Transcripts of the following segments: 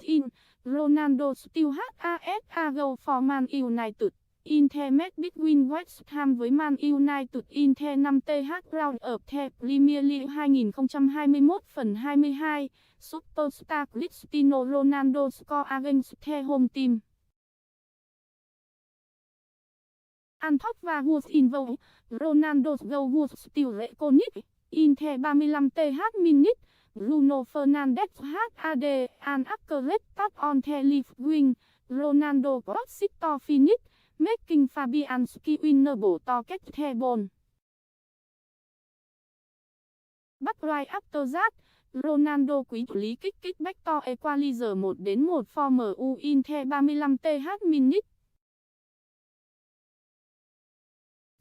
in, Ronaldo still has a goal for Man United. Inter met between West Ham với Man United. Inter 5th round of the Premier League 2021 phần 22. Superstar Cristiano Ronaldo score against the home team. Antop và was involved. Ronaldo's goal was still iconic. Inter 35th minute. Bruno Fernandes had an accurate pass on the left wing. Ronaldo crossed to finish, making Fabianski winnable to catch the ball. But right after that, Ronaldo quickly kicked back to equalizer 1-1 for MU Inter 35th minute.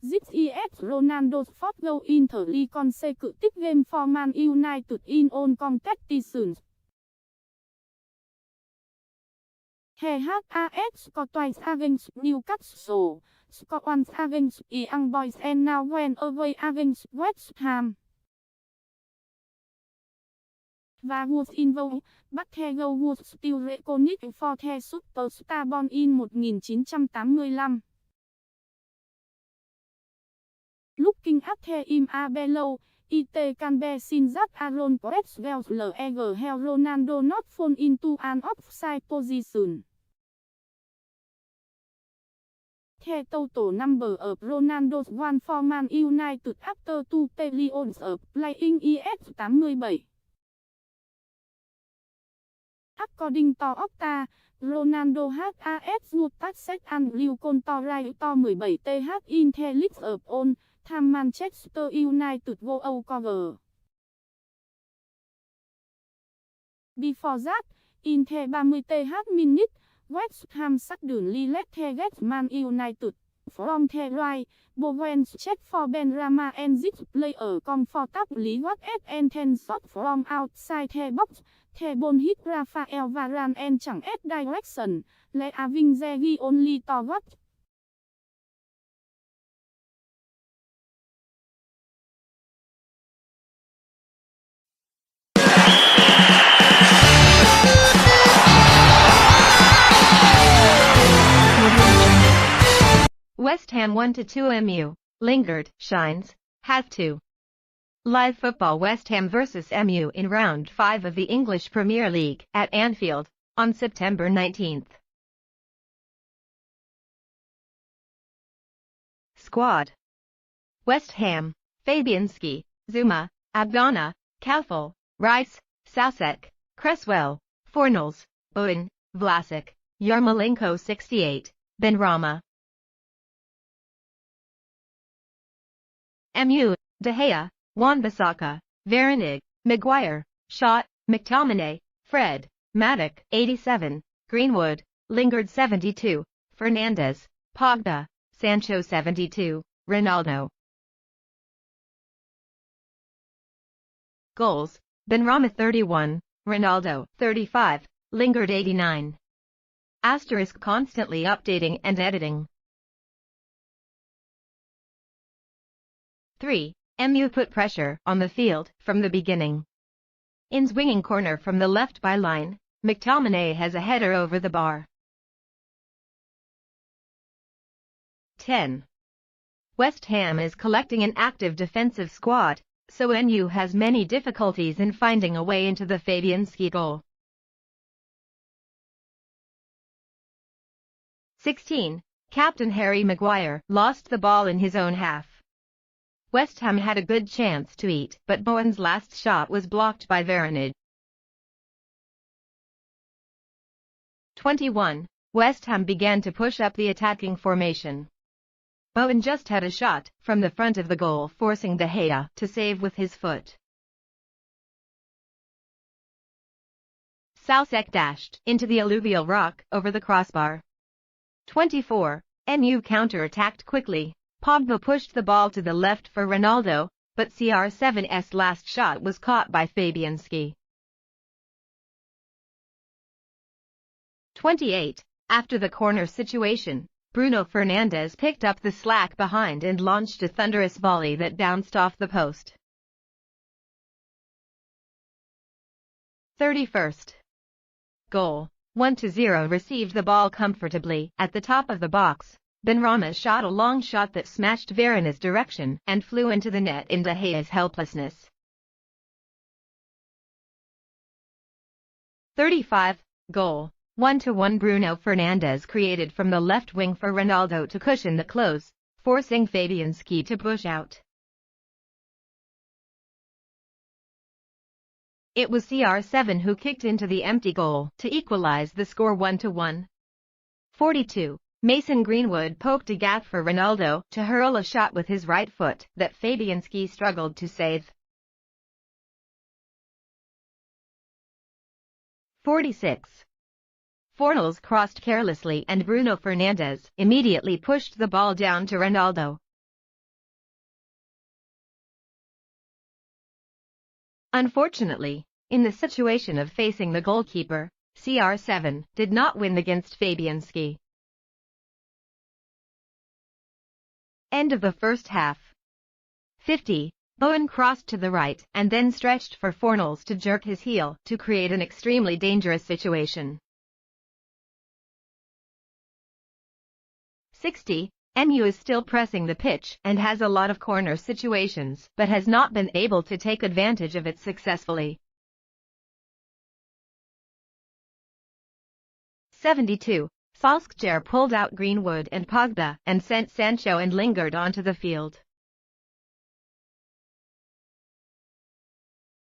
This is Ronaldo's fourth goal in 3 consecutive games for Man United in all competitions. He has scored twice against Newcastle, scored once against Young Boys and now went away against West Ham. Và was involved, but the goal was still iconic for the superstar born in 1985. Looking at the image below, it can be seen that Aaron Cresswell's leg held Ronaldo not fall into an offside position. The total number of Ronaldo's won for Man United after 2 periods of playing is 87. According to Opta, Ronaldo has good passes and real control right to 17 in the league of all time Manchester United goal cover. Before that, in the 30th minute, West Ham suddenly let the get Man United. From the right, Bowen check for Benrahma and this player comfortably got it and 10 shot from outside the box. The ball hit Rafael Varane and chẳng ed direction, leaving the only to watch. West Ham 1-2 MU, lingered, shines, has to. Live football West Ham vs MU in round 5 of the English Premier League at Anfield on September 19th. Squad: West Ham, Fabianski, Zuma, Abdona, Caufel, Rice, Soucek, Cresswell, Fornals, Bowen, Vlasic, Yarmolenko 68, Benrahma. MU, De Gea, Wan-Bissaka, Varane, Maguire, Shaw, McTominay, Fred, Matic 87, Greenwood, Lingard 72, Fernandes, Pogba, Sancho 72, Ronaldo. Goals: Benrahma 31, Ronaldo 35, Lingard 89. Asterisk constantly updating and editing. 3. MU put pressure on the field from the beginning. In swinging corner from the left byline, McTominay has a header over the bar. 10. West Ham is collecting an active defensive squad, so MU has many difficulties in finding a way into the Fabianski goal. 16. Captain Harry Maguire lost the ball in his own half. West Ham had a good chance to eat, but Bowen's last shot was blocked by Varane. 21. West Ham began to push up the attacking formation. Bowen just had a shot from the front of the goal, forcing De Gea to save with his foot. Soucek dashed into the alluvial rock over the crossbar. 24. MU counter-attacked quickly. Pogba pushed the ball to the left for Ronaldo, but CR7's last shot was caught by Fabianski. 28. After the corner situation, Bruno Fernandes picked up the slack behind and launched a thunderous volley that bounced off the post. 31st. Goal. 1-0 received the ball comfortably at the top of the box. Benrahma shot a long shot that smashed Varana's direction and flew into the net in De Gea's helplessness. 35. Goal. 1-1 Bruno Fernandes created from the left wing for Ronaldo to cushion the close, forcing Fabianski to push out. It was CR7 who kicked into the empty goal to equalize the score 1-1. 42. Mason Greenwood poked a gap for Ronaldo to hurl a shot with his right foot that Fabianski struggled to save. 46. Fornals crossed carelessly and Bruno Fernandes immediately pushed the ball down to Ronaldo. Unfortunately, in the situation of facing the goalkeeper, CR7 did not win against Fabianski. End of the first half. 50. Bowen crossed to the right and then stretched for Fornals to jerk his heel to create an extremely dangerous situation. 60. MU is still pressing the pitch and has a lot of corner situations but has not been able to take advantage of it successfully. 72. Solskjaer pulled out Greenwood and Pogba and sent Sancho and Lingard onto the field.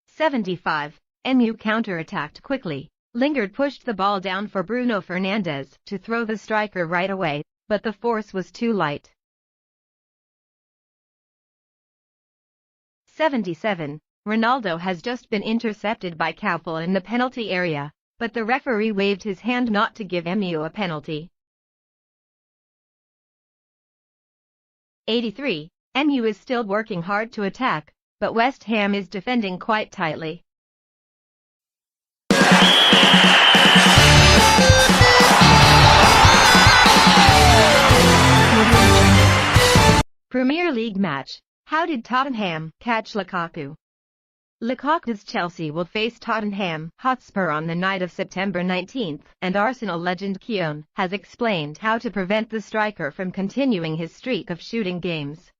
75. MU counter-attacked quickly. Lingard pushed the ball down for Bruno Fernandes to throw the striker right away, but the force was too light. 77. Ronaldo has just been intercepted by Koupal in the penalty area, but the referee waved his hand not to give MU a penalty. 83. MU is still working hard to attack, but West Ham is defending quite tightly. Premier League match. How did Tottenham catch Lukaku? Lukaku's Chelsea will face Tottenham Hotspur on the night of September 19, and Arsenal legend Keown has explained how to prevent the striker from continuing his streak of shooting games.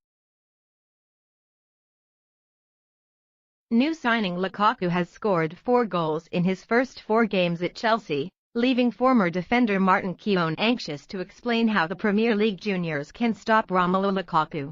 New signing Lukaku has scored 4 goals in his first 4 games at Chelsea, leaving former defender Martin Keown anxious to explain how the Premier League juniors can stop Romelu Lukaku.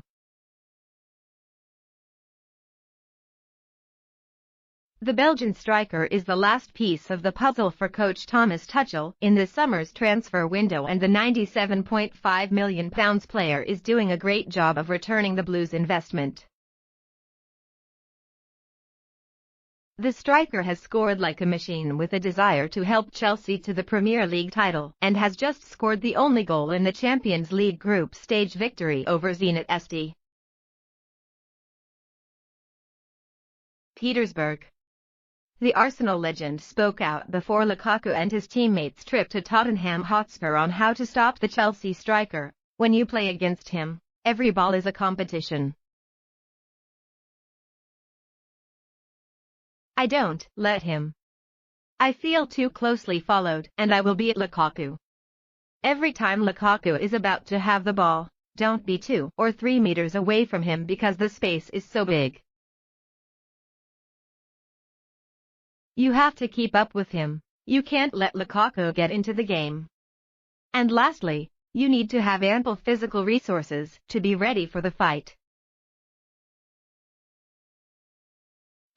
The Belgian striker is the last piece of the puzzle for coach Thomas Tuchel in this summer's transfer window, and the £97.5 million player is doing a great job of returning the Blues' investment. The striker has scored like a machine with a desire to help Chelsea to the Premier League title and has just scored the only goal in the Champions League group stage victory over Zenit St. Petersburg. The Arsenal legend spoke out before Lukaku and his teammates' trip to Tottenham Hotspur on how to stop the Chelsea striker. When you play against him, every ball is a competition. I don't let him. I feel too closely followed and I will be at Lukaku. Every time Lukaku is about to have the ball, don't be 2 or 3 meters away from him because the space is so big. You have to keep up with him. You can't let Lukaku get into the game. And lastly, you need to have ample physical resources to be ready for the fight.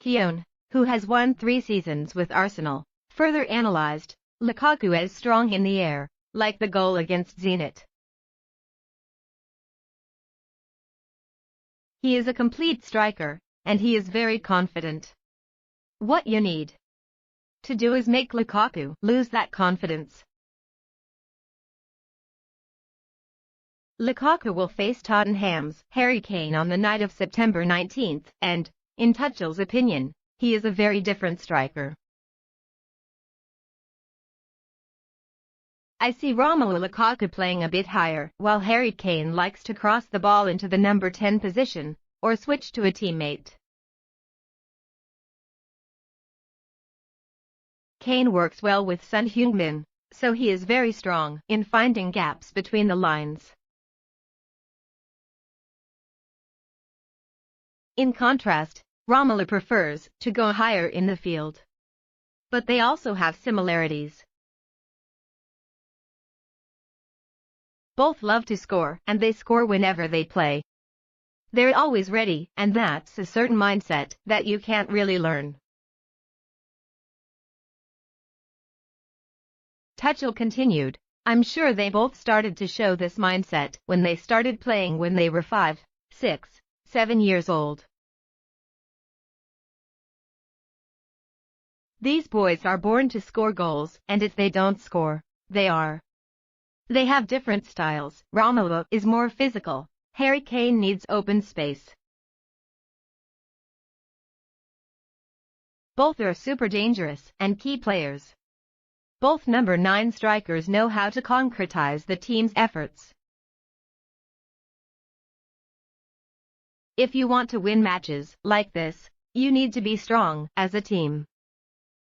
Keown, who has won 3 seasons with Arsenal, further analyzed Lukaku as strong in the air, like the goal against Zenit. He is a complete striker, and he is very confident. What you need to do is make Lukaku lose that confidence. Lukaku will face Tottenham's Harry Kane on the night of September 19, and, in Tuchel's opinion, he is a very different striker. I see Romelu Lukaku playing a bit higher, while Harry Kane likes to cross the ball into the number 10 position, or switch to a teammate. Kane works well with Son Heung-min, so he is very strong in finding gaps between the lines. In contrast, Romelu prefers to go higher in the field. But they also have similarities. Both love to score, and they score whenever they play. They're always ready, and that's a certain mindset that you can't really learn. Tuchel continued, I'm sure they both started to show this mindset when they started playing when they were 5, 6, 7 years old. These boys are born to score goals, and if they don't score, they have different styles. Romelu is more physical. Harry Kane needs open space. Both are super dangerous and key players. Both number 9 strikers know how to concretize the team's efforts. If you want to win matches like this, you need to be strong as a team.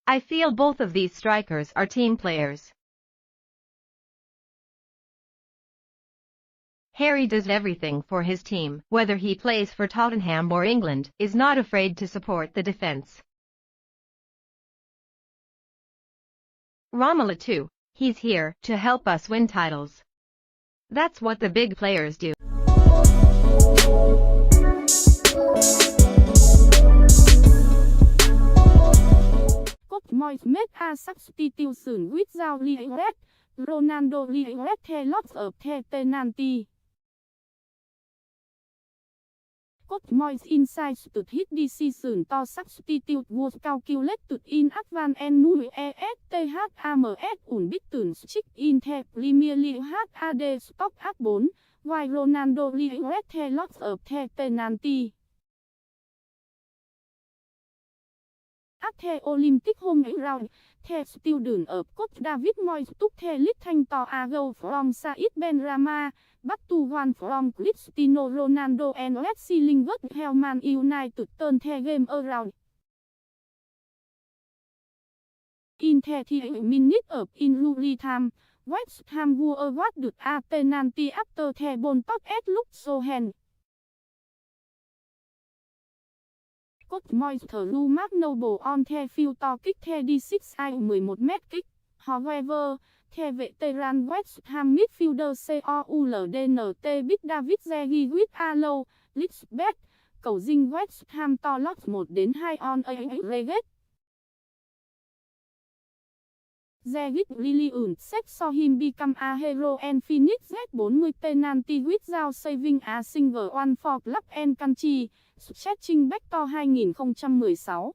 I feel both of these strikers are team players. Harry does everything for his team, whether he plays for Tottenham or England, is not afraid to support the defense. Romelu too, he's here to help us win titles. That's what the big players do. Coach Moyes made a substitution without regret. Ronaldo regretted lots of the penalty. Coach Moyes insisted his decision to substitute was calculated in advance and knew ESTHAMS unbeaten streak in the Premier League had stopped at 4, while Ronaldo regretted lots of the penalty. At the Olympic home round, the student of Coach David Moyes took the lead thanks to a goal from Said Benrahma, but to one from Cristiano Ronaldo and Jesse Lingard helped Man United turn the game around. In the 3 minutes of injury time, West Ham were awarded a penalty after the ball touched Luke. Coach Moyes threw McNoble on the field to kick the D6 11m kick. However, the veteran West Ham midfielder COULDNT beat David De Gea with a low respect, causing West Ham to lose 1-2 on aggregate. De Gea brilliant set saw him become a hero and finish that 40 penalty without saving a single one for club and country, stretching back to 2016.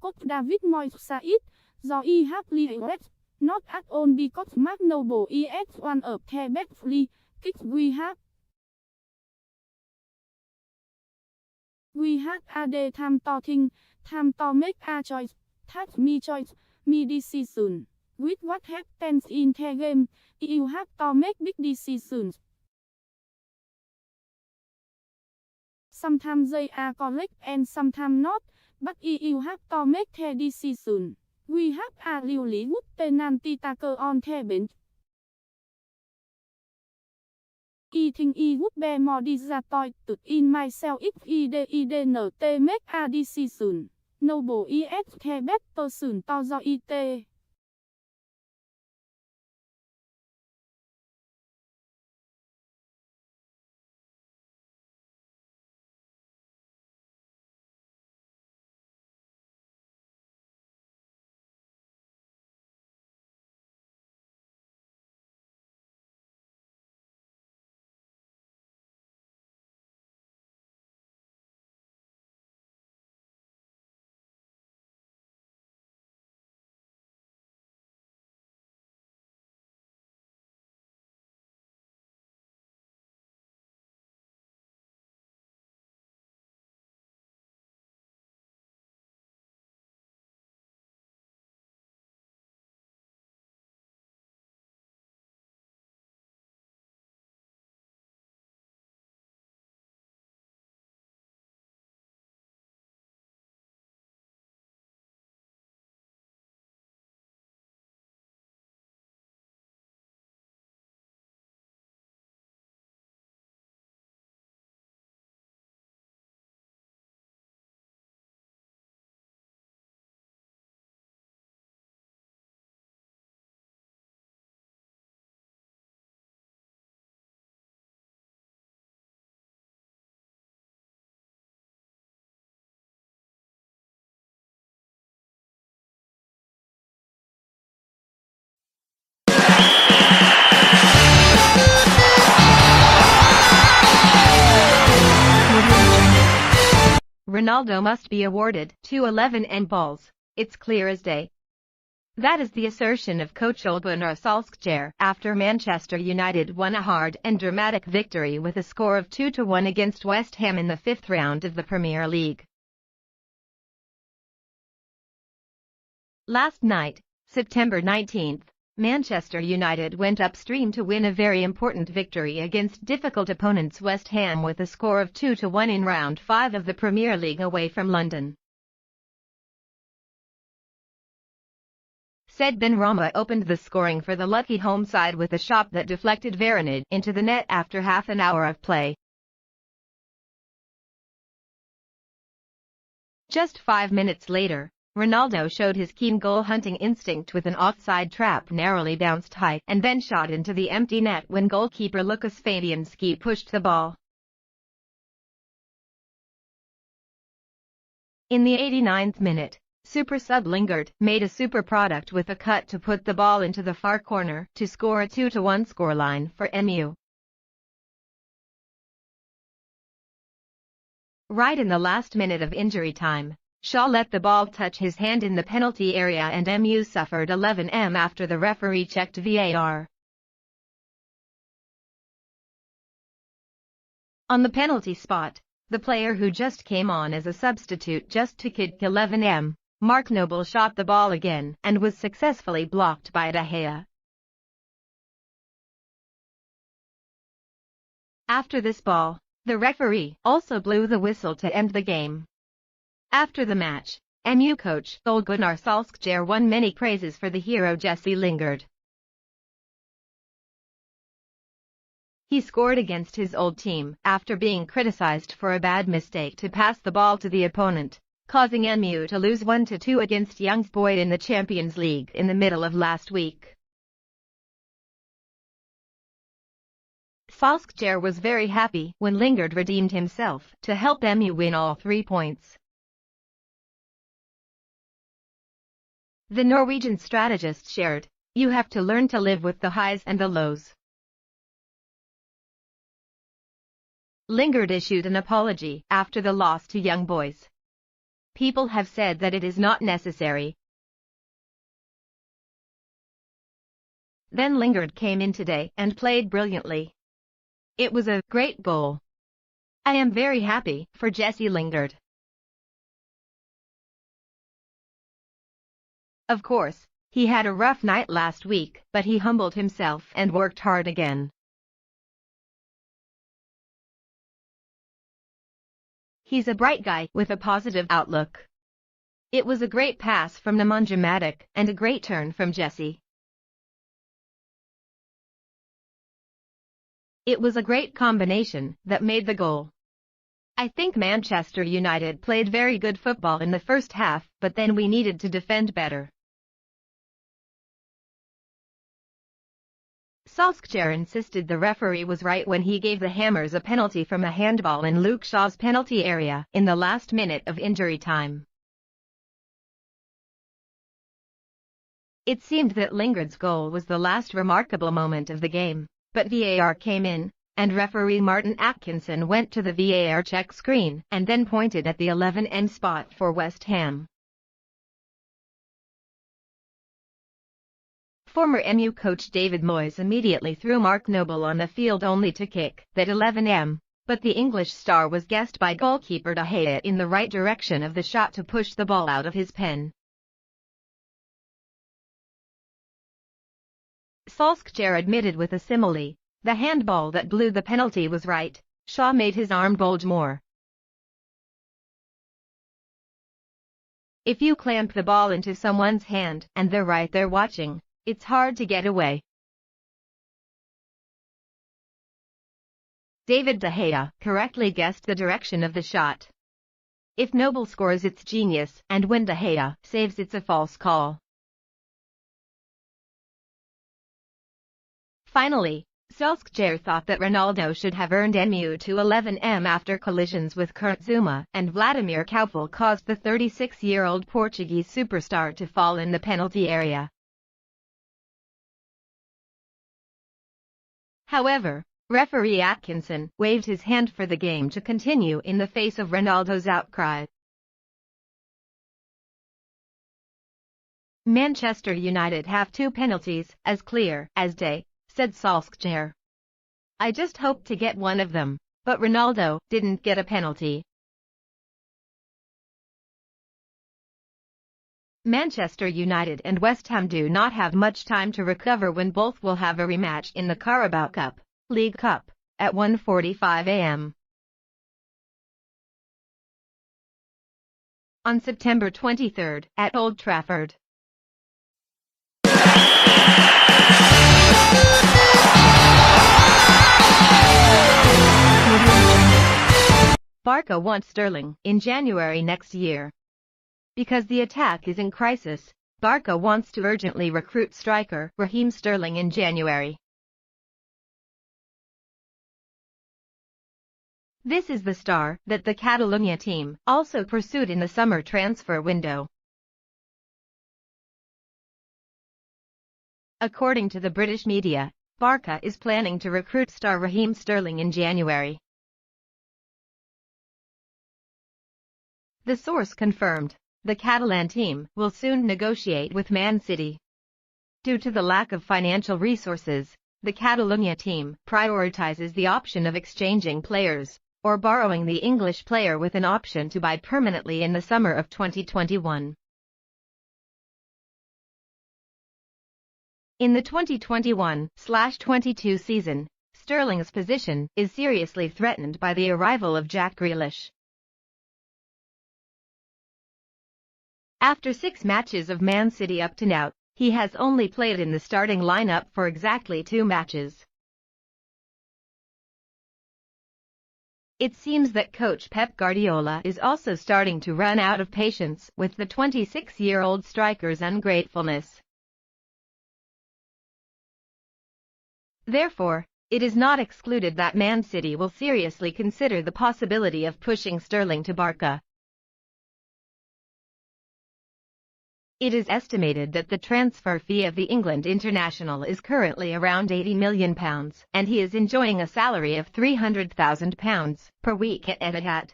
Coach David Moyes said, "Though I have regrets, not at all because McNoble is one of the best free kicks we have. We had a time to think, time to make a choice. That's my choice, my decision. With what happens in the game, you have to make big decisions. Sometimes they are correct and sometimes not, but you have to make the decision. We have a really good penalty taker on the bench. I think I would be more disappointed in myself if I didn't make a decision. Noble is the best person to do it." Ronaldo must be awarded 211 balls. It's clear as day. That is the assertion of coach Ole Gunnar Solskjaer after Manchester United won a hard and dramatic victory with a score of 2-1 against West Ham in the 5th round of the Premier League. Last night, September 19th, Manchester United went upstream to win a very important victory against difficult opponents West Ham with a score of 2-1 in round 5 of the Premier League away from London. Said Benrahma opened the scoring for the lucky home side with a shot that deflected Varane into the net after half an hour of play. Just 5 minutes later, Ronaldo showed his keen goal-hunting instinct with an offside trap narrowly bounced high and then shot into the empty net when goalkeeper Lukas Fabianski pushed the ball. In the 89th minute, super sub Lingard made a super product with a cut to put the ball into the far corner to score a 2-1 scoreline for MU. Right in the last minute of injury time, Shaw let the ball touch his hand in the penalty area and MU suffered 11-0 after the referee checked VAR. On the penalty spot, the player who just came on as a substitute just to kick 11-0, Mark Noble shot the ball again and was successfully blocked by De Gea. After this ball, the referee also blew the whistle to end the game. After the match, MU coach Ole Gunnar Solskjaer won many praises for the hero Jesse Lingard. He scored against his old team after being criticized for a bad mistake to pass the ball to the opponent, causing MU to lose 1-2 against Young Boys in the Champions League in the middle of last week. Solskjaer was very happy when Lingard redeemed himself to help MU win all 3 points. The Norwegian strategist shared, "You have to learn to live with the highs and the lows." Lingard issued an apology after the loss to Young Boys. "People have said that it is not necessary." Then Lingard came in today and played brilliantly. It was a great goal. I am very happy for Jesse Lingard. Of course, he had a rough night last week, but he humbled himself and worked hard again. He's a bright guy with a positive outlook. It was a great pass from Nemanja Matic and a great turn from Jesse. It was a great combination that made the goal. I think Manchester United played very good football in the first half, but then we needed to defend better. Solskjaer insisted the referee was right when he gave the Hammers a penalty from a handball in Luke Shaw's penalty area in the last minute of injury time. It seemed that Lingard's goal was the last remarkable moment of the game, but VAR came in, and referee Martin Atkinson went to the VAR check screen and then pointed at the 11-0 spot for West Ham. Former MU coach David Moyes immediately threw Mark Noble on the field only to kick that 11-0, but the English star was guessed by goalkeeper De Gea in the right direction of the shot to push the ball out of his pen. Solskjaer admitted with a simile, "The handball that blew the penalty was right, Shaw made his arm bulge more." If you clamp the ball into someone's hand and they're right there watching, it's hard to get away. David De Gea correctly guessed the direction of the shot. If Noble scores, it's genius, and when De Gea saves, it's a false call. Finally, Solskjaer thought that Ronaldo should have earned MU to 11-0 after collisions with Kurt Zouma and Vladimir Koufal caused the 36-year-old Portuguese superstar to fall in the penalty area. However, Referee Atkinson waved his hand for the game to continue in the face of Ronaldo's outcry. Manchester United have 2 penalties, as clear as day, said Solskjaer. I just hoped to get one of them, but Ronaldo didn't get a penalty. Manchester United and West Ham do not have much time to recover when both will have a rematch in the Carabao Cup, League Cup, at 1:45 a.m. on September 23 at Old Trafford. Barca wants Sterling in January next year. Because the attack is in crisis, Barca wants to urgently recruit striker Raheem Sterling in January. This is the star that the Catalonia team also pursued in the summer transfer window. According to the British media, Barca is planning to recruit star Raheem Sterling in January. The source confirmed the Catalan team will soon negotiate with Man City. Due to the lack of financial resources, the Catalonia team prioritizes the option of exchanging players or borrowing the English player with an option to buy permanently in the summer of 2021. In the 2021/22 season, Sterling's position is seriously threatened by the arrival of Jack Grealish. After 6 matches of Man City up to now, he has only played in the starting lineup for exactly 2 matches. It seems that coach Pep Guardiola is also starting to run out of patience with the 26-year-old striker's ungratefulness. Therefore, it is not excluded that Man City will seriously consider the possibility of pushing Sterling to Barca. It is estimated that the transfer fee of the England international is currently around £80 million, and he is enjoying a salary of £300,000 per week at Etihad.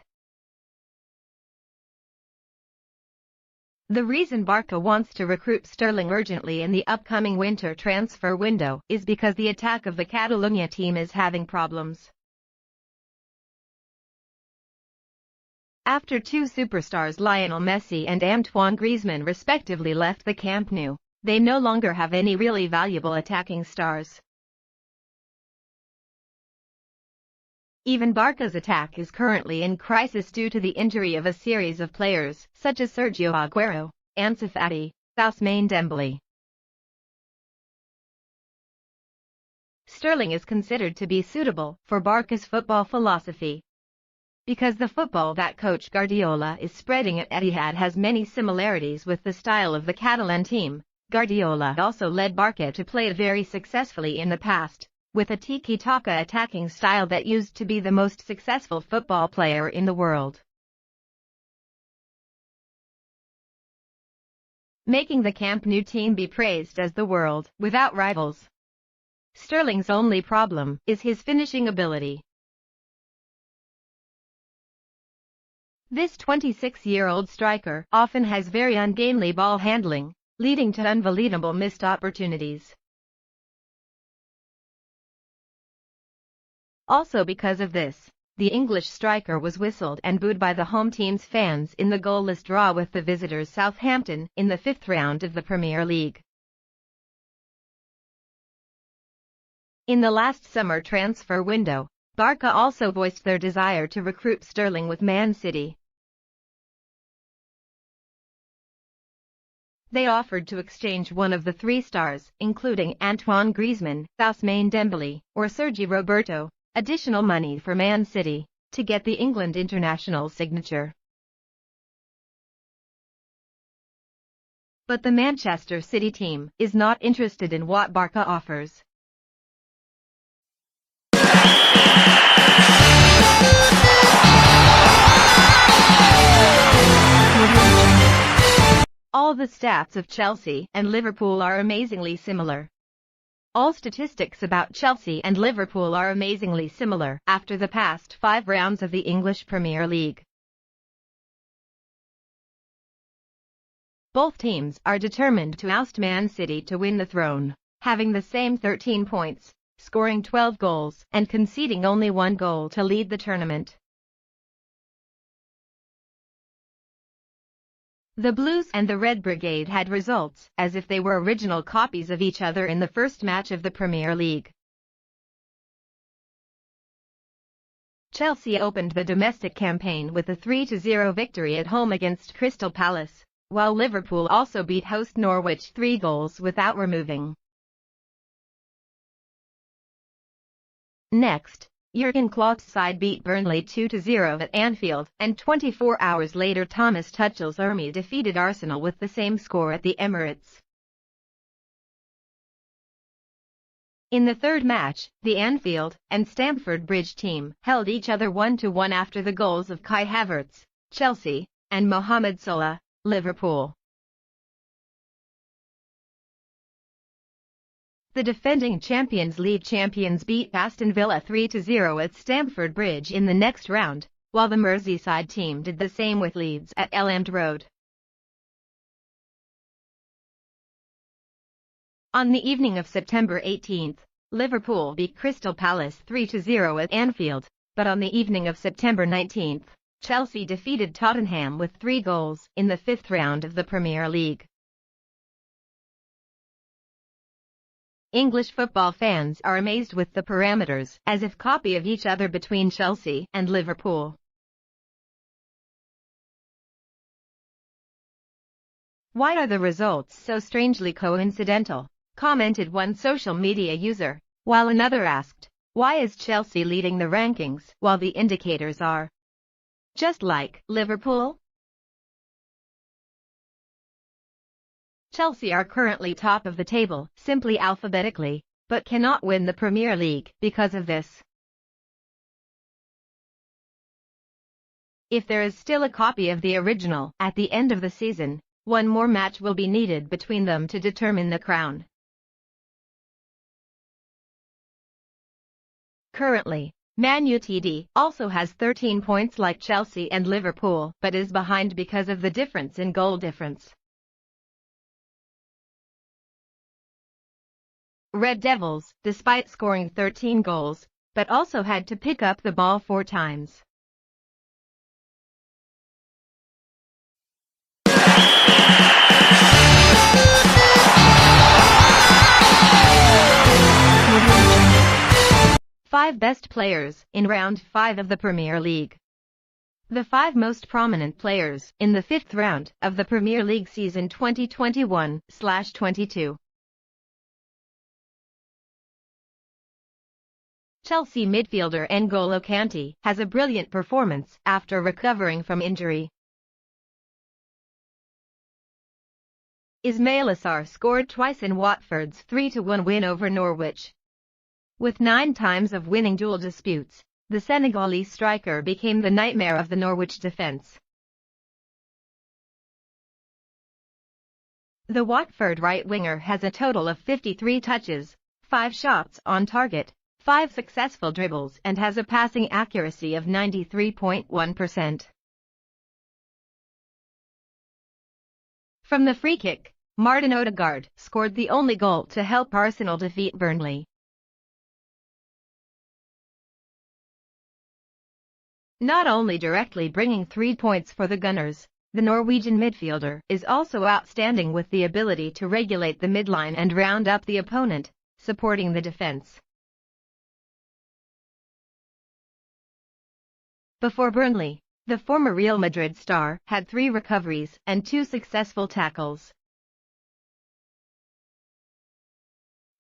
The reason Barca wants to recruit Sterling urgently in the upcoming winter transfer window is because the attack of the Catalonia team is having problems. After 2 superstars Lionel Messi and Antoine Griezmann respectively left the Camp Nou, they no longer have any really valuable attacking stars. Even Barca's attack is currently in crisis due to the injury of a series of players such as Sergio Aguero, Ansu Fati, Ousmane Dembele. Sterling is considered to be suitable for Barca's football philosophy, because the football that coach Guardiola is spreading at Etihad has many similarities with the style of the Catalan team. Guardiola also led Barca to play very successfully in the past, with a tiki-taka attacking style that used to be the most successful football player in the world, making the Camp Nou team be praised as the world without rivals. Sterling's only problem is his finishing ability. This 26-year-old striker often has very ungainly ball handling, leading to unbelievable missed opportunities. Also because of this, the English striker was whistled and booed by the home team's fans in the goalless draw with the visitors Southampton in the 5th round of the Premier League. In the last summer transfer window, Barca also voiced their desire to recruit Sterling with Man City. They offered to exchange one of the 3 stars, including Antoine Griezmann, Ousmane Dembele, or Sergi Roberto, additional money for Man City, to get the England international's signature. But the Manchester City team is not interested in what Barca offers. All the stats of Chelsea and Liverpool are amazingly similar. All statistics about Chelsea and Liverpool are amazingly similar after the past 5 rounds of the English Premier League. Both teams are determined to oust Man City to win the throne, having the same 13 points, scoring 12 goals and conceding only 1 goal to lead the tournament. The Blues and the Red Brigade had results as if they were original copies of each other in the first match of the Premier League. Chelsea opened the domestic campaign with a 3-0 victory at home against Crystal Palace, while Liverpool also beat host Norwich 3 goals without removing. Next, Jurgen Klopp's side beat Burnley 2-0 at Anfield, and 24 hours later Thomas Tuchel's Army defeated Arsenal with the same score at the Emirates. In the third match, the Anfield and Stamford Bridge team held each other 1-1 after the goals of Kai Havertz, Chelsea, and Mohamed Salah, Liverpool. The defending Champions League champions beat Aston Villa 3-0 at Stamford Bridge in the next round, while the Merseyside team did the same with Leeds at Elland Road. On the evening of September 18, Liverpool beat Crystal Palace 3-0 at Anfield, but on the evening of September 19, Chelsea defeated Tottenham with 3 goals in the 5th round of the Premier League. English football fans are amazed with the parameters as if copy of each other between Chelsea and Liverpool. Why are the results so strangely coincidental? Commented one social media user, while another asked, why is Chelsea leading the rankings while the indicators are just like Liverpool? Chelsea are currently top of the table, simply alphabetically, but cannot win the Premier League because of this. If there is still a copy of the original at the end of the season, one more match will be needed between them to determine the crown. Currently, Man United also has 13 points like Chelsea and Liverpool, but is behind because of the difference in goal difference. Red Devils, despite scoring 13 goals, but also had to pick up the ball 4 times. Five best players in round 5 of the Premier League. The 5 most prominent players in the 5th round of the Premier League season 2021/22. Chelsea midfielder N'Golo Kante has a brilliant performance after recovering from injury. Ismail Assar scored twice in Watford's 3-1 win over Norwich. With 9 times of winning duel disputes, the Senegalese striker became the nightmare of the Norwich defence. The Watford right-winger has a total of 53 touches, 5 shots on target, 5 successful dribbles and has a passing accuracy of 93.1%. From the free kick, Martin Odegaard scored the only goal to help Arsenal defeat Burnley. Not only directly bringing 3 points for the Gunners, the Norwegian midfielder is also outstanding with the ability to regulate the midline and round up the opponent, supporting the defence. Before Burnley, the former Real Madrid star had 3 recoveries and 2 successful tackles.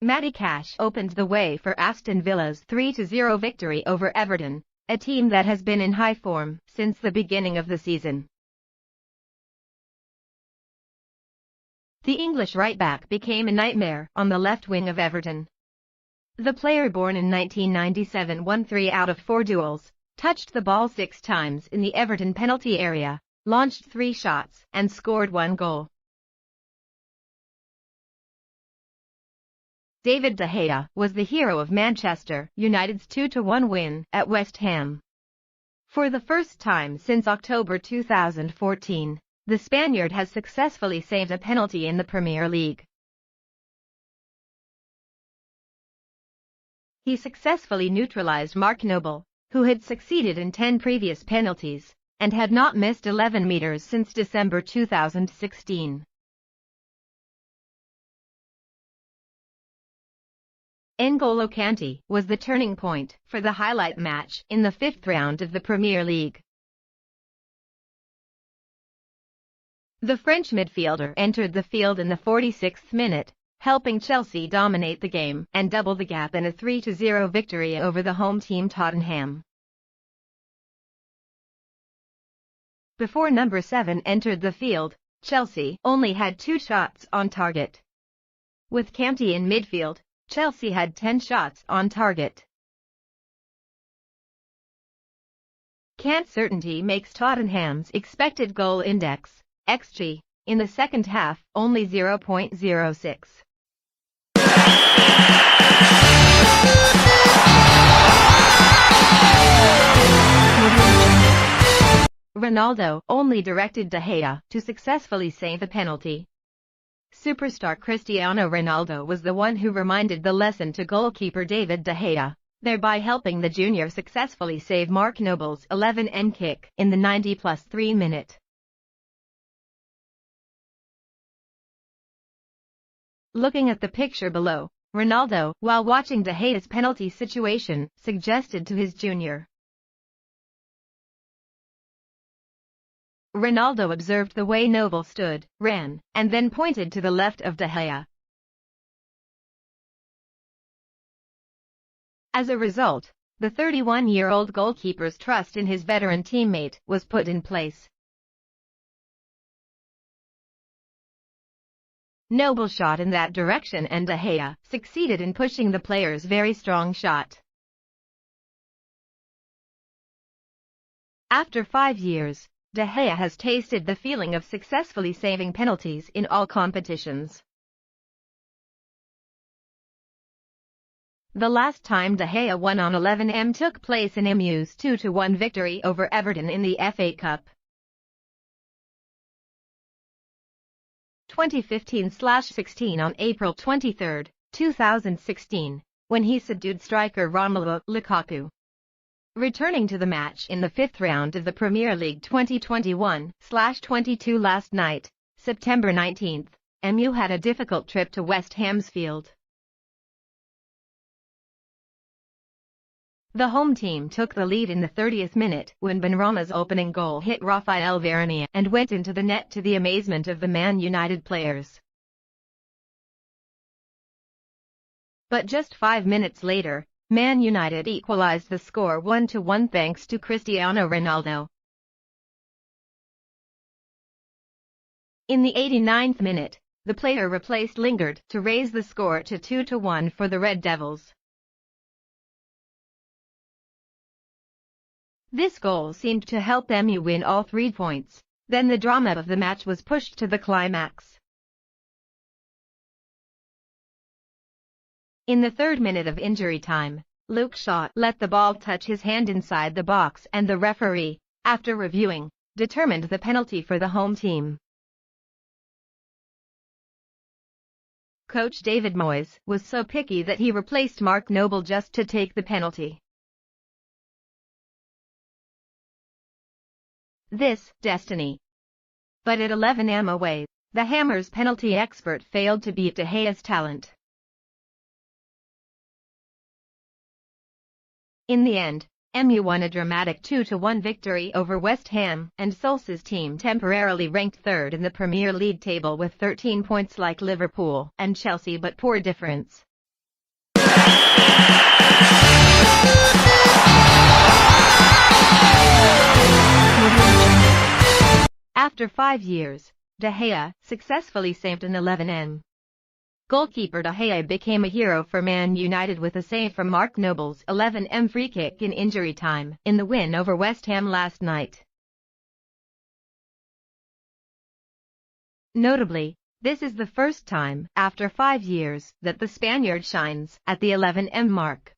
Matty Cash opened the way for Aston Villa's 3-0 victory over Everton, a team that has been in high form since the beginning of the season. The English right-back became a nightmare on the left wing of Everton. The player born in 1997 won 3 out of 4 duels, touched the ball 6 times in the Everton penalty area, launched 3 shots, and scored 1 goal. David De Gea was the hero of Manchester United's 2-1 win at West Ham. For the first time since October 2014, the Spaniard has successfully saved a penalty in the Premier League. He successfully neutralized Mark Noble, who had succeeded in 10 previous penalties, and had not missed 11 meters since December 2016. N'Golo Kante was the turning point for the highlight match in the 5th round of the Premier League. The French midfielder entered the field in the 46th minute, helping Chelsea dominate the game and double the gap in a 3-0 victory over the home team Tottenham. Before number 7 entered the field, Chelsea only had 2 shots on target. With Kante in midfield, Chelsea had 10 shots on target. Kante's certainty makes Tottenham's expected goal index, XG, in the second half only 0.06. Ronaldo only directed De Gea to successfully save a penalty. Superstar Cristiano Ronaldo was the one who reminded the lesson to goalkeeper David De Gea, thereby helping the junior successfully save Mark Noble's 11-m kick in the 90+3 minute. Looking at the picture below, Ronaldo, while watching De Gea's penalty situation, suggested to his junior. Ronaldo observed the way Noble stood, ran, and then pointed to the left of De Gea. As a result, the 31-year-old goalkeeper's trust in his veteran teammate was put in place. Noble shot in that direction and De Gea succeeded in pushing the player's very strong shot. After 5 years, De Gea has tasted the feeling of successfully saving penalties in all competitions. The last time De Gea won on 11m took place in MU's 2-1 victory over Everton in the FA Cup. 2015/16 on April 23, 2016, when he subdued striker Romelu Lukaku. Returning to the match in the 5th round of the Premier League 2021/22 last night, September 19, MU had a difficult trip to West Ham's field. The home team took the lead in the 30th minute when Benrahma's opening goal hit Rafael Varane and went into the net to the amazement of the Man United players. But just 5 minutes later, Man United equalized the score 1-1 thanks to Cristiano Ronaldo. In the 89th minute, the player replaced Lingard to raise the score to 2-1 for the Red Devils. This goal seemed to help MU win all 3 points. Then the drama of the match was pushed to the climax. In the 3rd minute of injury time, Luke Shaw let the ball touch his hand inside the box and the referee, after reviewing, determined the penalty for the home team. Coach David Moyes was so picky that he replaced Mark Noble just to take the penalty. This, destiny. But at 11m away, the Hammers penalty expert failed to beat De Gea's talent. In the end, MU won a dramatic 2-1 victory over West Ham, and Solskjaer's team temporarily ranked 3rd in the Premier League table with 13 points like Liverpool and Chelsea but poor difference. After 5 years, De Gea successfully saved an 11m. Goalkeeper De Gea became a hero for Man United with a save from Mark Noble's 11m free kick in injury time in the win over West Ham last night. Notably, This is the first time, after 5 years, that the Spaniard shines at the 11M mark.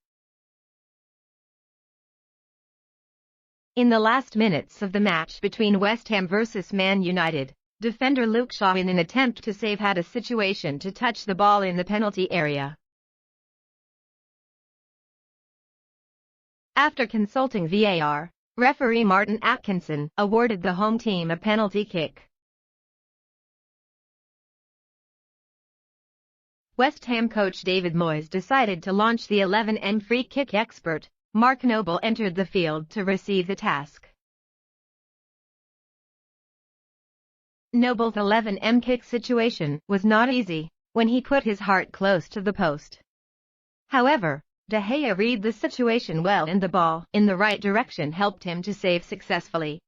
In the last minutes of the match between West Ham vs Man United, defender Luke Shaw in an attempt to save had a situation to touch the ball in the penalty area. After consulting VAR, referee Martin Atkinson awarded the home team a penalty kick. West Ham coach David Moyes decided to launch the 11M free kick expert. Mark Noble entered the field to receive the task. Noble's 11M kick situation was not easy when he put his heart close to the post. However, De Gea read the situation well and the ball in the right direction helped him to save successfully.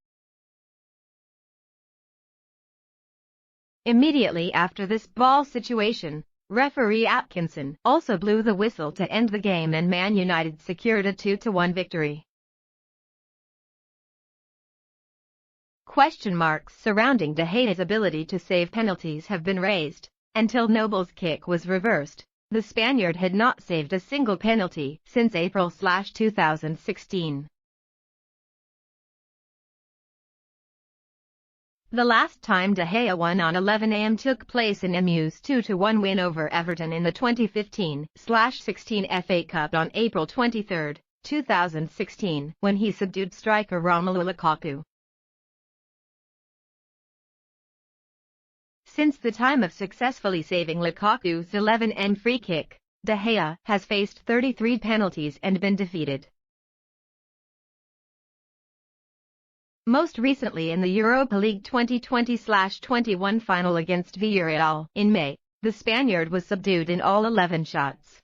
Immediately after this ball situation, referee Atkinson also blew the whistle to end the game and Man United secured a 2-1 victory. Question marks surrounding De Gea's ability to save penalties have been raised. Until Noble's kick was reversed, the Spaniard had not saved a single penalty since April/2016. The last time De Gea won on 11am took place in MU's 2-1 win over Everton in the 2015/16 FA Cup on April 23, 2016, when he subdued striker Romelu Lukaku. Since the time of successfully saving Lukaku's 11m free kick, De Gea has faced 33 penalties and been defeated. Most recently in the Europa League 2020/21 final against Villarreal in May, the Spaniard was subdued in all 11 shots.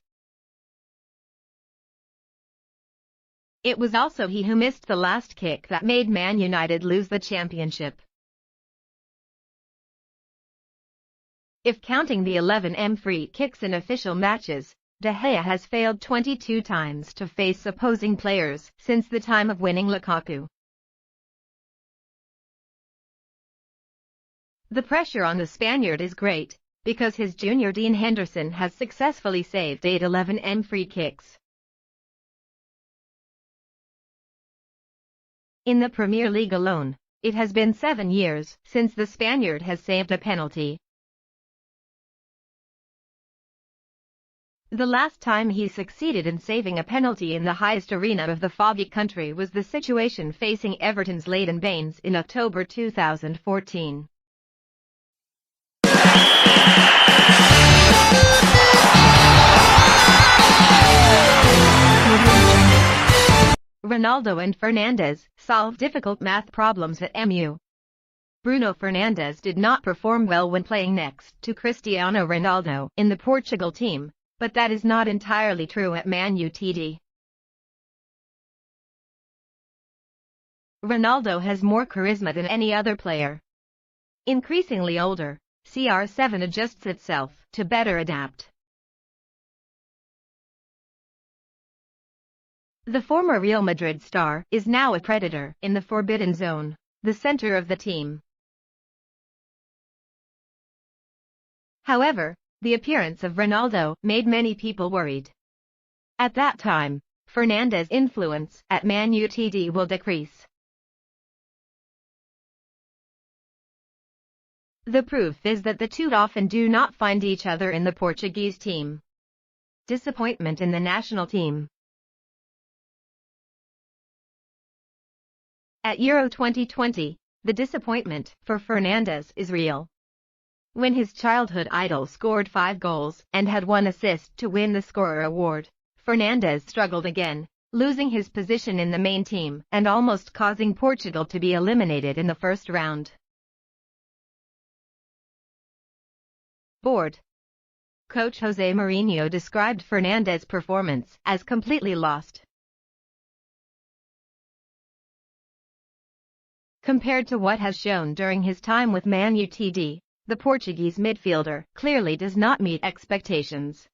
It was also he who missed the last kick that made Man United lose the championship. If counting the 11m free kicks in official matches, De Gea has failed 22 times to face opposing players since the time of winning Lukaku. The pressure on the Spaniard is great, because his junior Dean Henderson has successfully saved 8 11m free kicks. In the Premier League alone, it has been 7 years since the Spaniard has saved a penalty. The last time he succeeded in saving a penalty in the highest arena of the foggy country was the situation facing Everton's Leighton Baines in October 2014. Ronaldo and Fernandes solve difficult math problems at MU. Bruno Fernandes did not perform well when playing next to Cristiano Ronaldo in the Portugal team, but that is not entirely true at Man United. Ronaldo has more charisma than any other player. Increasingly older, CR7 adjusts itself to better adapt. The former Real Madrid star is now a predator in the forbidden zone, the center of the team. However, the appearance of Ronaldo made many people worried. At that time, Fernandes' influence at Man United will decrease. The proof is that the two often do not find each other in the Portuguese team. Disappointment in the national team. At Euro 2020, the disappointment for Fernandes is real. When his childhood idol scored 5 goals and had 1 assist to win the scorer award, Fernandes struggled again, losing his position in the main team and almost causing Portugal to be eliminated in the first round. Bored. Coach Jose Mourinho described Fernandes' performance as completely lost. Compared to what has shown during his time with Man United, the Portuguese midfielder clearly does not meet expectations.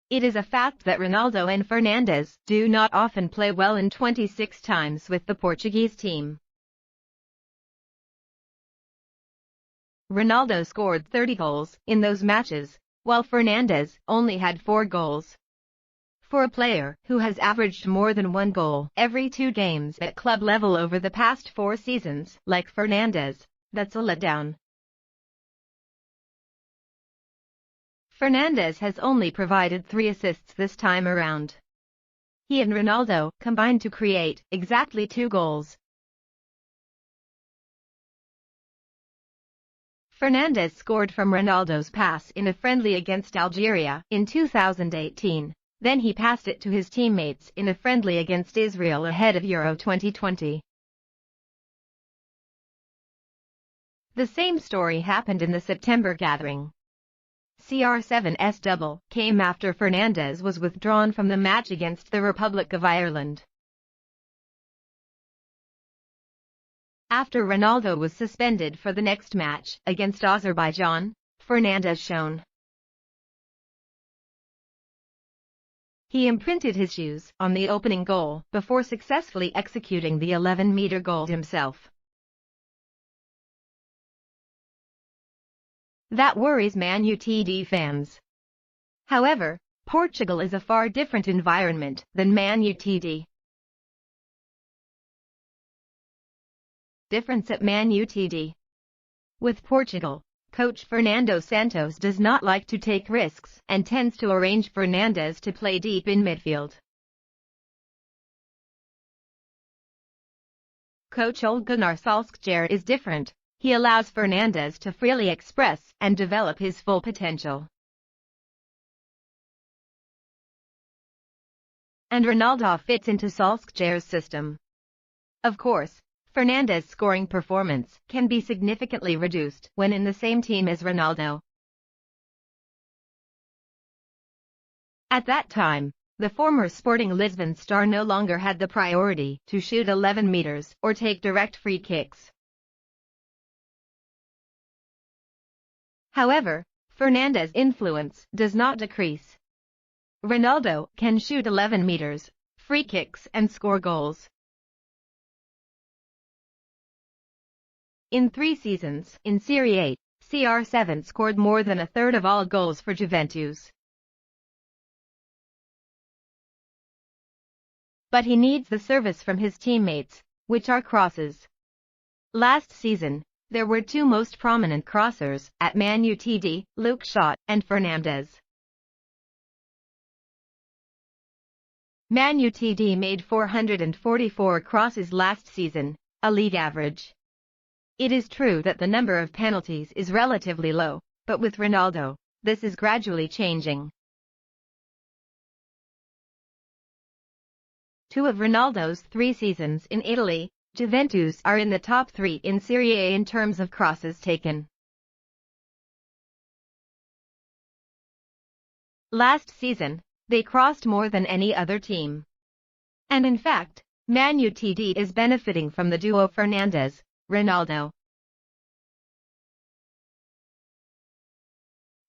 It is a fact that Ronaldo and Fernandes do not often play well in 26 times with the Portuguese team. Ronaldo scored 30 goals in those matches, while Fernandes only had 4 goals. For a player who has averaged more than 1 goal every 2 games at club level over the past 4 seasons, like Fernandes, that's a letdown. Fernandes has only provided 3 assists this time around. He and Ronaldo combined to create exactly 2 goals. Fernandes scored from Ronaldo's pass in a friendly against Algeria in 2018. Then he passed it to his teammates in a friendly against Israel ahead of Euro 2020. The same story happened in the September gathering. CR7's double came after Fernandes was withdrawn from the match against the Republic of Ireland. After Ronaldo was suspended for the next match against Azerbaijan, Fernandes shone. He imprinted his shoes on the opening goal before successfully executing the 11-meter goal himself. That worries Man Utd fans. However, Portugal is a far different environment than Man Utd. Difference at Man Utd. With Portugal, coach Fernando Santos does not like to take risks and tends to arrange Fernandes to play deep in midfield. Coach Ole Gunnar Solskjaer is different. He allows Fernandes to freely express and develop his full potential. And Ronaldo fits into Solskjaer's system. Of course, Fernandes' scoring performance can be significantly reduced when in the same team as Ronaldo. At that time, the former Sporting Lisbon star no longer had the priority to shoot 11 meters or take direct free kicks. However, Fernandes' influence does not decrease. Ronaldo can shoot 11 meters, free kicks and score goals. In 3 seasons in Serie A, CR7 scored more than a third of all goals for Juventus. But he needs the service from his teammates, which are crosses. Last season, there were 2 most prominent crossers at Man Utd, Luke Shaw and Fernandes. Man Utd made 444 crosses last season, a league average. It is true that the number of penalties is relatively low, but with Ronaldo, this is gradually changing. 2 of Ronaldo's 3 seasons in Italy, Juventus are in the top 3 in Serie A in terms of crosses taken. Last season, they crossed more than any other team. And in fact, Man Utd is benefiting from the duo Fernandes-Ronaldo.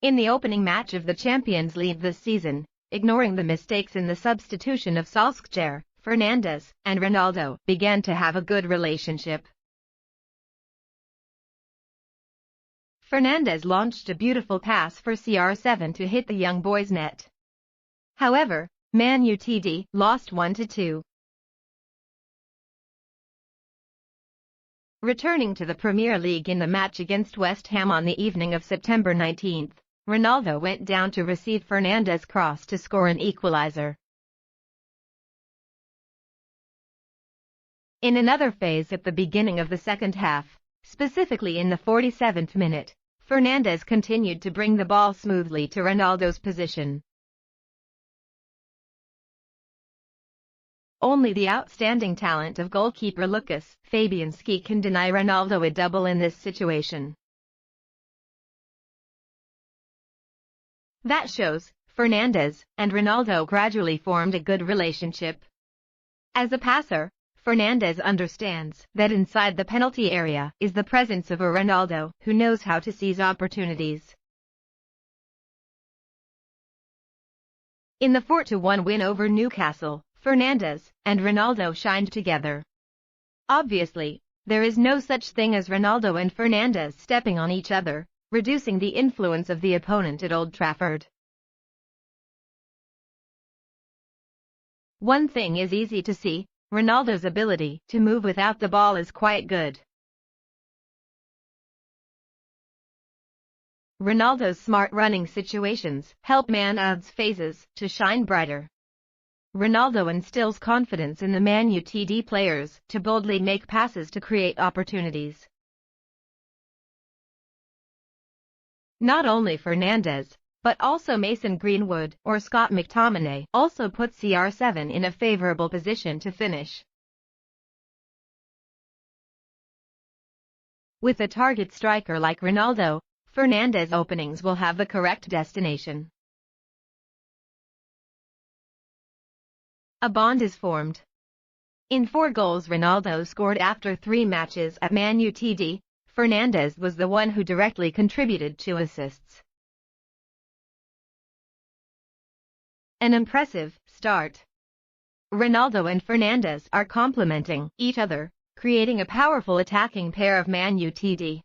In the opening match of the Champions League this season, ignoring the mistakes in the substitution of Solskjaer, Fernandes and Ronaldo began to have a good relationship. Fernandes launched a beautiful pass for CR7 to hit the young boy's net. However, Man Utd lost 1-2. Returning to the Premier League in the match against West Ham on the evening of September 19, Ronaldo went down to receive Fernandes' cross to score an equalizer. In another phase at the beginning of the second half, specifically in the 47th minute, Fernandes continued to bring the ball smoothly to Ronaldo's position. Only the outstanding talent of goalkeeper Lucas Fabianski can deny Ronaldo a double in this situation. That shows, Fernandes and Ronaldo gradually formed a good relationship. As a passer, Fernandes understands that inside the penalty area is the presence of a Ronaldo who knows how to seize opportunities. In the 4-1 win over Newcastle, Fernandes and Ronaldo shined together. Obviously, there is no such thing as Ronaldo and Fernandes stepping on each other, reducing the influence of the opponent at Old Trafford. One thing is easy to see, Ronaldo's ability to move without the ball is quite good. Ronaldo's smart running situations help Man U's phases to shine brighter. Ronaldo instills confidence in the Man Utd players to boldly make passes to create opportunities. Not only Fernandes, but also Mason Greenwood or Scott McTominay also put CR7 in a favorable position to finish. With a target striker like Ronaldo, Fernandes' openings will have the correct destination. A bond is formed. In 4 goals Ronaldo scored after 3 matches at Man Utd, Fernandes was the one who directly contributed 2 assists. An impressive start. Ronaldo and Fernandes are complementing each other, creating a powerful attacking pair of Man Utd.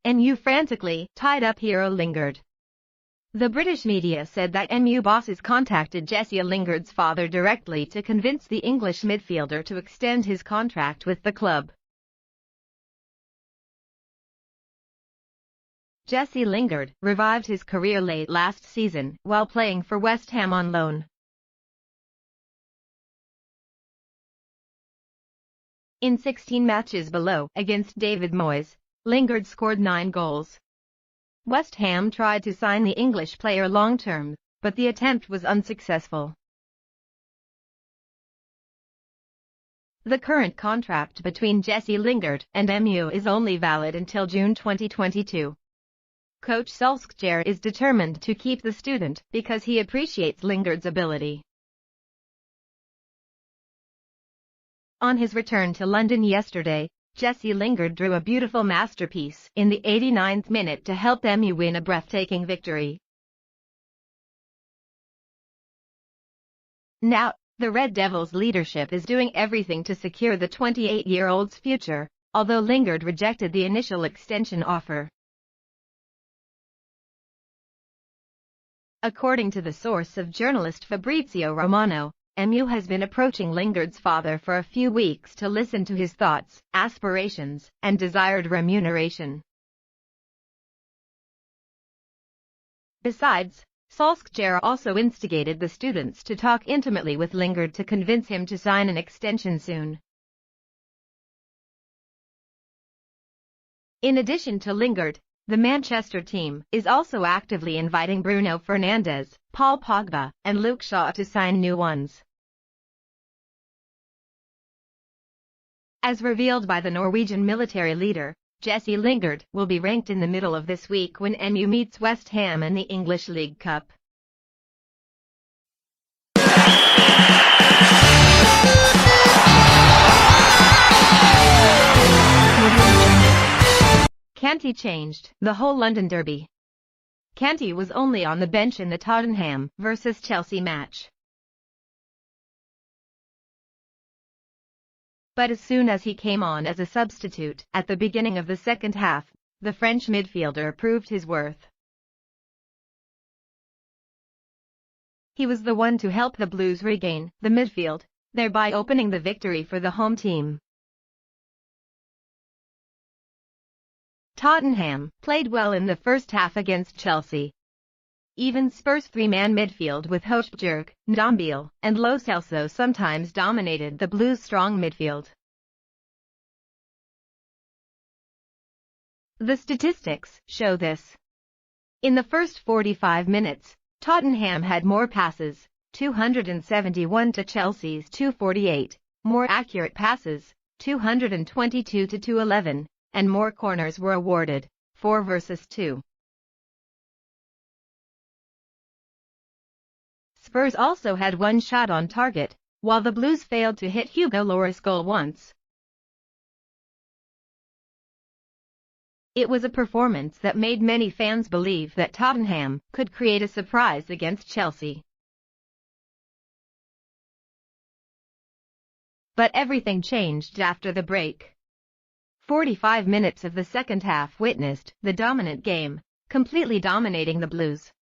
MU frantically tied up hero Lingard. The British media said that MU bosses contacted Jesse Lingard's father directly to convince the English midfielder to extend his contract with the club. Jesse Lingard revived his career late last season while playing for West Ham on loan. In 16 matches below against David Moyes, Lingard scored 9 goals. West Ham tried to sign the English player long-term, but the attempt was unsuccessful. The current contract between Jesse Lingard and MU is only valid until June 2022. Coach Solskjaer is determined to keep the student because he appreciates Lingard's ability. On his return to London yesterday, Jesse Lingard drew a beautiful masterpiece in the 89th minute to help MU win a breathtaking victory. Now, the Red Devils' leadership is doing everything to secure the 28-year-old's future, although Lingard rejected the initial extension offer. According to the source of journalist Fabrizio Romano, MU has been approaching Lingard's father for a few weeks to listen to his thoughts, aspirations, and desired remuneration. Besides, Solskjaer also instigated the students to talk intimately with Lingard to convince him to sign an extension soon. In addition to Lingard, the Manchester team is also actively inviting Bruno Fernandes, Paul Pogba, and Luke Shaw to sign new ones. As revealed by the Norwegian military leader, Jesse Lingard will be ranked in the middle of this week when MU meets West Ham in the English League Cup. Kanté changed the whole London derby. Kanté was only on the bench in the Tottenham vs Chelsea match. But as soon as he came on as a substitute at the beginning of the second half, the French midfielder proved his worth. He was the one to help the Blues regain the midfield, thereby opening the victory for the home team. Tottenham played well in the first half against Chelsea. Even Spurs' 3-man midfield with Højbjerg, Ndombele, and Lo Celso sometimes dominated the Blues' strong midfield. The statistics show this. In the first 45 minutes, Tottenham had more passes, 271 to Chelsea's 248, more accurate passes, 222 to 211, and more corners were awarded, 4 versus 2. Spurs also had 1 shot on target, while the Blues failed to hit Hugo Lloris' goal once. It was a performance that made many fans believe that Tottenham could create a surprise against Chelsea. But everything changed after the break. 45 minutes of the second half witnessed the dominant game, completely dominating the Blues.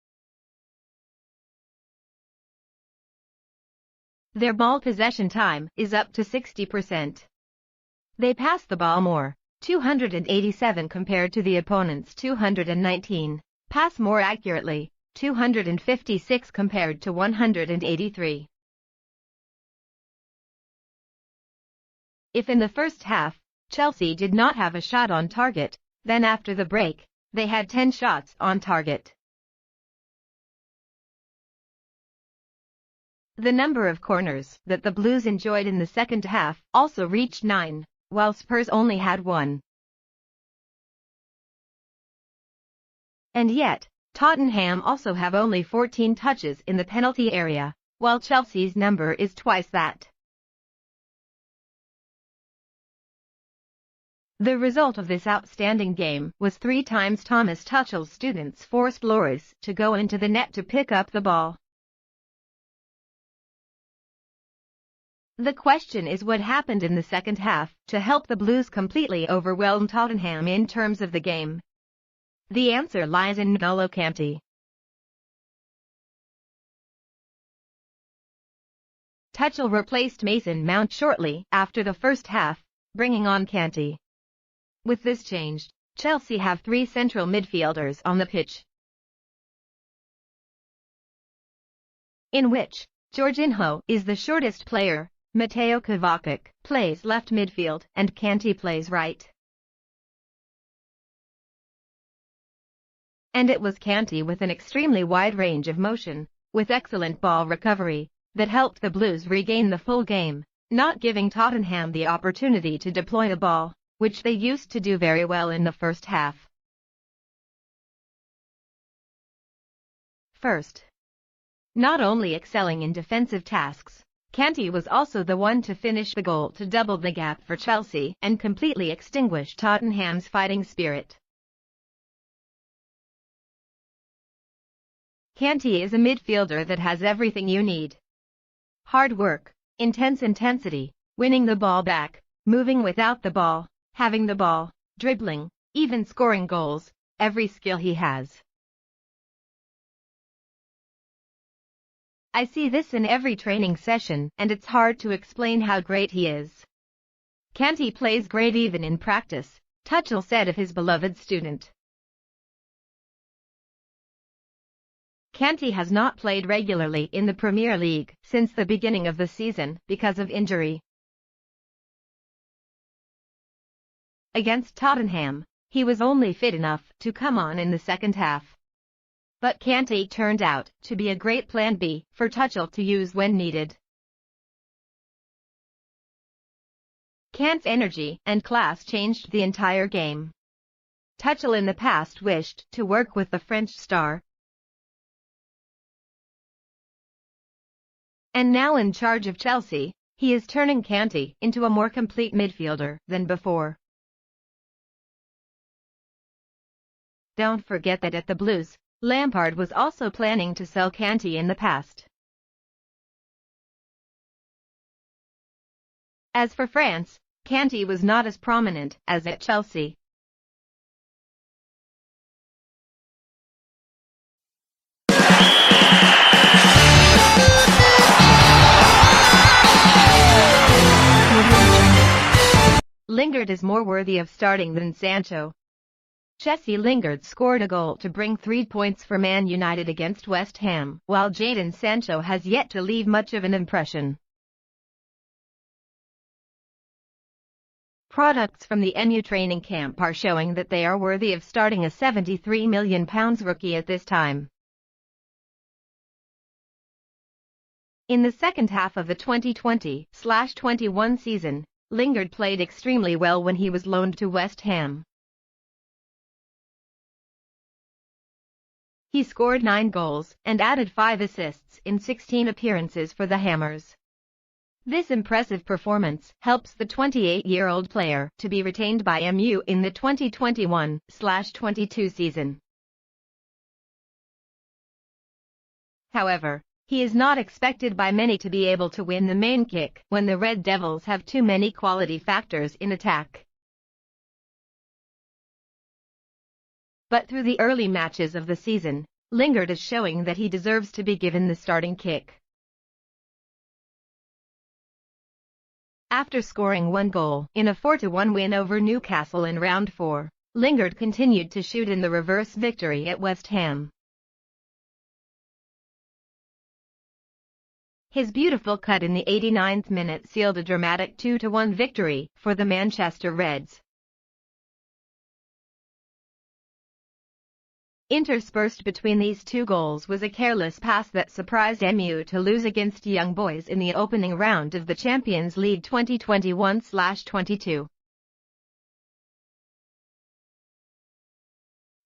Their ball possession time is up to 60%. They pass the ball more, 287 compared to the opponent's 219, pass more accurately, 256 compared to 183. If in the first half, Chelsea did not have a shot on target, then after the break, they had 10 shots on target. The number of corners that the Blues enjoyed in the second half also reached 9, while Spurs only had 1. And yet, Tottenham also have only 14 touches in the penalty area, while Chelsea's number is twice that. The result of this outstanding game was 3 times Thomas Tuchel's students forced Lloris to go into the net to pick up the ball. The question is what happened in the second half to help the Blues completely overwhelm Tottenham in terms of the game. The answer lies in N'Golo Kante. Tuchel replaced Mason Mount shortly after the first half, bringing on Kante. With this change, Chelsea have 3 central midfielders on the pitch, in which Jorginho is the shortest player, Mateo Kovacic plays left midfield, and Kante plays right. And it was Kante with an extremely wide range of motion, with excellent ball recovery, that helped the Blues regain the full game, not giving Tottenham the opportunity to deploy the ball, which they used to do very well in the first half. First, not only excelling in defensive tasks, Kante was also the one to finish the goal to double the gap for Chelsea and completely extinguish Tottenham's fighting spirit. Kante is a midfielder that has everything you need. Hard work, intensity, winning the ball back, moving without the ball, having the ball, dribbling, even scoring goals, every skill he has. I see this in every training session, and it's hard to explain how great he is. Kante plays great even in practice, Tuchel said of his beloved student. Kante has not played regularly in the Premier League since the beginning of the season because of injury. Against Tottenham, he was only fit enough to come on in the second half. But Kante turned out to be a great plan B for Tuchel to use when needed. Kante's energy and class changed the entire game. Tuchel in the past wished to work with the French star, and now in charge of Chelsea, he is turning Kante into a more complete midfielder than before. Don't forget that at the Blues, Lampard was also planning to sell Kante in the past. As for France, Kante was not as prominent as at Chelsea. Lingard is more worthy of starting than Sancho. Jesse Lingard scored a goal to bring 3 points for Man United against West Ham, while Jadon Sancho has yet to leave much of an impression. Products from the MU training camp are showing that they are worthy of starting a £73 million rookie at this time. In the second half of the 2020/21 season, Lingard played extremely well when he was loaned to West Ham. He scored 9 goals and added 5 assists in 16 appearances for the Hammers. This impressive performance helps the 28-year-old player to be retained by MU in the 2021/22 season. However, he is not expected by many to be able to win the main kick when the Red Devils have too many quality factors in attack. But through the early matches of the season, Lingard is showing that he deserves to be given the starting kick. After scoring one goal in a 4-1 win over Newcastle in round 4, Lingard continued to shoot in the reverse victory at West Ham. His beautiful cut in the 89th minute sealed a dramatic 2-1 victory for the Manchester Reds. Interspersed between these two goals was a careless pass that surprised MU to lose against Young Boys in the opening round of the Champions League 2021/22.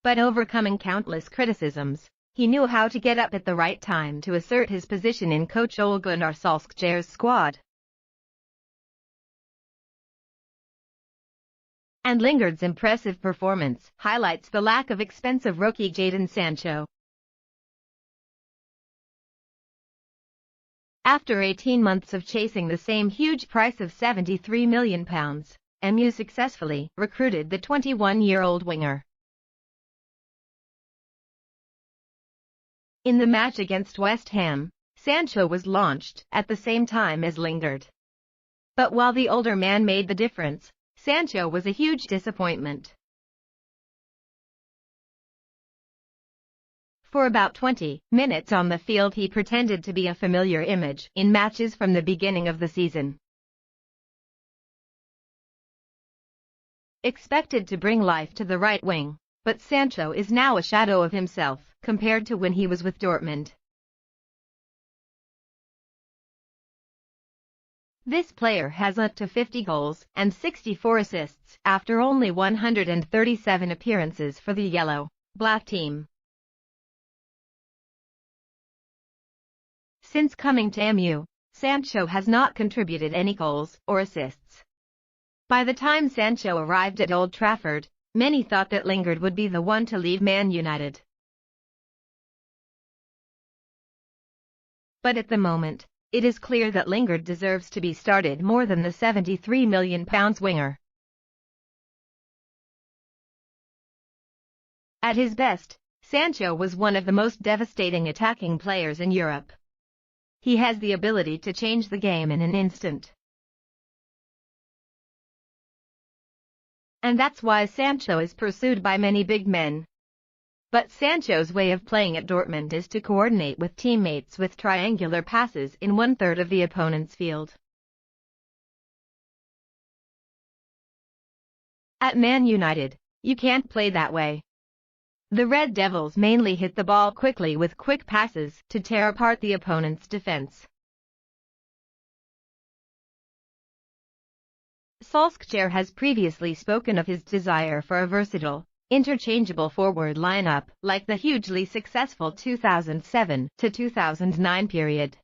But overcoming countless criticisms, he knew how to get up at the right time to assert his position in coach Ole Gunnar Solskjaer's squad. And Lingard's impressive performance highlights the lack of expensive rookie Jadon Sancho. After 18 months of chasing the same huge price of £73 million, MU successfully recruited the 21-year-old winger. In the match against West Ham, Sancho was launched at the same time as Lingard. But while the older man made the difference, Sancho was a huge disappointment. For about 20 minutes on the field he pretended to be a familiar image in matches from the beginning of the season. Expected to bring life to the right wing, but Sancho is now a shadow of himself compared to when he was with Dortmund. This player has up to 50 goals and 64 assists after only 137 appearances for the Yellow-Black team. Since coming to MU, Sancho has not contributed any goals or assists. By the time Sancho arrived at Old Trafford, many thought that Lingard would be the one to leave Man United. But at the moment, it is clear that Lingard deserves to be started more than the £73 million winger. At his best, Sancho was one of the most devastating attacking players in Europe. He has the ability to change the game in an instant. And that's why Sancho is pursued by many big men. But Sancho's way of playing at Dortmund is to coordinate with teammates with triangular passes in 1/3 of the opponent's field. At Man United, you can't play that way. The Red Devils mainly hit the ball quickly with quick passes to tear apart the opponent's defense. Solskjaer has previously spoken of his desire for a versatile, interchangeable forward lineup like the hugely successful 2007-2009 period.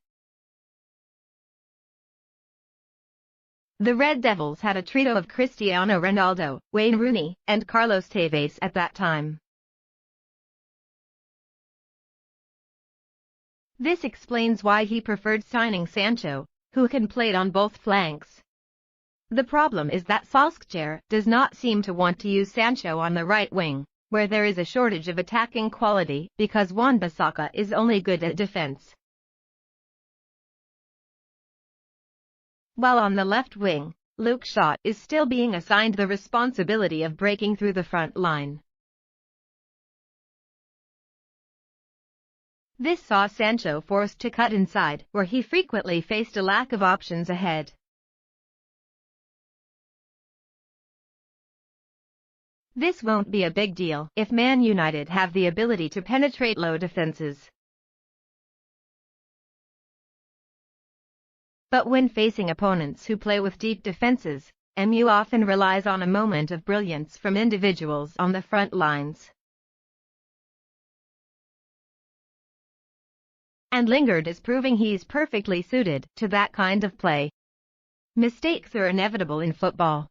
The Red Devils had a trio of Cristiano Ronaldo, Wayne Rooney, and Carlos Tevez at that time. This explains why he preferred signing Sancho, who can play on both flanks. The problem is that Solskjaer does not seem to want to use Sancho on the right wing, where there is a shortage of attacking quality because Wan-Bissaka is only good at defense. While on the left wing, Luke Shaw is still being assigned the responsibility of breaking through the front line. This saw Sancho forced to cut inside, where he frequently faced a lack of options ahead. This won't be a big deal if Man United have the ability to penetrate low defenses. But when facing opponents who play with deep defenses, MU often relies on a moment of brilliance from individuals on the front lines. And Lingard is proving he's perfectly suited to that kind of play. Mistakes are inevitable in football.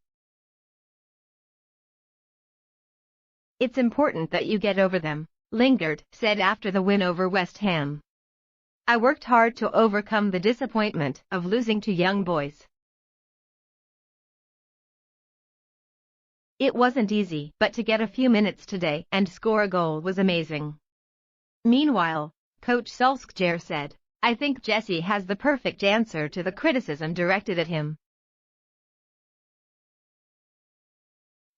It's important that you get over them, Lingard said after the win over West Ham. I worked hard to overcome the disappointment of losing to young boys. It wasn't easy, but to get a few minutes today and score a goal was amazing. Meanwhile, coach Solskjaer said, I think Jesse has the perfect answer to the criticism directed at him.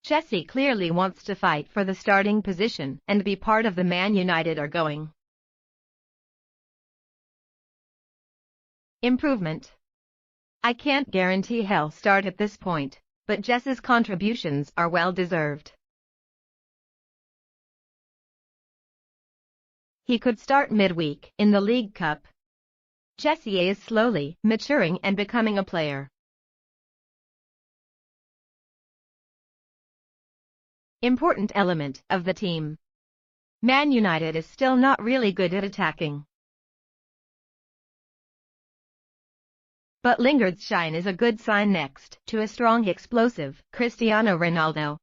Jesse clearly wants to fight for the starting position and be part of the Man United are going. Improvement. I can't guarantee he'll start at this point, but Jesse's contributions are well deserved. He could start midweek in the League Cup. Jesse is slowly maturing and becoming a player. Important element of the team. Man United is still not really good at attacking. But Lingard's shine is a good sign next to a strong explosive Cristiano Ronaldo.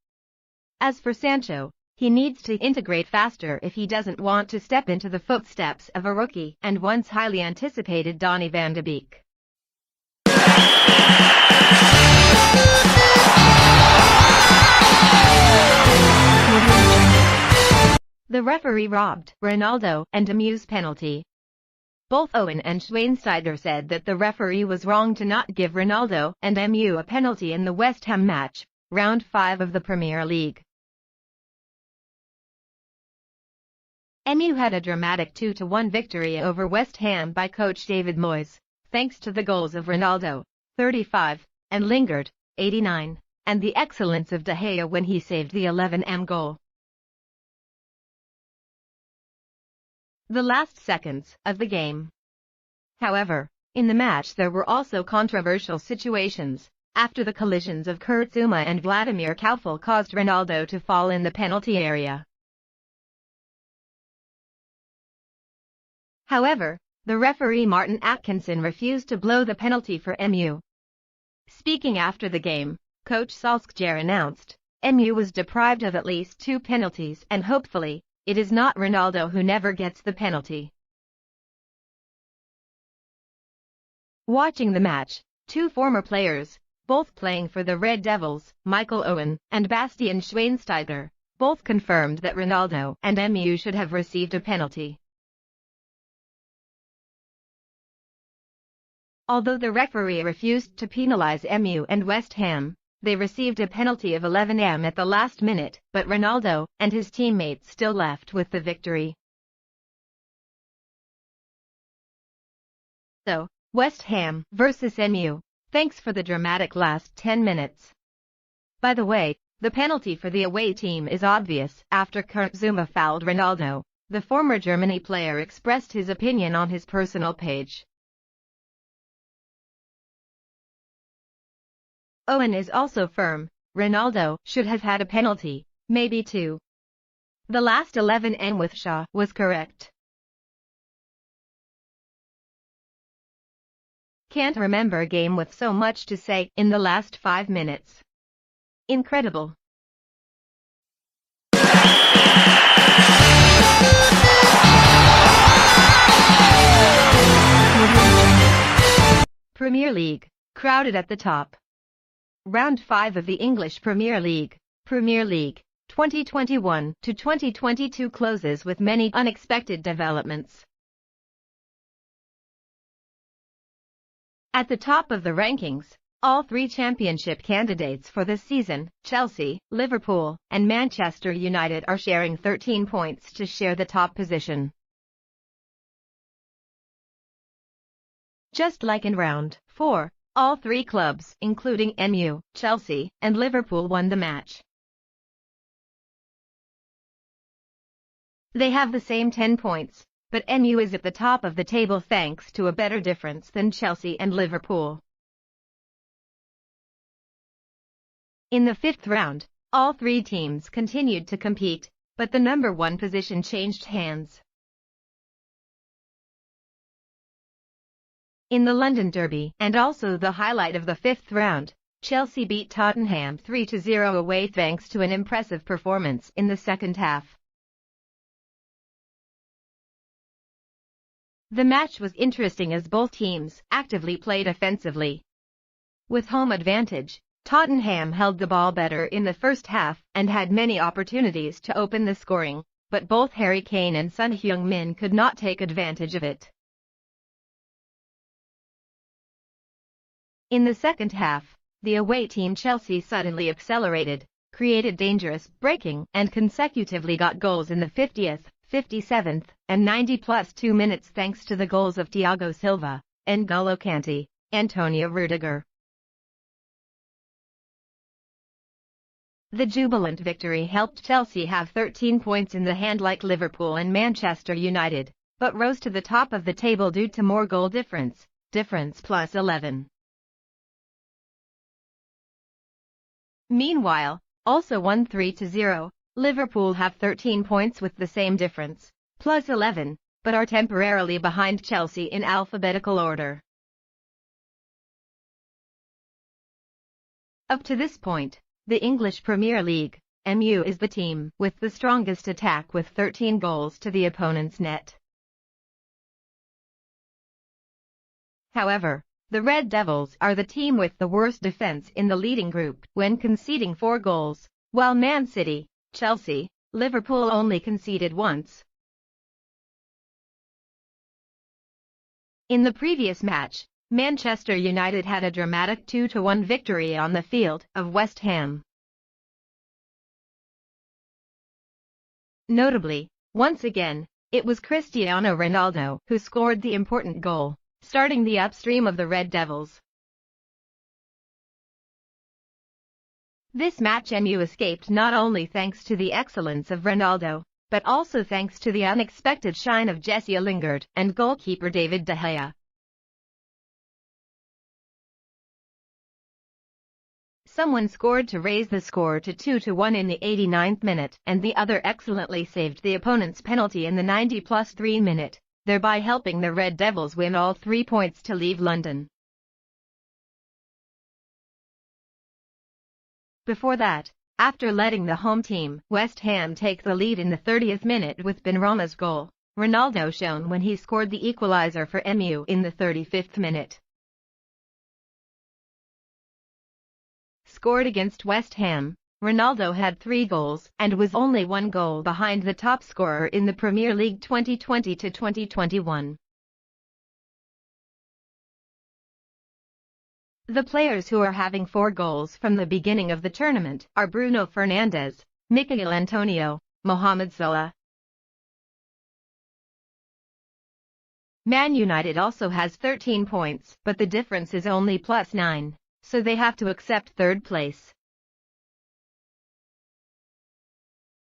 As for Sancho, he needs to integrate faster if he doesn't want to step into the footsteps of a rookie and once highly anticipated Donny van de Beek. The referee robbed Ronaldo and MU's penalty. Both Owen and Schweinsteiger said that the referee was wrong to not give Ronaldo and MU a penalty in the West Ham match, round 5 of the Premier League. MU had a dramatic 2-1 victory over West Ham by coach David Moyes, thanks to the goals of Ronaldo, 35, and Lingard, 89, and the excellence of De Gea when he saved the 11-m goal. The last seconds of the game. However, in the match there were also controversial situations, after the collisions of Kurt Zouma and Vladimir Koufal caused Ronaldo to fall in the penalty area. However, the referee Martin Atkinson refused to blow the penalty for MU. Speaking after the game, coach Solskjaer announced, MU was deprived of at least 2 penalties and hopefully, it is not Ronaldo who never gets the penalty. Watching the match, 2 former players, both playing for the Red Devils, Michael Owen and Bastian Schweinsteiger, both confirmed that Ronaldo and MU should have received a penalty. Although the referee refused to penalize MU and West Ham, they received a penalty of 11-m at the last minute, but Ronaldo and his teammates still left with the victory. So, West Ham versus MU. Thanks for the dramatic last 10 minutes. By the way, the penalty for the away team is obvious. After Kurt Zouma fouled Ronaldo, the former Germany player expressed his opinion on his personal page. Owen is also firm, Ronaldo should have had a penalty, maybe 2. The last 11-m with Shaw was correct. Can't remember a game with so much to say in the last 5 minutes. Incredible. Premier League, crowded at the top. Round 5 of the English Premier League, 2021 to 2022 closes with many unexpected developments. At the top of the rankings, all 3 championship candidates for this season, Chelsea, Liverpool, and Manchester United are sharing 13 points to share the top position. Just like in round 4, all 3 clubs, including MU, Chelsea, and Liverpool won the match. They have the same 10 points, but MU is at the top of the table thanks to a better difference than Chelsea and Liverpool. In the 5th round, all 3 teams continued to compete, but the number 1 position changed hands. In the London Derby, and also the highlight of the fifth round, Chelsea beat Tottenham 3-0 away thanks to an impressive performance in the second half. The match was interesting as both teams actively played offensively. With home advantage, Tottenham held the ball better in the first half and had many opportunities to open the scoring, but both Harry Kane and Son Heung-min could not take advantage of it. In the second half, the away team Chelsea suddenly accelerated, created dangerous breaking and consecutively got goals in the 50th, 57th, and 90+2 minutes thanks to the goals of Thiago Silva, N'Golo Kante, Antonio Rudiger. The jubilant victory helped Chelsea have 13 points in the hand like Liverpool and Manchester United, but rose to the top of the table due to more goal difference plus 11. Meanwhile, also won 3-0, Liverpool have 13 points with the same difference, plus 11, but are temporarily behind Chelsea in alphabetical order. Up to this point, the English Premier League, MU is the team with the strongest attack with 13 goals to the opponent's net. However, the Red Devils are the team with the worst defense in the leading group when conceding 4 goals, while Man City, Chelsea, Liverpool only conceded once. In the previous match, Manchester United had a dramatic 2-1 victory on the field of West Ham. Notably, once again, it was Cristiano Ronaldo who scored the important goal, starting the upstream of the Red Devils. This match MU escaped not only thanks to the excellence of Ronaldo, but also thanks to the unexpected shine of Jesse Lingard and goalkeeper David De Gea. Someone scored to raise the score to 2-1 in the 89th minute, and the other excellently saved the opponent's penalty in the 90+3 minute, thereby helping the Red Devils win all 3 points to leave London. Before that, after letting the home team, West Ham, take the lead in the 30th minute with Benrahma's goal, Ronaldo shone when he scored the equalizer for MU in the 35th minute. Scored against West Ham, Ronaldo had 3 goals and was only 1 goal behind the top scorer in the Premier League 2020-2021. The players who are having 4 goals from the beginning of the tournament are Bruno Fernandes, Michail Antonio, Mohamed Salah. Man United also has 13 points, but the difference is only +9, so they have to accept 3rd place.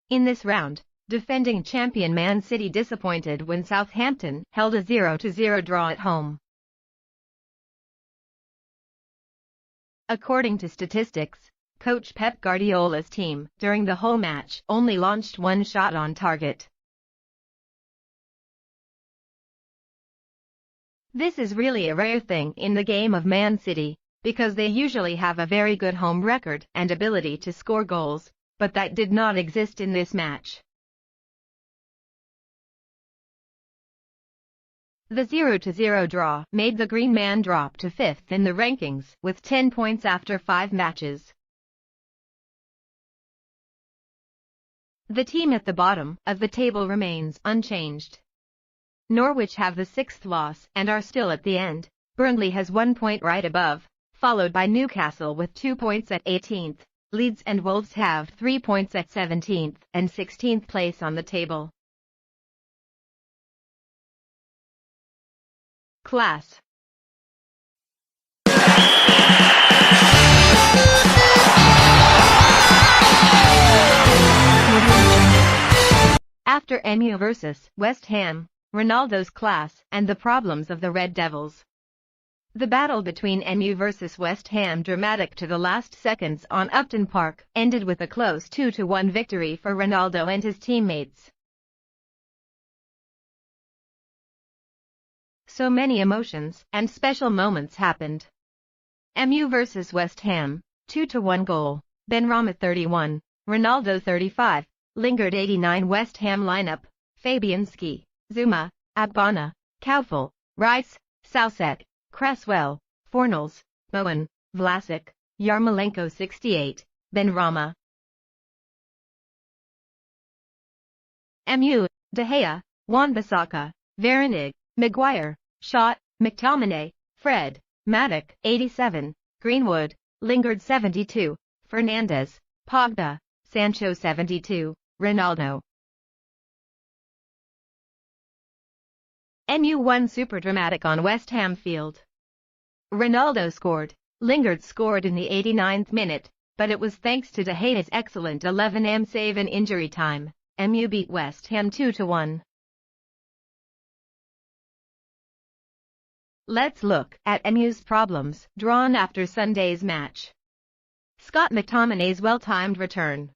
In this round, defending champion Man City disappointed when Southampton held a 0-0 draw at home. According to statistics, coach Pep Guardiola's team during the whole match only launched 1 shot on target. This is really a rare thing in the game of Man City, because they usually have a very good home record and ability to score goals, but that did not exist in this match. The 0-0 draw made the Green Man drop to 5th in the rankings with 10 points after 5 matches. The team at the bottom of the table remains unchanged. Norwich have the 6th loss and are still at the end. Burnley has 1 point right above, followed by Newcastle with 2 points at 18th. Leeds and Wolves have 3 points at 17th and 16th place on the table. Class. After MU vs. West Ham, Ronaldo's class and the problems of the Red Devils. The battle between MU vs. West Ham, dramatic to the last seconds on Upton Park, ended with a close 2-1 victory for Ronaldo and his teammates. So many emotions and special moments happened. MU vs West Ham, 2-1 goal. Benrahma 31, Ronaldo 35, Lingard 89. West Ham lineup: Fabianski, Zuma, Agbana, Koufal, Rice, Soucek, Cresswell, Fornals, Bowen, Vlasic, Yarmolenko 68, Benrahma. MU: De Gea, Wan-Bissaka, Varane, Maguire, Shot, McTominay, Fred, Matic 87, Greenwood, Lingard 72, Fernandes, Pogba, Sancho 72, Ronaldo. MU won super dramatic on West Ham field. Ronaldo scored, Lingard scored in the 89th minute, but it was thanks to De Gea's excellent 11m save in injury time. MU beat West Ham 2-1. Let's look at MU's problems drawn after Sunday's match. Scott McTominay's well-timed return.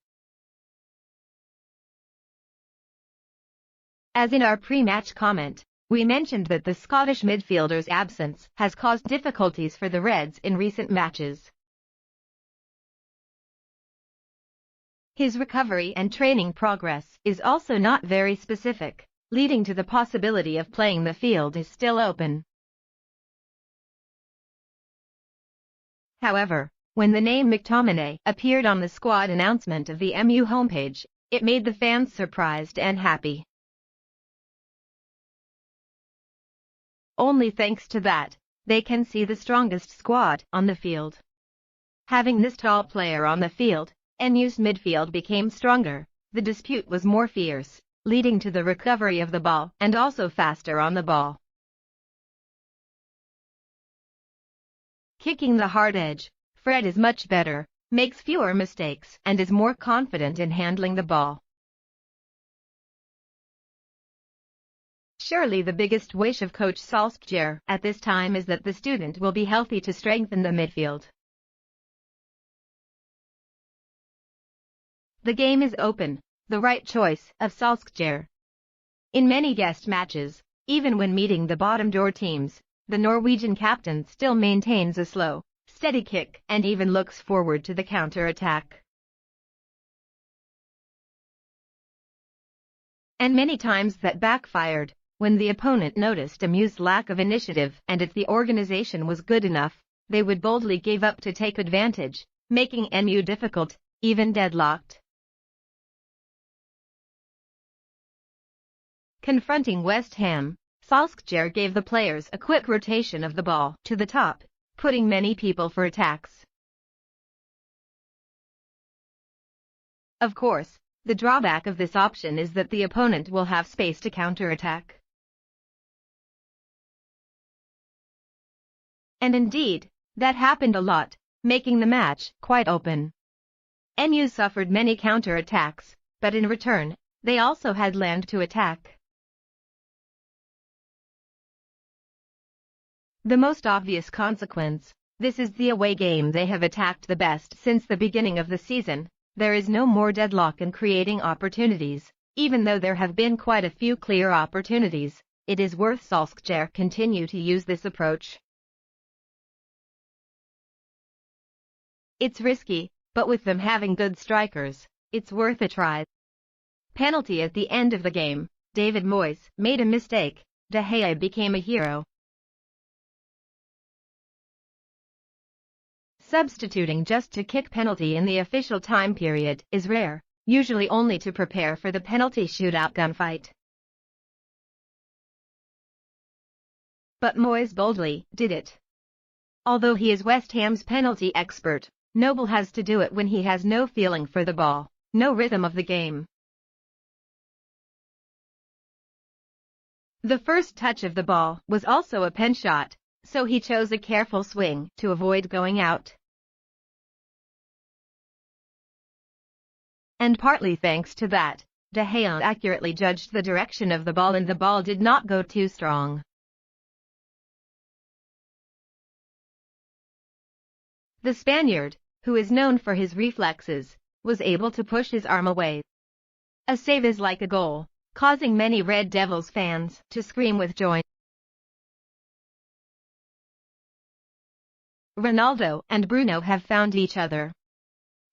As in our pre-match comment, we mentioned that the Scottish midfielder's absence has caused difficulties for the Reds in recent matches. His recovery and training progress is also not very specific, leading to the possibility of playing the field is still open. However, when the name McTominay appeared on the squad announcement of the MU homepage, it made the fans surprised and happy. Only thanks to that, they can see the strongest squad on the field. Having this tall player on the field, MU's midfield became stronger, the dispute was more fierce, leading to the recovery of the ball and also faster on the ball. Kicking the hard edge, Fred is much better, makes fewer mistakes and is more confident in handling the ball. Surely the biggest wish of Coach Solskjaer at this time is that the student will be healthy to strengthen the midfield. The game is open, the right choice of Solskjaer. In many guest matches, even when meeting the bottom-door teams, the Norwegian captain still maintains a slow, steady kick and even looks forward to the counter-attack. And many times that backfired, when the opponent noticed MU's lack of initiative and if the organization was good enough, they would boldly give up to take advantage, making MU difficult, even deadlocked. Confronting West Ham, Solskjaer gave the players a quick rotation of the ball to the top, putting many people for attacks. Of course, the drawback of this option is that the opponent will have space to counterattack. And indeed, that happened a lot, making the match quite open. MU suffered many counterattacks, but in return, they also had land to attack. The most obvious consequence: this is the away game they have attacked the best since the beginning of the season. There is no more deadlock in creating opportunities, even though there have been quite a few clear opportunities. It is worth Solskjaer continue to use this approach. It's risky, but with them having good strikers, it's worth a try. Penalty at the end of the game. David Moyes made a mistake. De Gea became a hero. Substituting just to kick penalty in the official time period is rare, usually only to prepare for the penalty shootout gunfight. But Moyes boldly did it. Although he is West Ham's penalty expert, Noble has to do it when he has no feeling for the ball, no rhythm of the game. The first touch of the ball was also a pen shot, so he chose a careful swing to avoid going out. And partly thanks to that, De Gea accurately judged the direction of the ball and the ball did not go too strong. The Spaniard, who is known for his reflexes, was able to push his arm away. A save is like a goal, causing many Red Devils fans to scream with joy. Ronaldo and Bruno have found each other.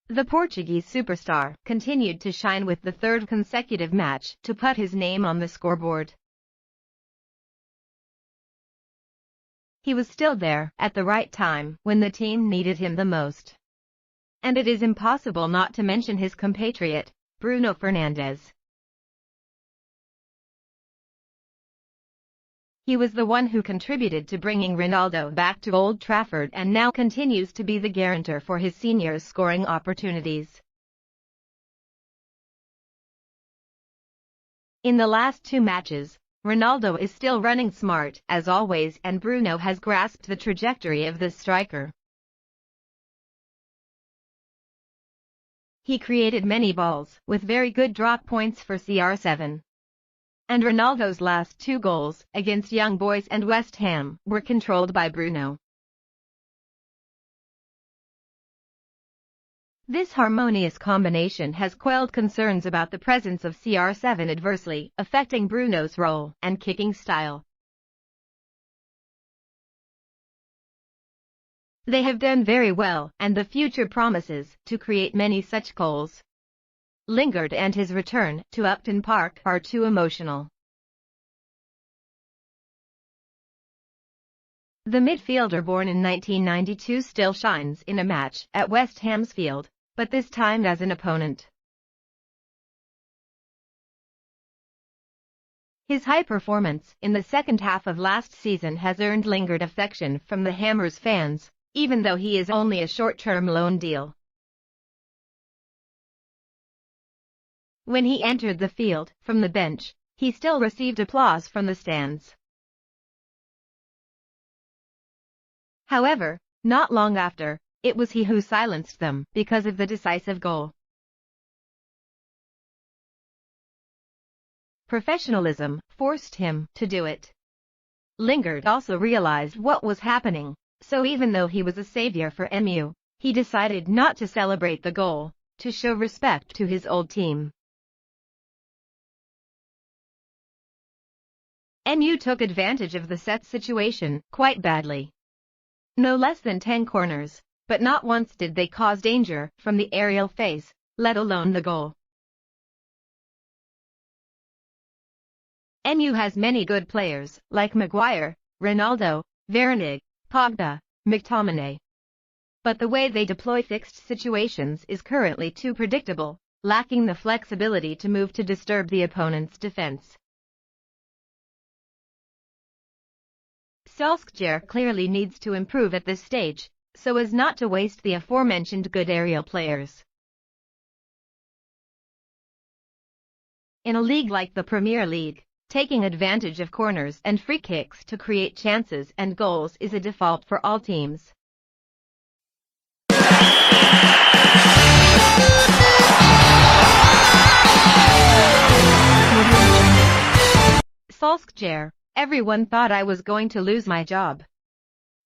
The Portuguese superstar continued to shine with the third consecutive match to put his name on the scoreboard. He was still there at the right time when the team needed him the most. And it is impossible not to mention his compatriot, Bruno Fernandes. He was the one who contributed to bringing Ronaldo back to Old Trafford and now continues to be the guarantor for his seniors' scoring opportunities. In the last two matches, Ronaldo is still running smart, as always, and Bruno has grasped the trajectory of this striker. He created many balls, with very good drop points for CR7. And Ronaldo's last two goals, against Young Boys and West Ham, were controlled by Bruno. This harmonious combination has quelled concerns about the presence of CR7 adversely affecting Bruno's role and kicking style. They have done very well, and the future promises to create many such goals. Lingard and his return to Upton Park are too emotional. The midfielder born in 1992 still shines in a match at West Ham's Field, but this time as an opponent. His high performance in the second half of last season has earned Lingard affection from the Hammers fans, even though he is only a short-term loan deal. When he entered the field from the bench, he still received applause from the stands. However, not long after, it was he who silenced them because of the decisive goal. Professionalism forced him to do it. Lingard also realized what was happening, so even though he was a savior for MU, he decided not to celebrate the goal, to show respect to his old team. MU took advantage of the set situation quite badly. No less than 10 corners, but not once did they cause danger from the aerial phase, let alone the goal. MU has many good players, like Maguire, Ronaldo, Varane, Pogba, McTominay. But the way they deploy fixed situations is currently too predictable, lacking the flexibility to move to disturb the opponent's defense. Solskjaer clearly needs to improve at this stage, so as not to waste the aforementioned good aerial players. In a league like the Premier League, taking advantage of corners and free kicks to create chances and goals is a default for all teams. Solskjaer, everyone thought I was going to lose my job.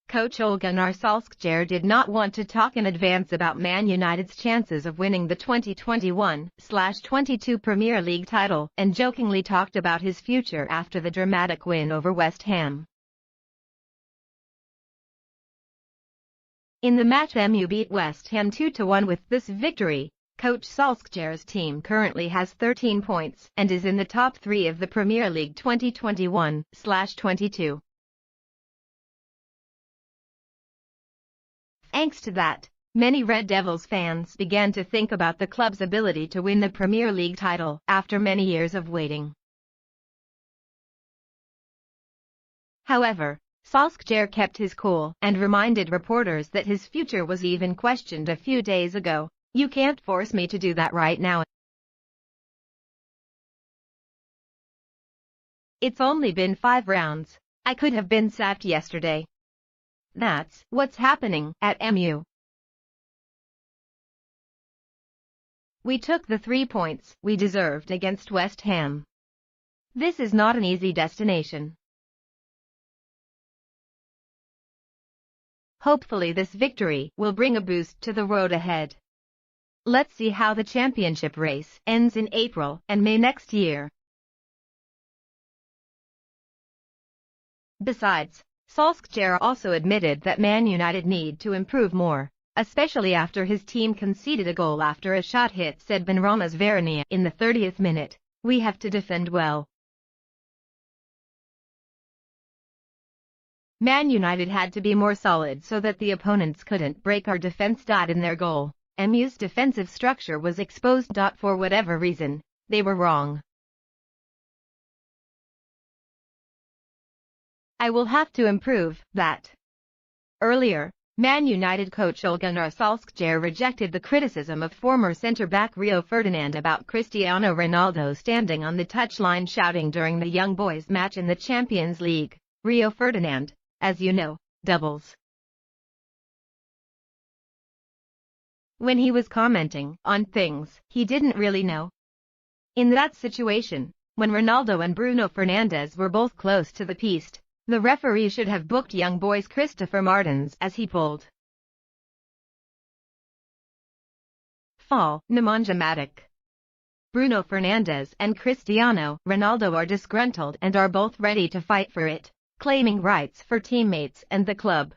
Coach Ole Gunnar Solskjaer did not want to talk in advance about Man United's chances of winning the 2021/22 Premier League title and jokingly talked about his future after the dramatic win over West Ham. In the match, MU beat West Ham 2-1. With this victory, Coach Solskjaer's team currently has 13 points and is in the top 3 of the Premier League 2021/22. Thanks to that, many Red Devils fans began to think about the club's ability to win the Premier League title after many years of waiting. However, Solskjaer kept his cool and reminded reporters that his future was even questioned a few days ago. "You can't force me to do that right now. It's only been 5 rounds. I could have been sacked yesterday." That's what's happening at MU. We took the 3 points we deserved against West Ham. This is not an easy destination. Hopefully this victory will bring a boost to the road ahead. Let's see how the championship race ends in April and May next year. Besides, Solskjaer also admitted that Man United need to improve more, especially after his team conceded a goal after a shot hit said Benrahma's Verania in the 30th minute. We have to defend well. Man United had to be more solid so that the opponents couldn't break our defense. In their goal, MU's defensive structure was exposed. For whatever reason, they were wrong. I will have to improve that. Earlier, Man United coach Ole Gunnar Solskjaer rejected the criticism of former centre-back Rio Ferdinand about Cristiano Ronaldo standing on the touchline shouting during the young boys match in the Champions League. Rio Ferdinand, as you know, doubles. When he was commenting on things he didn't really know. In that situation, when Ronaldo and Bruno Fernandes were both close to the post, the referee should have booked young boys Christopher Martins as he pulled. Fall, Nemanja Bruno Fernandes and Cristiano Ronaldo are disgruntled and are both ready to fight for it, claiming rights for teammates and the club.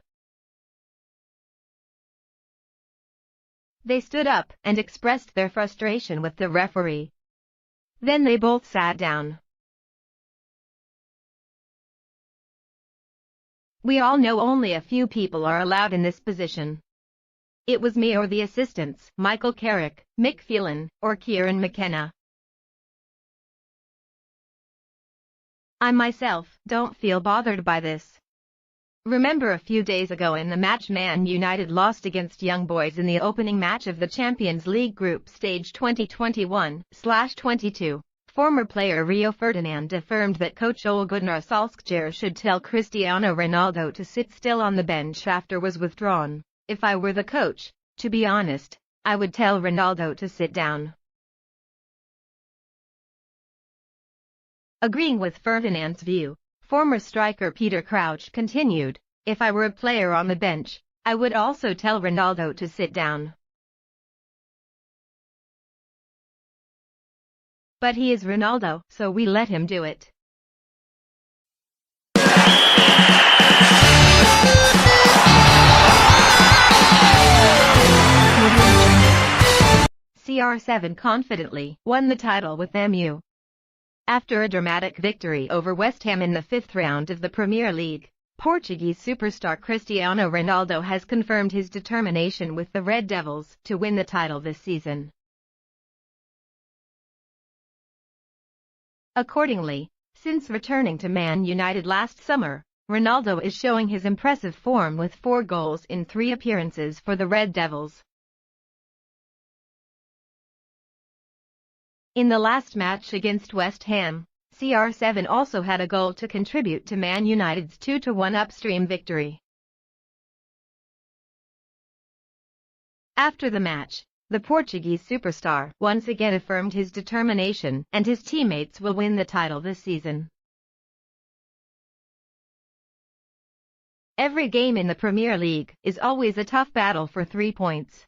They stood up and expressed their frustration with the referee. Then they both sat down. We all know only a few people are allowed in this position. It was me or the assistants, Michael Carrick, Mick Phelan, or Kieran McKenna. I myself don't feel bothered by this. Remember a few days ago in the match Man United lost against Young Boys in the opening match of the Champions League Group Stage 2021/22. Former player Rio Ferdinand affirmed that coach Ole Gunnar Solskjaer should tell Cristiano Ronaldo to sit still on the bench after was withdrawn. If I were the coach, to be honest, I would tell Ronaldo to sit down. Agreeing with Ferdinand's view, former striker Peter Crouch continued, if I were a player on the bench, I would also tell Ronaldo to sit down. But he is Ronaldo, so we let him do it. CR7 confidently won the title with MU. After a dramatic victory over West Ham in the 5th round of the Premier League, Portuguese superstar Cristiano Ronaldo has confirmed his determination with the Red Devils to win the title this season. Accordingly, since returning to Man United last summer, Ronaldo is showing his impressive form with 4 goals in 3 appearances for the Red Devils. In the last match against West Ham, CR7 also had a goal to contribute to Man United's 2-1 upstream victory. After the match, the Portuguese superstar once again affirmed his determination and his teammates will win the title this season. Every game in the Premier League is always a tough battle for 3 points.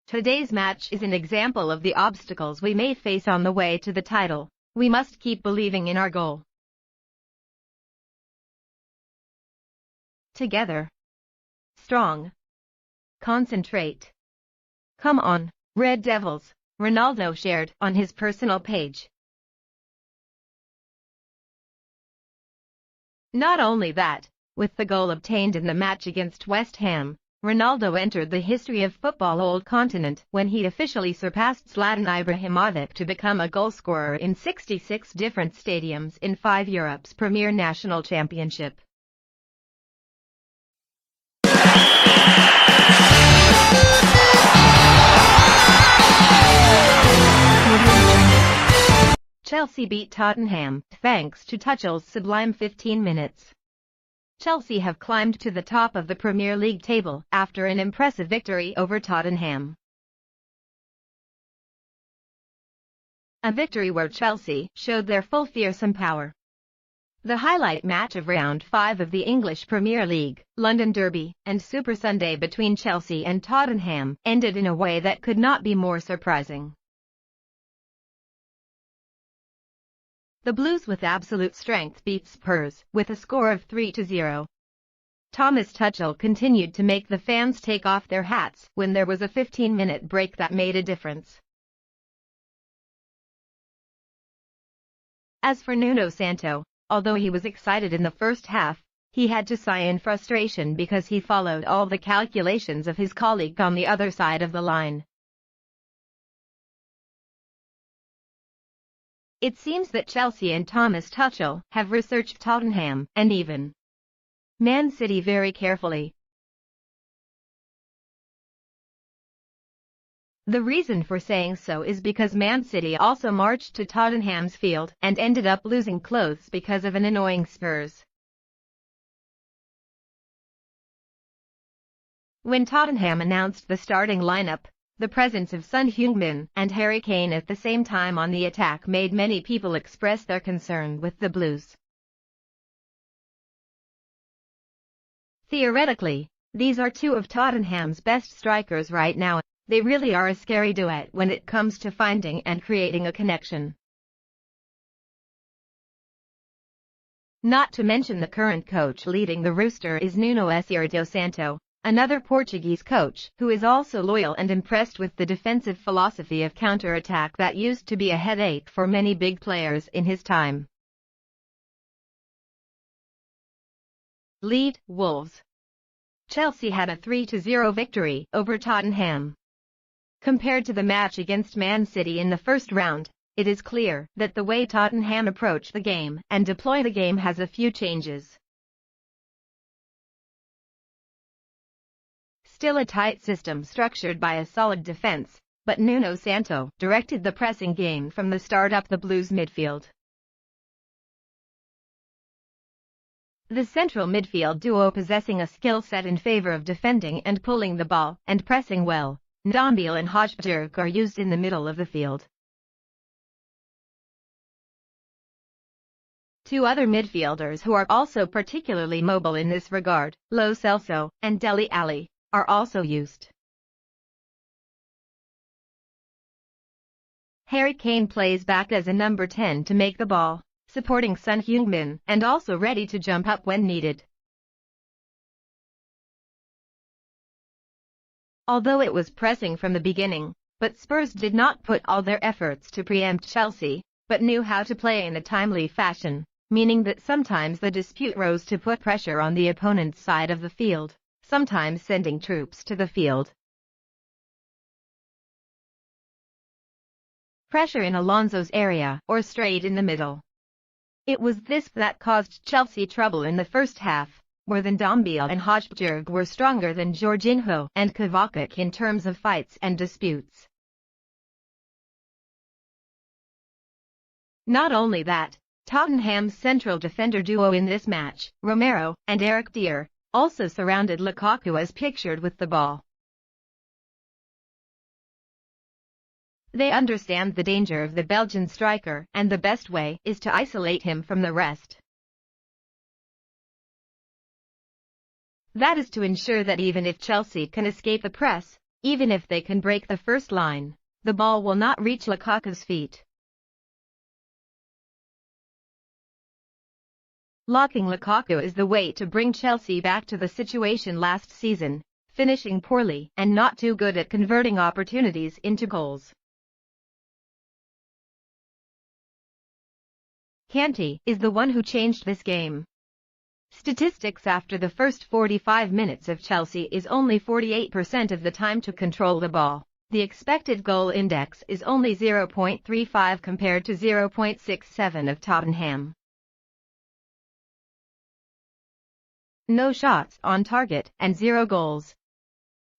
Today's match is an example of the obstacles we may face on the way to the title. We must keep believing in our goal. Together. Strong. Concentrate. Come on, Red Devils, Ronaldo shared on his personal page. Not only that, with the goal obtained in the match against West Ham, Ronaldo entered the history of football old continent when he officially surpassed Zlatan Ibrahimovic to become a goalscorer in 66 different stadiums in 5 Europe's premier national championship. Chelsea beat Tottenham, thanks to Tuchel's sublime 15 minutes. Chelsea have climbed to the top of the Premier League table after an impressive victory over Tottenham. A victory where Chelsea showed their full fearsome power. The highlight match of Round 5 of the English Premier League, London Derby, and Super Sunday between Chelsea and Tottenham ended in a way that could not be more surprising. The Blues with absolute strength beat Spurs with a score of 3-0. Thomas Tuchel continued to make the fans take off their hats when there was a 15-minute break that made a difference. As for Nuno Santo, although he was excited in the first half, he had to sigh in frustration because he followed all the calculations of his colleague on the other side of the line. It seems that Chelsea and Thomas Tuchel have researched Tottenham and even Man City very carefully. The reason for saying so is because Man City also marched to Tottenham's field and ended up losing clothes because of an annoying Spurs. When Tottenham announced the starting lineup, the presence of Son Heung-min and Harry Kane at the same time on the attack made many people express their concern with the Blues. Theoretically, these are two of Tottenham's best strikers right now. They really are a scary duet when it comes to finding and creating a connection. Not to mention the current coach leading the Rooster is Nuno Santo, another Portuguese coach who is also loyal and impressed with the defensive philosophy of counter-attack that used to be a headache for many big players in his time. Lead, Wolves. Chelsea had a 3-0 victory over Tottenham. Compared to the match against Man City in the first round, it is clear that the way Tottenham approach the game and deploy the game has a few changes. Still a tight system structured by a solid defense, but Nuno Santo directed the pressing game from the start up the Blues midfield. The central midfield duo possessing a skill set in favor of defending and pulling the ball and pressing well, Ndombele and Højbjerg are used in the middle of the field. Two other midfielders who are also particularly mobile in this regard, Lo Celso and Dele Alli, are also used. Harry Kane plays back as a number 10 to make the ball, supporting Son Heung-min and also ready to jump up when needed. Although it was pressing from the beginning, but Spurs did not put all their efforts to preempt Chelsea, but knew how to play in a timely fashion, meaning that sometimes the dispute rose to put pressure on the opponent's side of the field, sometimes sending troops to the field. Pressure in Alonso's area or straight in the middle. It was this that caused Chelsea trouble in the first half, where Ndombele and Højbjerg were stronger than Jorginho and Kovacic in terms of fights and disputes. Not only that, Tottenham's central defender duo in this match, Romero and Eric Dier, also surrounded Lukaku as pictured with the ball. They understand the danger of the Belgian striker and the best way is to isolate him from the rest. That is to ensure that even if Chelsea can escape the press, even if they can break the first line, the ball will not reach Lukaku's feet. Locking Lukaku is the way to bring Chelsea back to the situation last season, finishing poorly and not too good at converting opportunities into goals. Kante is the one who changed this game. Statistics after the first 45 minutes of Chelsea is only 48% of the time to control the ball. The expected goal index is only 0.35 compared to 0.67 of Tottenham. No shots on target and 0 goals.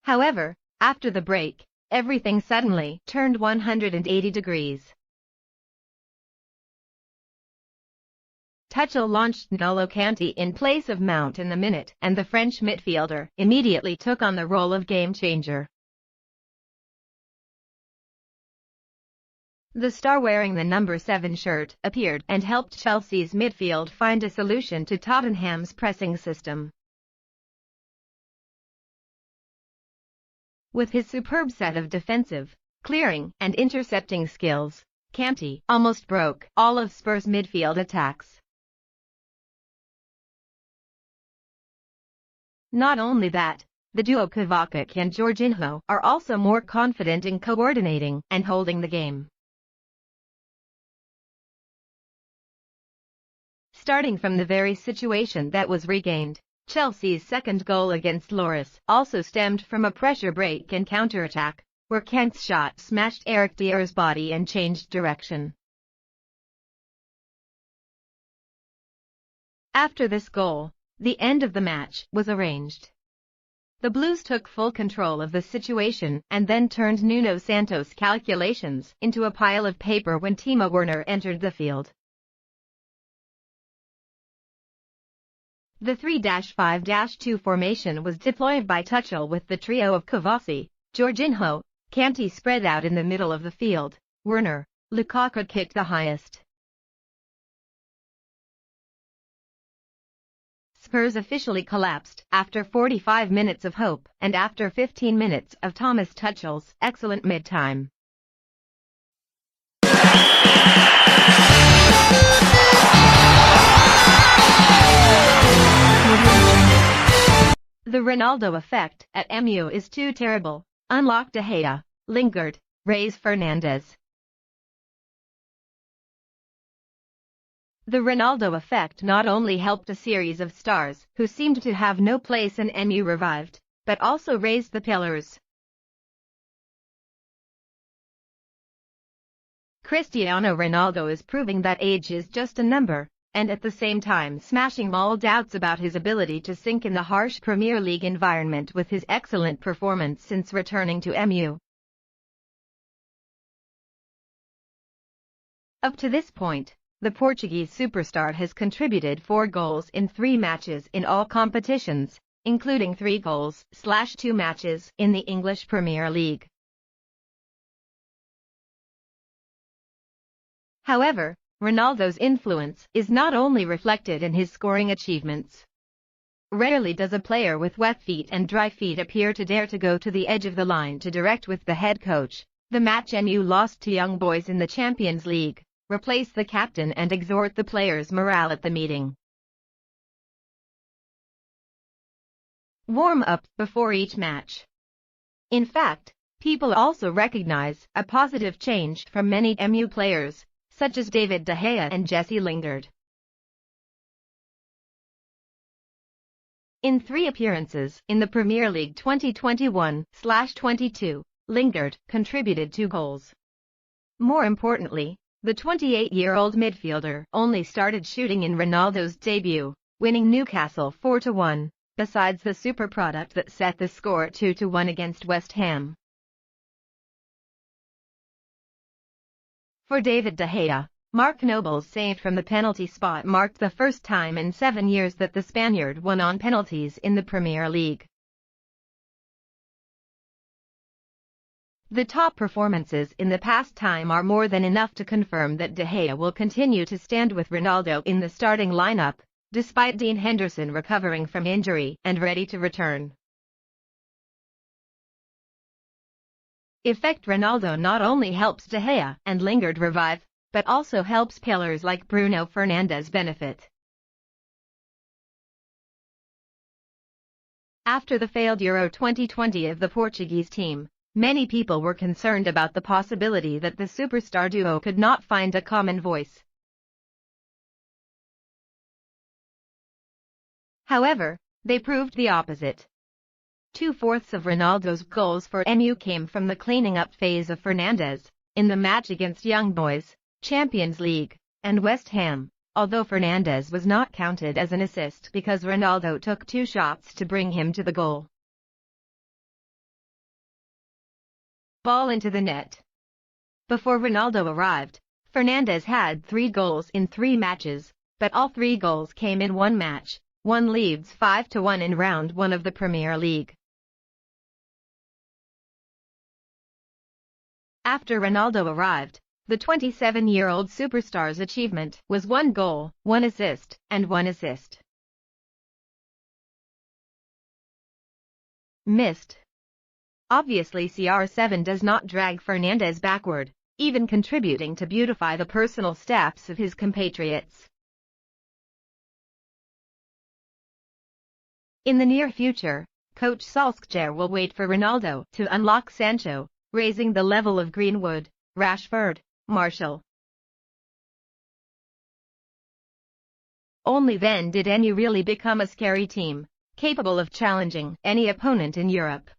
However, after the break, everything suddenly turned 180 degrees. Tuchel launched N'Golo Kante in place of Mount in the minute, and the French midfielder immediately took on the role of game changer. The star wearing the number 7 shirt appeared and helped Chelsea's midfield find a solution to Tottenham's pressing system. With his superb set of defensive, clearing and intercepting skills, Kante almost broke all of Spurs' midfield attacks. Not only that, the duo Kovacic and Jorginho are also more confident in coordinating and holding the game. Starting from the very situation that was regained, Chelsea's second goal against Loris also stemmed from a pressure break and counter-attack, where Kent's shot smashed Eric Dier's body and changed direction. After this goal, the end of the match was arranged. The Blues took full control of the situation and then turned Nuno Santos' calculations into a pile of paper when Timo Werner entered the field. The 3-5-2 formation was deployed by Tuchel with the trio of Kovacic, Jorginho, Kanté spread out in the middle of the field. Werner, Lukaku kicked the highest. Spurs officially collapsed after 45 minutes of hope and after 15 minutes of Thomas Tuchel's excellent mid-time. The Ronaldo effect at MU is too terrible. Unlock De Gea, Lingard, Reis Fernandes. The Ronaldo effect not only helped a series of stars who seemed to have no place in MU revived, but also raised the pillars. Cristiano Ronaldo is proving that age is just a number, and at the same time smashing all doubts about his ability to sink in the harsh Premier League environment with his excellent performance since returning to MU. Up to this point, the Portuguese superstar has contributed 4 goals in 3 matches in all competitions, including 3 goals/2 matches in the English Premier League. However, Ronaldo's influence is not only reflected in his scoring achievements. Rarely does a player with wet feet and dry feet appear to dare to go to the edge of the line to direct with the head coach, the match MU lost to Young Boys in the Champions League, replace the captain and exhort the players' morale at the meeting. Warm up before each match. In fact, people also recognize a positive change from many MU players, such as David De Gea and Jesse Lingard. In 3 appearances in the Premier League 2021/22, Lingard contributed 2 goals. More importantly, the 28-year-old midfielder only started shooting in Ronaldo's debut, winning Newcastle 4-1, besides the super product that set the score 2-1 against West Ham. For David De Gea, Mark Noble's save from the penalty spot marked the first time in 7 years that the Spaniard won on penalties in the Premier League. The top performances in the past time are more than enough to confirm that De Gea will continue to stand with Ronaldo in the starting lineup, despite Dean Henderson recovering from injury and ready to return. Effect Ronaldo not only helps De Gea and Lingard revive, but also helps pillars like Bruno Fernandes benefit. After the failed Euro 2020 of the Portuguese team, many people were concerned about the possibility that the superstar duo could not find a common voice. However, they proved the opposite. 2/4 of Ronaldo's goals for MU came from the cleaning up phase of Fernandes, in the match against Young Boys, Champions League, and West Ham, although Fernandes was not counted as an assist because Ronaldo took 2 shots to bring him to the goal. Ball into the net. Before Ronaldo arrived, Fernandes had 3 goals in 3 matches, but all 3 goals came in one match, won Leeds 5-1 in round 1 of the Premier League. After Ronaldo arrived, the 27-year-old superstar's achievement was 1 goal, 1 assist, and 1 assist. Missed. Obviously CR7 does not drag Fernandes backward, even contributing to beautify the personal steps of his compatriots. In the near future, coach Solskjaer will wait for Ronaldo to unlock Sancho, raising the level of Greenwood, Rashford, Martial. Only then did MU really become a scary team, capable of challenging any opponent in Europe.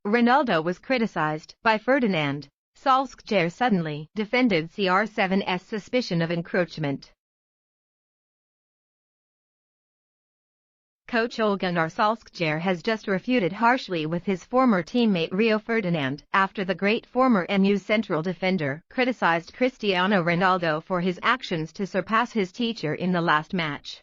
Ronaldo was criticized by Ferdinand. Solskjaer suddenly defended CR7's suspicion of encroachment. Coach Ole Gunnar Solskjaer has just refuted harshly with his former teammate Rio Ferdinand after the great former MU central defender criticized Cristiano Ronaldo for his actions to surpass his teacher in the last match.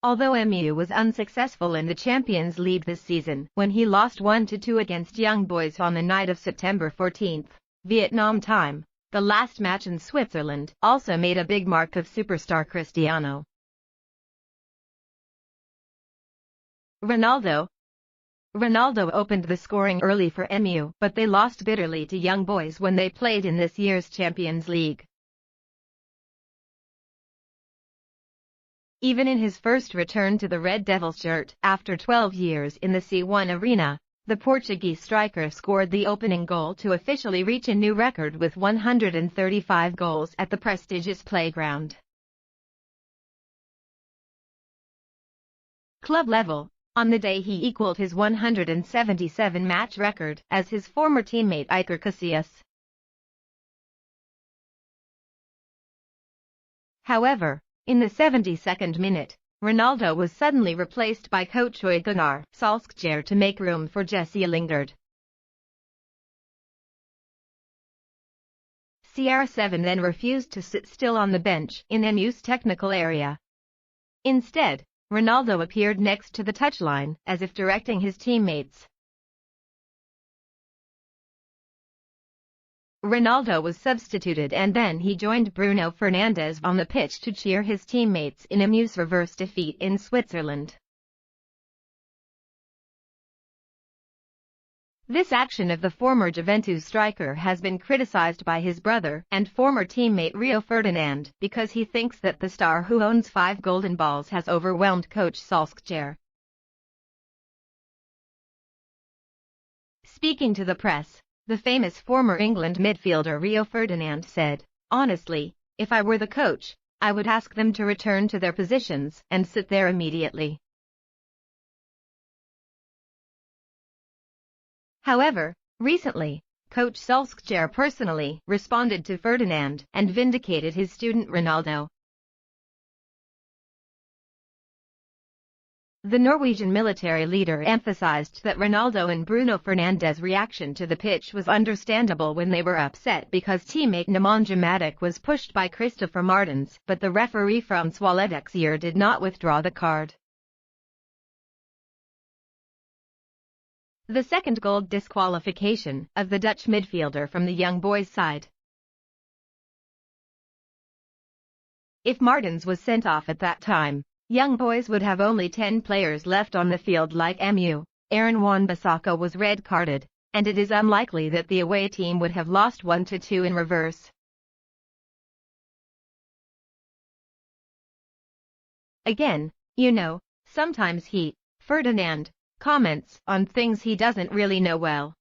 Although MU was unsuccessful in the Champions League this season when he lost 1-2 against Young Boys on the night of September 14, Vietnam time, the last match in Switzerland also made a big mark of superstar Cristiano Ronaldo. Ronaldo opened the scoring early for MU, but they lost bitterly to Young Boys when they played in this year's Champions League. Even in his first return to the Red Devils shirt after 12 years in the C1 arena, the Portuguese striker scored the opening goal to officially reach a new record with 135 goals at the prestigious playground. Club level, on the day he equaled his 177-match record as his former teammate Iker Casillas. However, in the 72nd minute, Ronaldo was suddenly replaced by coach Ole Gunnar Solskjaer to make room for Jesse Lingard. CR7 then refused to sit still on the bench in MU's technical area. Instead, Ronaldo appeared next to the touchline as if directing his teammates. Ronaldo was substituted and then he joined Bruno Fernandes on the pitch to cheer his teammates in MU's reverse defeat in Switzerland. This action of the former Juventus striker has been criticized by his brother and former teammate Rio Ferdinand because he thinks that the star who owns 5 golden balls has overwhelmed coach Solskjaer. Speaking to the press, the famous former England midfielder Rio Ferdinand said, "Honestly, if I were the coach, I would ask them to return to their positions and sit there immediately." However, recently, coach Solskjaer personally responded to Ferdinand and vindicated his student Ronaldo. The Norwegian military leader emphasized that Ronaldo and Bruno Fernandes' reaction to the pitch was understandable when they were upset because teammate Nemanja Matic was pushed by Christopher Martins, but the referee from Swaledixier did not withdraw the card. The second goal disqualification of the Dutch midfielder from the Young Boys side. If Martins was sent off at that time, Young Boys would have only 10 players left on the field like MU. Aaron Wan-Bissaka was red-carded, and it is unlikely that the away team would have lost 1-2 in reverse. Again, sometimes Ferdinand, comments on things he doesn't really know well.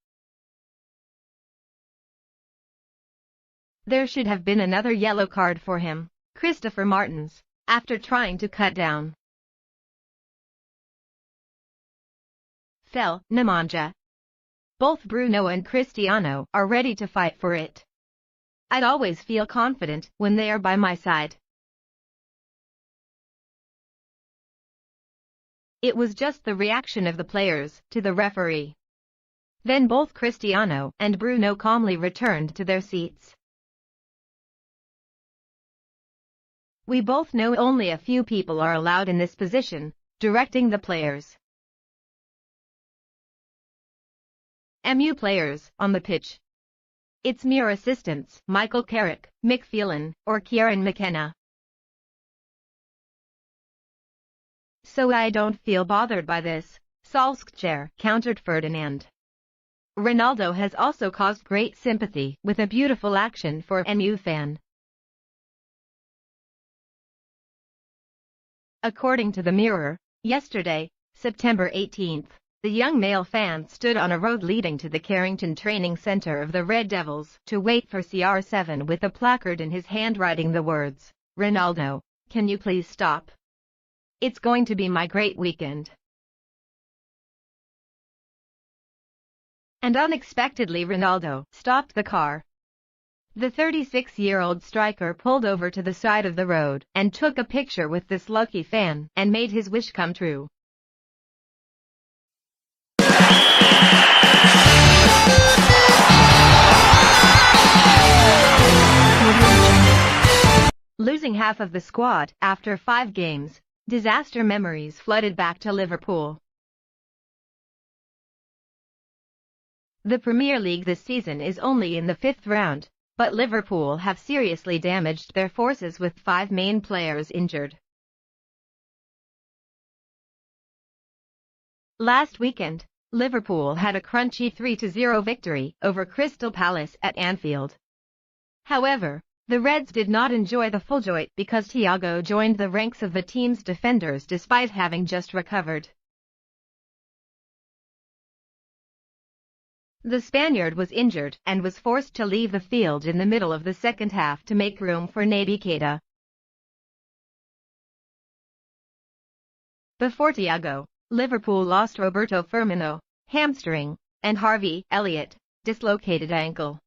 There should have been another yellow card for him, Christopher Martins, after trying to cut down. Fell, Nemanja. Both Bruno and Cristiano are ready to fight for it. I'd always feel confident when they are by my side. It was just the reaction of the players to the referee. Then both Cristiano and Bruno calmly returned to their seats. We both know only a few people are allowed in this position, directing the players. MU players on the pitch. It's mere assistants, Michael Carrick, Mick Phelan, or Kieran McKenna. So I don't feel bothered by this, Solskjaer countered Ferdinand. Ronaldo has also caused great sympathy with a beautiful action for MU fan. According to the Mirror, yesterday, September 18th, the young male fan stood on a road leading to the Carrington training center of the Red Devils to wait for CR7 with a placard in his hand writing the words, "Ronaldo, can you please stop? It's going to be my great weekend." And unexpectedly Ronaldo stopped the car. The 36-year-old striker pulled over to the side of the road and took a picture with this lucky fan and made his wish come true. Losing half of the squad after 5 games, disaster memories flooded back to Liverpool. The Premier League this season is only in the 5th round, but Liverpool have seriously damaged their forces with 5 main players injured. Last weekend, Liverpool had a crunchy 3-0 victory over Crystal Palace at Anfield. However, the Reds did not enjoy the full joy because Thiago joined the ranks of the team's defenders despite having just recovered. The Spaniard was injured and was forced to leave the field in the middle of the second half to make room for Naby Keita. Before Thiago, Liverpool lost Roberto Firmino, hamstring, and Harvey Elliott, dislocated ankle.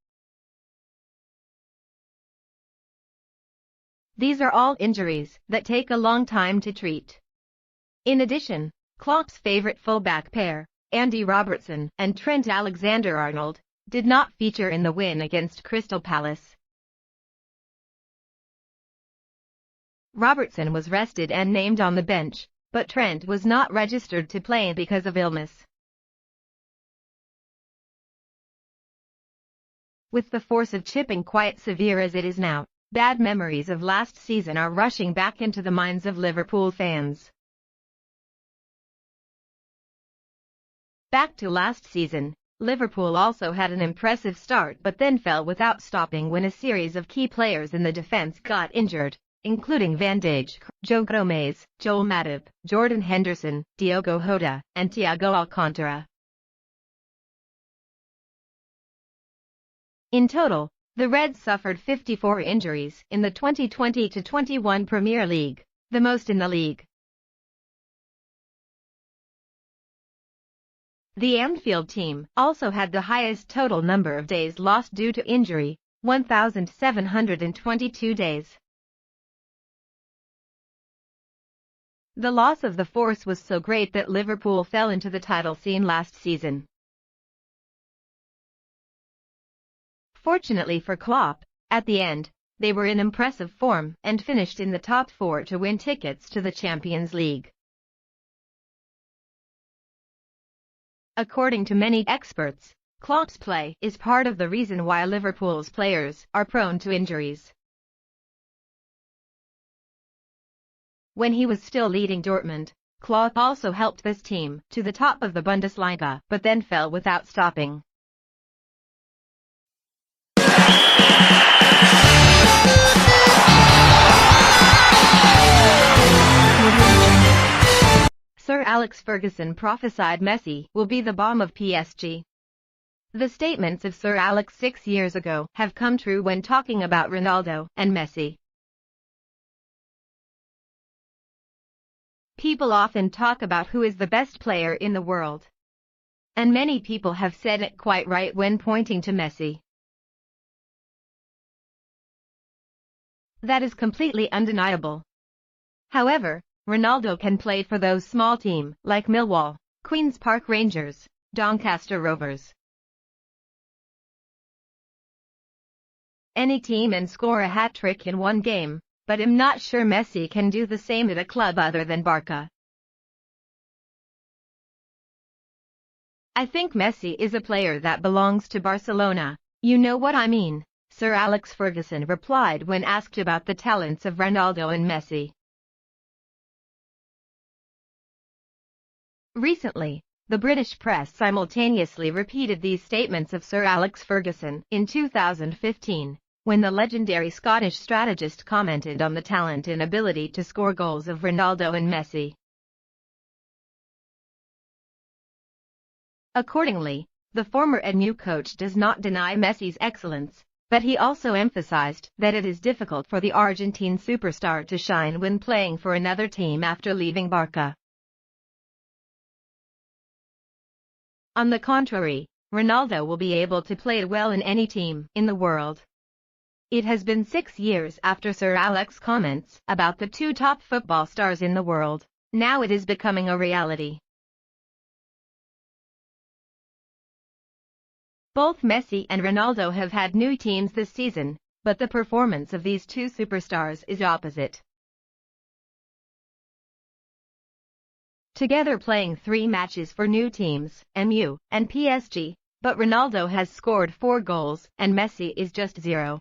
These are all injuries that take a long time to treat. In addition, Klopp's favorite fullback pair, Andy Robertson and Trent Alexander-Arnold, did not feature in the win against Crystal Palace. Robertson was rested and named on the bench, but Trent was not registered to play because of illness. With the force of chipping quite severe as it is now, bad memories of last season are rushing back into the minds of Liverpool fans. Back to last season, Liverpool also had an impressive start but then fell without stopping when a series of key players in the defense got injured, including Van Dijk, Joe Gomez, Joel Matip, Jordan Henderson, Diogo Jota, and Thiago Alcantara. In total, the Reds suffered 54 injuries in the 2020-21 Premier League, the most in the league. The Anfield team also had the highest total number of days lost due to injury, 1,722 days. The loss of the force was so great that Liverpool fell into the title scene last season. Fortunately for Klopp, at the end, they were in impressive form and finished in the top 4 to win tickets to the Champions League. According to many experts, Klopp's play is part of the reason why Liverpool's players are prone to injuries. When he was still leading Dortmund, Klopp also helped this team to the top of the Bundesliga but then fell without stopping. Sir Alex Ferguson prophesied Messi will be the bomb of PSG. The statements of Sir Alex 6 years ago have come true when talking about Ronaldo and Messi. People often talk about who is the best player in the world. And many people have said it quite right when pointing to Messi. That is completely undeniable. However, Ronaldo can play for those small teams like Millwall, Queen's Park Rangers, Doncaster Rovers, any team and score a hat-trick in one game, but I'm not sure Messi can do the same at a club other than Barca. I think Messi is a player that belongs to Barcelona, you know what I mean, Sir Alex Ferguson replied when asked about the talents of Ronaldo and Messi. Recently, The British press simultaneously repeated these statements of Sir Alex Ferguson in 2015, when the legendary Scottish strategist commented on the talent and ability to score goals of Ronaldo and Messi. Accordingly, the former MU coach does not deny Messi's excellence, but he also emphasized that it is difficult for the Argentine superstar to shine when playing for another team after leaving Barca. On the contrary, Ronaldo will be able to play well in any team in the world. It has been 6 years after Sir Alex comments about the two top football stars in the world. Now it is becoming a reality. Both Messi and Ronaldo have had new teams this season, but the performance of these two superstars is opposite. Together playing 3 matches for new teams, MU and PSG, but Ronaldo has scored 4 goals and Messi is just 0.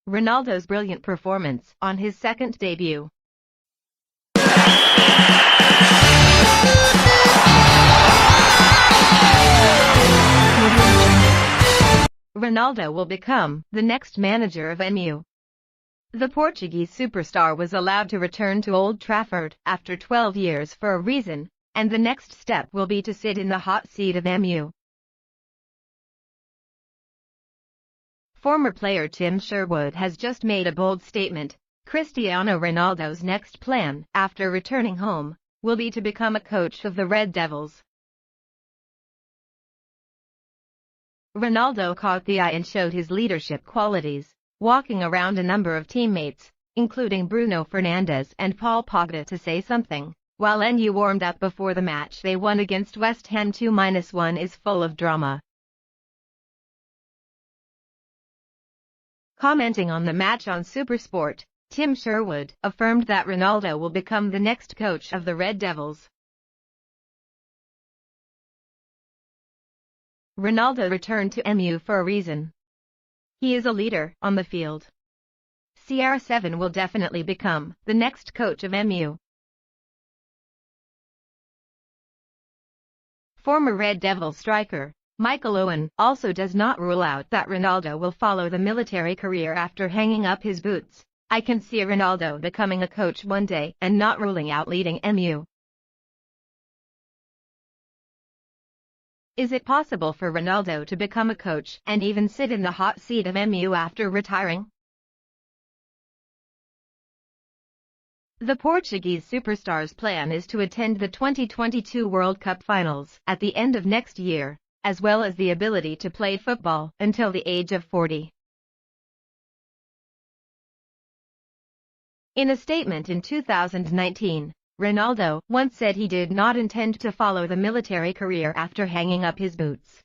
Ronaldo's brilliant performance on his second debut. Ronaldo will become the next manager of MU. The Portuguese superstar was allowed to return to Old Trafford after 12 years for a reason, and the next step will be to sit in the hot seat of MU. Former player Tim Sherwood has just made a bold statement. Cristiano Ronaldo's next plan, after returning home, will be to become a coach of the Red Devils. Ronaldo caught the eye and showed his leadership qualities, walking around a number of teammates, including Bruno Fernandes and Paul Pogba, to say something, while MU warmed up before the match they won against West Ham 2-1 is full of drama. Commenting on the match on SuperSport, Tim Sherwood affirmed that Ronaldo will become the next coach of the Red Devils. Ronaldo returned to MU for a reason. He is a leader on the field. CR7 will definitely become the next coach of MU. Former Red Devil striker Michael Owen also does not rule out that Ronaldo will follow the military career after hanging up his boots. I can see Ronaldo becoming a coach one day and not ruling out leading MU. Is it possible for Ronaldo to become a coach and even sit in the hot seat of MU after retiring? The Portuguese superstar's plan is to attend the 2022 World Cup finals at the end of next year, as well as the ability to play football until the age of 40. In a statement in 2019, Ronaldo once said he did not intend to follow the military career after hanging up his boots.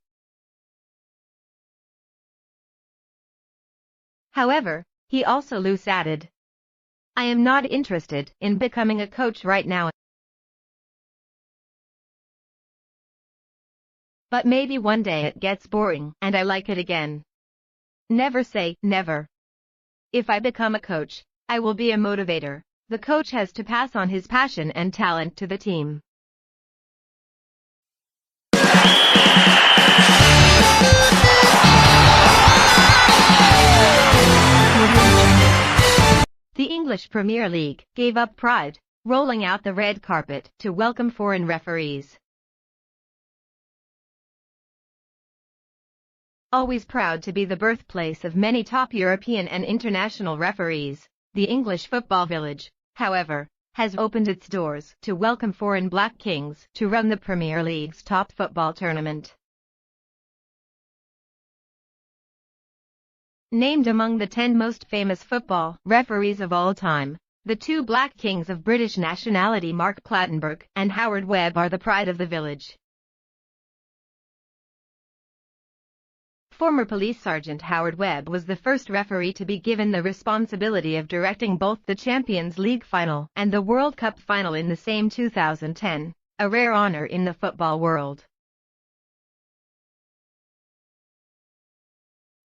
However, he also loose added, "I am not interested in becoming a coach right now. But maybe one day it gets boring and I like it again. Never say never. If I become a coach, I will be a motivator. The coach has to pass on his passion and talent to the team." The English Premier League gave up pride, rolling out the red carpet to welcome foreign referees. Always proud to be the birthplace of many top European and international referees, the English football village, however, has opened its doors to welcome foreign Black Kings to run the Premier League's top football tournament. Named among the 10 most famous football referees of all time, the two Black Kings of British nationality Mark Clattenburg and Howard Webb are the pride of the village. Former police sergeant Howard Webb was the first referee to be given the responsibility of directing both the Champions League final and the World Cup final in the same 2010, a rare honor in the football world.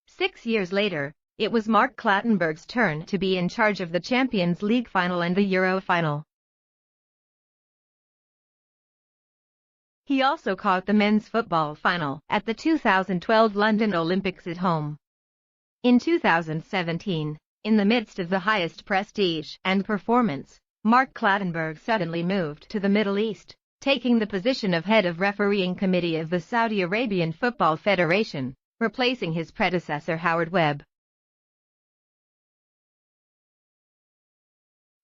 6 years later, it was Mark Clattenburg's turn to be in charge of the Champions League final and the Euro final. He also caught the men's football final at the 2012 London Olympics at home. In 2017, in the midst of the highest prestige and performance, Mark Clattenburg suddenly moved to the Middle East, taking the position of head of refereeing committee of the Saudi Arabian Football Federation, replacing his predecessor Howard Webb.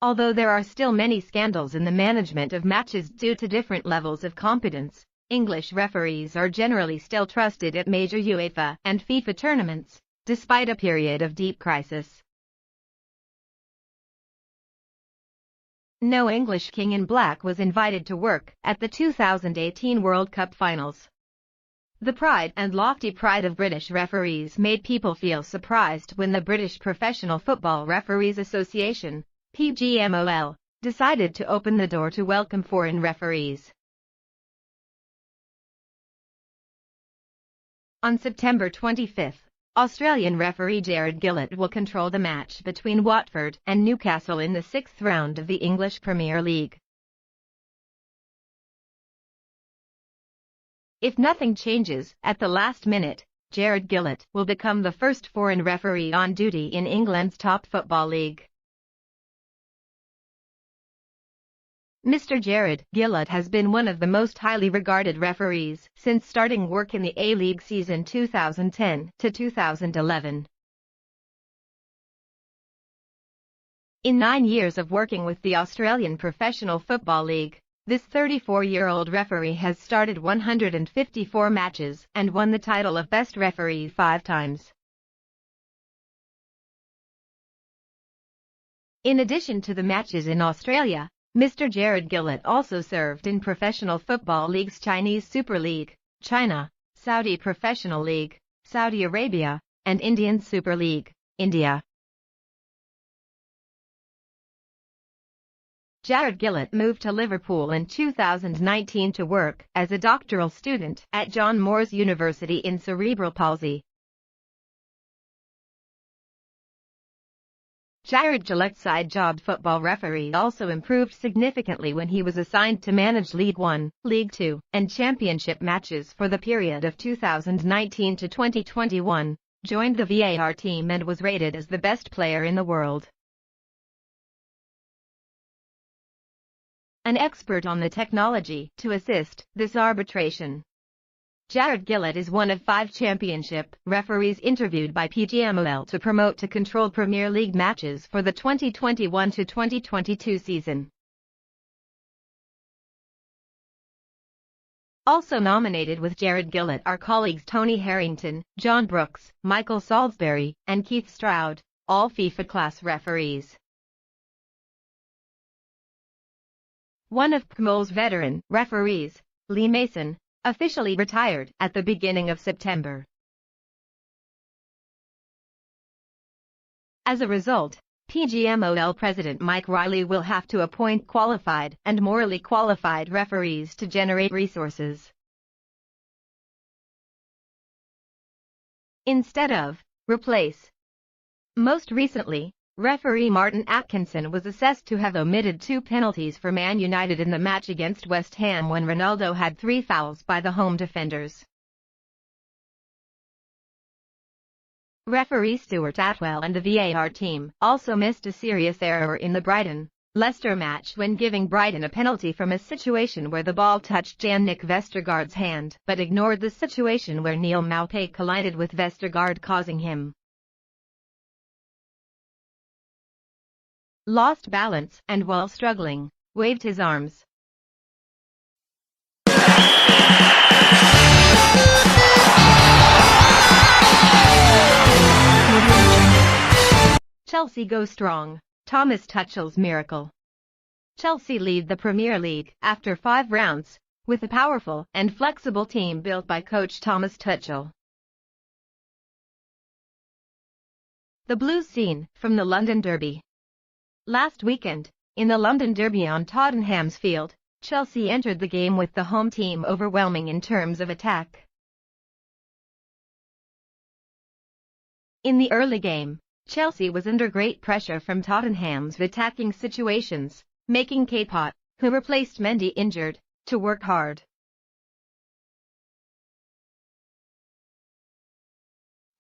Although there are still many scandals in the management of matches due to different levels of competence, English referees are generally still trusted at major UEFA and FIFA tournaments, despite a period of deep crisis. No English king in black was invited to work at the 2018 World Cup finals. The pride and lofty pride of British referees made people feel surprised when the British Professional Football Referees Association, PGMOL, decided to open the door to welcome foreign referees. On September 25, Australian referee Jared Gillett will control the match between Watford and Newcastle in the 6th round of the English Premier League. If nothing changes at the last minute, Jared Gillett will become the first foreign referee on duty in England's top football league. Mr. Jared Gillett has been one of the most highly regarded referees since starting work in the A-League season 2010 to 2011. In 9 years of working with the Australian Professional Football League, this 34-year-old referee has started 154 matches and won the title of Best Referee 5 times. In addition to the matches in Australia, Mr. Jared Gillett also served in professional football leagues Chinese Super League, China, Saudi Professional League, Saudi Arabia, and Indian Super League, India. Jared Gillett moved to Liverpool in 2019 to work as a doctoral student at John Moores University in cerebral palsy. Jared Gillett's side-job football referee also improved significantly when he was assigned to manage League One, League Two, and Championship matches for the period of 2019 to 2021, joined the VAR team and was rated as the best player in the world. An expert on the technology to assist this arbitration. Jared Gillett is one of 5 championship referees interviewed by PGMOL to promote to control Premier League matches for the 2021 to 2022 season. Also nominated with Jared Gillett are colleagues Tony Harrington, John Brooks, Michael Salisbury, and Keith Stroud, all FIFA-class referees. One of PGMOL's veteran referees, Lee Mason, officially retired at the beginning of September. As a result, PGMOL President Mike Riley will have to appoint qualified and morally qualified referees to generate resources, instead of replace. Most recently, referee Martin Atkinson was assessed to have omitted 2 penalties for Man United in the match against West Ham when Ronaldo had 3 fouls by the home defenders. Referee Stuart Atwell and the VAR team also missed a serious error in the Brighton-Leicester match when giving Brighton a penalty from a situation where the ball touched Jan-Nick Vestergaard's hand but ignored the situation where Neil Maupay collided with Vestergaard, causing him lost balance and, while struggling, waved his arms. Chelsea go strong. Thomas Tuchel's miracle. Chelsea lead the Premier League after 5 rounds, with a powerful and flexible team built by coach Thomas Tuchel. The Blues scene from the London Derby. Last weekend, in the London Derby on Tottenham's Field, Chelsea entered the game with the home team overwhelming in terms of attack. In the early game, Chelsea was under great pressure from Tottenham's attacking situations, making Kate Pot, who replaced Mendy injured, to work hard.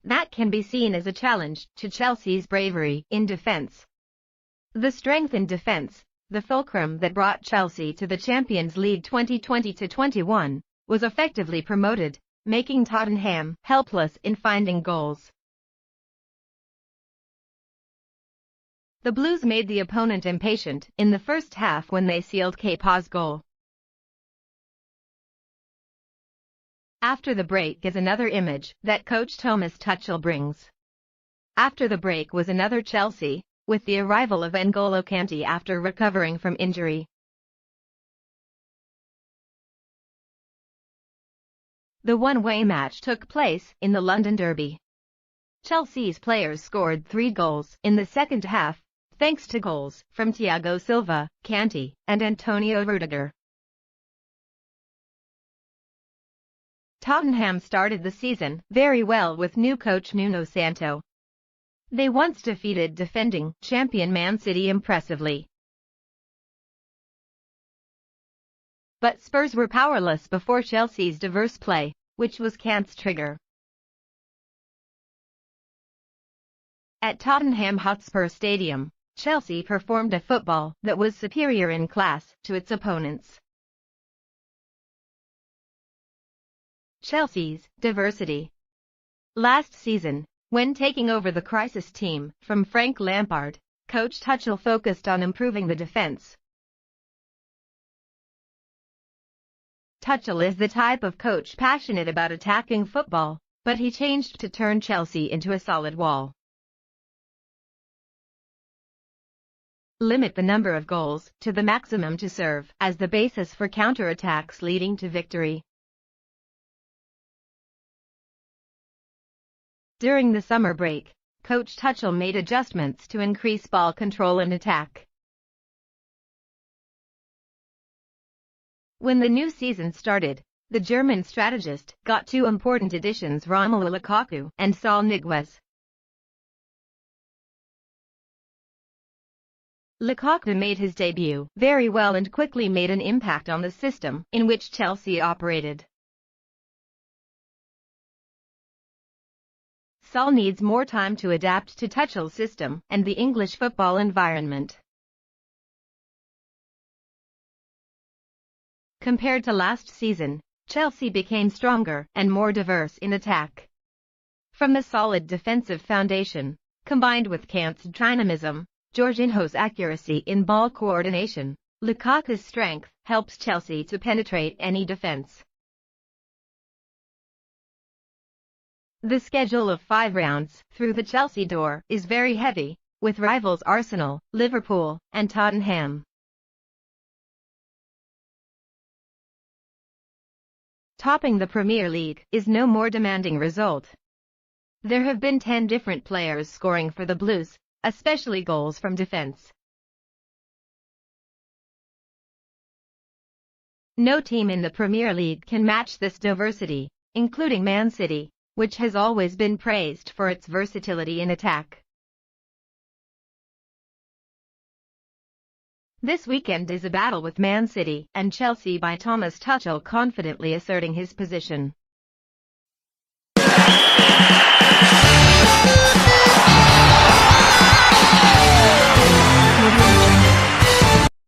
that can be seen as a challenge to Chelsea's bravery in defense. The strength in defense, the fulcrum that brought Chelsea to the Champions League 2020-21, was effectively promoted, making Tottenham helpless in finding goals. The Blues made the opponent impatient in the first half when they sealed Kepa's goal. After the break is another image that coach Thomas Tuchel brings. After the break was another Chelsea, with the arrival of N'Golo Kante after recovering from injury. The one-way match took place in the London Derby. Chelsea's players scored 3 goals in the second half, thanks to goals from Thiago Silva, Kante, and Antonio Rudiger. Tottenham started the season very well with new coach Nuno Santo. They once defeated defending champion Man City impressively. But Spurs were powerless before Chelsea's diverse play, which was Kante's trigger. At Tottenham Hotspur Stadium, Chelsea performed a football that was superior in class to its opponents. Chelsea's diversity. Last season, when taking over the crisis team from Frank Lampard, coach Tuchel focused on improving the defense. Tuchel is the type of coach passionate about attacking football, but he changed to turn Chelsea into a solid wall. Limit the number of goals to the maximum to serve as the basis for counter-attacks leading to victory. During the summer break, coach Tuchel made adjustments to increase ball control and attack. When the new season started, the German strategist got 2 important additions: Romelu Lukaku and Saul Niguez. Lukaku made his debut very well and quickly made an impact on the system in which Chelsea operated. Saul needs more time to adapt to Tuchel's system and the English football environment. Compared to last season, Chelsea became stronger and more diverse in attack. From the solid defensive foundation, combined with Kante's dynamism, Jorginho's accuracy in ball coordination, Lukaku's strength helps Chelsea to penetrate any defense. The schedule of 5 rounds through the Chelsea door is very heavy, with rivals Arsenal, Liverpool, and Tottenham. Topping the Premier League is no more demanding result. There have been 10 different players scoring for the Blues, especially goals from defense. No team in the Premier League can match this diversity, including Man City, which has always been praised for its versatility in attack. This weekend is a battle with Man City and Chelsea by Thomas Tuchel confidently asserting his position.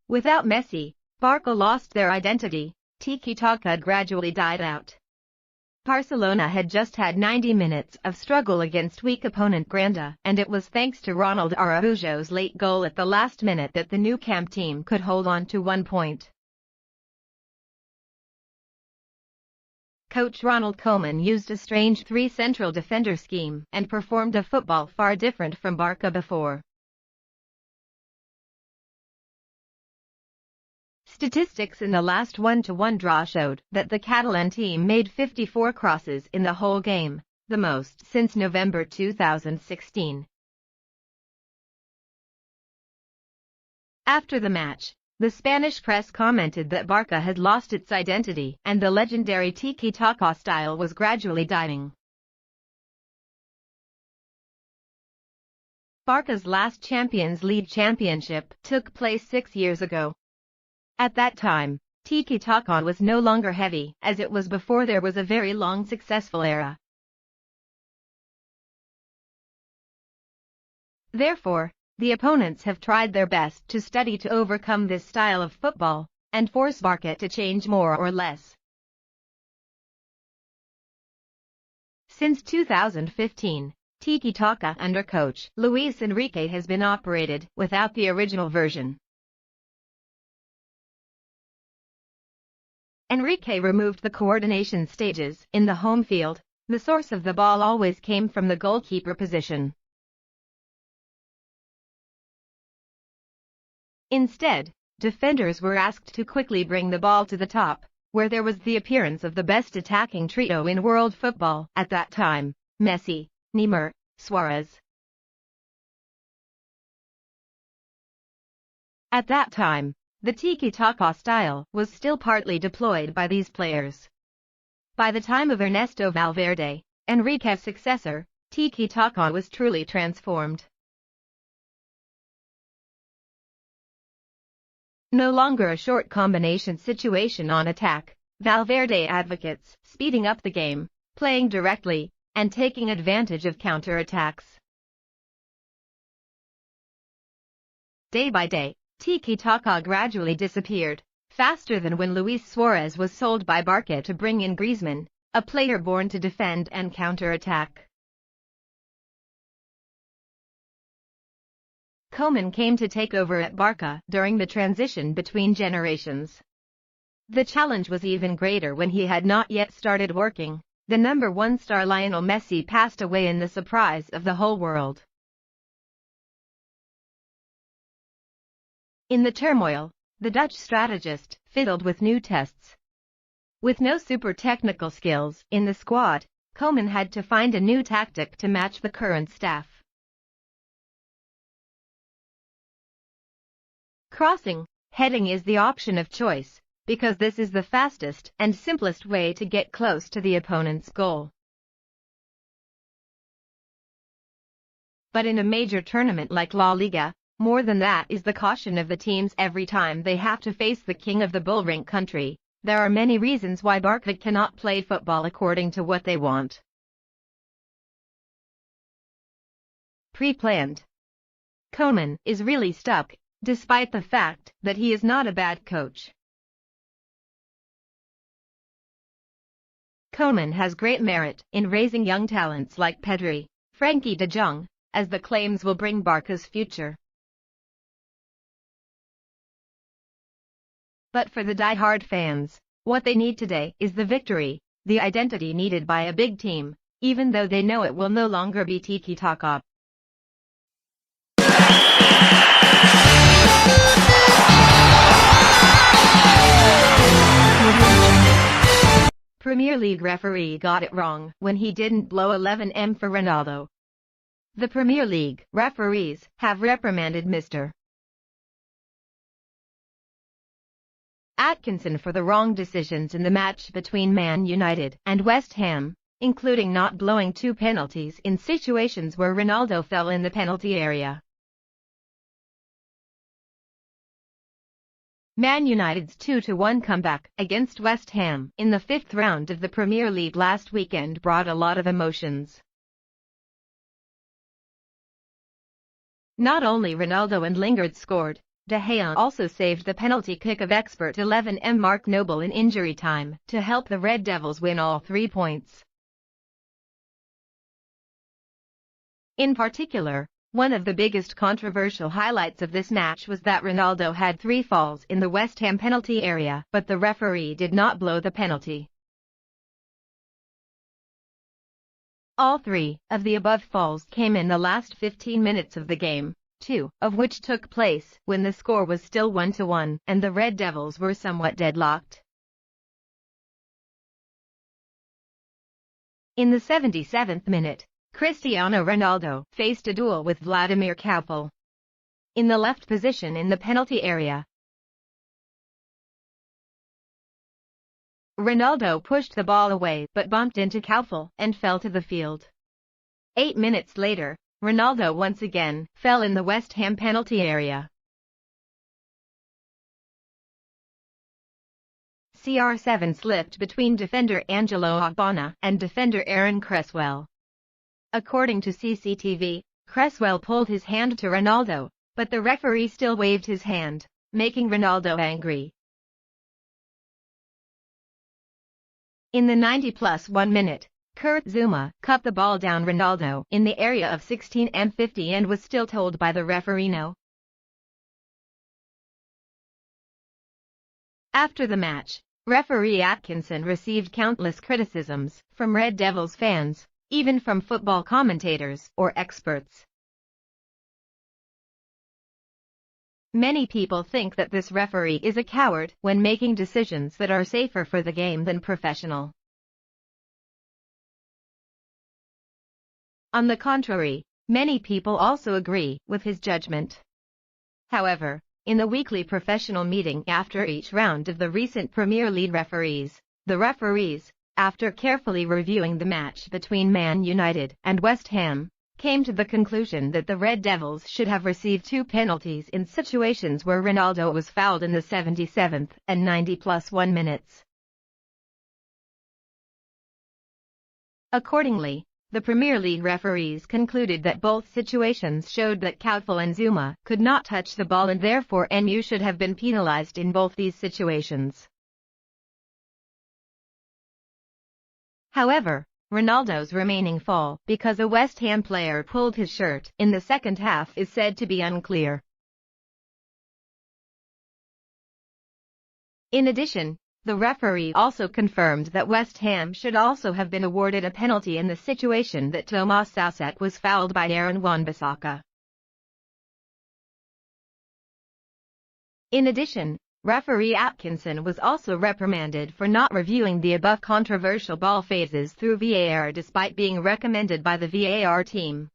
Without Messi, Barca lost their identity. Tiki-taka gradually died out. Barcelona had just had 90 minutes of struggle against weak opponent Granada, and it was thanks to Ronald Araujo's late goal at the last minute that the Nou Camp team could hold on to 1 point. Coach Ronald Koeman used a strange 3 central defender scheme and performed a football far different from Barca before. Statistics in the last 1-1 draw showed that the Catalan team made 54 crosses in the whole game, the most since November 2016. After the match, the Spanish press commented that Barca had lost its identity and the legendary tiki-taka style was gradually dying. Barca's last Champions League championship took place 6 years ago. At that time, tiki-taka was no longer heavy, as it was before there was a very long successful era. Therefore, the opponents have tried their best to study to overcome this style of football, and force Barca to change more or less. Since 2015, tiki-taka under coach Luis Enrique has been operated without the original version. Enrique removed the coordination stages in the home field. The source of the ball always came from the goalkeeper position. Instead, defenders were asked to quickly bring the ball to the top, where there was the appearance of the best attacking trio in world football at that time: Messi, Neymar, Suarez. At that time, the tiki-taka style was still partly deployed by these players. By the time of Ernesto Valverde, Enrique's successor, tiki-taka was truly transformed. No longer a short combination situation on attack, Valverde advocates speeding up the game, playing directly, and taking advantage of counter-attacks. Day by day, tiki-taka gradually disappeared, faster than when Luis Suarez was sold by Barca to bring in Griezmann, a player born to defend and counter-attack. Koeman came to take over at Barca during the transition between generations. The challenge was even greater when he had not yet started working. The number one star Lionel Messi passed away in the surprise of the whole world. In the turmoil, the Dutch strategist fiddled with new tests. With no super technical skills in the squad, Koeman had to find a new tactic to match the current staff. Crossing, heading is the option of choice, because this is the fastest and simplest way to get close to the opponent's goal. But in a major tournament like La Liga, more than that is the caution of the teams every time they have to face the king of the bullring country. There are many reasons why Barca cannot play football according to what they want. Pre-planned. Koeman is really stuck, despite the fact that he is not a bad coach. Koeman has great merit in raising young talents like Pedri, Frenkie de Jong, as the claims will bring Barca's future. But for the die-hard fans, what they need today is the victory, the identity needed by a big team, even though they know it will no longer be tiki-taka. Premier League referee got it wrong when he didn't blow 11M for Ronaldo. The Premier League referees have reprimanded Mr. Atkinson for the wrong decisions in the match between Man United and West Ham, including not blowing 2 penalties in situations where Ronaldo fell in the penalty area. Man United's 2-1 comeback against West Ham in the 5th round of the Premier League last weekend brought a lot of emotions. Not only Ronaldo and Lingard scored, De Gea also saved the penalty kick of expert 11M Mark Noble in injury time to help the Red Devils win all 3 points. In particular, one of the biggest controversial highlights of this match was that Ronaldo had 3 falls in the West Ham penalty area, but the referee did not blow the penalty. All 3 of the above falls came in the last 15 minutes of the game, 2 of which took place when the score was still 1-1 and the Red Devils were somewhat deadlocked. In the 77th minute, Cristiano Ronaldo faced a duel with Vladimir Koufal in the left position in the penalty area. Ronaldo pushed the ball away but bumped into Koufal and fell to the field. 8 minutes later, Ronaldo once again fell in the West Ham penalty area. CR7 slipped between defender Angelo Ogbonna and defender Aaron Cresswell. According to CCTV, Cresswell pulled his hand to Ronaldo, but the referee still waved his hand, making Ronaldo angry. In the 90+1 minute, Kurt Zouma cut the ball down Ronaldo in the area of 16m50 and was still told by the referee no. After the match, referee Atkinson received countless criticisms from Red Devils fans, even from football commentators or experts. Many people think that this referee is a coward when making decisions that are safer for the game than professional. On the contrary, many people also agree with his judgment. However, in the weekly professional meeting after each round of the recent Premier League referees, the referees, after carefully reviewing the match between Man United and West Ham, came to the conclusion that the Red Devils should have received 2 penalties in situations where Ronaldo was fouled in the 77th and 90+1 minutes. Accordingly, the Premier League referees concluded that both situations showed that Cresswell and Zouma could not touch the ball and therefore MU should have been penalized in both these situations. However, Ronaldo's remaining foul because a West Ham player pulled his shirt in the second half is said to be unclear. In addition, the referee also confirmed that West Ham should also have been awarded a penalty in the situation that Tomas Soucek was fouled by Aaron Wan-Bissaka. In addition, referee Atkinson was also reprimanded for not reviewing the above controversial ball phases through VAR despite being recommended by the VAR team.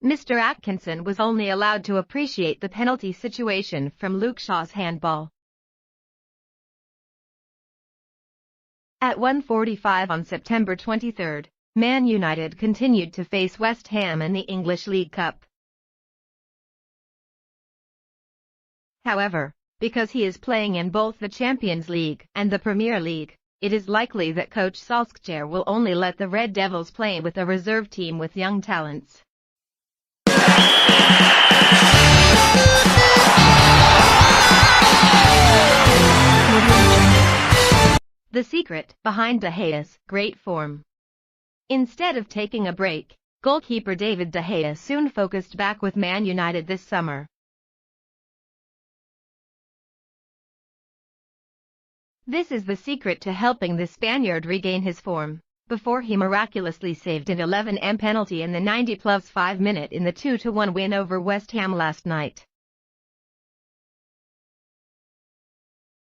Mr. Atkinson was only allowed to appreciate the penalty situation from Luke Shaw's handball. At 1:45 on September 23, Man United continued to face West Ham in the English League Cup. However, because he is playing in both the Champions League and the Premier League, it is likely that coach Solskjaer will only let the Red Devils play with a reserve team with young talents. The secret behind De Gea's great form. Instead of taking a break, goalkeeper David De Gea soon focused back with Man United this summer. This is the secret to helping the Spaniard regain his form, before he miraculously saved an 11m penalty in the 90+5 minute in the 2-1 win over West Ham last night.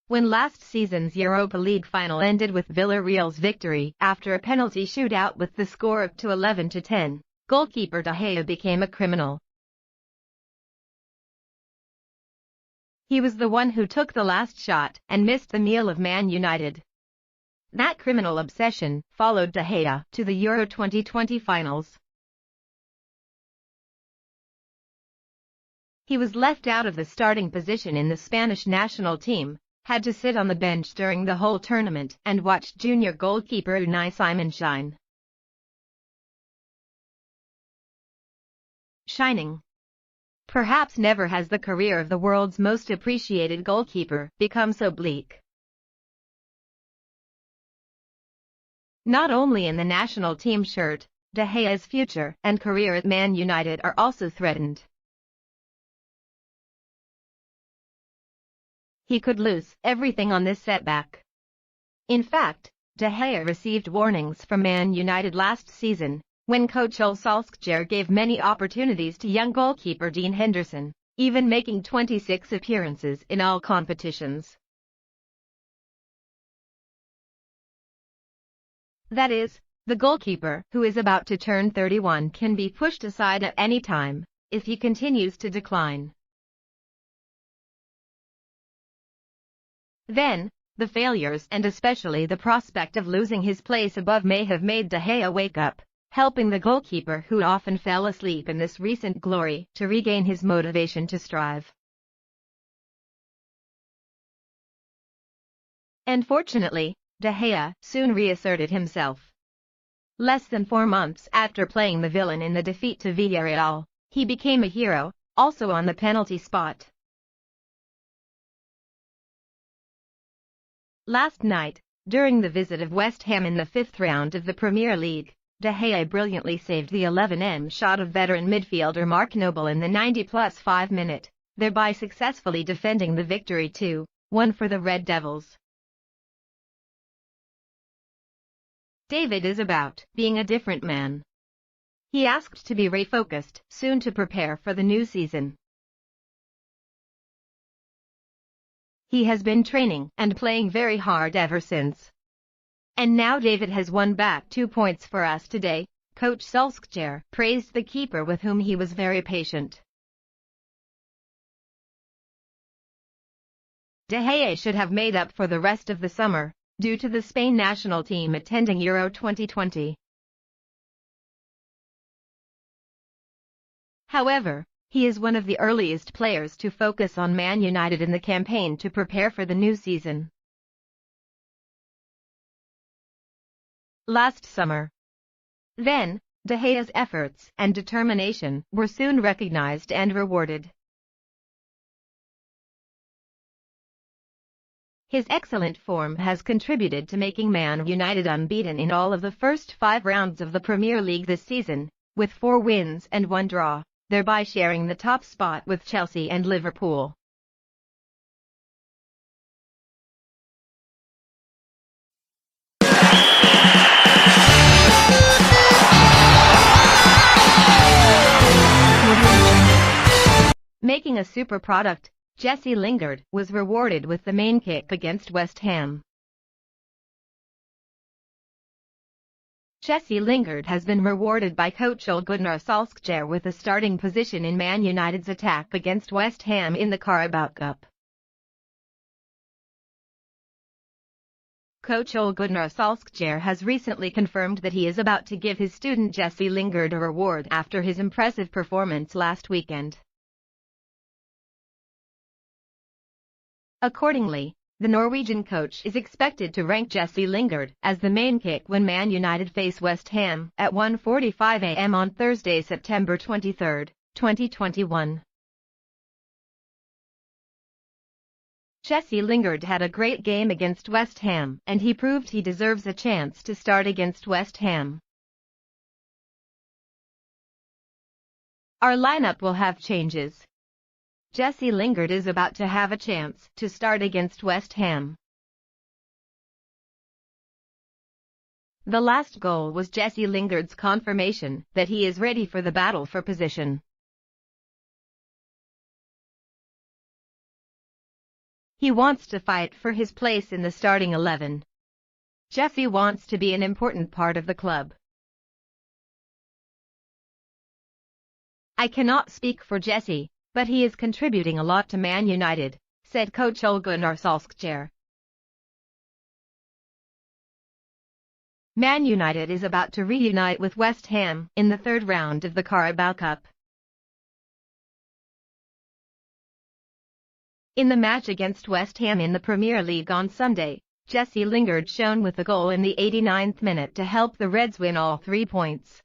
When last season's Europa League final ended with Villarreal's victory after a penalty shootout with the score up to 11-10, goalkeeper De Gea became a criminal. He was the one who took the last shot and missed the meal of Man United. That criminal obsession followed De Gea to the Euro 2020 finals. He was left out of the starting position in the Spanish national team, had to sit on the bench during the whole tournament and watch junior goalkeeper Unai Simon shine. Shining. Perhaps never has the career of the world's most appreciated goalkeeper become so bleak. Not only in the national team shirt, De Gea's future and career at Man United are also threatened. He could lose everything on this setback. In fact, De Gea received warnings from Man United last season, when coach Solskjaer gave many opportunities to young goalkeeper Dean Henderson, even making 26 appearances in all competitions. That is, the goalkeeper who is about to turn 31 can be pushed aside at any time, if he continues to decline. Then, the failures and especially the prospect of losing his place above may have made De Gea wake up, helping the goalkeeper who often fell asleep in this recent glory to regain his motivation to strive. And fortunately, De Gea soon reasserted himself. Less than 4 months after playing the villain in the defeat to Villarreal, he became a hero, also on the penalty spot. Last night, during the visit of West Ham in the 5th round of the Premier League, De Gea brilliantly saved the 11m shot of veteran midfielder Mark Noble in the 90+5 minute, thereby successfully defending the victory 2-1 for the Red Devils. David is about being a different man. He asked to be refocused soon to prepare for the new season. He has been training and playing very hard ever since. And now David has won back 2 points for us today, Coach Solskjaer praised the keeper with whom he was very patient. De Gea should have made up for the rest of the summer, due to the Spain national team attending Euro 2020. However, he is one of the earliest players to focus on Man United in the campaign to prepare for the new season. Last summer. Then, De Gea's efforts and determination were soon recognized and rewarded. His excellent form has contributed to making Man United unbeaten in all of the first 5 rounds of the Premier League this season, with 4 wins and 1 draw, thereby sharing the top spot with Chelsea and Liverpool. Making a super product, Jesse Lingard was rewarded with the main kick against West Ham. Jesse Lingard has been rewarded by coach Ole Gunnar Solskjaer with a starting position in Man United's attack against West Ham in the Carabao Cup. Coach Ole Gunnar Solskjaer has recently confirmed that he is about to give his student Jesse Lingard a reward after his impressive performance last weekend. Accordingly, the Norwegian coach is expected to rank Jesse Lingard as the main kick when Man United face West Ham at 1:45 a.m. on Thursday, September 23, 2021. Jesse Lingard had a great game against West Ham and he proved he deserves a chance to start against West Ham. Our lineup will have changes. Jesse Lingard is about to have a chance to start against West Ham. The last goal was Jesse Lingard's confirmation that he is ready for the battle for position. He wants to fight for his place in the starting 11. Jesse wants to be an important part of the club. I cannot speak for Jesse, but he is contributing a lot to Man United, said coach Ole Gunnar Solskjaer. Man United is about to reunite with West Ham in the 3rd round of the Carabao Cup. In the match against West Ham in the Premier League on Sunday, Jesse Lingard shone with a goal in the 89th minute to help the Reds win all 3 points.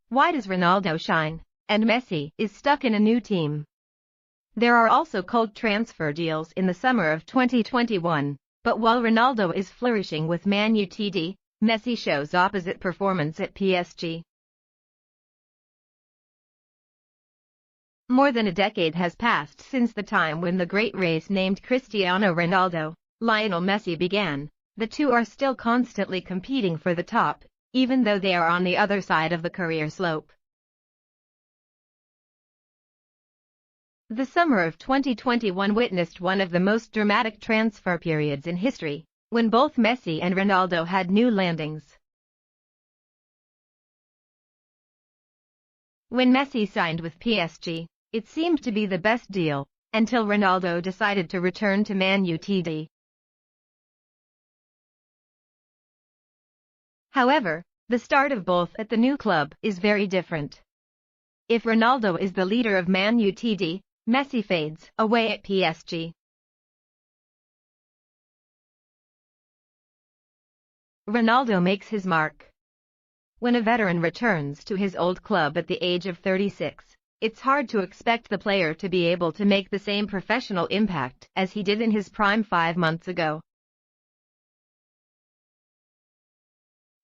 Why does Ronaldo shine, and Messi is stuck in a new team? There are also cold transfer deals in the summer of 2021, but while Ronaldo is flourishing with Man United, Messi shows opposite performance at PSG. More than a decade has passed since the time when the great race named Cristiano Ronaldo, Lionel Messi began. The two are still constantly competing for the top, even though they are on the other side of the career slope. The summer of 2021 witnessed one of the most dramatic transfer periods in history, when both Messi and Ronaldo had new landings. When Messi signed with PSG, it seemed to be the best deal, until Ronaldo decided to return to Man United. However, the start of both at the new club is very different. If Ronaldo is the leader of Man United, Messi fades away at PSG. Ronaldo makes his mark. When a veteran returns to his old club at the age of 36, it's hard to expect the player to be able to make the same professional impact as he did in his prime 5 months ago.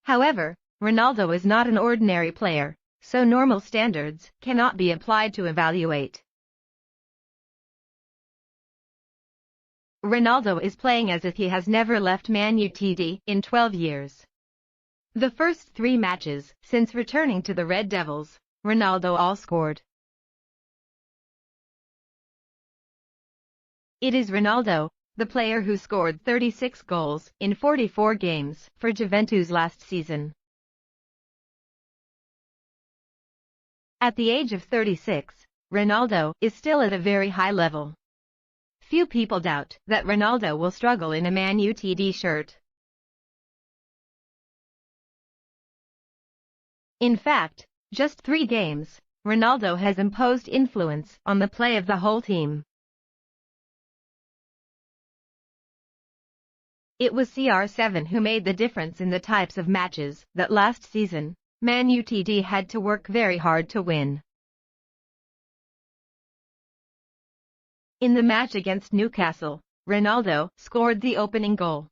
However, Ronaldo is not an ordinary player, so normal standards cannot be applied to evaluate. Ronaldo is playing as if he has never left Man United in 12 years. The first 3 matches since returning to the Red Devils, Ronaldo all scored. It is Ronaldo, the player who scored 36 goals in 44 games for Juventus last season. At the age of 36, Ronaldo is still at a very high level. Few people doubt that Ronaldo will struggle in a Man United shirt. In fact, just 3 games, Ronaldo has imposed influence on the play of the whole team. It was CR7 who made the difference in the types of matches that last season, Man United had to work very hard to win. In the match against Newcastle, Ronaldo scored the opening goal.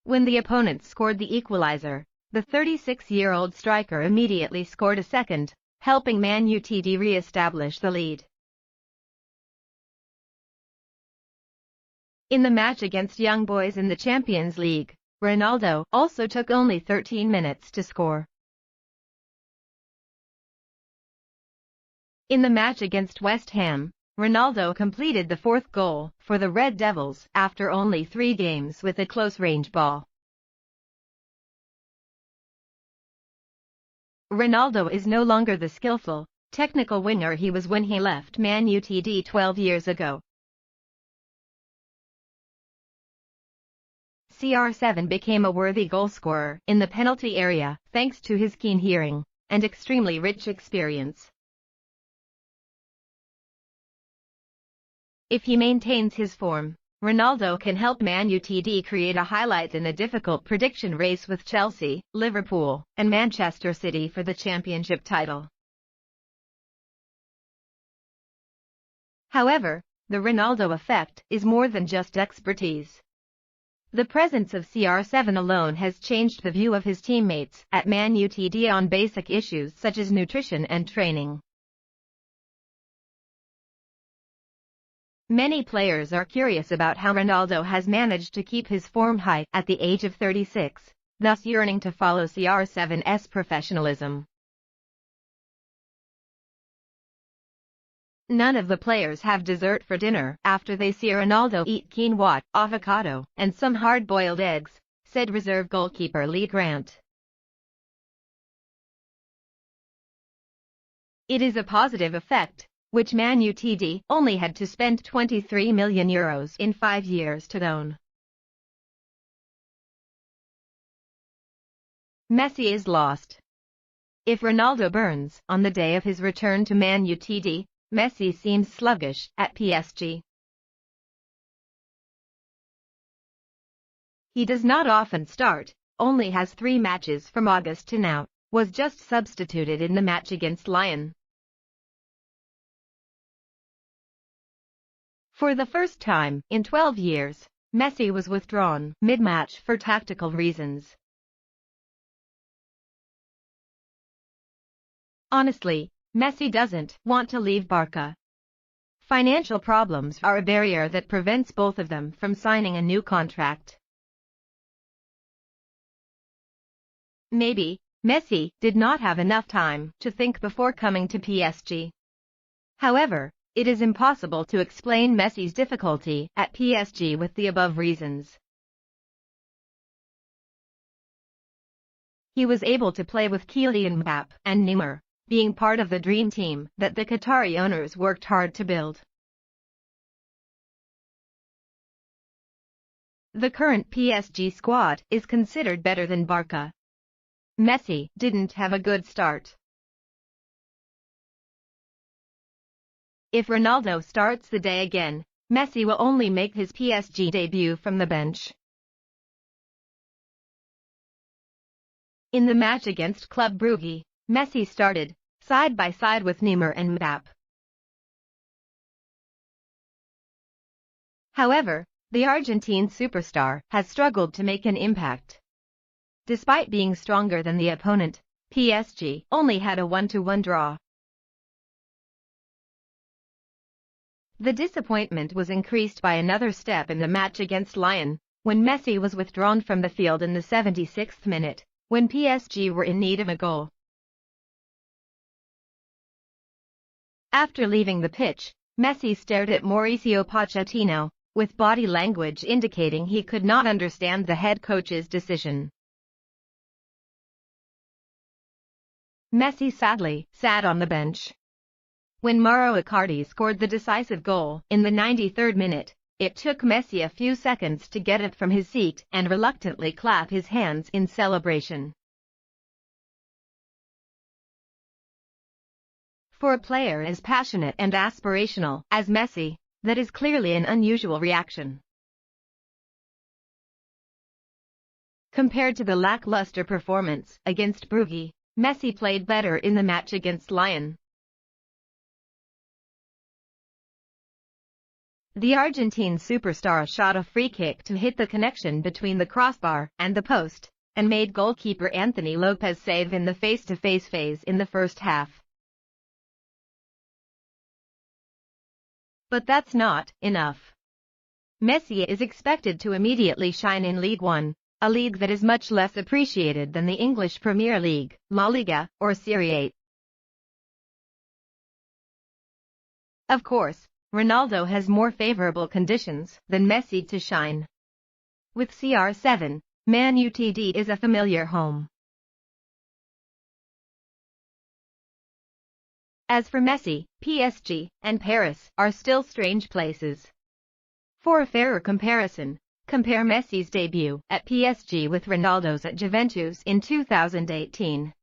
When the opponents scored the equalizer, the 36-year-old striker immediately scored a second, helping Man United re-establish the lead. In the match against Young Boys in the Champions League, Ronaldo also took only 13 minutes to score. In the match against West Ham, Ronaldo completed the 4th goal for the Red Devils after only 3 games with a close-range ball. Ronaldo is no longer the skillful, technical winger he was when he left Man United 12 years ago. CR7 became a worthy goalscorer in the penalty area thanks to his keen hearing and extremely rich experience. If he maintains his form, Ronaldo can help Man United create a highlight in a difficult prediction race with Chelsea, Liverpool, and Manchester City for the championship title. However, the Ronaldo effect is more than just expertise. The presence of CR7 alone has changed the view of his teammates at Man United on basic issues such as nutrition and training. Many players are curious about how Ronaldo has managed to keep his form high at the age of 36, thus yearning to follow CR7's professionalism. None of the players have dessert for dinner after they see Ronaldo eat quinoa, avocado, and some hard-boiled eggs, said reserve goalkeeper Lee Grant. It is a positive effect, which Man United only had to spend €23 million in 5 years to own. Messi is lost. If Ronaldo burns on the day of his return to Man United, Messi seems sluggish at PSG. He does not often start, only has 3 matches from August to now, was just substituted in the match against Lyon. For the first time in 12 years, Messi was withdrawn mid-match for tactical reasons. Honestly, Messi doesn't want to leave Barca. Financial problems are a barrier that prevents both of them from signing a new contract. Maybe Messi did not have enough time to think before coming to PSG. However, it is impossible to explain Messi's difficulty at PSG with the above reasons. He was able to play with Kylian Mbappé and Neymar, being part of the dream team that the Qatari owners worked hard to build. The current PSG squad is considered better than Barca. Messi didn't have a good start. If Ronaldo starts the day again, Messi will only make his PSG debut from the bench. In the match against Club Brugge, Messi started, side by side with Neymar and Mbappé. However, the Argentine superstar has struggled to make an impact. Despite being stronger than the opponent, PSG only had a 1-1 draw. The disappointment was increased by another step in the match against Lyon, when Messi was withdrawn from the field in the 76th minute, when PSG were in need of a goal. After leaving the pitch, Messi stared at Mauricio Pochettino, with body language indicating he could not understand the head coach's decision. Messi sadly sat on the bench. When Mauro Icardi scored the decisive goal in the 93rd minute, it took Messi a few seconds to get up from his seat and reluctantly clap his hands in celebration. For a player as passionate and aspirational as Messi, that is clearly an unusual reaction. Compared to the lackluster performance against Brugge, Messi played better in the match against Lyon. The Argentine superstar shot a free kick to hit the connection between the crossbar and the post, and made goalkeeper Anthony Lopez save in the face-to-face phase in the first half. But that's not enough. Messi is expected to immediately shine in League One, a league that is much less appreciated than the English Premier League, La Liga, or Serie A. Of course, Ronaldo has more favorable conditions than Messi to shine. With CR7, Man Utd is a familiar home. As for Messi, PSG and Paris are still strange places. For a fairer comparison, compare Messi's debut at PSG with Ronaldo's at Juventus in 2018.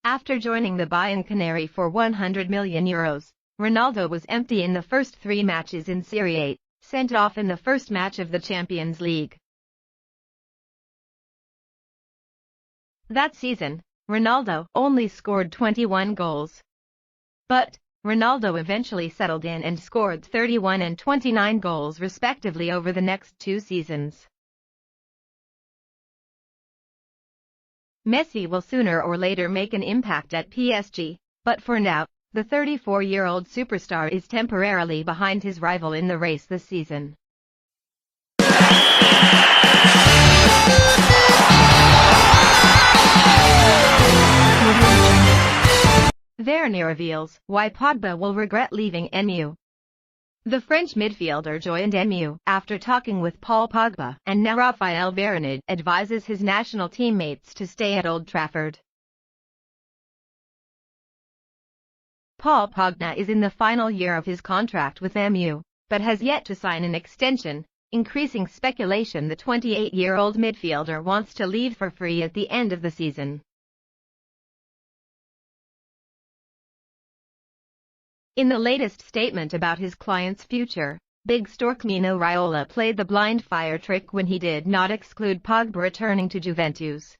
After joining the Bayern Canary for €100 million, Ronaldo was empty in the first 3 matches in Serie A, sent off in the first match of the Champions League. That season, Ronaldo only scored 21 goals. But Ronaldo eventually settled in and scored 31 and 29 goals respectively over the next 2 seasons. Messi will sooner or later make an impact at PSG, but for now, the 34-year-old superstar is temporarily behind his rival in the race this season. Vernier reveals why Pogba will regret leaving MU. The French midfielder joined MU after talking with Paul Pogba, and now Raphael Varane advises his national teammates to stay at Old Trafford. Paul Pogba is in the final year of his contract with MU, but has yet to sign an extension, increasing speculation the 28-year-old midfielder wants to leave for free at the end of the season. In the latest statement about his client's future, big Stork Mino Raiola played the blind fire trick when he did not exclude Pogba returning to Juventus.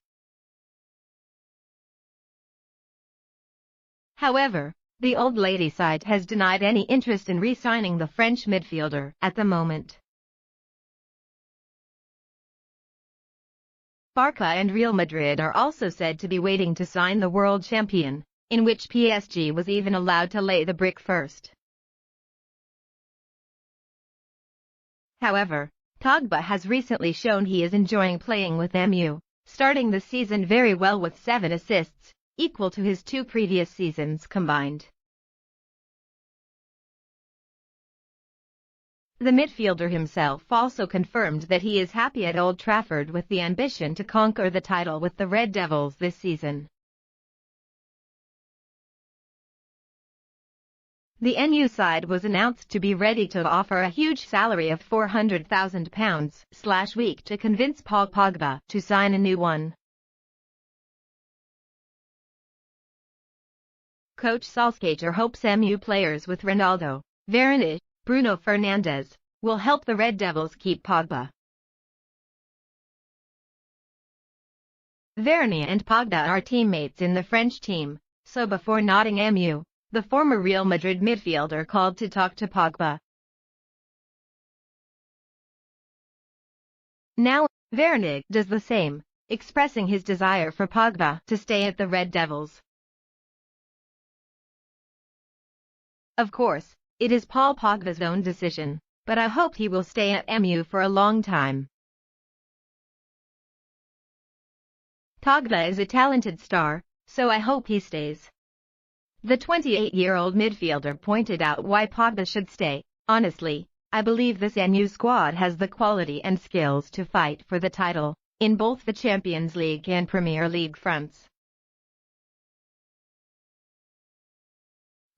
However, the old lady side has denied any interest in re-signing the French midfielder at the moment. Barca and Real Madrid are also said to be waiting to sign the world champion, in which PSG was even allowed to lay the brick first. However, Pogba has recently shown he is enjoying playing with MU, starting the season very well with 7 assists, equal to his 2 previous seasons combined. The midfielder himself also confirmed that he is happy at Old Trafford with the ambition to conquer the title with the Red Devils this season. The NU side was announced to be ready to offer a huge salary of £400,000/week to convince Paul Pogba to sign a new one. Coach Solskjaer hopes MU players with Ronaldo, Varane, Bruno Fernandes will help the Red Devils keep Pogba. Varane and Pogba are teammates in the French team, so before nodding MU, the former Real Madrid midfielder called to talk to Pogba. Now, Varane does the same, expressing his desire for Pogba to stay at the Red Devils. Of course, it is Paul Pogba's own decision, but I hope he will stay at MU for a long time. Pogba is a talented star, so I hope he stays. The 28-year-old midfielder pointed out why Pogba should stay. Honestly, I believe this MU squad has the quality and skills to fight for the title, in both the Champions League and Premier League fronts.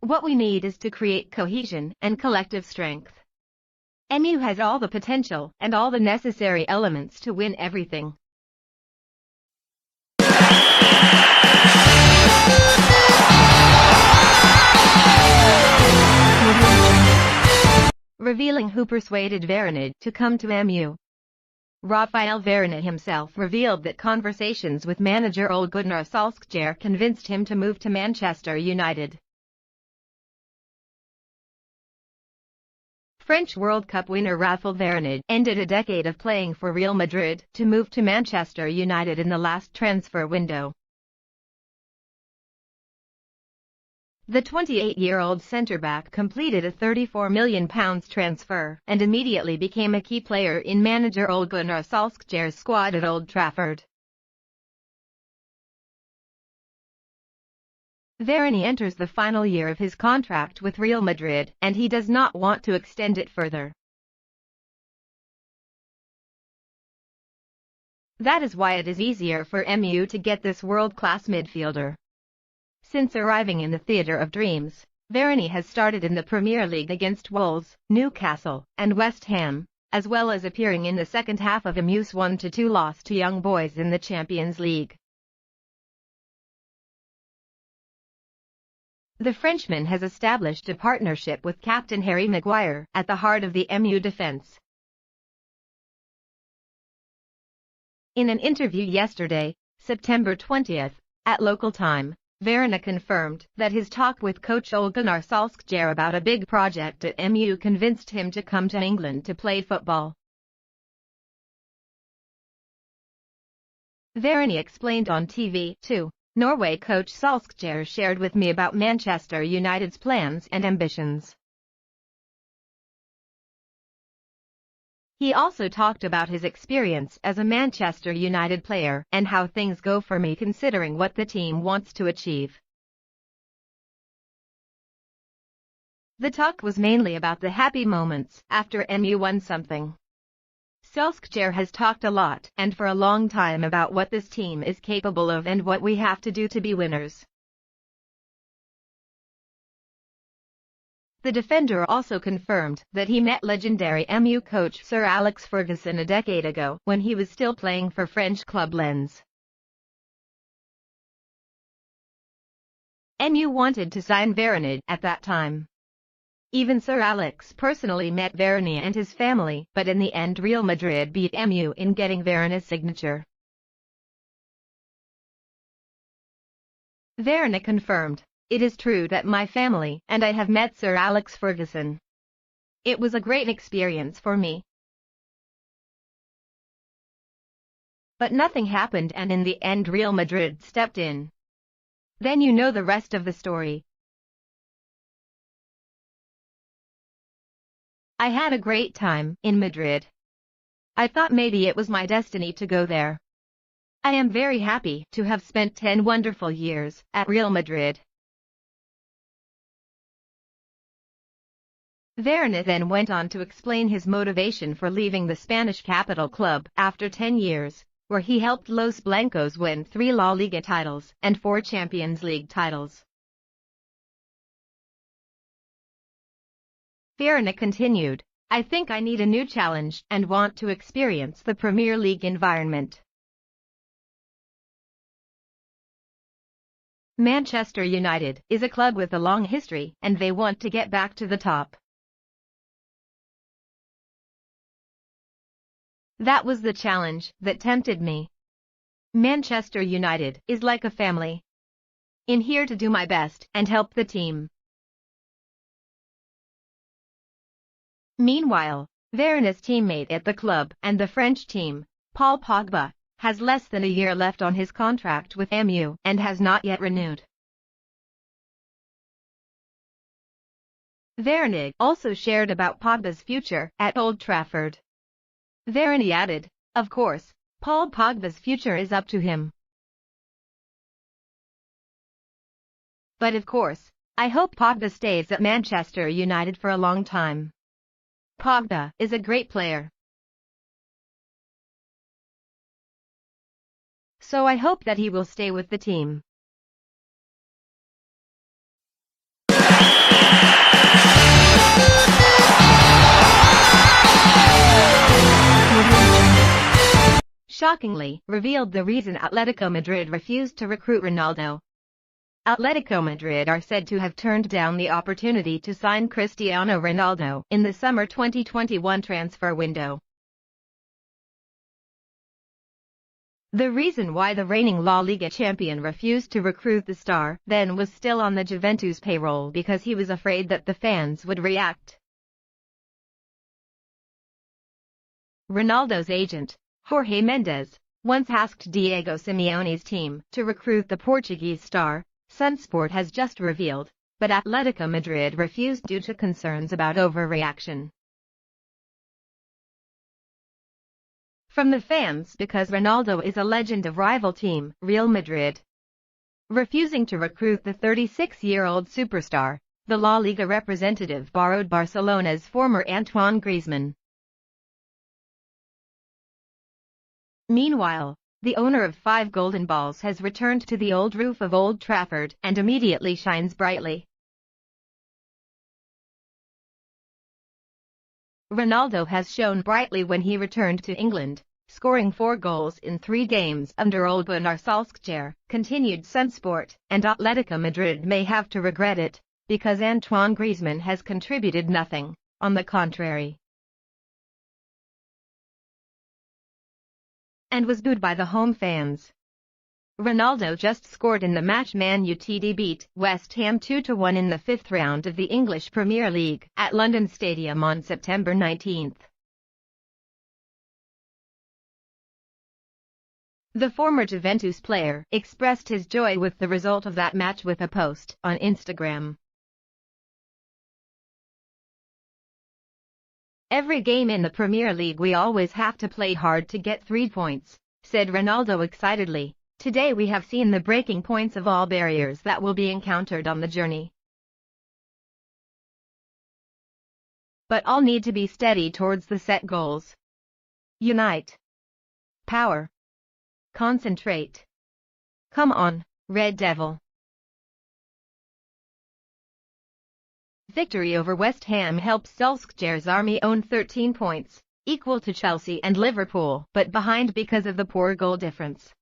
What we need is to create cohesion and collective strength. MU has all the potential and all the necessary elements to win everything. Revealing who persuaded Varane to come to MU. Raphael Varane himself revealed that conversations with manager Ole Gunnar Solskjaer convinced him to move to Manchester United. French World Cup winner Raphael Varane ended a decade of playing for Real Madrid to move to Manchester United in the last transfer window. The 28-year-old centre-back completed a £34 million transfer and immediately became a key player in manager Ole Gunnar Solskjaer's squad at Old Trafford. Varane enters the final year of his contract with Real Madrid and he does not want to extend it further. That is why it is easier for MU to get this world-class midfielder. Since arriving in the Theatre of Dreams, Varane has started in the Premier League against Wolves, Newcastle, and West Ham, as well as appearing in the second half of MU's 1-2 loss to Young Boys in the Champions League. The Frenchman has established a partnership with captain Harry Maguire at the heart of the MU defence. In an interview yesterday, September 20th, at local time, Varane confirmed that his talk with coach Ole Gunnar Solskjaer about a big project at MU convinced him to come to England to play football. Varane explained on TV, too. Norway coach Solskjaer shared with me about Manchester United's plans and ambitions. He also talked about his experience as a Manchester United player and how things go for me considering what the team wants to achieve. The talk was mainly about the happy moments after MU won something. Solskjaer has talked a lot and for a long time about what this team is capable of and what we have to do to be winners. The defender also confirmed that he met legendary MU coach Sir Alex Ferguson a decade ago when he was still playing for French club Lens. MU wanted to sign Varane at that time. Even Sir Alex personally met Varane and his family, but in the end Real Madrid beat MU in getting Varane's signature. Varane confirmed, "It is true that my family and I have met Sir Alex Ferguson. It was a great experience for me. But nothing happened and in the end Real Madrid stepped in. Then you know the rest of the story. I had a great time in Madrid. I thought maybe it was my destiny to go there. I am very happy to have spent 10 wonderful years at Real Madrid." Varane then went on to explain his motivation for leaving the Spanish capital club after 10 years, where he helped Los Blancos win 3 La Liga titles and 4 Champions League titles. Varane continued, "I think I need a new challenge and want to experience the Premier League environment. Manchester United is a club with a long history and they want to get back to the top. That was the challenge that tempted me. Manchester United is like a family. In here to do my best and help the team. Meanwhile, Varana's teammate at the club and the French team, Paul Pogba, has less than a year left on his contract with MU and has not yet renewed. Varane also shared about Pogba's future at Old Trafford. Varane added, "Of course, Paul Pogba's future is up to him. But of course, I hope Pogba stays at Manchester United for a long time. Pogba is a great player. So I hope that he will stay with the team." Shockingly, revealed the reason Atletico Madrid refused to recruit Ronaldo. Atletico Madrid are said to have turned down the opportunity to sign Cristiano Ronaldo in the summer 2021 transfer window. The reason why the reigning La Liga champion refused to recruit the star then was still on the Juventus payroll because he was afraid that the fans would react. Ronaldo's agent, Jorge Mendes, once asked Diego Simeone's team to recruit the Portuguese star, Sport has just revealed, but Atletico Madrid refused due to concerns about overreaction from the fans because Ronaldo is a legend of rival team, Real Madrid. Refusing to recruit the 36-year-old superstar, the La Liga representative borrowed Barcelona's former Antoine Griezmann. Meanwhile, the owner of 5 golden balls has returned to the old roof of Old Trafford and immediately shines brightly. Ronaldo has shone brightly when he returned to England, scoring 4 goals in 3 games under Ole Gunnar Solskjaer, continued Sunsport, and Atletico Madrid may have to regret it, because Antoine Griezmann has contributed nothing, on the contrary, and was booed by the home fans. Ronaldo just scored in the match Man United beat West Ham 2-1 in the 5th round of the English Premier League at London Stadium on September 19. The former Juventus player expressed his joy with the result of that match with a post on Instagram. "Every game in the Premier League we always have to play hard to get 3 points, said Ronaldo excitedly. "Today we have seen the breaking points of all barriers that will be encountered on the journey. But all need to be steady towards the set goals. Unite. Power. Concentrate. Come on, Red Devil." Victory over West Ham helps Solskjaer's army own 13 points, equal to Chelsea and Liverpool, but behind because of the poor goal difference.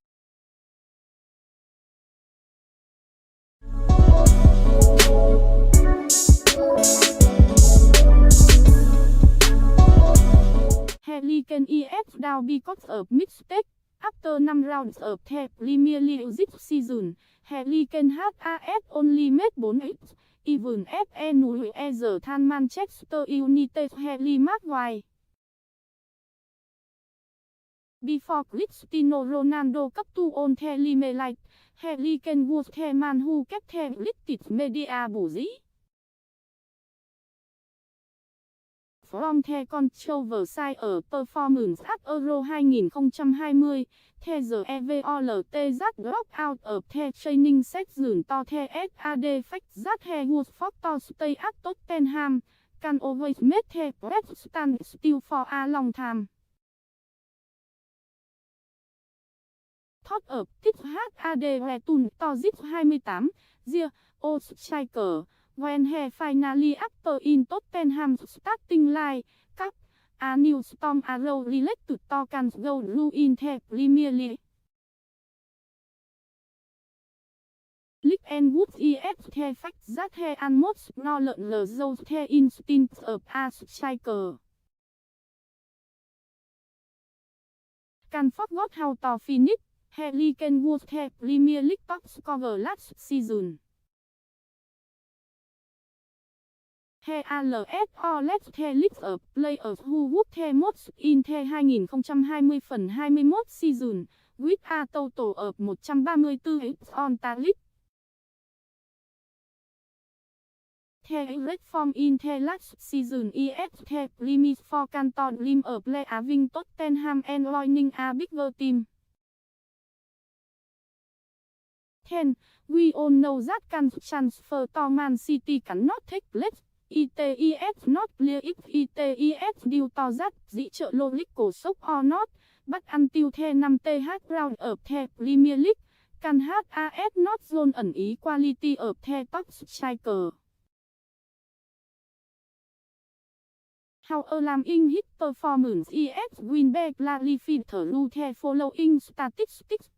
Harry Kane is down because of mistake. After 9 rounds of the Premier League this season, Harry Kane has only made 4 hits, even if any other than Manchester United Harry Maguire. Before Cristiano Ronaldo cut to on the limelight, Harry Kane was the man who kept the British media busy. From the controversial performance at Euro 2020, the EVOLT that dropped out of the training section to the sad fact that he was forced to stay at Tottenham, can always make the press stand still for a long time. Thought of this had return to this 28, the old striker, when he finally appeared in Tottenham's starting line, cap, a new storm arose related to Kane's goal in the Premier League. Lick and Wood is the fact that he almost knowledge the instinct of a striker. Can forgot how to finish. Harry Kane was the Premier League top scorer last season. He also led the list of players who would the most in the 2020-21 season, with a total of 134 hits on target. The red form in the last season is the premise for Canton Dream of playing Tottenham and joining a bigger team. 10. We all know that can transfer to Man City cannot take place. It is not clear if it is due to that the logical shock or not, but until the 5th round of the Premier League, can has not shown an equality of the top striker. However, in his performance is win back clarified through the following statistics.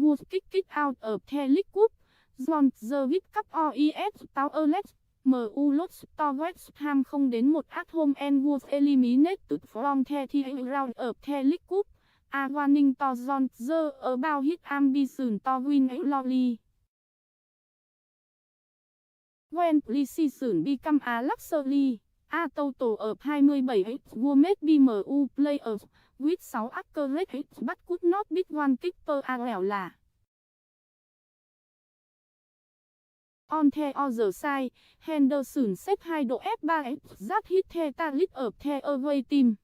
was kicked out of the League Cup. John the Wick Cup OES Towerlet. MU lost to West Ham 0-1 at home and was eliminated from the third round of the League Cup. A warning to John the about his ambition to win a lottery. When pre-season become a luxury, a total of 28 were made by MU players, with 6 accurate but could not beat one keeper là. On the other side, Henderson xếp 2 độ F3 that hit the target of the away team.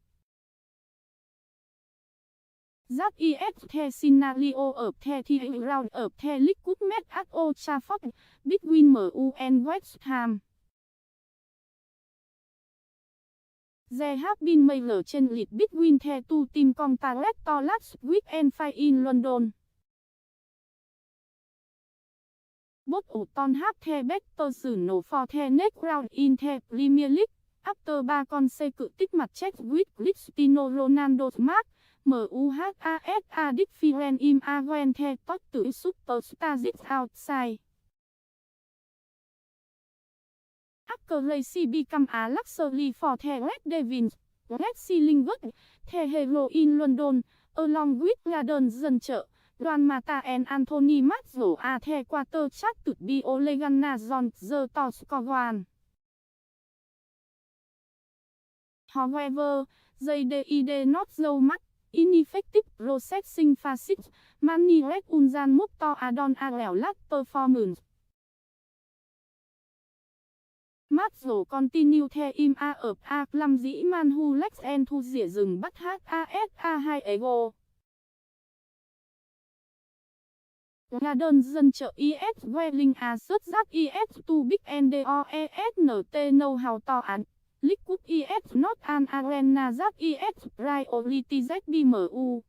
That is the scenario of the third round of the League Cup match at Old Trafford between MU and West Ham. There have been major changes between the two teams compared to last weekend fight in London. Both Bolton have the better scenario for the next round in the Premier League. After 3 consecutive matches with Cristiano Ronaldo's mark, MU has a different in when the top 2 superstars is outside. Accuracy become a luxury for the Red Devils. Red Shillingwood, the hero in London, along with Gordon Sancho, Juan Mata and Anthony Martial are the quarter chat to be Ole Gunnar Solskjaer to score one. However, they did not show much ineffective processing facets, many red unjan move to add-on a last performance. Martial continue the im a of a clumsy man who lacks enthusiasm but has a high ego. Gordon Sancho is wearing a shirt that is too big and doesn't know how to act. League Cup is not an arena that is prioritized by MU.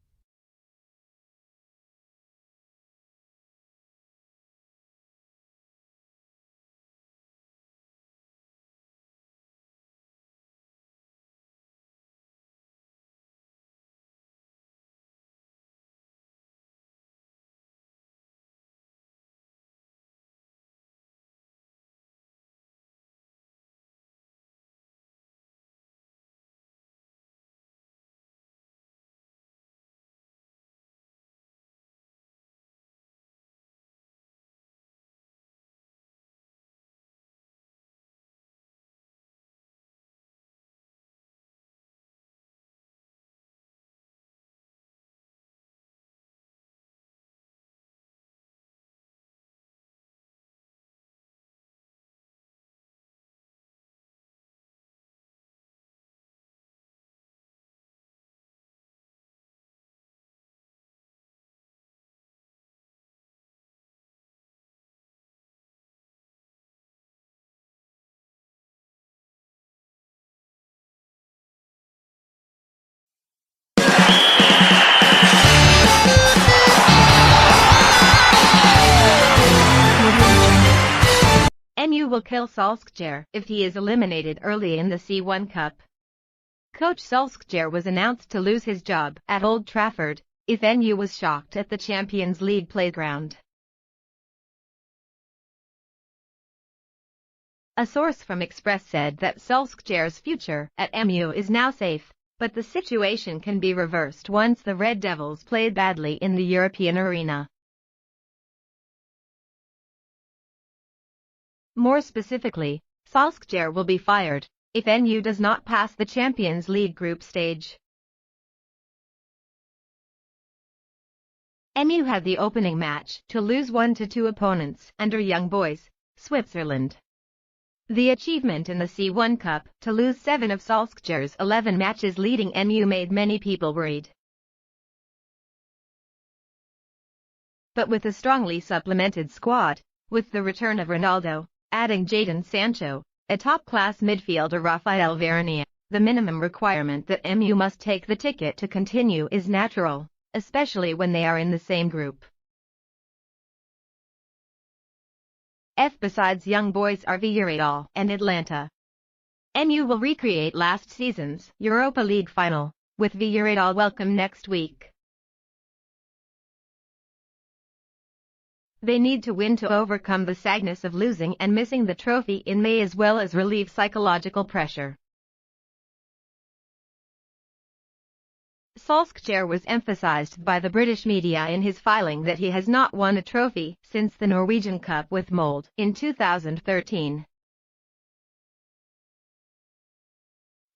MU will kill Solskjaer if he is eliminated early in the C1 Cup. Coach Solskjaer was announced to lose his job at Old Trafford if MU was shocked at the Champions League playground. A source from Express said that Solskjaer's future at MU is now safe, but the situation can be reversed once the Red Devils played badly in the European arena. More specifically, Solskjaer will be fired if MU does not pass the Champions League group stage. MU had the opening match to lose 1-2 opponents under Young Boys, Switzerland. The achievement in the C1 Cup to lose 7 of Solskjaer's 11 matches leading MU made many people worried. But with a strongly supplemented squad, with the return of Ronaldo, adding Jadon Sancho, a top-class midfielder Rafael Varane, the minimum requirement that MU must take the ticket to continue is natural, especially when they are in the same group. Besides Young Boys are Villarreal and Atlanta. MU will recreate last season's Europa League final, with Villarreal welcome next week. They need to win to overcome the sadness of losing and missing the trophy in May, as well as relieve psychological pressure. Solskjaer was emphasized by the British media in his filing that he has not won a trophy since the Norwegian Cup with Molde in 2013.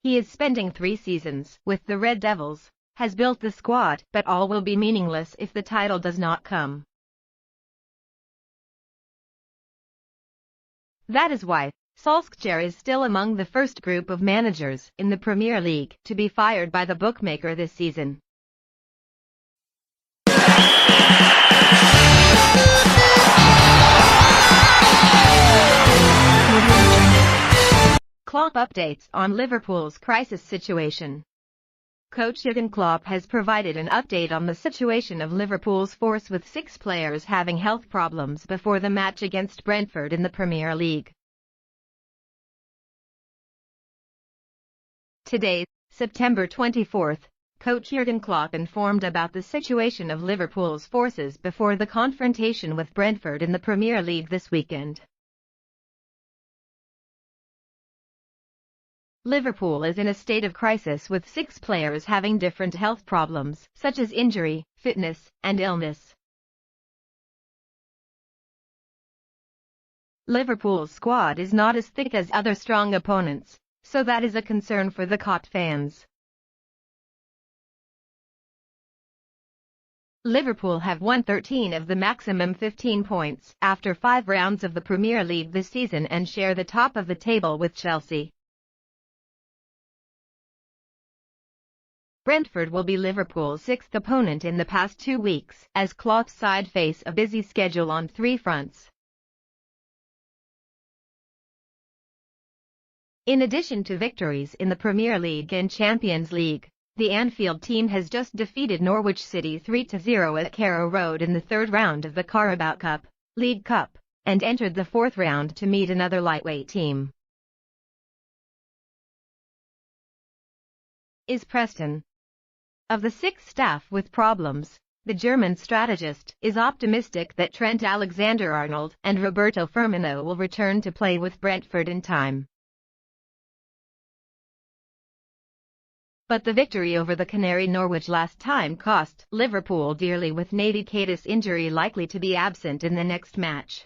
He is spending 3 seasons with the Red Devils, has built the squad, but all will be meaningless if the title does not come. That is why Solskjaer is still among the first group of managers in the Premier League to be fired by the bookmaker this season. Klopp updates on Liverpool's crisis situation. Coach Jurgen Klopp has provided an update on the situation of Liverpool's force, with 6 players having health problems before the match against Brentford in the Premier League. Today, September 24th, Coach Jurgen Klopp informed about the situation of Liverpool's forces before the confrontation with Brentford in the Premier League this weekend. Liverpool is in a state of crisis, with 6 players having different health problems, such as injury, fitness, and illness. Liverpool's squad is not as thick as other strong opponents, so that is a concern for the COT fans. Liverpool have won 13 of the maximum 15 points after 5 rounds of the Premier League this season and share the top of the table with Chelsea. Brentford will be Liverpool's 6th opponent in the past 2 weeks, as Klopp's side face a busy schedule on 3 fronts. In addition to victories in the Premier League and Champions League, the Anfield team has just defeated Norwich City 3-0 at Carrow Road in the 3rd round of the Carabao Cup, League Cup, and entered the 4th round to meet another lightweight team. Is Preston. Of the 6 staff with problems, the German strategist is optimistic that Trent Alexander-Arnold and Roberto Firmino will return to play with Brentford in time. But the victory over the Canary Norwich last time cost Liverpool dearly, with Naby Keita's injury likely to be absent in the next match.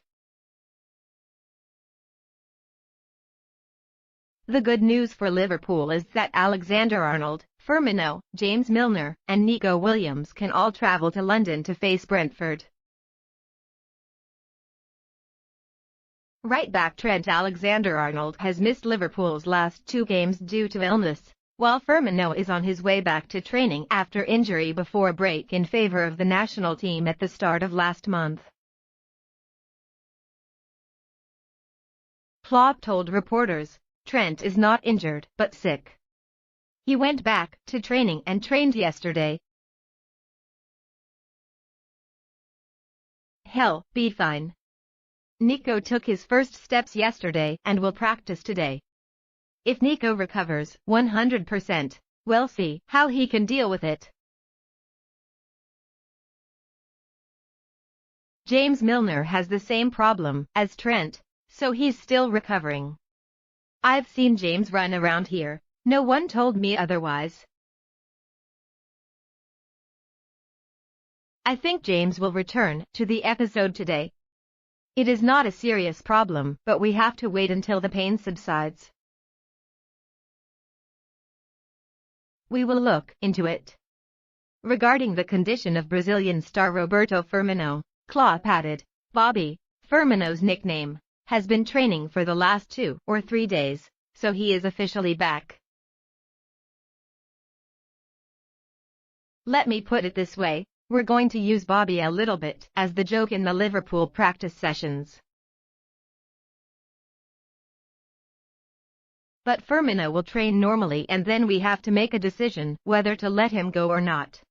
The good news for Liverpool is that Alexander-Arnold, Firmino, James Milner, and Nico Williams can all travel to London to face Brentford. Right-back Trent Alexander-Arnold has missed Liverpool's last 2 games due to illness, while Firmino is on his way back to training after injury before a break in favour of the national team at the start of last month. Klopp told reporters, "Trent is not injured, but sick. He went back to training and trained yesterday. He'll be fine. Nico took his first steps yesterday and will practice today. If Nico recovers 100%, we'll see how he can deal with it." James Milner has the same problem as Trent, so he's still recovering. "I've seen James run around here. No one told me otherwise. I think James will return to the episode today. It is not a serious problem, but we have to wait until the pain subsides. We will look into it." Regarding the condition of Brazilian star Roberto Firmino, Klopp added, "Bobby, Firmino's nickname, has been training for the last 2 or 3 days, so he is officially back. Let me put it this way, we're going to use Bobby a little bit as the joke in the Liverpool practice sessions. But Firmino will train normally, and then we have to make a decision whether to let him go or not."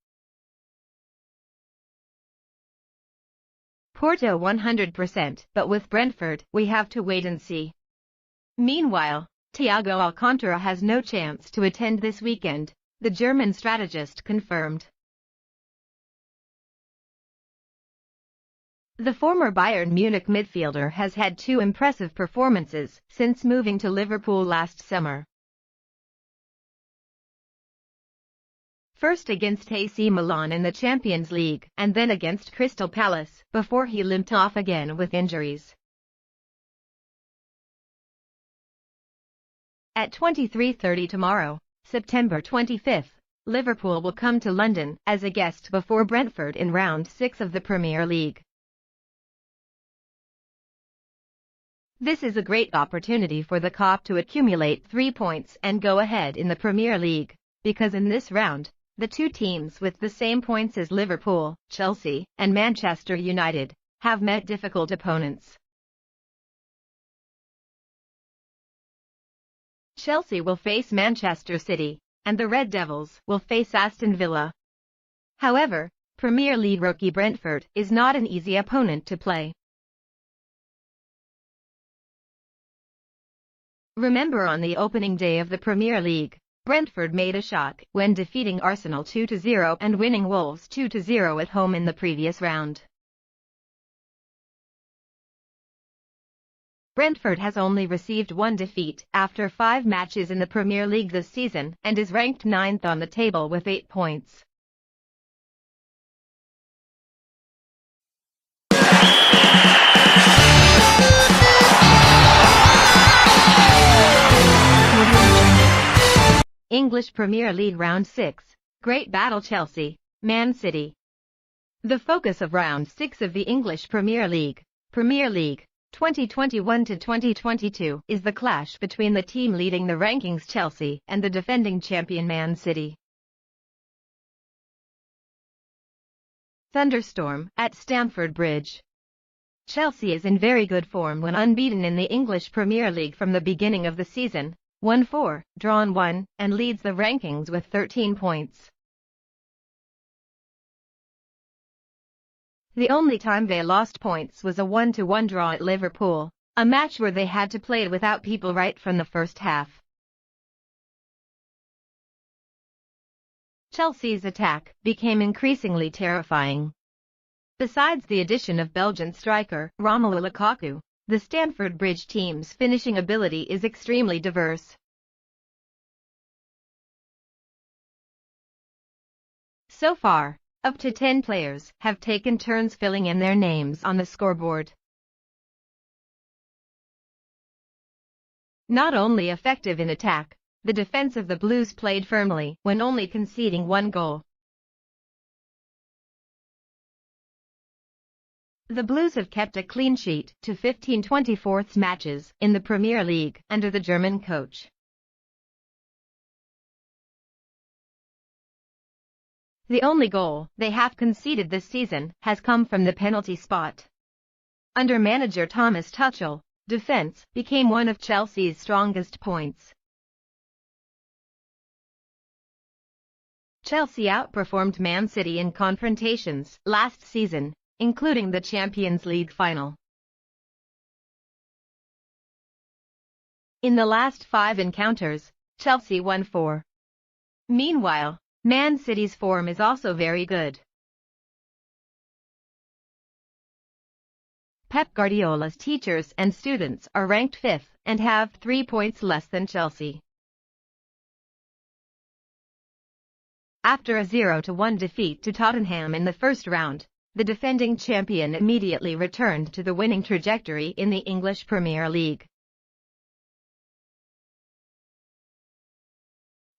Porto 100%, but with Brentford, we have to wait and see. Meanwhile, Thiago Alcantara has no chance to attend this weekend, the German strategist confirmed. The former Bayern Munich midfielder has had two impressive performances since moving to Liverpool last summer. First against AC Milan in the Champions League, and then against Crystal Palace, before he limped off again with injuries. At 23:30 tomorrow, September 25th, Liverpool will come to London as a guest before Brentford in round 6 of the Premier League. This is a great opportunity for the Cop to accumulate 3 points and go ahead in the Premier League, because in this round, the two teams with the same points as Liverpool, Chelsea, and Manchester United have met difficult opponents. Chelsea will face Manchester City, and the Red Devils will face Aston Villa. However, Premier League rookie Brentford is not an easy opponent to play. Remember, on the opening day of the Premier League, Brentford made a shock when defeating Arsenal 2-0 and winning Wolves 2-0 at home in the previous round. Brentford has only received one defeat after 5 matches in the Premier League this season and is ranked 9th on the table with 8 points. English Premier League Round 6, Great Battle Chelsea, Man City. The focus of Round 6 of the English Premier League 2021-2022 is the clash between the team leading the rankings Chelsea and the defending champion Man City. Thunderstorm at Stamford Bridge. Chelsea is in very good form when unbeaten in the English Premier League from the beginning of the season, won 4, drawn 1, and leads the rankings with 13 points. The only time they lost points was a 1-1 draw at Liverpool, a match where they had to play without people right from the first half. Chelsea's attack became increasingly terrifying. Besides the addition of Belgian striker Romelu Lukaku, the Stamford Bridge team's finishing ability is extremely diverse. So far, up to 10 players have taken turns filling in their names on the scoreboard. Not only effective in attack, the defense of the Blues played firmly when only conceding 1 goal. The Blues have kept a clean sheet to 15 24th matches in the Premier League under the German coach. The only goal they have conceded this season has come from the penalty spot. Under manager Thomas Tuchel, defense became one of Chelsea's strongest points. Chelsea outperformed Man City in confrontations last season, including the Champions League final. In the last 5 encounters, Chelsea won 4. Meanwhile, Man City's form is also very good. Pep Guardiola's teachers and students are ranked 5th and have 3 points less than Chelsea. After a 0-1 defeat to Tottenham in the first round, the defending champion immediately returned to the winning trajectory in the English Premier League.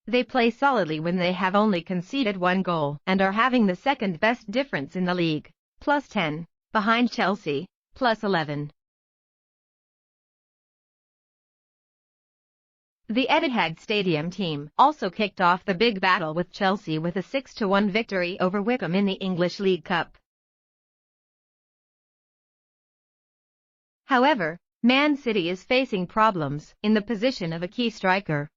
They play solidly when they have only conceded 1 goal and are having the second best difference in the league, +10, behind Chelsea, +11. The Etihad Stadium team also kicked off the big battle with Chelsea with a 6-1 victory over Wycombe in the English League Cup. However, Man City is facing problems in the position of a key striker.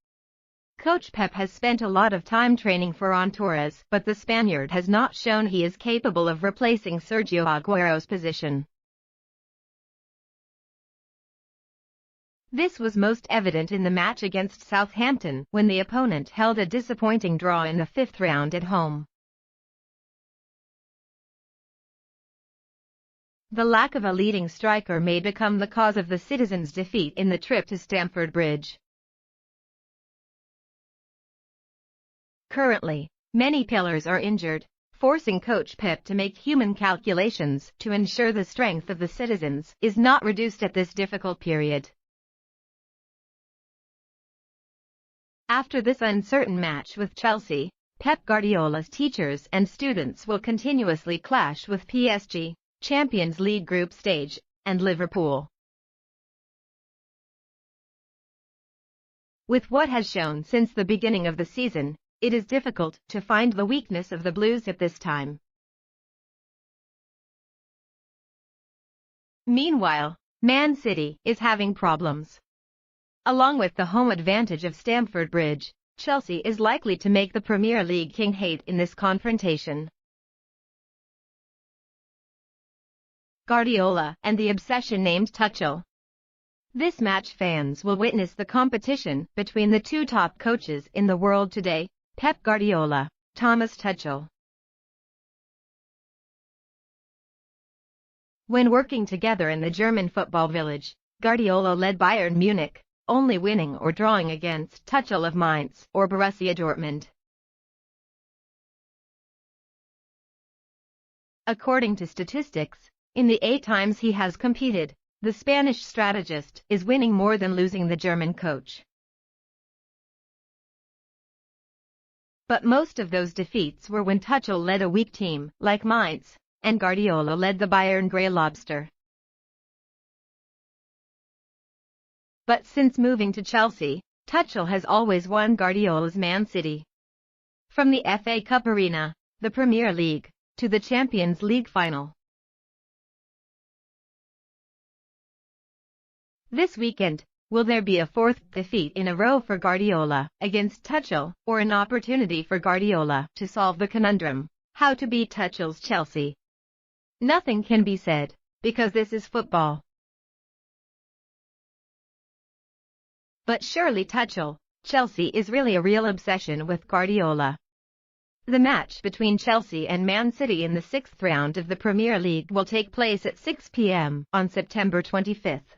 Coach Pep has spent a lot of time training Ferran Torres, but the Spaniard has not shown he is capable of replacing Sergio Aguero's position. This was most evident in the match against Southampton, when the opponent held a disappointing draw in the 5th round at home. The lack of a leading striker may become the cause of the Citizens' defeat in the trip to Stamford Bridge. Currently, many players are injured, forcing coach Pep to make human calculations to ensure the strength of the Citizens is not reduced at this difficult period. After this uncertain match with Chelsea, Pep Guardiola's teachers and students will continuously clash with PSG, Champions League group stage, and Liverpool. With what has shown since the beginning of the season, it is difficult to find the weakness of the Blues at this time. Meanwhile, Man City is having problems. Along with the home advantage of Stamford Bridge, Chelsea is likely to make the Premier League king hate in this confrontation. Guardiola and the obsession named Tuchel. This match fans will witness the competition between the two top coaches in the world today, Pep Guardiola, Thomas Tuchel. When working together in the German football village, Guardiola led Bayern Munich, only winning or drawing against Tuchel of Mainz or Borussia Dortmund. According to statistics, in the 8 times he has competed, the Spanish strategist is winning more than losing the German coach. But most of those defeats were when Tuchel led a weak team, like Mainz, and Guardiola led the Bayern Grey Lobster. But since moving to Chelsea, Tuchel has always won Guardiola's Man City. From the FA Cup arena, the Premier League, to the Champions League final. This weekend, will there be a 4th defeat in a row for Guardiola against Tuchel, or an opportunity for Guardiola to solve the conundrum, how to beat Tuchel's Chelsea? Nothing can be said, because this is football. But surely Tuchel, Chelsea is really a real obsession with Guardiola. The match between Chelsea and Man City in the 6th round of the Premier League will take place at 6 p.m. on September 25th.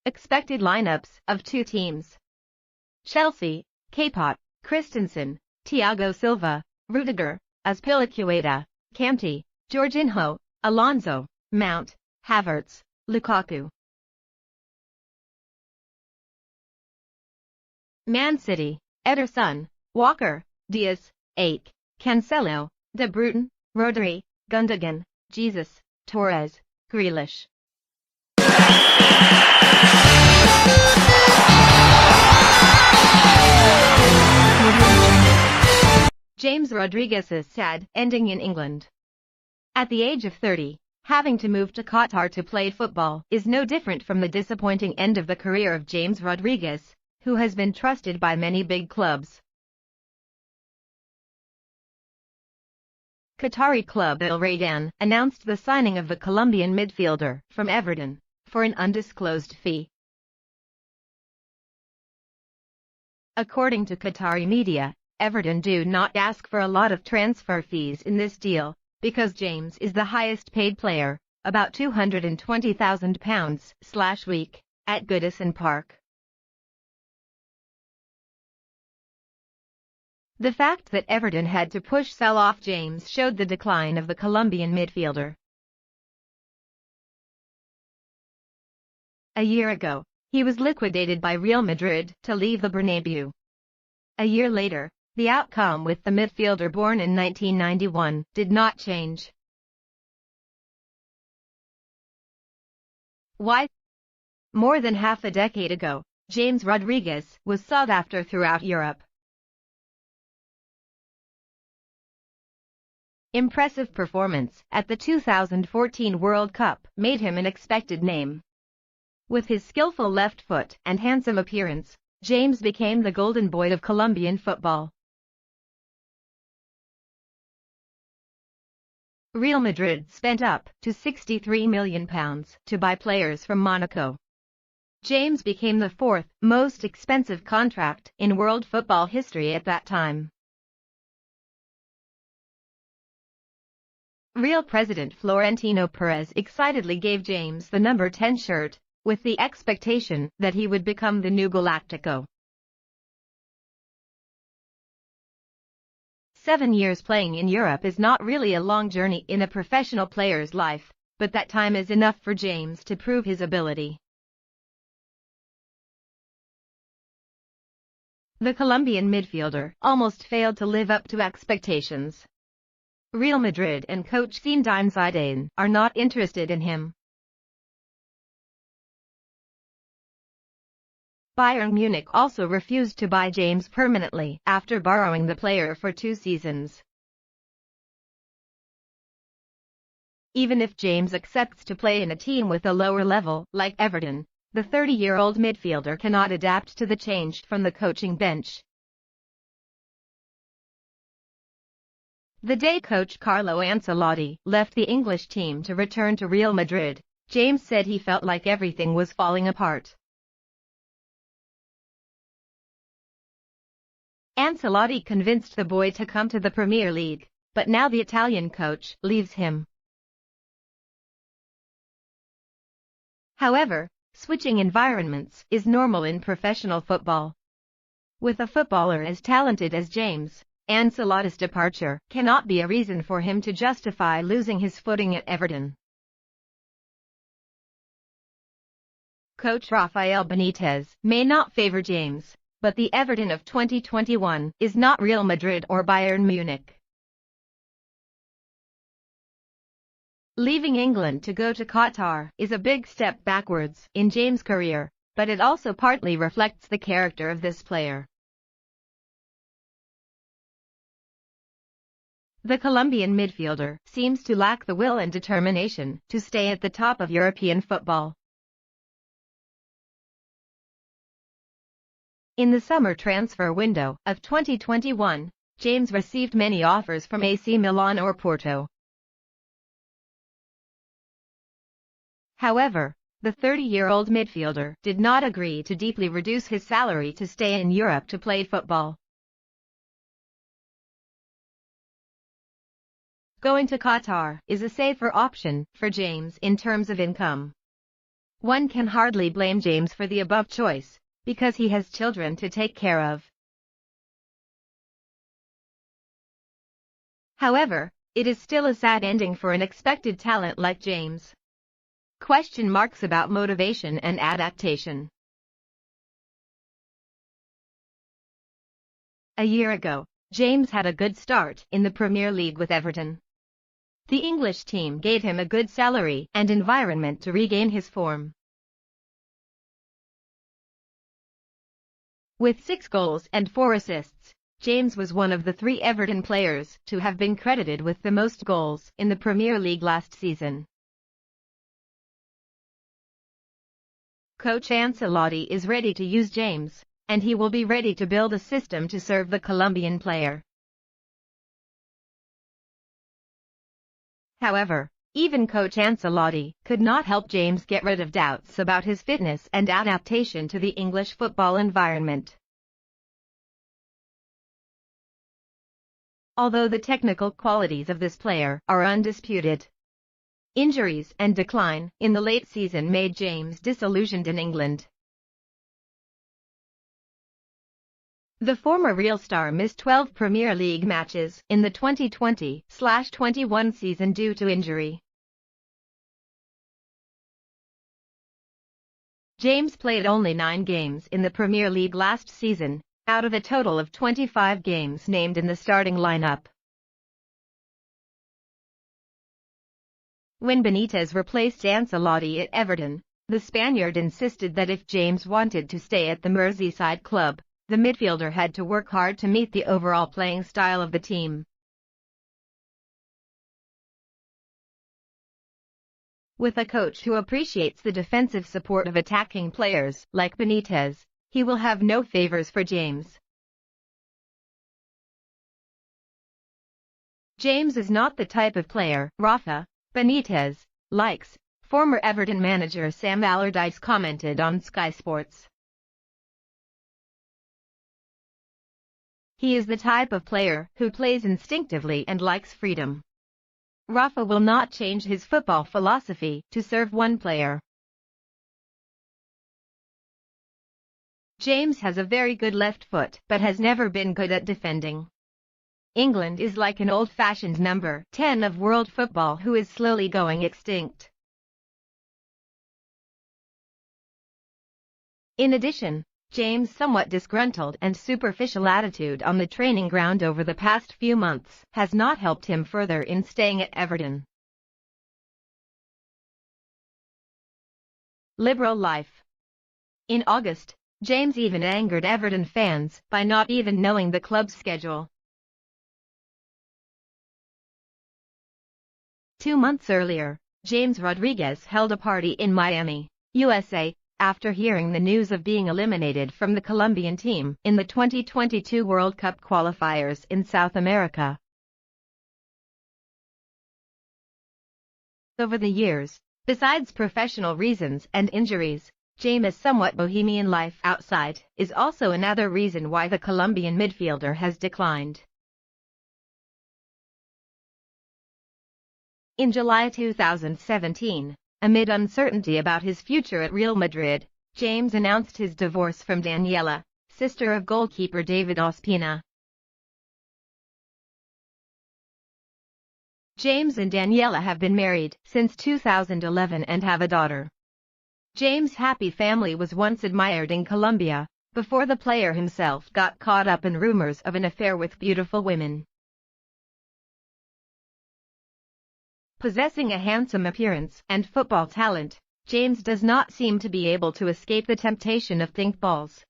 Expected lineups of two teams. Chelsea, Kapot, Christensen, Thiago Silva, Rudiger, Azpilicueta, Kanté, Jorginho, Alonso, Mount, Havertz, Lukaku. Man City, Ederson, Walker, Diaz, Ake, Cancelo, De Bruyne, Rodri, Gundogan, Jesus, Torres, Grealish. James Rodriguez's sad ending in England. At the age of 30, having to move to Qatar to play football is no different from the disappointing end of the career of James Rodriguez, who has been trusted by many big clubs. Qatari club Al Rayyan announced the signing of the Colombian midfielder from Everton for an undisclosed fee. According to Qatari media, Everton do not ask for a lot of transfer fees in this deal, because James is the highest paid player, about £220,000/week, at Goodison Park. The fact that Everton had to sell off James showed the decline of the Colombian midfielder. A year ago, he was liquidated by Real Madrid to leave the Bernabeu. A year later, the outcome with the midfielder born in 1991 did not change. Why? More than half a decade ago, James Rodriguez was sought after throughout Europe. Impressive performance at the 2014 World Cup made him an expected name. With his skillful left foot and handsome appearance, James became the golden boy of Colombian football. Real Madrid spent up to £63 million to buy players from Monaco. James became the 4th most expensive contract in world football history at that time. Real president Florentino Perez excitedly gave James the number 10 shirt, with the expectation that he would become the new Galactico. 7 years playing in Europe is not really a long journey in a professional player's life, but that time is enough for James to prove his ability. The Colombian midfielder almost failed to live up to expectations. Real Madrid and coach Zinedine Zidane are not interested in him. Bayern Munich also refused to buy James permanently after borrowing the player for 2 seasons. Even if James accepts to play in a team with a lower level, like Everton, the 30-year-old midfielder cannot adapt to the change from the coaching bench. The day coach Carlo Ancelotti left the English team to return to Real Madrid, James said he felt like everything was falling apart. Ancelotti convinced the boy to come to the Premier League, but now the Italian coach leaves him. However, switching environments is normal in professional football. With a footballer as talented as James, Ancelotti's departure cannot be a reason for him to justify losing his footing at Everton. Coach Rafael Benitez may not favor James, but the Everton of 2021 is not Real Madrid or Bayern Munich. Leaving England to go to Qatar is a big step backwards in James' career, but it also partly reflects the character of this player. The Colombian midfielder seems to lack the will and determination to stay at the top of European football. In the summer transfer window of 2021, James received many offers from AC Milan or Porto. However, the 30-year-old midfielder did not agree to deeply reduce his salary to stay in Europe to play football. Going to Qatar is a safer option for James in terms of income. One can hardly blame James for the above choice, because he has children to take care of. However, it is still a sad ending for an expected talent like James. Question marks about motivation and adaptation. A year ago, James had a good start in the Premier League with Everton. The English team gave him a good salary and environment to regain his form. With 6 goals and 4 assists, James was one of the 3 Everton players to have been credited with the most goals in the Premier League last season. Coach Ancelotti is ready to use James, and he will be ready to build a system to serve the Colombian player. However, even Coach Ancelotti could not help James get rid of doubts about his fitness and adaptation to the English football environment. Although the technical qualities of this player are undisputed, injuries and decline in the late season made James disillusioned in England. The former Real star missed 12 Premier League matches in the 2020-21 season due to injury. James played only 9 games in the Premier League last season, out of a total of 25 games named in the starting lineup. When Benitez replaced Ancelotti at Everton, the Spaniard insisted that if James wanted to stay at the Merseyside club, the midfielder had to work hard to meet the overall playing style of the team. With a coach who appreciates the defensive support of attacking players like Benitez, he will have no favors for James. James is not the type of player Rafa Benitez likes, former Everton manager Sam Allardyce commented on Sky Sports. He is the type of player who plays instinctively and likes freedom. Rafa will not change his football philosophy to serve one player. James has a very good left foot but has never been good at defending. England is like an old-fashioned number 10 of world football who is slowly going extinct. In addition, James' somewhat disgruntled and superficial attitude on the training ground over the past few months has not helped him further in staying at Everton. Liberal life. In August, James even angered Everton fans by not even knowing the club's schedule. 2 months earlier, James Rodriguez held a party in Miami, USA, after hearing the news of being eliminated from the Colombian team in the 2022 World Cup qualifiers in South America. Over the years, besides professional reasons and injuries, James' somewhat bohemian life outside is also another reason why the Colombian midfielder has declined. In July 2017, amid uncertainty about his future at Real Madrid, James announced his divorce from Daniela, sister of goalkeeper David Ospina. James and Daniela have been married since 2011 and have a daughter. James' happy family was once admired in Colombia, before the player himself got caught up in rumors of an affair with beautiful women. Possessing a handsome appearance and football talent, James does not seem to be able to escape the temptation of think balls.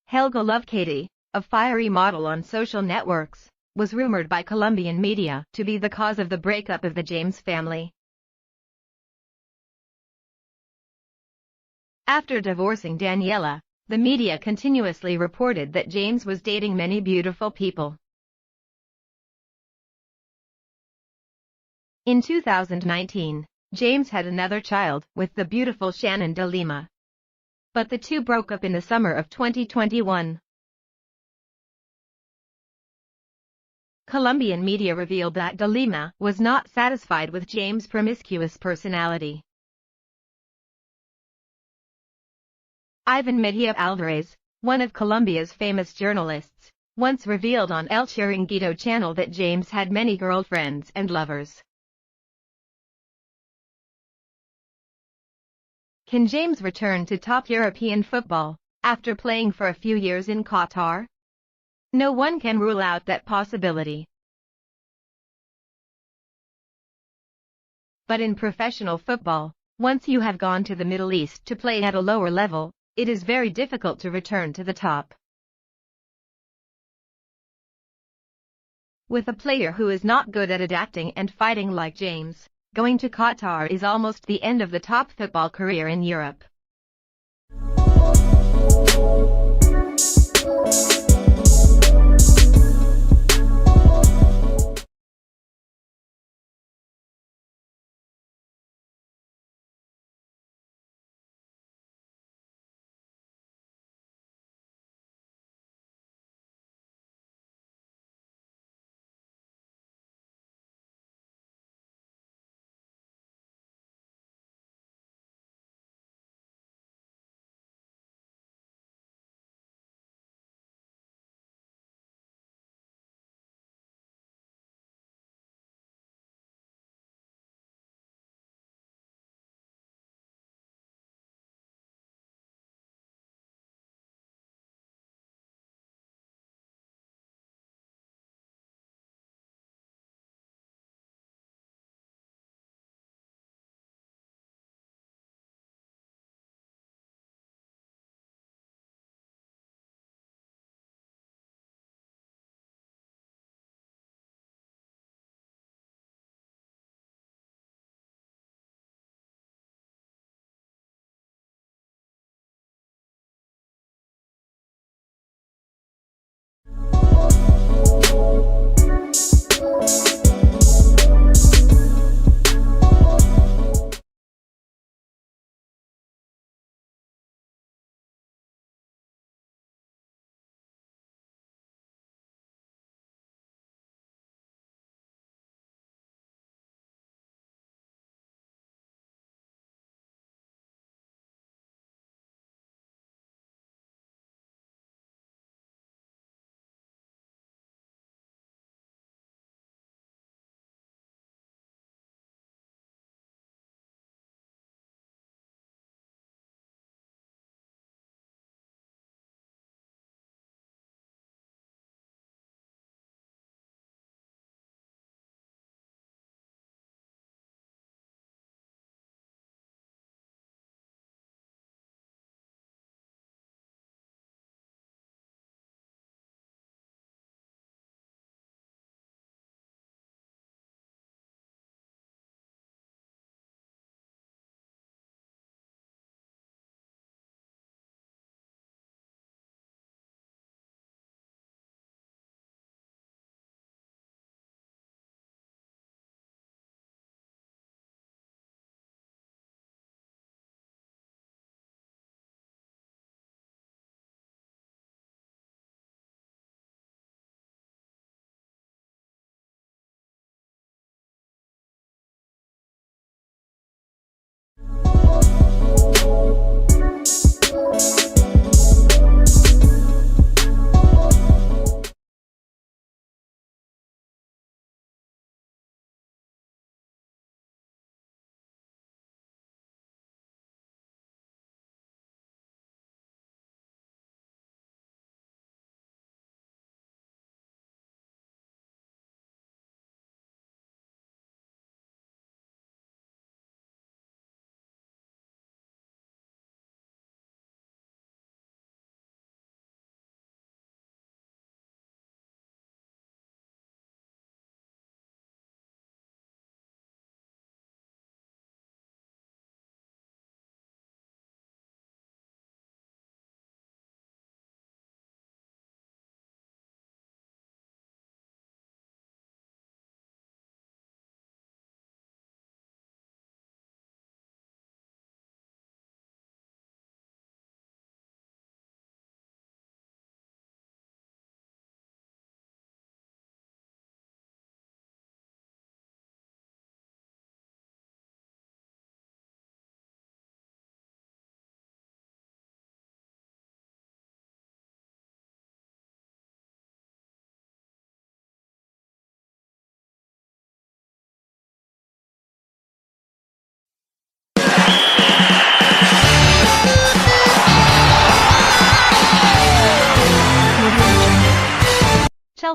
Helga Lovekaty, a fiery model on social networks, was rumored by Colombian media to be the cause of the breakup of the James family. After divorcing Daniela, the media continuously reported that James was dating many beautiful people. In 2019, James had another child with the beautiful Shannon de Lima. But the two broke up in the summer of 2021. Colombian media revealed that de Lima was not satisfied with James' promiscuous personality. Ivan Mejia Alvarez, one of Colombia's famous journalists, once revealed on El Chiringuito channel that James had many girlfriends and lovers. Can James return to top European football after playing for a few years in Qatar? No one can rule out that possibility. But in professional football, once you have gone to the Middle East to play at a lower level, it is very difficult to return to the top. With a player who is not good at adapting and fighting like James, going to Qatar is almost the end of the top football career in Europe.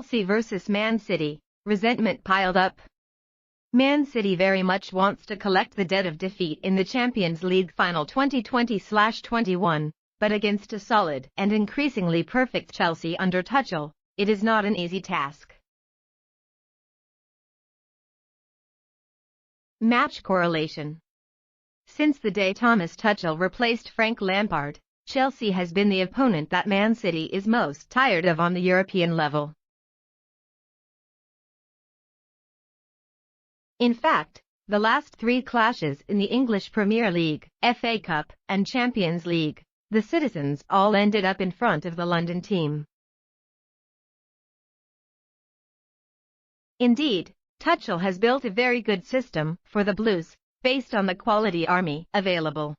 Chelsea vs Man City, resentment piled up. Man City very much wants to collect the debt of defeat in the Champions League final 2020/21, but against a solid and increasingly perfect Chelsea under Tuchel, it is not an easy task. Match correlation. Since the day Thomas Tuchel replaced Frank Lampard, Chelsea has been the opponent that Man City is most tired of on the European level. In fact, the last three clashes in the English Premier League, FA Cup, and Champions League, the Citizens all ended up in front of the London team. Indeed, Tuchel has built a very good system for the Blues, based on the quality army available.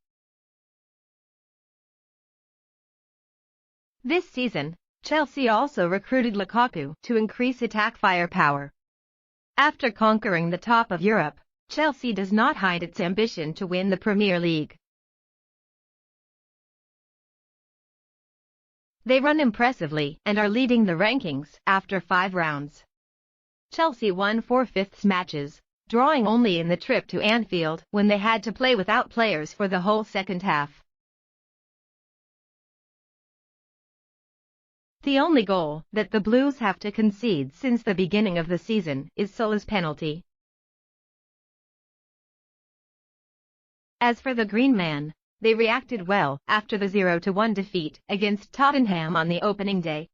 This season, Chelsea also recruited Lukaku to increase attack firepower. After conquering the top of Europe, Chelsea does not hide its ambition to win the Premier League. They run impressively and are leading the rankings after 5 rounds. Chelsea won 4/5 matches, drawing only in the trip to Anfield when they had to play without players for the whole second half. The only goal that the Blues have to concede since the beginning of the season is Sola's penalty. As for the Green Man, they reacted well after the 0-1 defeat against Tottenham on the opening day.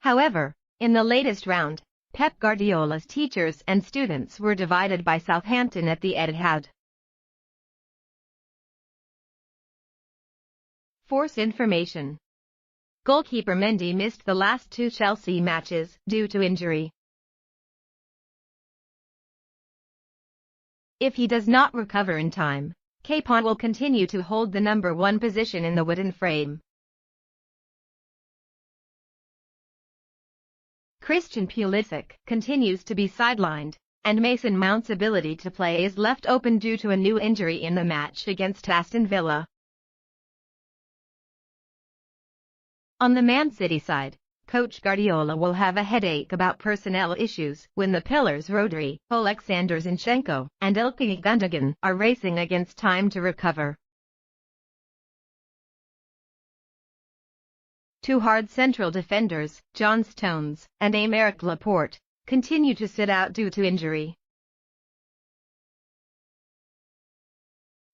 However, in the latest round, Pep Guardiola's teachers and students were divided by Southampton at the Etihad. Force information. Goalkeeper Mendy missed the last 2 Chelsea matches due to injury. If he does not recover in time, Capon will continue to hold the number 1 position in the wooden frame. Christian Pulisic continues to be sidelined, and Mason Mount's ability to play is left open due to a new injury in the match against Aston Villa. On the Man City side, Coach Guardiola will have a headache about personnel issues when the pillars Rodri, Alexander Zinchenko, and Ilkay Gundogan are racing against time to recover. 2 hard central defenders, John Stones and Aymeric Laporte, continue to sit out due to injury.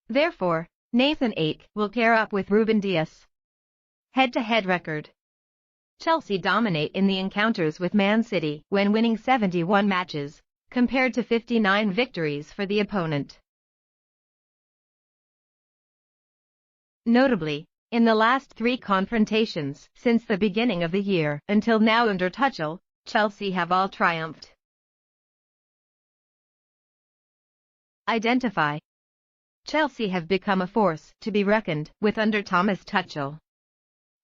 Therefore, Nathan Ake will pair up with Ruben Dias. Head-to-head record. Chelsea dominate in the encounters with Man City when winning 71 matches, compared to 59 victories for the opponent. Notably, in the last 3 confrontations since the beginning of the year until now under Tuchel, Chelsea have all triumphed. Identify. Chelsea have become a force to be reckoned with under Thomas Tuchel.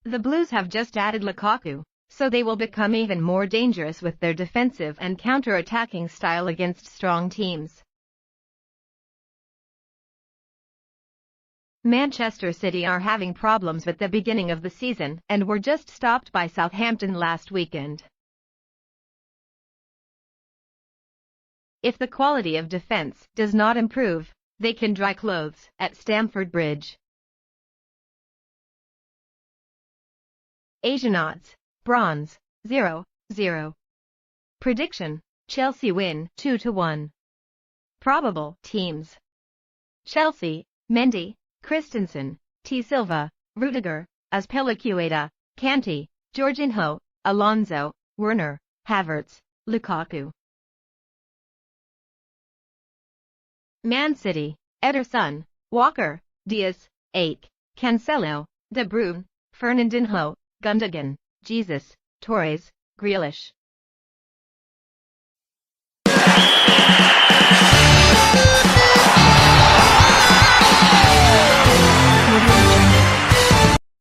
The Blues have just added Lukaku, so they will become even more dangerous with their defensive and counter-attacking style against strong teams. Manchester City are having problems at the beginning of the season and were just stopped by Southampton last weekend. If the quality of defense does not improve, they can dry clothes at Stamford Bridge. Asian odds, bronze, 0-0. Prediction, Chelsea win 2-1. Probable teams. Chelsea, Mendy, Christensen, T. Silva, Rudiger, Azpilicueta, Kanté, Jorginho, Alonso, Werner, Havertz, Lukaku. Man City, Ederson, Walker, Diaz, Ake, Cancelo, De Bruyne, Fernandinho, Gundogan, Jesus, Torres, Grealish.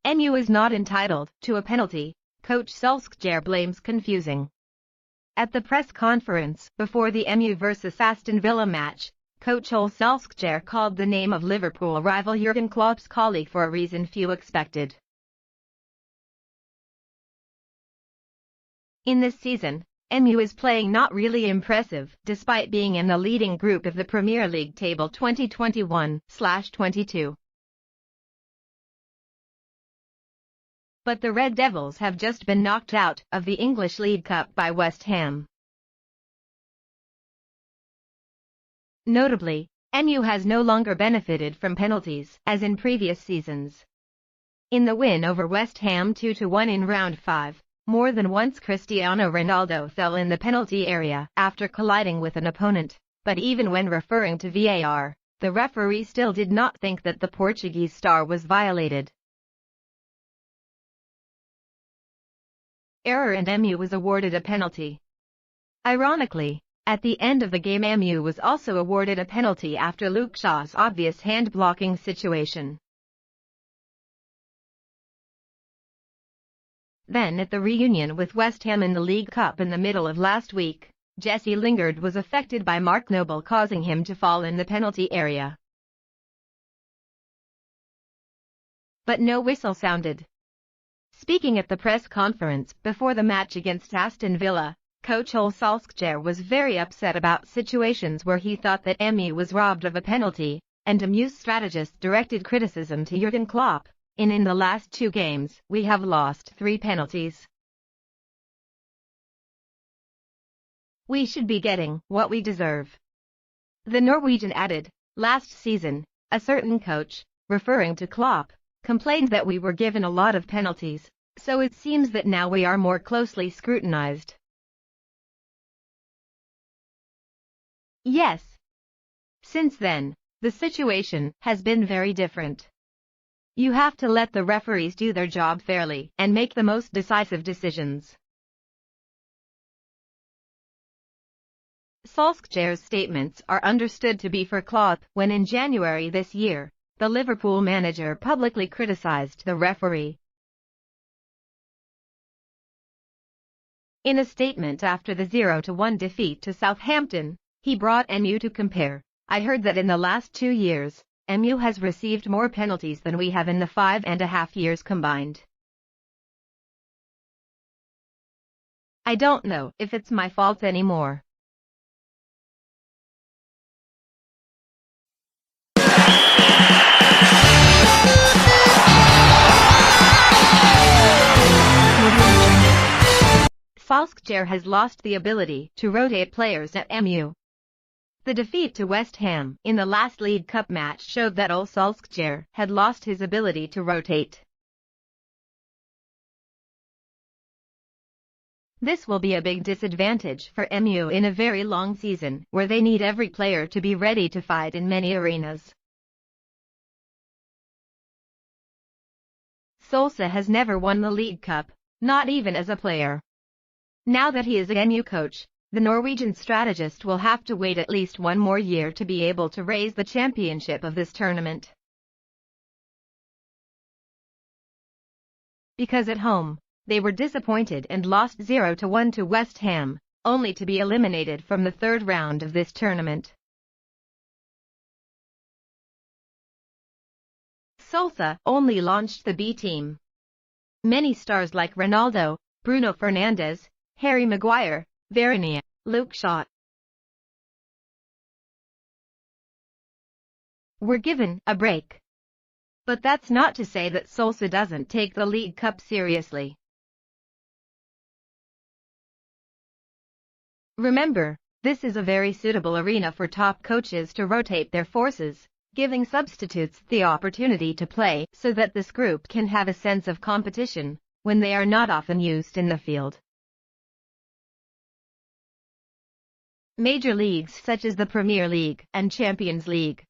MU is not entitled to a penalty, Coach Solskjaer blames confusing. At the press conference before the MU vs Aston Villa match, Coach Solskjaer called the name of Liverpool rival Jurgen Klopp's colleague for a reason few expected. In this season, MU is playing not really impressive, despite being in the leading group of the Premier League table 2021/22. But the Red Devils have just been knocked out of the English League Cup by West Ham. Notably, MU has no longer benefited from penalties, as in previous seasons. In the win over West Ham 2-1 in round 5, more than once Cristiano Ronaldo fell in the penalty area after colliding with an opponent, but even when referring to VAR, the referee still did not think that the Portuguese star was violated. Error and MU was awarded a penalty. Ironically, at the end of the game MU was also awarded a penalty after Luke Shaw's obvious hand-blocking situation. Then at the reunion with West Ham in the League Cup in the middle of last week, Jesse Lingard was affected by Mark Noble causing him to fall in the penalty area. But no whistle sounded. Speaking at the press conference before the match against Aston Villa, coach Ole Solskjaer was very upset about situations where he thought that MU was robbed of a penalty, and MU's strategist directed criticism to Jurgen Klopp. In the last 2 games, we have lost 3 penalties. We should be getting what we deserve. The Norwegian added, last season, a certain coach, referring to Klopp, complained that we were given a lot of penalties, so it seems that now we are more closely scrutinized. Yes. Since then, the situation has been very different. You have to let the referees do their job fairly and make the most decisive decisions. Solskjaer's statements are understood to be for Klopp when in January this year, the Liverpool manager publicly criticized the referee. In a statement after the 0-1 defeat to Southampton, he brought MU to compare. I heard that in the last 2 years, MU has received more penalties than we have in the 5.5 years combined. I don't know if it's my fault anymore. Solskjaer has lost the ability to rotate players at MU. The defeat to West Ham in the last League Cup match showed that Ole Solskjaer had lost his ability to rotate. This will be a big disadvantage for MU in a very long season where they need every player to be ready to fight in many arenas. Solskjaer has never won the League Cup, not even as a player. Now that he is a MU coach, the Norwegian strategist will have to wait at least 1 more year to be able to raise the championship of this tournament. Because at home, they were disappointed and lost 0-1 to West Ham, only to be eliminated from the 3rd round of this tournament. Solskjaer only launched the B team. Many stars like Ronaldo, Bruno Fernandes, Harry Maguire, Varane, Luke Shaw were given a break. But that's not to say that Solskjaer doesn't take the League Cup seriously. Remember, this is a very suitable arena for top coaches to rotate their forces, giving substitutes the opportunity to play so that this group can have a sense of competition when they are not often used in the field. Major leagues such as the Premier League and Champions League.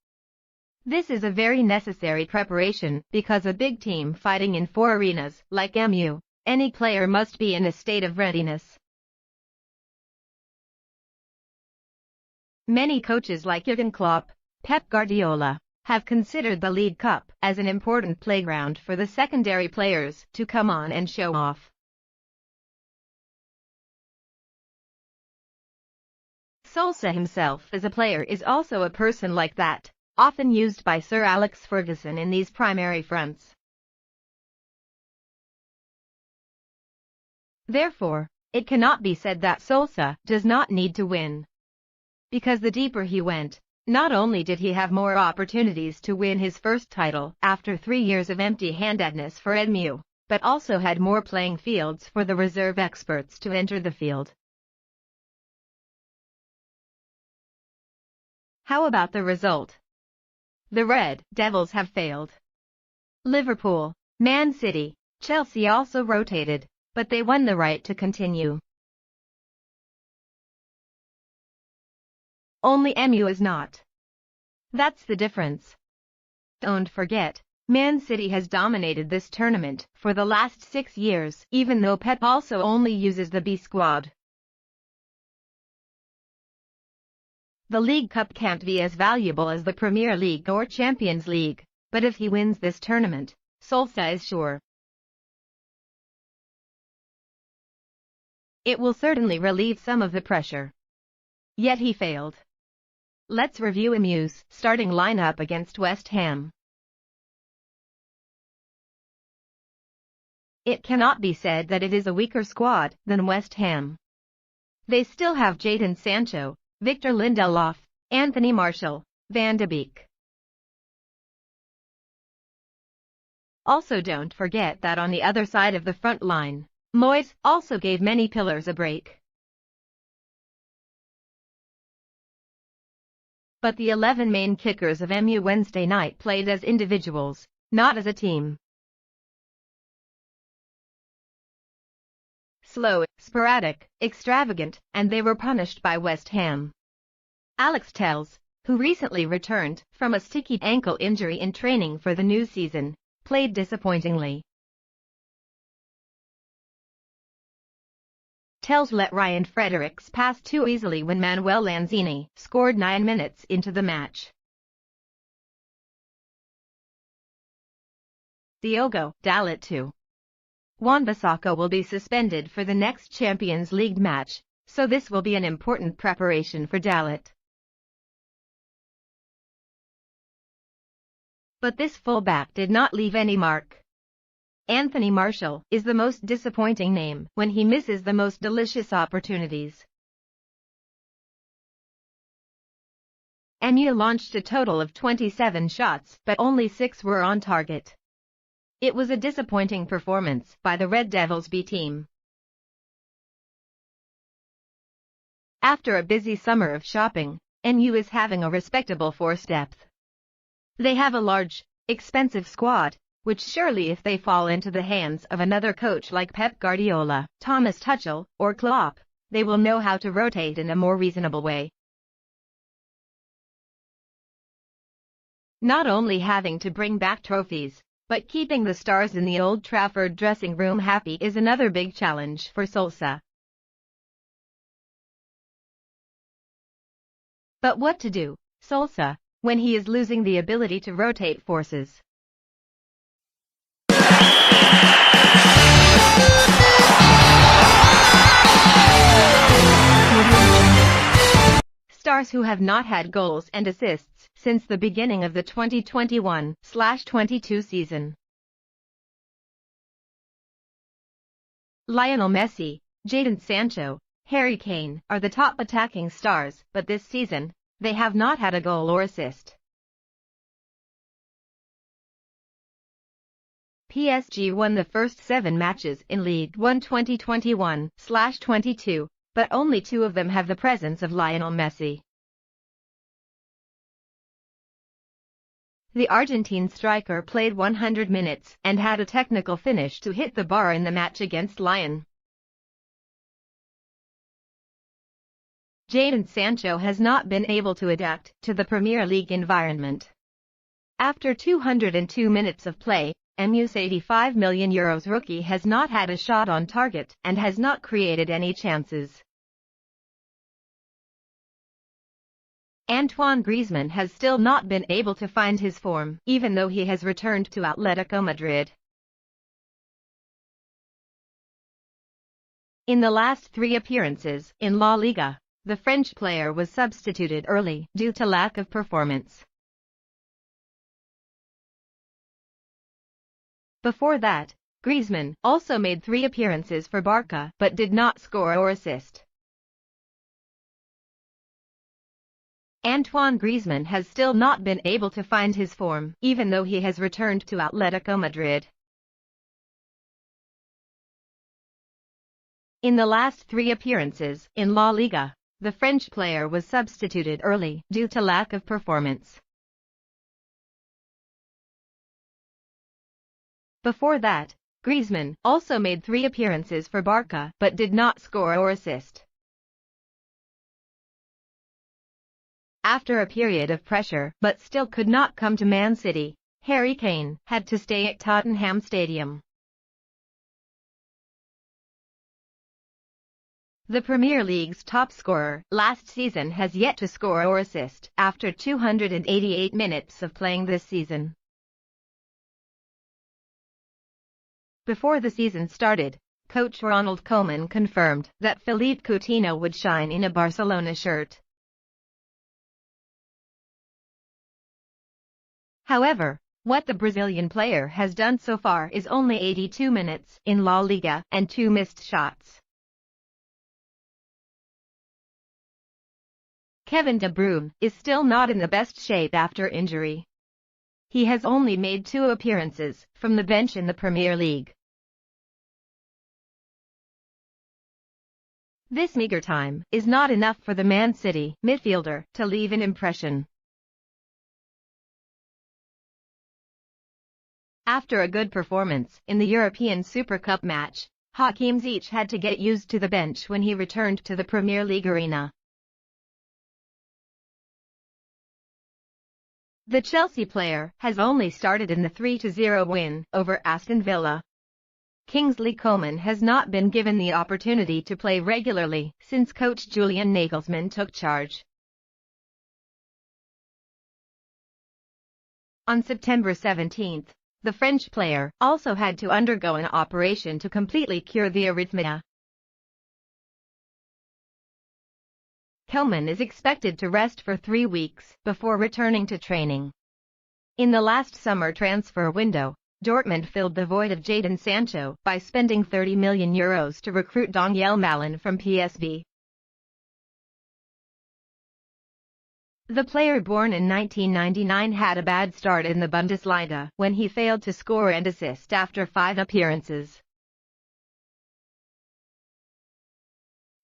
This is a very necessary preparation because a big team fighting in 4 arenas, like MU, any player must be in a state of readiness. Many coaches like Jurgen Klopp, Pep Guardiola, have considered the League Cup as an important playground for the secondary players to come on and show off. Solskjaer himself as a player is also a person like that, often used by Sir Alex Ferguson in these primary fronts. Therefore, It cannot be said that Solskjaer does not need to win. Because the deeper he went, not only did he have more opportunities to win his first title after 3 years of empty-handedness for MU, but also had more playing fields for the reserve experts to enter the field. How about the result? The Red Devils have failed. Liverpool, Man City, Chelsea also rotated, but they won the right to continue. Only MU is not. That's the difference. Don't forget, Man City has dominated this tournament for the last 6 years, even though Pep also only uses the B squad. The League Cup can't be as valuable as the Premier League or Champions League, but if he wins this tournament, Solskjaer is sure. It will certainly relieve some of the pressure. Yet he failed. Let's review MU's starting lineup against West Ham. It cannot be said that it is a weaker squad than West Ham. They still have Jadon Sancho, Victor Lindelof, Anthony Martial, Van de Beek. Also don't forget that on the other side of the front line, Moyes also gave many pillars a break. But the 11 main kickers of MU Wednesday night played as individuals, not as a team. Slow, sporadic, extravagant, and they were punished by West Ham. Alex Telles, who recently returned from a sticky ankle injury in training for the new season, played disappointingly. Telles let Ryan Fredericks pass too easily when Manuel Lanzini scored 9 minutes into the match. Diogo Dalot too. Wan-Bissaka will be suspended for the next Champions League match, so this will be an important preparation for Dalot. But this fullback did not leave any mark. Anthony Martial is the most disappointing name when he misses the most delicious opportunities. MU launched a total of 27 shots, but only 6 were on target. It was a disappointing performance by the Red Devils B team. After a busy summer of shopping, MU is having a respectable force depth. They have a large, expensive squad, which surely if they fall into the hands of another coach like Pep Guardiola, Thomas Tuchel, or Klopp, they will know how to rotate in a more reasonable way. Not only having to bring back trophies, but keeping the stars in the Old Trafford dressing room happy is another big challenge for Solskjaer. But what to do, Solskjaer, when he is losing the ability to rotate forces? Stars who have not had goals and assists since the beginning of the 2021/22 season. Lionel Messi, Jadon Sancho, Harry Kane are the top attacking stars, but this season, they have not had a goal or assist. PSG won the first 7 matches in League One 2021/22, but only 2 of them have the presence of Lionel Messi. The Argentine striker played 100 minutes and had a technical finish to hit the bar in the match against Lyon. Jadon Sancho has not been able to adapt to the Premier League environment. After 202 minutes of play, MU's €85 million rookie has not had a shot on target and has not created any chances. Antoine Griezmann has still not been able to find his form, even though he has returned to Atletico Madrid. In the last 3 appearances in La Liga, the French player was substituted early due to lack of performance. Before that, Griezmann also made 3 appearances for Barca but did not score or assist. Antoine Griezmann has still not been able to find his form, even though he has returned to Atletico Madrid. In the last 3 appearances in La Liga, the French player was substituted early due to lack of performance. Before that, Griezmann also made 3 appearances for Barca but did not score or assist. After a period of pressure but still could not come to Man City, Harry Kane had to stay at Tottenham Stadium. The Premier League's top scorer last season has yet to score or assist after 288 minutes of playing this season. Before the season started, coach Ronald Koeman confirmed that Philippe Coutinho would shine in a Barcelona shirt. However, what the Brazilian player has done so far is only 82 minutes in La Liga and 2 missed shots. Kevin De Bruyne is still not in the best shape after injury. He has only made 2 appearances from the bench in the Premier League. This meager time is not enough for the Man City midfielder to leave an impression. After a good performance in the European Super Cup match, Hakim Ziyech had to get used to the bench when he returned to the Premier League arena. The Chelsea player has only started in the 3-0 win over Aston Villa. Kingsley Coman has not been given the opportunity to play regularly since coach Julian Nagelsmann took charge. On September 17, the French player also had to undergo an operation to completely cure the arrhythmia. Koeman is expected to rest for 3 weeks before returning to training. In the last summer transfer window, Dortmund filled the void of Jadon Sancho by spending €30 million to recruit Daniel Malin from PSV. The player born in 1999 had a bad start in the Bundesliga when he failed to score and assist after 5 appearances.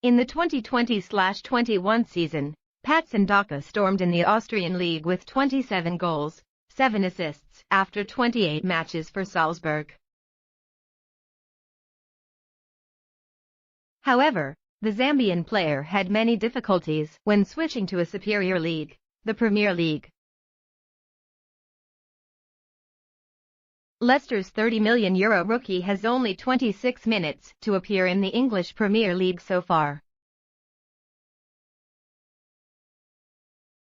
In the 2020-21 season, Patson Daka stormed in the Austrian league with 27 goals, 7 assists, after 28 matches for Salzburg. However, the Zambian player had many difficulties when switching to a superior league, the Premier League. Leicester's €30 million rookie has only 26 minutes to appear in the English Premier League so far.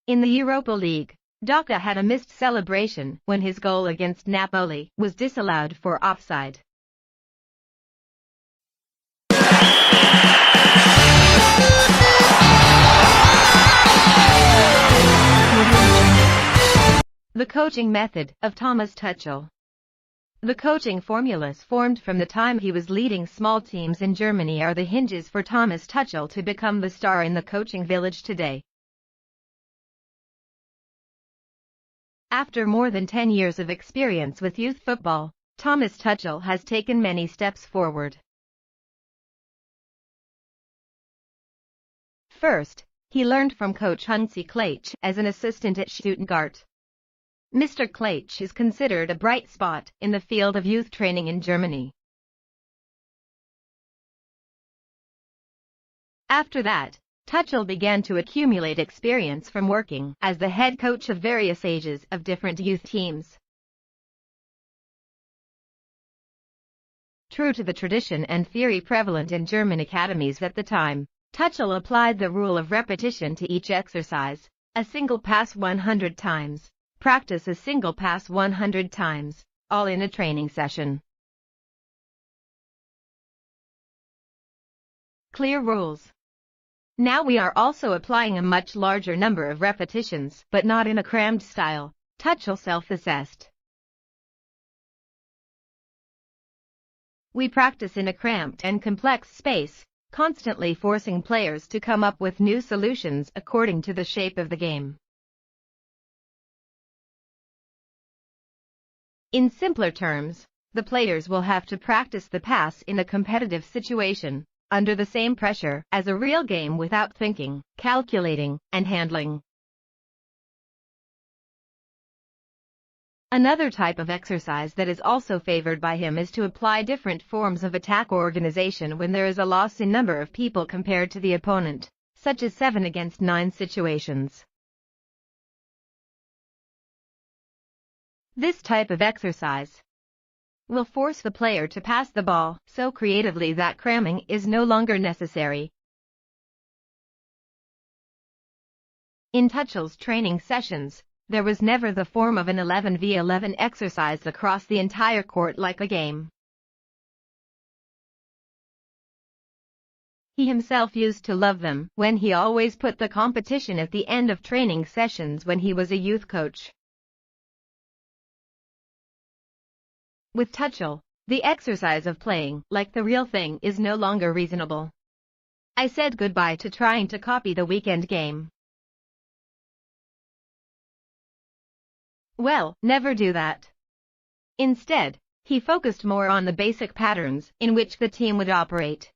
In the Europa League, Daka had a missed celebration when his goal against Napoli was disallowed for offside. The coaching method of Thomas Tuchel. The coaching formulas formed from the time he was leading small teams in Germany are the hinges for Thomas Tuchel to become the star in the coaching village today. After more than 10 years of experience with youth football, Thomas Tuchel has taken many steps forward. First, he learned from coach Hansi Kleitsch as an assistant at Stuttgart. Mr. Kleitsch is considered a bright spot in the field of youth training in Germany. After that, Tuchel began to accumulate experience from working as the head coach of various ages of different youth teams. True to the tradition and theory prevalent in German academies at the time, Tuchel applied the rule of repetition to each exercise: a single pass 100 times. Practice a single pass 100 times, all in a training session. Clear rules. Now we are also applying a much larger number of repetitions, but not in a crammed style, Tuchel self-assessed. We practice in a cramped and complex space, constantly forcing players to come up with new solutions according to the shape of the game. In simpler terms, the players will have to practice the pass in a competitive situation, under the same pressure as a real game without thinking, calculating, and handling. Another type of exercise that is also favored by him is to apply different forms of attack organization when there is a loss in number of people compared to the opponent, such as 7 against 9 situations. This type of exercise will force the player to pass the ball so creatively that cramming is no longer necessary. In Tuchel's training sessions, there was never the form of an 11v11 exercise across the entire court like a game. He himself used to love them when he always put the competition at the end of training sessions when he was a youth coach. With Tuchel, the exercise of playing like the real thing is no longer reasonable. I said goodbye to trying to copy the weekend game. Well, never do that. Instead, he focused more on the basic patterns in which the team would operate.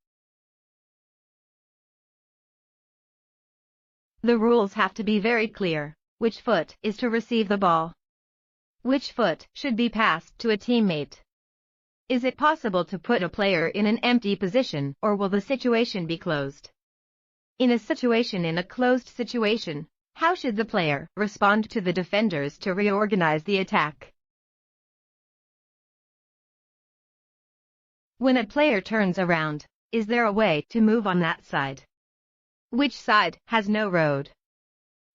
The rules have to be very clear. Which foot is to receive the ball? Which foot should be passed to a teammate? Is it possible to put a player in an empty position, or will the situation be closed? In a closed situation, how should the player respond to the defenders to reorganize the attack? When a player turns around, is there a way to move on that side? Which side has no road?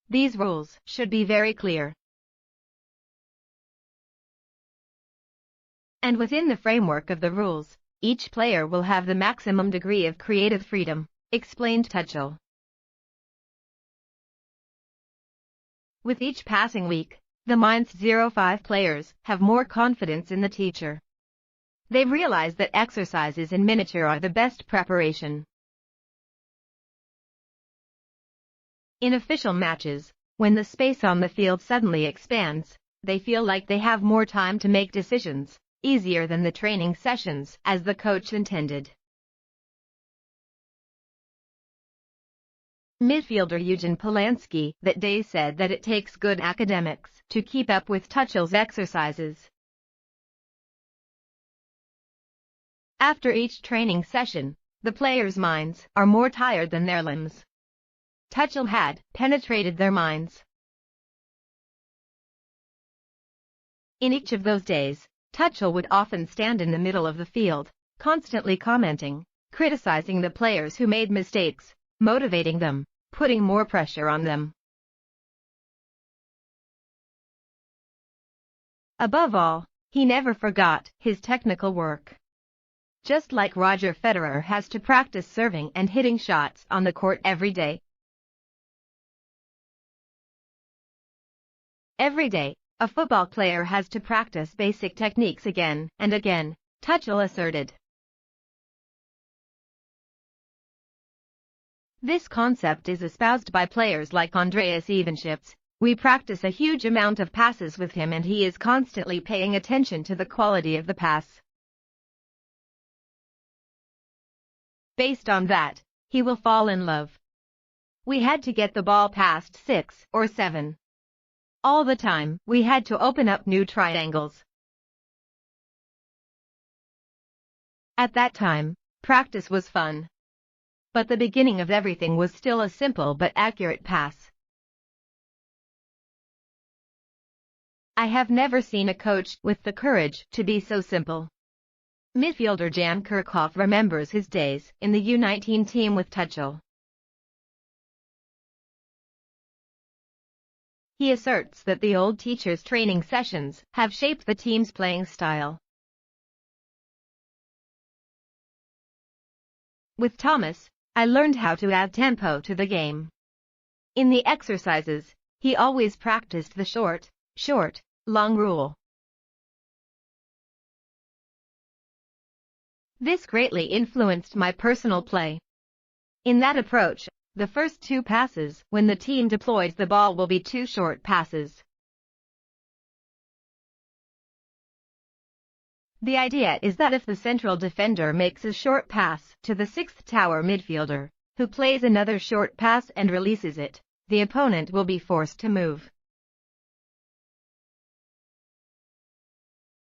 These rules should be very clear. And within the framework of the rules, each player will have the maximum degree of creative freedom, explained Tuchel. With each passing week, the Mainz 05 players have more confidence in the teacher. They realize that exercises in miniature are the best preparation. In official matches, when the space on the field suddenly expands, they feel like they have more time to make decisions, easier than the training sessions, as the coach intended. Midfielder Eugen Polanski that day said that it takes good academics to keep up with Tuchel's exercises. After each training session, the players' minds are more tired than their limbs. Tuchel had penetrated their minds. In each of those days, Tuchel would often stand in the middle of the field, constantly commenting, criticizing the players who made mistakes, motivating them, putting more pressure on them. Above all, he never forgot his technical work. Just like Roger Federer has to practice serving and hitting shots on the court every day. Every day, a football player has to practice basic techniques again and again, Tuchel asserted. This concept is espoused by players like Andreas Evenschitz. We practice a huge amount of passes with him and he is constantly paying attention to the quality of the pass. Based on that, he will fall in love. We had to get the ball past 6 or 7. All the time, we had to open up new triangles. At that time, practice was fun. But the beginning of everything was still a simple but accurate pass. I have never seen a coach with the courage to be so simple. Midfielder Jan Kirchhoff remembers his days in the U19 team with Tuchel. He asserts that the old teacher's training sessions have shaped the team's playing style. With Thomas, I learned how to add tempo to the game. In the exercises, he always practiced the short, long rule. This greatly influenced my personal play. In that approach, the first 2 passes when the team deploys the ball will be 2 short passes. The idea is that if the central defender makes a short pass to the 6th tower midfielder, who plays another short pass and releases it, the opponent will be forced to move.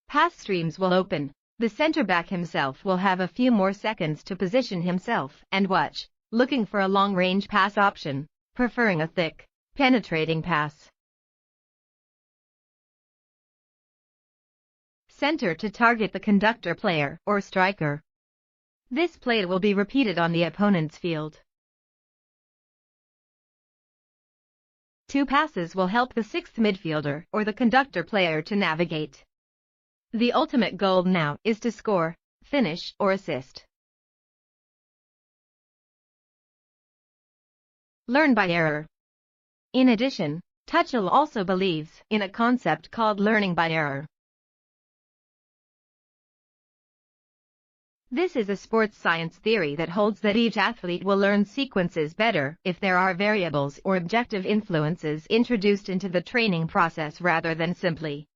Pass streams will open. The centre-back himself will have a few more seconds to position himself and watch, looking for a long-range pass option, preferring a thick, penetrating pass. Center to target the conductor player or striker. This play will be repeated on the opponent's field. 2 passes will help the 6th midfielder or the conductor player to navigate. The ultimate goal now is to score, finish, or assist. Learn by error. In addition, Tuchel also believes in a concept called learning by error. This is a sports science theory that holds that each athlete will learn sequences better if there are variables or objective influences introduced into the training process rather than simply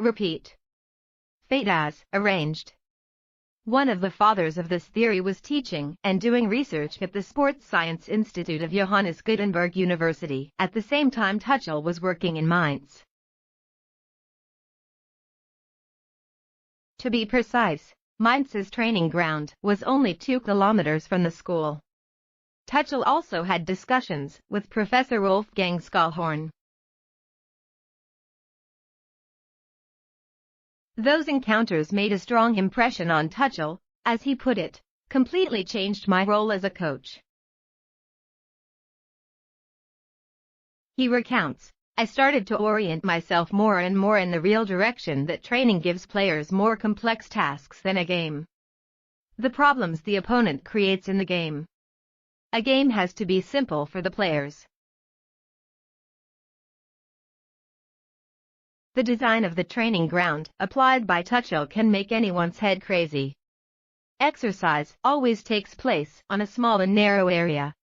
repeat. Fate as arranged. One of the fathers of this theory was teaching and doing research at the Sports Science Institute of Johannes Gutenberg University. At the same time Tuchel was working in Mainz. To be precise, Mainz's training ground was only 2 kilometers from the school. Tuchel also had discussions with Professor Wolfgang Schallhorn. Those encounters made a strong impression on Tuchel, as he put it, completely changed my role as a coach. He recounts, I started to orient myself more and more in the real direction that training gives players more complex tasks than a game. The problems the opponent creates in the game. A game has to be simple for the players. The design of the training ground applied by Tuchel can make anyone's head crazy. Exercise always takes place on a small and narrow area.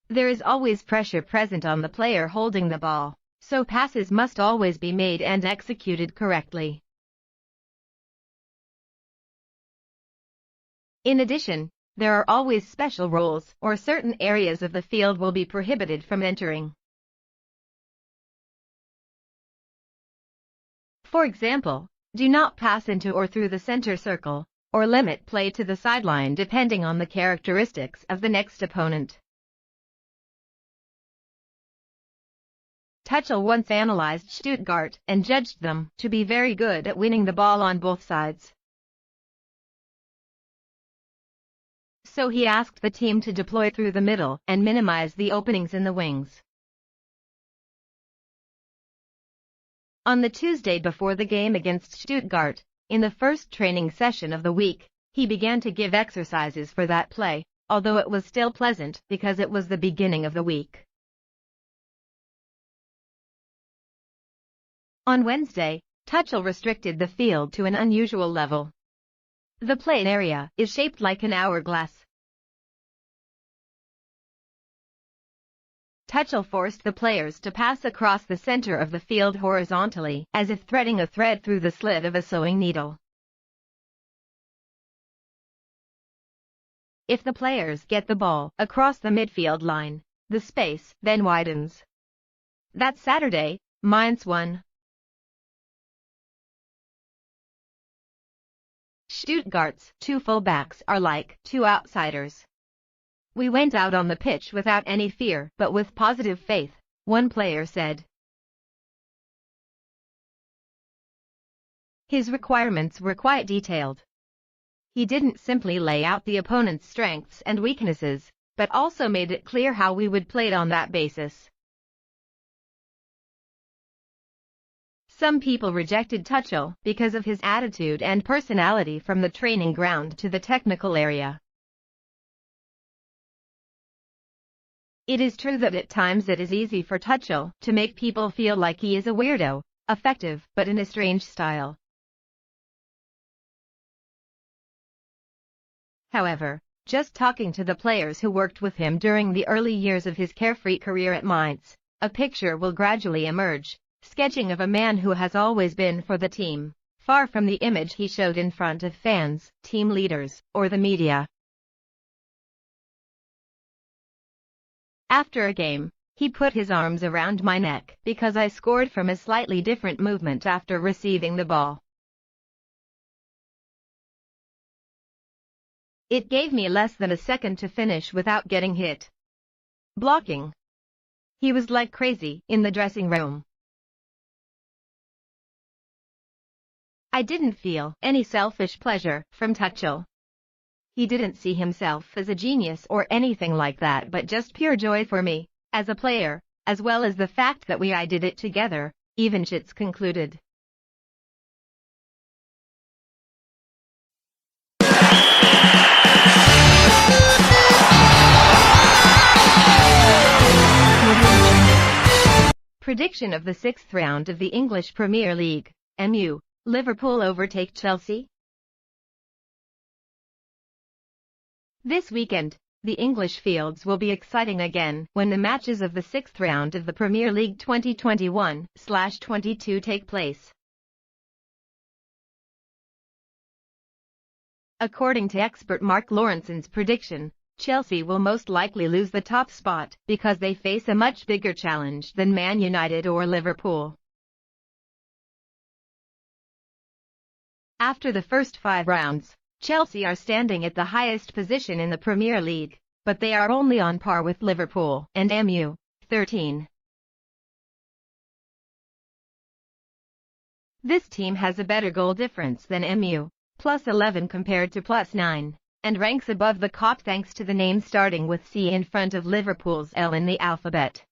There is always pressure present on the player holding the ball, so passes must always be made and executed correctly. In addition, there are always special rules, or certain areas of the field will be prohibited from entering. For example, do not pass into or through the center circle, or limit play to the sideline depending on the characteristics of the next opponent. Tuchel once analyzed Stuttgart and judged them to be very good at winning the ball on both sides. So he asked the team to deploy through the middle and minimize the openings in the wings. On the Tuesday before the game against Stuttgart, in the first training session of the week, he began to give exercises for that play, although it was still pleasant because it was the beginning of the week. On Wednesday, Tuchel restricted the field to an unusual level. The play area is shaped like an hourglass. Tuchel forced the players to pass across the center of the field horizontally, as if threading a thread through the slit of a sewing needle. If the players get the ball across the midfield line, the space then widens. That Saturday, Mainz won. Stuttgart's 2 fullbacks are like 2 outsiders. We went out on the pitch without any fear but with positive faith, one player said. His requirements were quite detailed. He didn't simply lay out the opponent's strengths and weaknesses, but also made it clear how we would play it on that basis. Some people rejected Tuchel because of his attitude and personality from the training ground to the technical area. It is true that at times it is easy for Tuchel to make people feel like he is a weirdo, effective but in a strange style. However, just talking to the players who worked with him during the early years of his carefree career at Mainz, a picture will gradually emerge, sketching of a man who has always been for the team, far from the image he showed in front of fans, team leaders, or the media. After a game, he put his arms around my neck because I scored from a slightly different movement after receiving the ball. It gave me less than a second to finish without getting hit. Blocking. He was like crazy in the dressing room. I didn't feel any selfish pleasure from Tuchel. He didn't see himself as a genius or anything like that, but just pure joy for me, as a player, as well as the fact that I did it together, even shits concluded. Prediction of the 6th round of the English Premier League, MU, Liverpool overtake Chelsea? This weekend, the English fields will be exciting again when the matches of the 6th round of the Premier League 2021/22 take place. According to expert Mark Lawrenson's prediction, Chelsea will most likely lose the top spot because they face a much bigger challenge than Man United or Liverpool. After the first 5 rounds, Chelsea are standing at the highest position in the Premier League, but they are only on par with Liverpool and MU, 13. This team has a better goal difference than MU, +11 compared to +9, and ranks above the COP thanks to the name starting with C in front of Liverpool's L in the alphabet.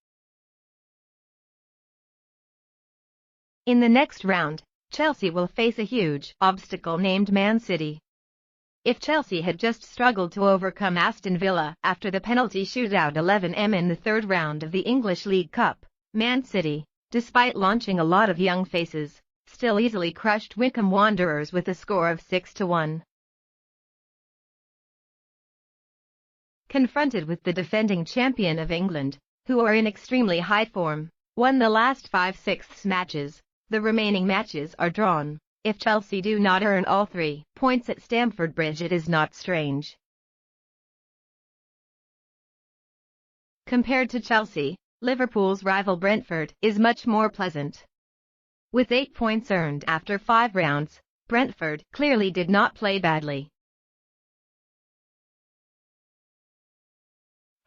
In the next round, Chelsea will face a huge obstacle named Man City. If Chelsea had just struggled to overcome Aston Villa after the penalty shootout 11-m in the 3rd round of the English League Cup, Man City, despite launching a lot of young faces, still easily crushed Wycombe Wanderers with a score of 6-1. Confronted with the defending champion of England, who are in extremely high form, won the last 5/6 matches, the remaining matches are drawn. If Chelsea do not earn all 3 points at Stamford Bridge, it is not strange. Compared to Chelsea, Liverpool's rival Brentford is much more pleasant. With 8 points earned after 5 rounds, Brentford clearly did not play badly.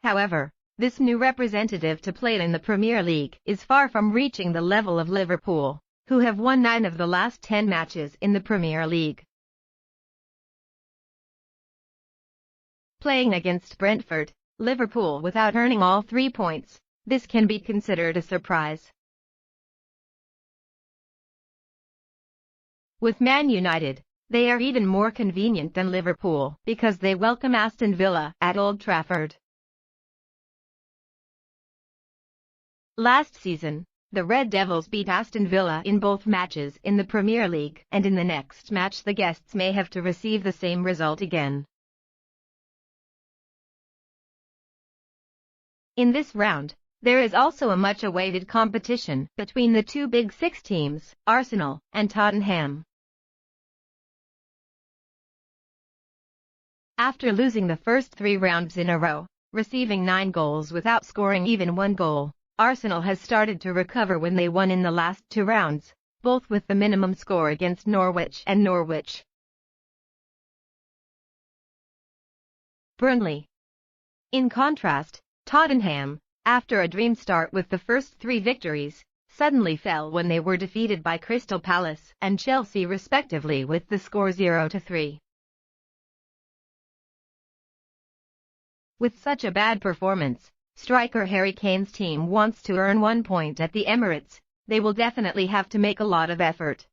However, this new representative to play in the Premier League is far from reaching the level of Liverpool, who have won 9 of the last 10 matches in the Premier League. Playing against Brentford, Liverpool without earning all 3 points, this can be considered a surprise. With Man United, they are even more convenient than Liverpool because they welcome Aston Villa at Old Trafford. Last season, the Red Devils beat Aston Villa in both matches in the Premier League, and in the next match the guests may have to receive the same result again. In this round, there is also a much-awaited competition between the 2 Big Six teams, Arsenal and Tottenham. After losing the first 3 rounds in a row, receiving 9 goals without scoring even 1 goal, Arsenal has started to recover when they won in the last 2 rounds, both with the minimum score against Norwich and Norwich. Burnley. In contrast, Tottenham, after a dream start with the first 3 victories, suddenly fell when they were defeated by Crystal Palace and Chelsea respectively with the score 0-3. With such a bad performance, striker Harry Kane's team wants to earn 1 point at the Emirates. They will definitely have to make a lot of effort.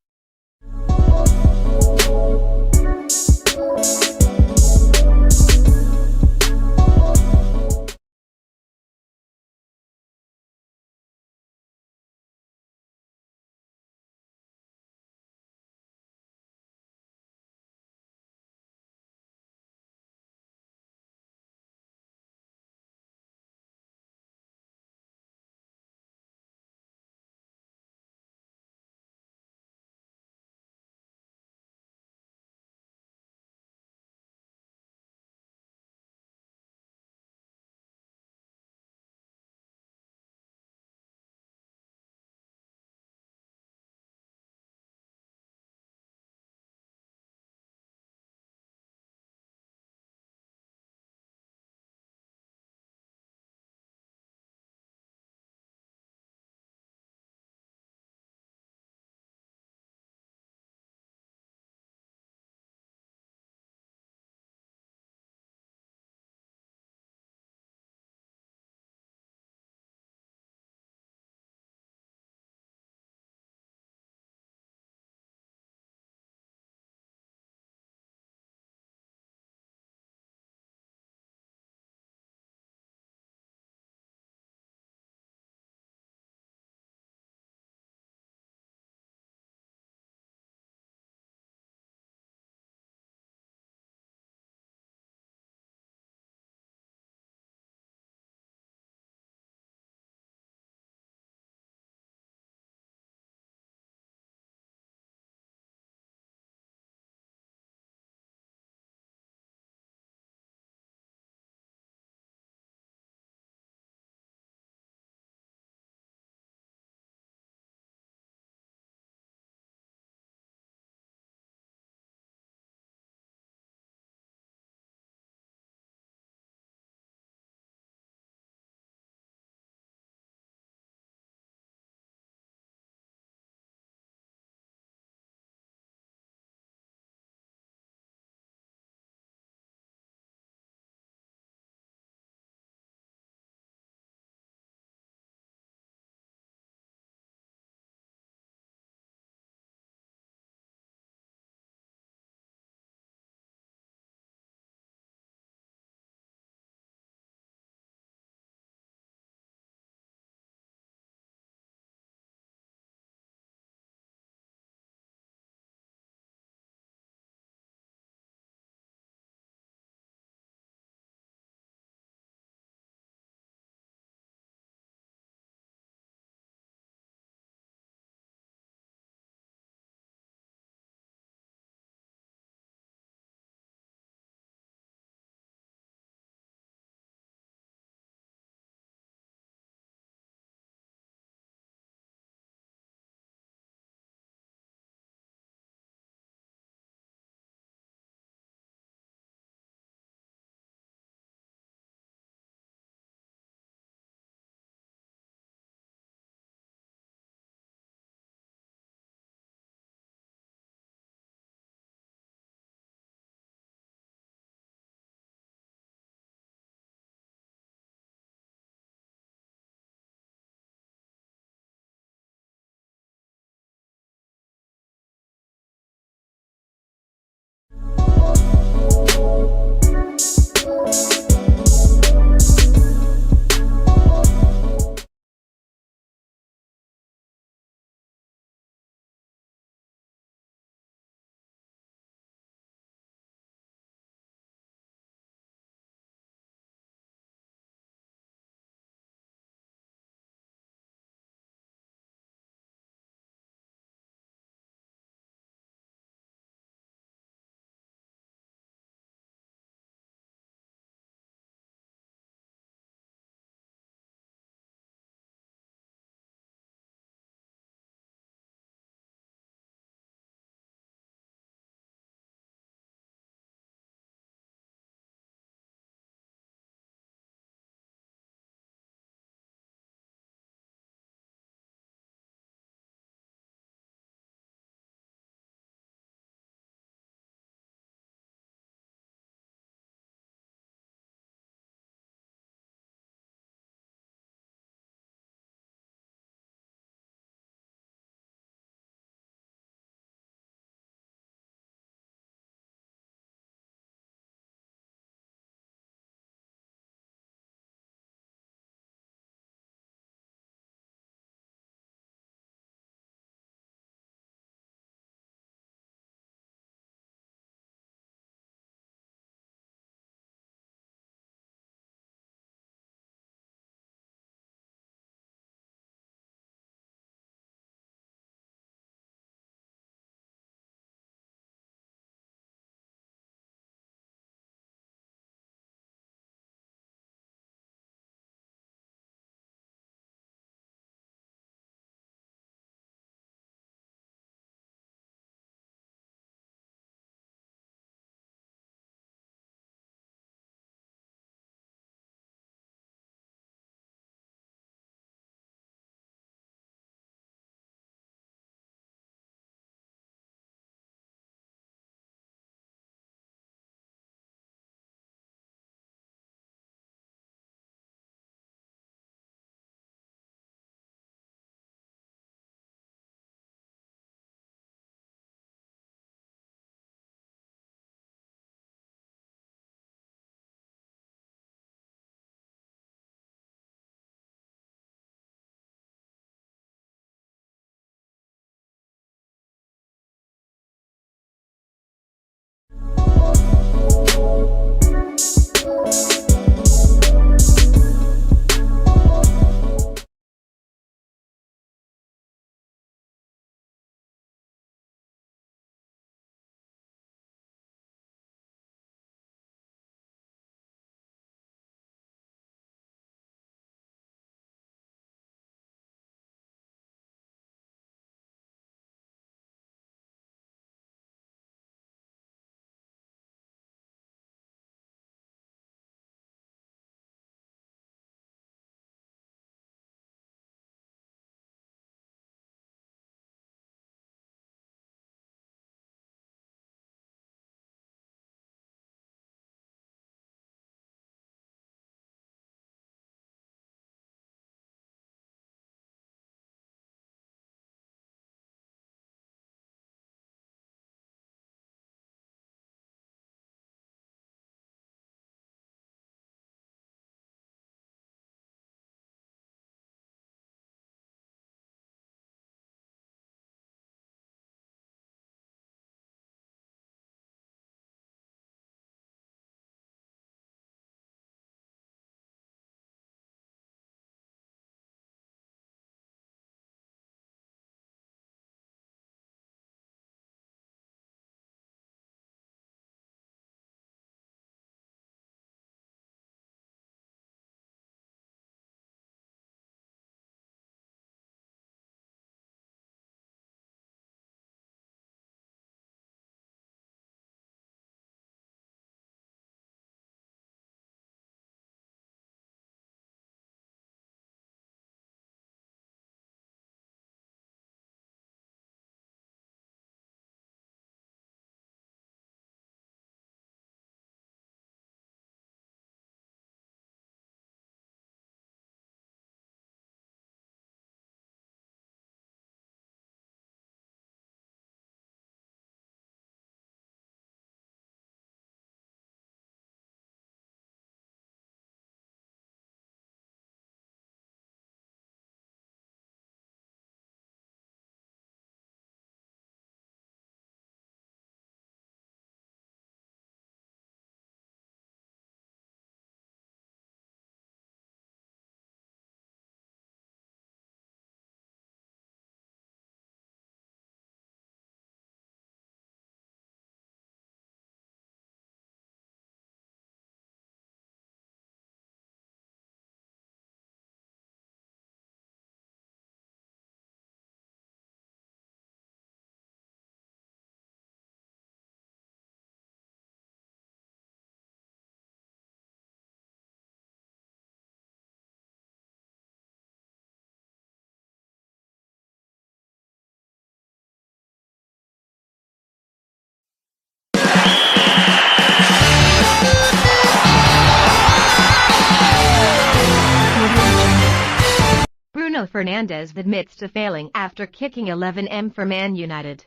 Bruno Fernandes admits to failing after kicking 11m for Man United.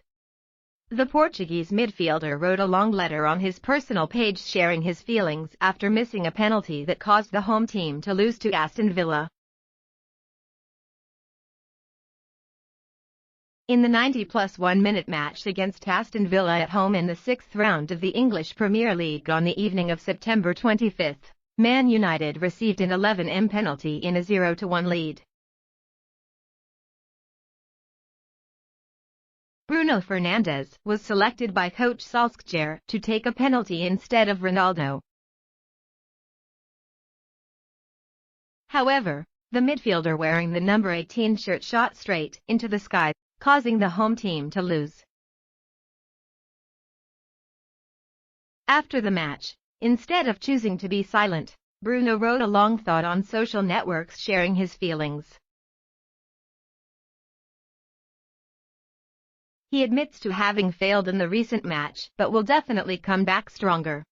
The Portuguese midfielder wrote a long letter on his personal page sharing his feelings after missing a penalty that caused the home team to lose to Aston Villa. In the 90+1-minute match against Aston Villa at home in the 6th round of the English Premier League on the evening of September 25, Man United received an 11m penalty in a 0-1 lead. Bruno Fernandes was selected by coach Solskjaer to take a penalty instead of Ronaldo. However, the midfielder wearing the number 18 shirt shot straight into the sky, causing the home team to lose. After the match, instead of choosing to be silent, Bruno wrote a long thought on social networks sharing his feelings. He admits to having failed in the recent match but will definitely come back stronger.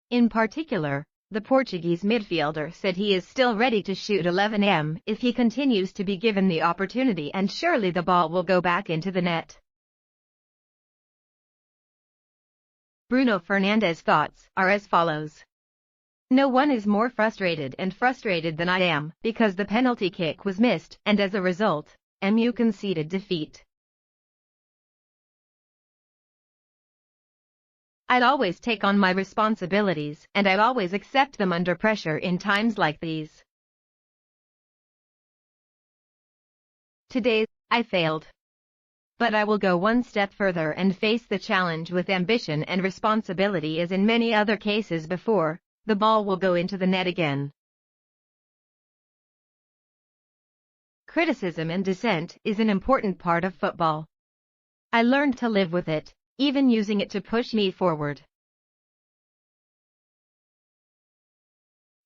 In particular, the Portuguese midfielder said he is still ready to shoot 11m if he continues to be given the opportunity, and surely the ball will go back into the net. Bruno Fernandes' thoughts are as follows. No one is more frustrated than I am, because the penalty kick was missed, and as a result, MU conceded defeat. I'd always take on my responsibilities, and I'd always accept them under pressure in times like these. Today, I failed. But I will go one step further and face the challenge with ambition and responsibility, as in many other cases before, the ball will go into the net again. Criticism and dissent is an important part of football. I learned to live with it, even using it to push me forward.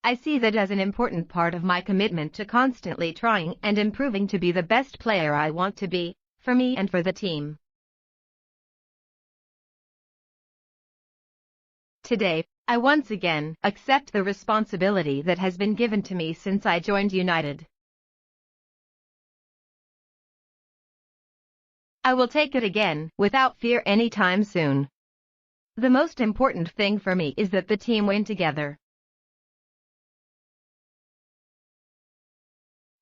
I see that as an important part of my commitment to constantly trying and improving to be the best player I want to be, for me and for the team. Today, I once again accept the responsibility that has been given to me since I joined United. I will take it again, without fear, anytime soon. The most important thing for me is that the team win together.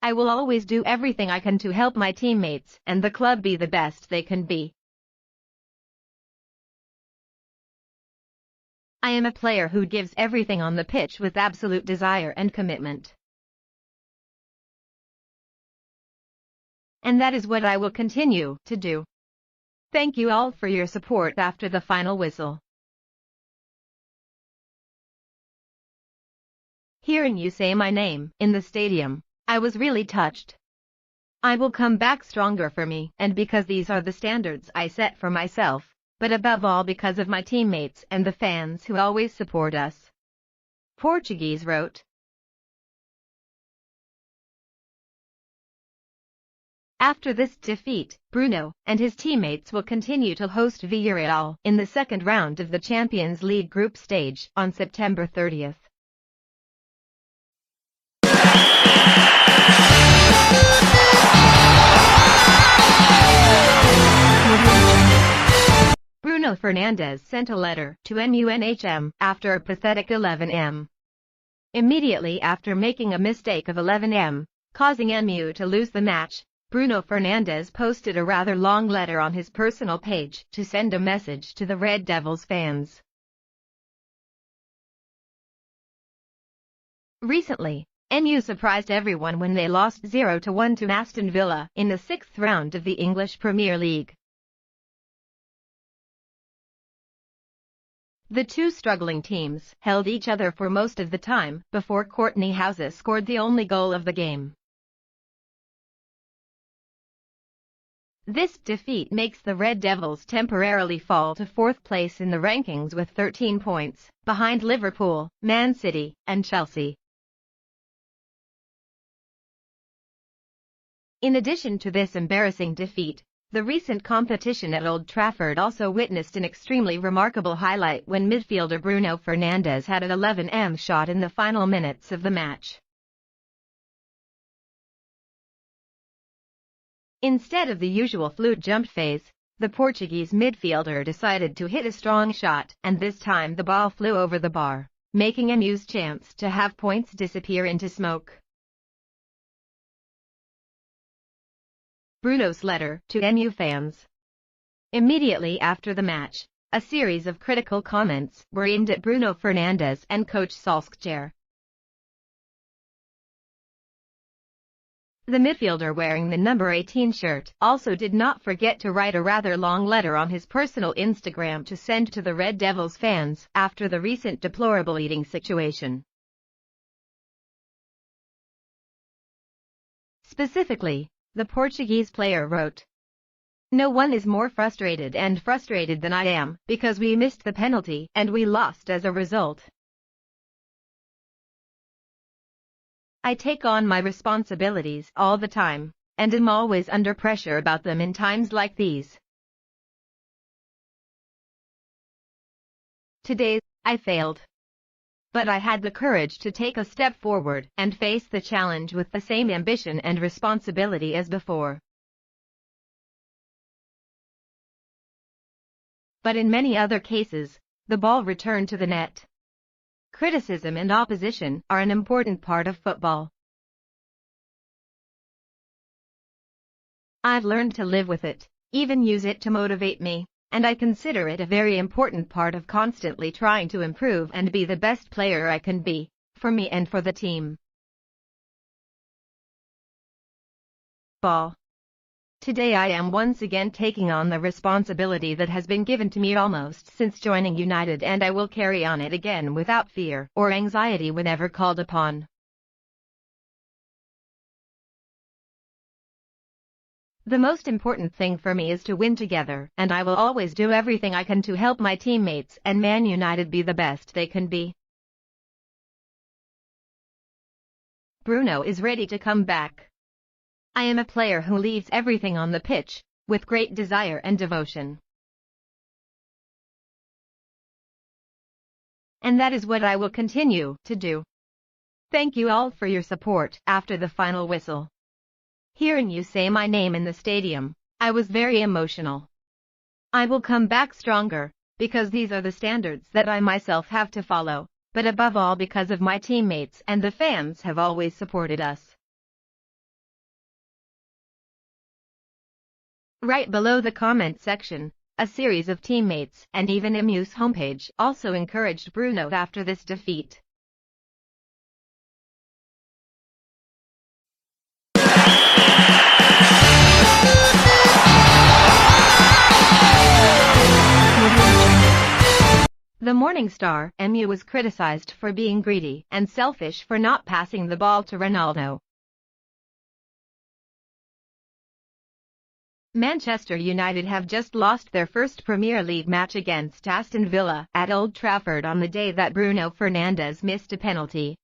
I will always do everything I can to help my teammates and the club be the best they can be. I am a player who gives everything on the pitch with absolute desire and commitment. And that is what I will continue to do. Thank you all for your support after the final whistle. Hearing you say my name in the stadium, I was really touched. I will come back stronger for me, and because these are the standards I set for myself, but above all because of my teammates and the fans who always support us. Portuguese wrote. After this defeat, Bruno and his teammates will continue to host Villarreal in the second round of the Champions League group stage on September 30th. Bruno Fernandes sent a letter to MUNHM after a pathetic 11m. Immediately after making a mistake of 11m, causing MU to lose the match, Bruno Fernandes posted a rather long letter on his personal page to send a message to the Red Devils fans. Recently, MU surprised everyone when they lost 0-1 to Aston Villa in the 6th round of the English Premier League. The two struggling teams held each other for most of the time before Courtney Houses scored the only goal of the game. This defeat makes the Red Devils temporarily fall to 4th place in the rankings with 13 points, behind Liverpool, Man City, and Chelsea. In addition to this embarrassing defeat, the recent competition at Old Trafford also witnessed an extremely remarkable highlight when midfielder Bruno Fernandes had an 11m shot in the final minutes of the match. Instead of the usual flute jump phase, the Portuguese midfielder decided to hit a strong shot, and this time the ball flew over the bar, making MU's chance to have points disappear into smoke. Bruno's letter to MU fans. Immediately after the match, a series of critical comments were aimed at Bruno Fernandes and coach Solskjaer. The midfielder wearing the number 18 shirt also did not forget to write a rather long letter on his personal Instagram to send to the Red Devils fans after the recent deplorable eating situation. Specifically, the Portuguese player wrote, "No one is more frustrated than I am, because we missed the penalty and we lost as a result. I take on my responsibilities all the time, and am always under pressure about them in times like these. Today, I failed. But I had the courage to take a step forward and face the challenge with the same ambition and responsibility as before. But in many other cases, the ball returned to the net. Criticism and opposition are an important part of football. I've learned to live with it, even use it to motivate me, and I consider it a very important part of constantly trying to improve and be the best player I can be, for me and for the team." Ball. Today I am once again taking on the responsibility that has been given to me almost since joining United, and I will carry on it again without fear or anxiety whenever called upon. The most important thing for me is to win together, and I will always do everything I can to help my teammates and Man United be the best they can be. Bruno is ready to come back. I am a player who leaves everything on the pitch, with great desire and devotion. And that is what I will continue to do. Thank you all for your support after the final whistle. Hearing you say my name in the stadium, I was very emotional. I will come back stronger, because these are the standards that I myself have to follow, but above all because of my teammates and the fans have always supported us. Right below the comment section, a series of teammates and even MU's homepage also encouraged Bruno after this defeat. The Morning Star, MU was criticized for being greedy and selfish for not passing the ball to Ronaldo. Manchester United have just lost their first Premier League match against Aston Villa at Old Trafford on the day that Bruno Fernandes missed a penalty.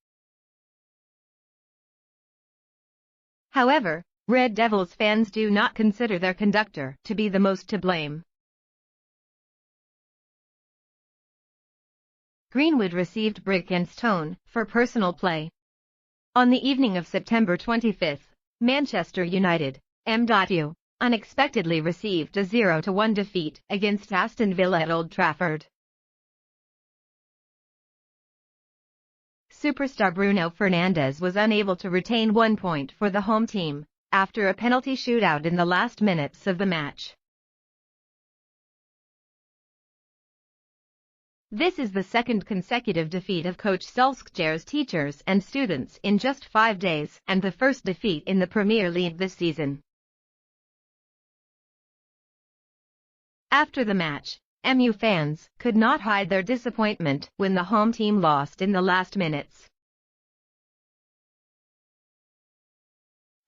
However, Red Devils fans do not consider their conductor to be the most to blame. Greenwood received brick and stone for personal play. On the evening of September 25, Manchester United, M.U. unexpectedly received a 0-1 defeat against Aston Villa at Old Trafford. Superstar Bruno Fernandes was unable to retain 1 point for the home team after a penalty shootout in the last minutes of the match. This is the second consecutive defeat of coach Solskjaer's teachers and students in just 5 days, and the first defeat in the Premier League this season. After the match, MU fans could not hide their disappointment when the home team lost in the last minutes.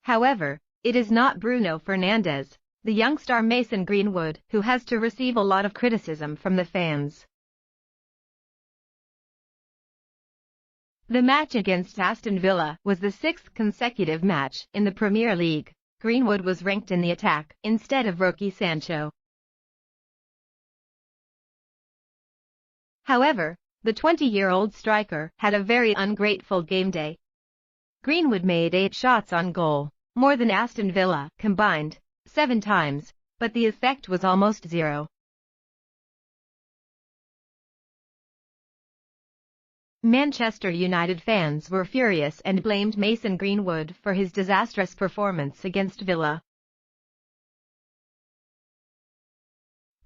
However, it is not Bruno Fernandes, the young star Mason Greenwood, who has to receive a lot of criticism from the fans. The match against Aston Villa was the 6th consecutive match in the Premier League. Greenwood was ranked in the attack instead of rookie Sancho. However, the 20-year-old striker had a very ungrateful game day. Greenwood made 8 shots on goal, more than Aston Villa combined, 7 times, but the effect was almost zero. Manchester United fans were furious and blamed Mason Greenwood for his disastrous performance against Villa.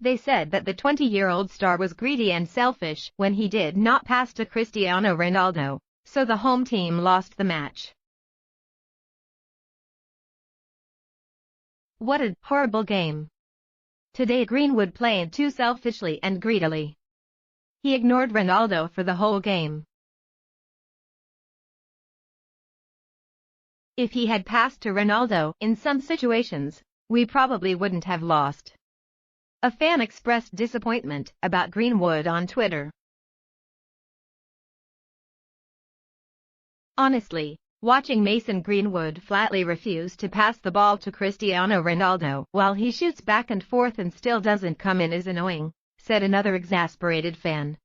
They said that the 20-year-old star was greedy and selfish when he did not pass to Cristiano Ronaldo, so the home team lost the match. What a horrible game. Today Greenwood played too selfishly and greedily. He ignored Ronaldo for the whole game. If he had passed to Ronaldo in some situations, we probably wouldn't have lost. A fan expressed disappointment about Greenwood on Twitter. Honestly, watching Mason Greenwood flatly refuse to pass the ball to Cristiano Ronaldo while he shoots back and forth and still doesn't come in is annoying, said another exasperated fan.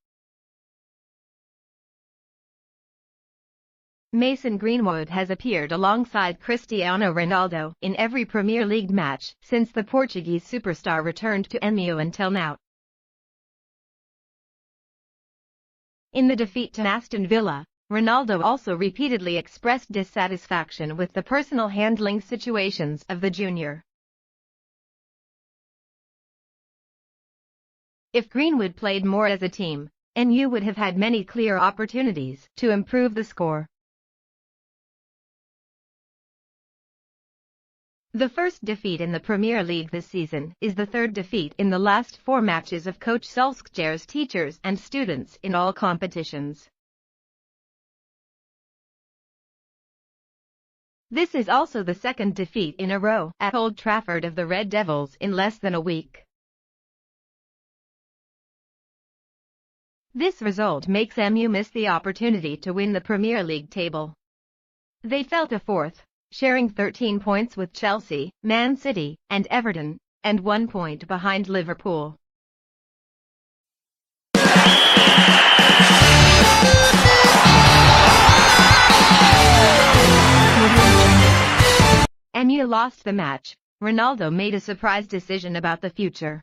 Mason Greenwood has appeared alongside Cristiano Ronaldo in every Premier League match since the Portuguese superstar returned to MU until now. In the defeat to Aston Villa, Ronaldo also repeatedly expressed dissatisfaction with the personal handling situations of the junior. If Greenwood played more as a team, MU would have had many clear opportunities to improve the score. The first defeat in the Premier League this season is the third defeat in the last 4 matches of coach Solskjaer's teachers and students in all competitions. This is also the second defeat in a row at Old Trafford of the Red Devils in less than a week. This result makes MU miss the opportunity to win the Premier League table. They fell to 4th, sharing 13 points with Chelsea, Man City, and Everton, and 1 point behind Liverpool. MU lost the match. Ronaldo made a surprise decision about the future.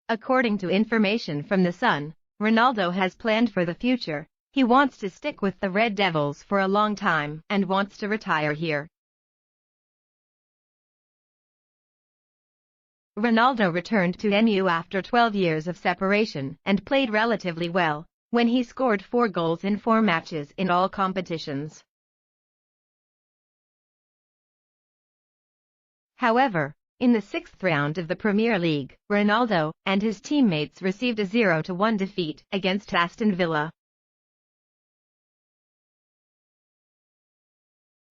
According to information from The Sun, Ronaldo has planned for the future. He wants to stick with the Red Devils for a long time and wants to retire here. Ronaldo returned to MU after 12 years of separation and played relatively well, when he scored 4 goals in 4 matches in all competitions. However, in the 6th round of the Premier League, Ronaldo and his teammates received a 0-1 defeat against Aston Villa.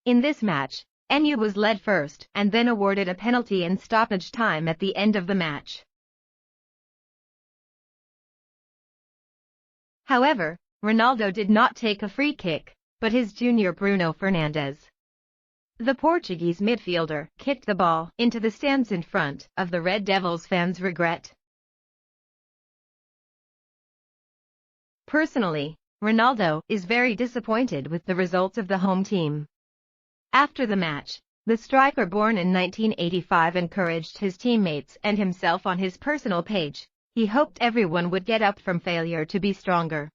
In this match, MU was led first and then awarded a penalty in stoppage time at the end of the match. However, Ronaldo did not take a free kick, but his junior Bruno Fernandes. The Portuguese midfielder kicked the ball into the stands in front of the Red Devils fans' regret. Personally, Ronaldo is very disappointed with the results of the home team. After the match, the striker born in 1985 encouraged his teammates and himself on his personal page. He hoped everyone would get up from failure to be stronger.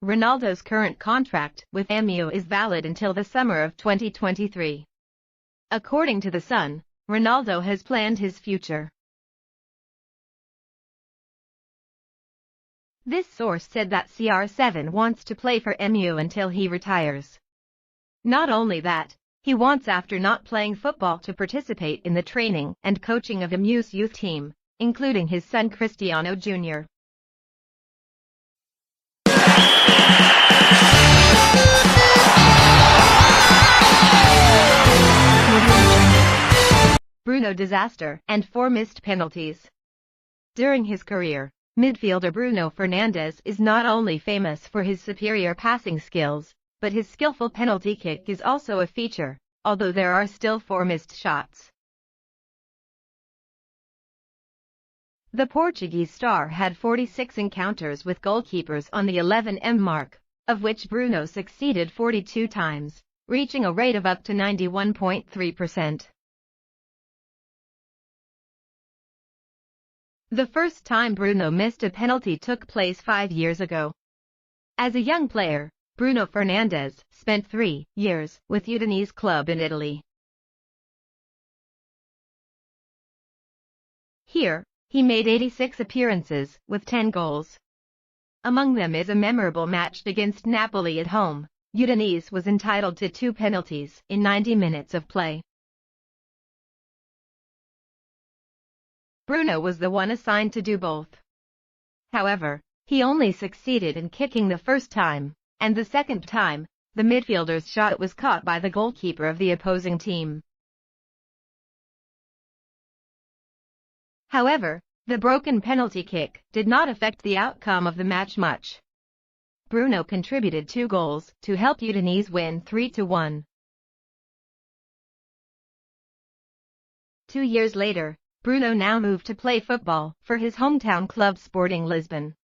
Ronaldo's current contract with MU is valid until the summer of 2023. According to The Sun, Ronaldo has planned his future. This source said that CR7 wants to play for MU until he retires. Not only that, he wants after not playing football to participate in the training and coaching of MU's youth team, including his son Cristiano Jr. Bruno disaster and 4 missed penalties. During his career, midfielder Bruno Fernandes is not only famous for his superior passing skills, but his skillful penalty kick is also a feature, although there are still 4 missed shots. The Portuguese star had 46 encounters with goalkeepers on the 11m mark, of which Bruno succeeded 42 times, reaching a rate of up to 91.3%. The first time Bruno missed a penalty took place 5 years ago. As a young player, Bruno Fernandes spent 3 years with Udinese club in Italy. Here, he made 86 appearances with 10 goals. Among them is a memorable match against Napoli at home. Udinese was entitled to 2 penalties in 90 minutes of play. Bruno was the one assigned to do both. However, he only succeeded in kicking the first time, and the second time, the midfielder's shot was caught by the goalkeeper of the opposing team. However, the broken penalty kick did not affect the outcome of the match much. Bruno contributed 2 goals to help Udinese win 3-1. 2 years later, Bruno now moved to play football for his hometown club Sporting Lisbon.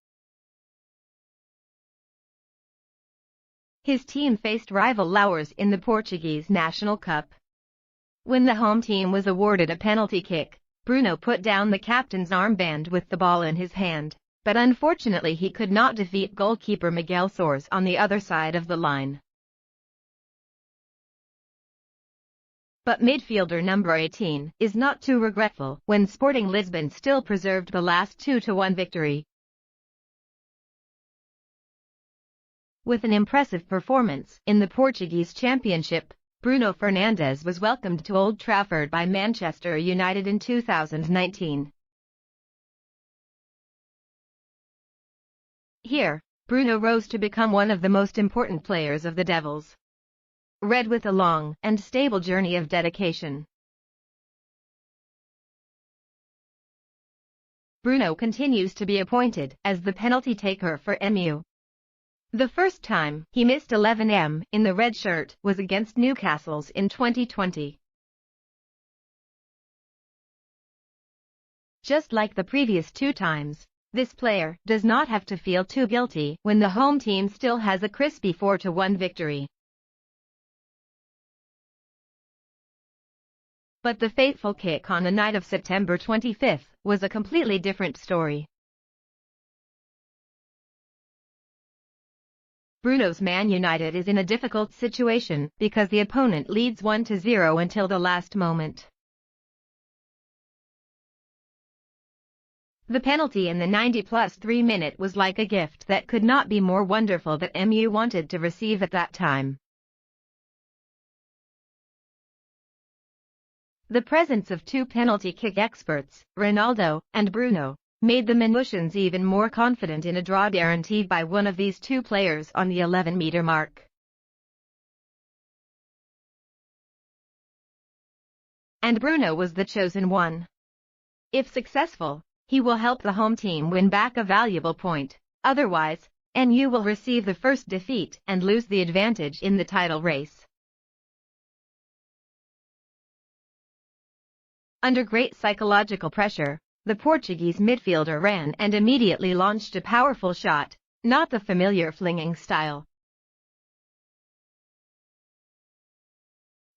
His team faced rival Louros in the Portuguese National Cup. When the home team was awarded a penalty kick, Bruno put down the captain's armband with the ball in his hand, but unfortunately he could not defeat goalkeeper Miguel Soares on the other side of the line. But midfielder number 18 is not too regretful when Sporting Lisbon still preserved the last 2-1 victory. With an impressive performance in the Portuguese Championship, Bruno Fernandes was welcomed to Old Trafford by Manchester United in 2019. Here, Bruno rose to become one of the most important players of the Devils. Red with a long and stable journey of dedication. Bruno continues to be appointed as the penalty taker for MU. The first time he missed 11m in the red shirt was against Newcastle's in 2020. Just like the previous 2 times, this player does not have to feel too guilty when the home team still has a crispy 4-1 victory. But the fateful kick on the night of September 25 was a completely different story. Bruno's Man United is in a difficult situation because the opponent leads 1-0 until the last moment. The penalty in the 90+3 minute was like a gift that could not be more wonderful that MU wanted to receive at that time. The presence of 2 penalty kick experts, Ronaldo and Bruno, made the Manusians even more confident in a draw guaranteed by one of these 2 players on the 11-meter mark. And Bruno was the chosen one. If successful, he will help the home team win back a valuable point. Otherwise, MU will receive the first defeat and lose the advantage in the title race. Under great psychological pressure, the Portuguese midfielder ran and immediately launched a powerful shot, not the familiar flinging style.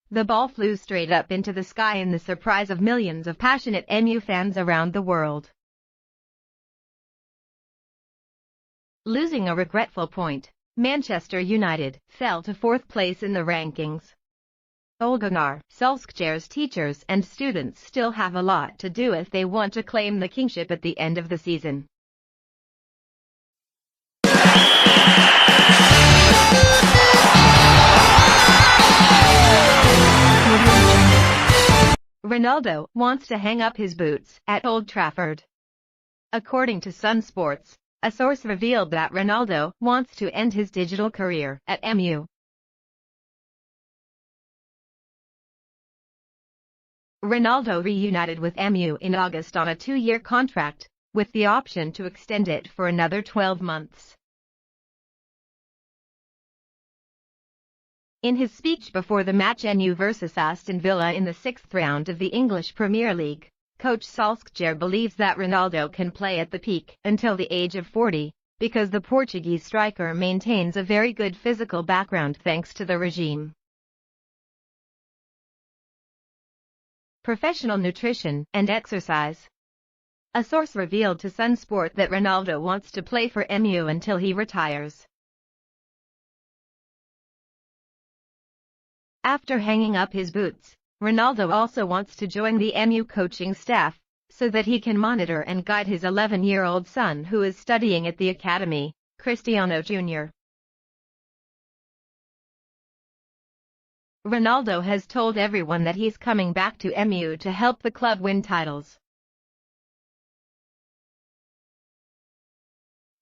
The ball flew straight up into the sky in the surprise of millions of passionate MU fans around the world. Losing a regretful point, Manchester United fell to 4th place in the rankings. Ole Gunnar Solskjaer's teachers and students still have a lot to do if they want to claim the kingship at the end of the season. Ronaldo wants to hang up his boots at Old Trafford. According to Sun Sports, a source revealed that Ronaldo wants to end his digital career at MU. Ronaldo reunited with MU in August on a 2-year contract, with the option to extend it for another 12 months. In his speech before the match MU vs Aston Villa in the 6th round of the English Premier League, coach Solskjaer believes that Ronaldo can play at the peak until the age of 40, because the Portuguese striker maintains a very good physical background thanks to the regime. professional nutrition, and exercise. A source revealed to Sun Sport that Ronaldo wants to play for MU until he retires. After hanging up his boots, Ronaldo also wants to join the MU coaching staff, so that he can monitor and guide his 11-year-old son who is studying at the academy, Cristiano Jr. Ronaldo has told everyone that he's coming back to MU to help the club win titles.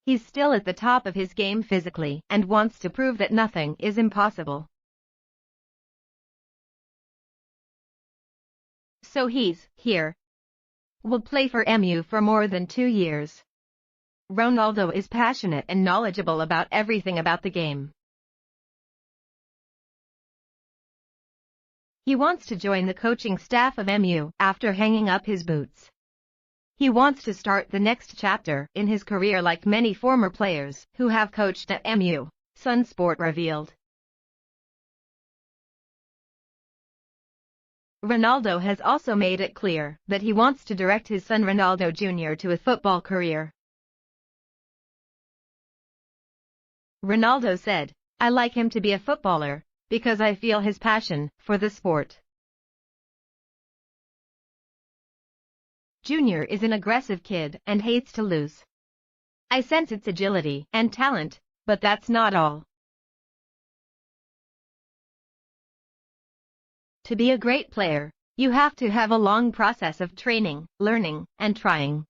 He's still at the top of his game physically and wants to prove that nothing is impossible. So he's here. Will play for MU for more than 2 years. Ronaldo is passionate and knowledgeable about everything about the game. He wants to join the coaching staff of MU after hanging up his boots. He wants to start the next chapter in his career like many former players who have coached at MU, Sun Sport revealed. Ronaldo has also made it clear that he wants to direct his son Ronaldo Jr. to a football career. Ronaldo said, "I like him to be a footballer, because I feel his passion for the sport." Junior is an aggressive kid and hates to lose. I sense its agility and talent, but that's not all. To be a great player, you have to have a long process of training, learning, and trying.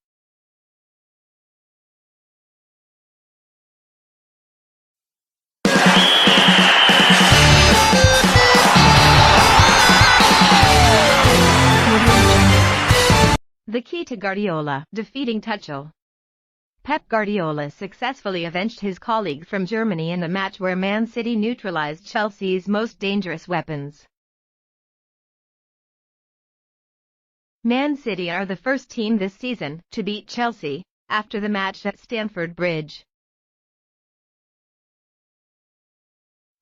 The key to Guardiola defeating Tuchel. Pep Guardiola successfully avenged his colleague from Germany in a match where Man City neutralized Chelsea's most dangerous weapons. Man City are the first team this season to beat Chelsea after the match at Stamford Bridge.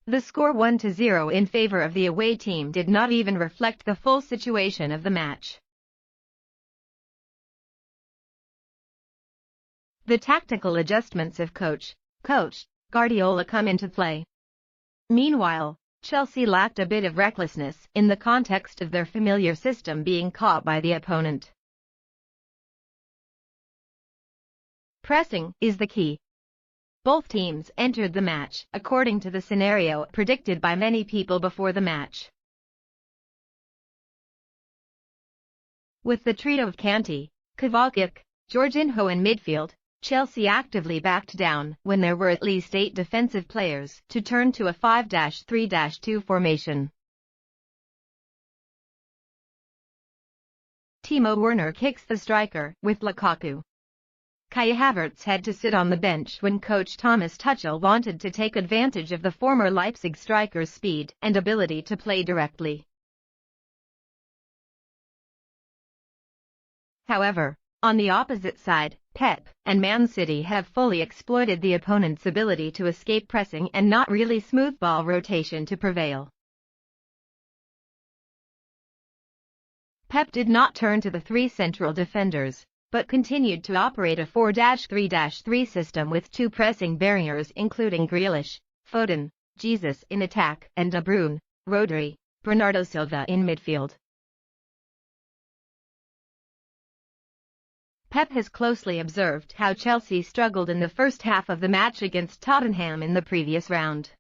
The score 1-0 in favor of the away team did not even reflect the full situation of the match. The tactical adjustments of Coach Guardiola come into play. Meanwhile, Chelsea lacked a bit of recklessness in the context of their familiar system being caught by the opponent. Pressing is the key. Both teams entered the match according to the scenario predicted by many people before the match. With the trio of Kanté, Kovacic, Jorginho in midfield, Chelsea actively backed down when there were at least 8 defensive players to turn to a 5-3-2 formation. Timo Werner kicks the striker with Lukaku. Kai Havertz had to sit on the bench when coach Thomas Tuchel wanted to take advantage of the former Leipzig striker's speed and ability to play directly. However, on the opposite side, Pep and Man City have fully exploited the opponent's ability to escape pressing and not really smooth ball rotation to prevail. Pep did not turn to the 3 central defenders, but continued to operate a 4-3-3 system with 2 pressing barriers including Grealish, Foden, Jesus in attack and De Bruyne, Rodri, Bernardo Silva in midfield. Pep has closely observed how Chelsea struggled in the first half of the match against Tottenham in the previous round.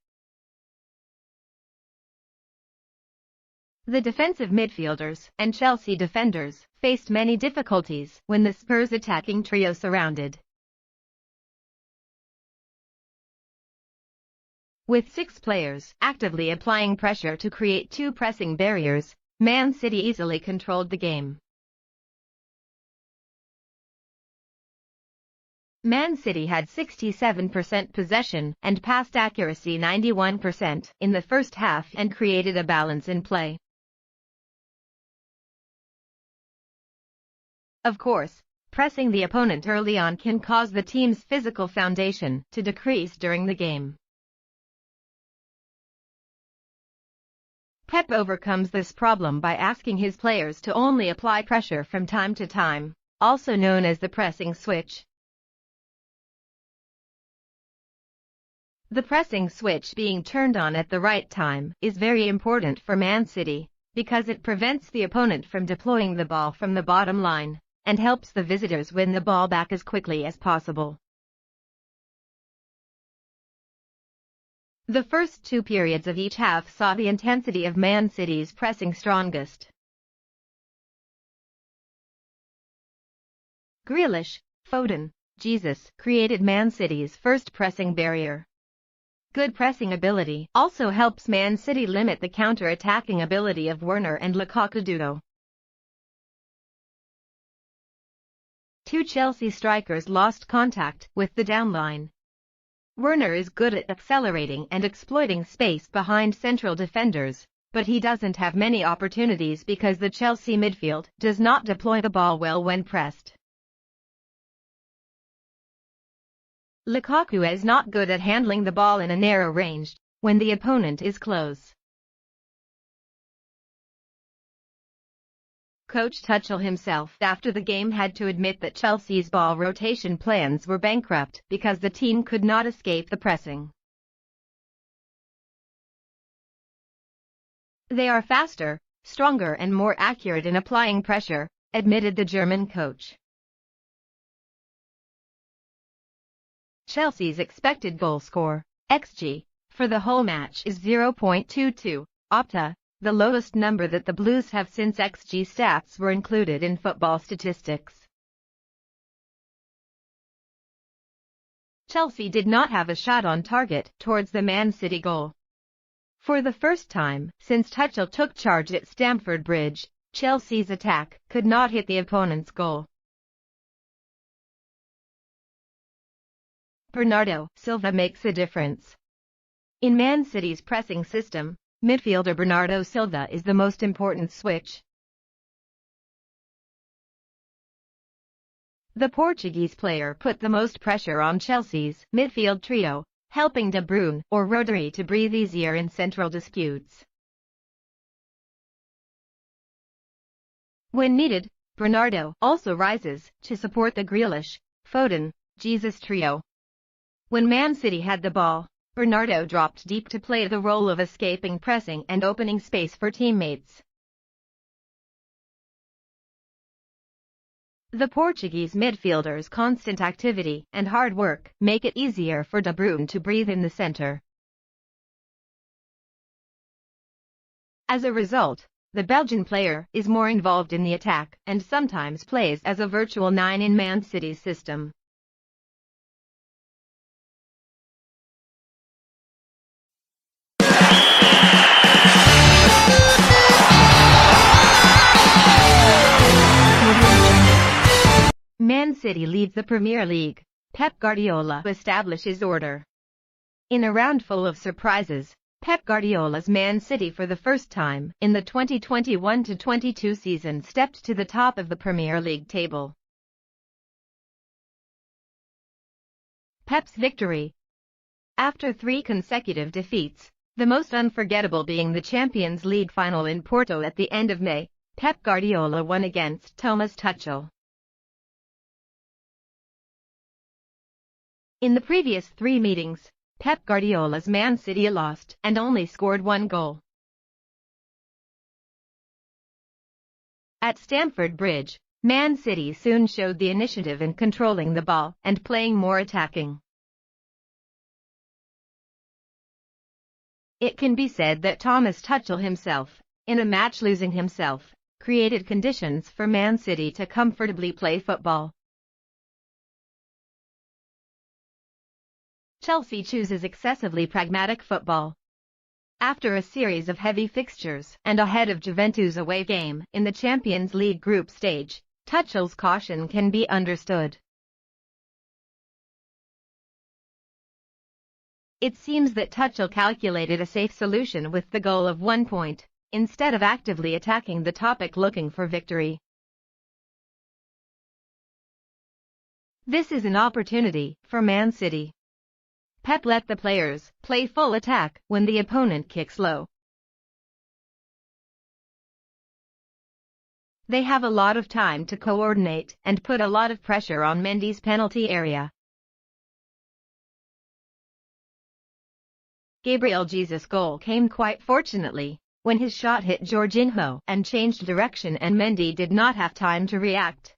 The defensive midfielders and Chelsea defenders faced many difficulties when the Spurs attacking trio surrounded. With 6 players actively applying pressure to create 2 pressing barriers, Man City easily controlled the game. Man City had 67% possession and pass accuracy 91% in the first half and created a balance in play. Of course, pressing the opponent early on can cause the team's physical foundation to decrease during the game. Pep overcomes this problem by asking his players to only apply pressure from time to time, also known as the pressing switch. The pressing switch being turned on at the right time is very important for Man City, because it prevents the opponent from deploying the ball from the bottom line, and helps the visitors win the ball back as quickly as possible. The first two periods of each half saw the intensity of Man City's pressing strongest. Grealish, Foden, Jesus created Man City's first pressing barrier. Good pressing ability also helps Man City limit the counter-attacking ability of Werner and Lukaku. Two Chelsea strikers lost contact with the downline. Werner is good at accelerating and exploiting space behind central defenders, but he doesn't have many opportunities because the Chelsea midfield does not deploy the ball well when pressed. Lukaku is not good at handling the ball in a narrow range when the opponent is close. Coach Tuchel himself after the game had to admit that Chelsea's ball rotation plans were bankrupt because the team could not escape the pressing. They are faster, stronger and more accurate in applying pressure, admitted the German coach. Chelsea's expected goal score, XG, for the whole match is 0.22, Opta, the lowest number that the Blues have since XG stats were included in football statistics. Chelsea did not have a shot on target towards the Man City goal. For the first time since Tuchel took charge at Stamford Bridge, Chelsea's attack could not hit the opponent's goal. Bernardo Silva makes a difference. In Man City's pressing system, midfielder Bernardo Silva is the most important switch. The Portuguese player put the most pressure on Chelsea's midfield trio, helping De Bruyne or Rodri to breathe easier in central disputes. When needed, Bernardo also rises to support the Grealish, Foden, Jesus trio. When Man City had the ball, Bernardo dropped deep to play the role of escaping pressing and opening space for teammates. The Portuguese midfielder's constant activity and hard work make it easier for De Bruyne to breathe in the center. As a result, the Belgian player is more involved in the attack and sometimes plays as a virtual 9 in Man City's system. Man City leads the Premier League. Pep Guardiola establishes order. In a round full of surprises, Pep Guardiola's Man City for the first time in the 2021-22 season stepped to the top of the Premier League table. Pep's victory. After 3 consecutive defeats, the most unforgettable being the Champions League final in Porto at the end of May, Pep Guardiola won against Thomas Tuchel. In the previous 3 meetings, Pep Guardiola's Man City lost and only scored 1 goal. At Stamford Bridge, Man City soon showed the initiative in controlling the ball and playing more attacking. It can be said that Thomas Tuchel himself, in a match losing himself, created conditions for Man City to comfortably play football. Chelsea chooses excessively pragmatic football. After a series of heavy fixtures and ahead of Juventus' away game in the Champions League group stage, Tuchel's caution can be understood. It seems that Tuchel calculated a safe solution with the goal of 1 point, instead of actively attacking the topic looking for victory. This is an opportunity for Man City. Pep let the players play full attack when the opponent kicks low. They have a lot of time to coordinate and put a lot of pressure on Mendy's penalty area. Gabriel Jesus' goal came quite fortunately, when his shot hit Jorginho and changed direction and Mendy did not have time to react.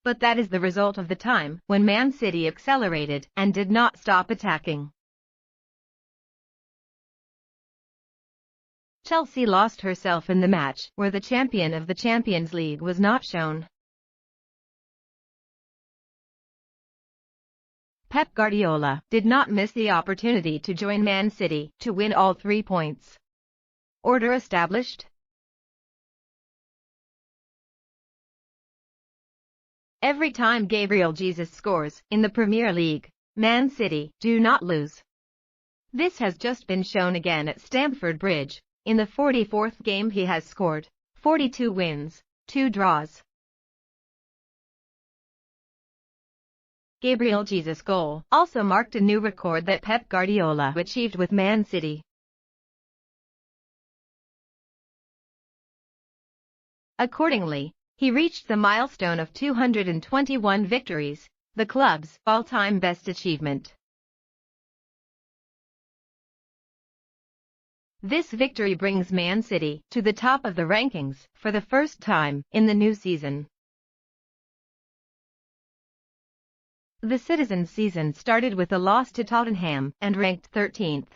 But that is the result of the time when Man City accelerated and did not stop attacking. Chelsea lost herself in the match where the champion of the Champions League was not shown. Pep Guardiola did not miss the opportunity to join Man City to win all 3 points. Order established. Every time Gabriel Jesus scores in the Premier League, Man City do not lose. This has just been shown again at Stamford Bridge. In the 44th game he has scored 42 wins, 2 draws. Gabriel Jesus' goal also marked a new record that Pep Guardiola achieved with Man City. Accordingly, he reached the milestone of 221 victories, the club's all-time best achievement. This victory brings Man City to the top of the rankings for the first time in the new season. The Citizens' season started with a loss to Tottenham and ranked 13th.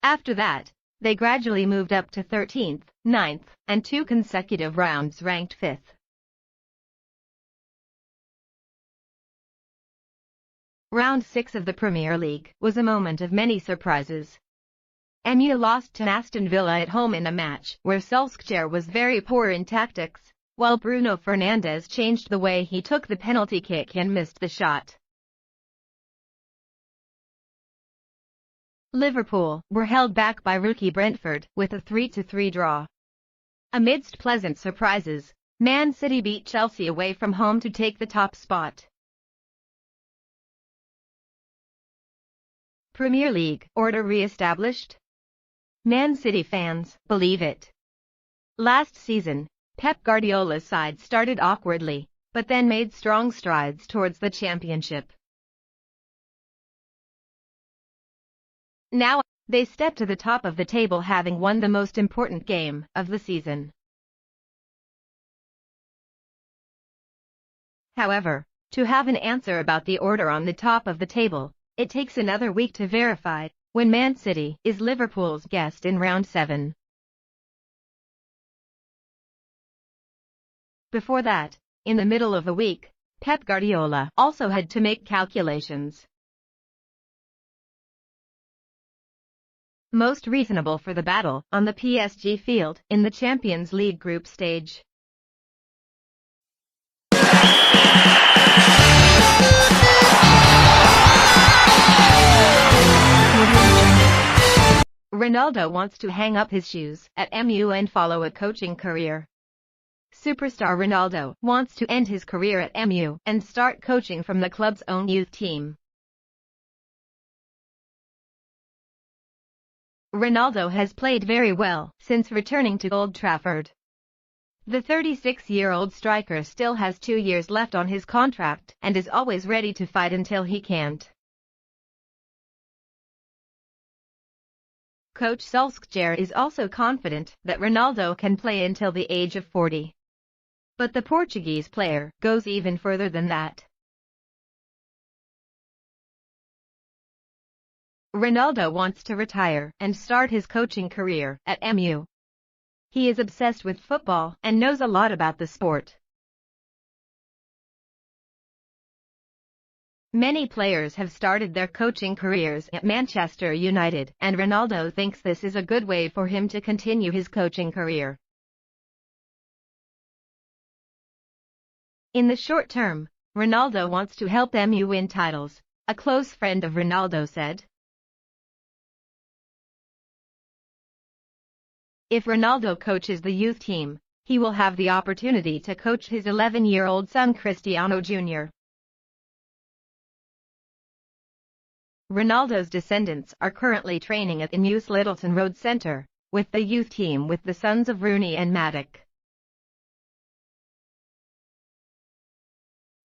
After that, they gradually moved up to 13th, 9th, and 2 consecutive rounds ranked 5th. Round 6 of the Premier League was a moment of many surprises. MU lost to Aston Villa at home in a match where Solskjaer was very poor in tactics, while Bruno Fernandes changed the way he took the penalty kick and missed the shot. Liverpool were held back by rookie Brentford with a 3-3 draw. Amidst pleasant surprises, Man City beat Chelsea away from home to take the top spot. Premier League order re-established? Man City fans believe it. Last season, Pep Guardiola's side started awkwardly, but then made strong strides towards the championship. Now, they step to the top of the table having won the most important game of the season. However, to have an answer about the order on the top of the table, it takes another week to verify, when Man City is Liverpool's guest in round 7. Before that, in the middle of the week, Pep Guardiola also had to make calculations. Most reasonable for the battle on the PSG field in the Champions League group stage. Ronaldo wants to hang up his shoes at MU and follow a coaching career. Superstar Ronaldo wants to end his career at MU and start coaching from the club's own youth team. Ronaldo has played very well since returning to Old Trafford. The 36-year-old striker still has 2 years left on his contract and is always ready to fight until he can't. Coach Solskjaer is also confident that Ronaldo can play until the age of 40. But the Portuguese player goes even further than that. Ronaldo wants to retire and start his coaching career at MU. He is obsessed with football and knows a lot about the sport. Many players have started their coaching careers at Manchester United, and Ronaldo thinks this is a good way for him to continue his coaching career. In the short term, Ronaldo wants to help MU win titles, a close friend of Ronaldo said. If Ronaldo coaches the youth team, he will have the opportunity to coach his 11-year-old son Cristiano Jr. Ronaldo's descendants are currently training at MU's Littleton Road Centre, with the youth team with the sons of Rooney and Matic.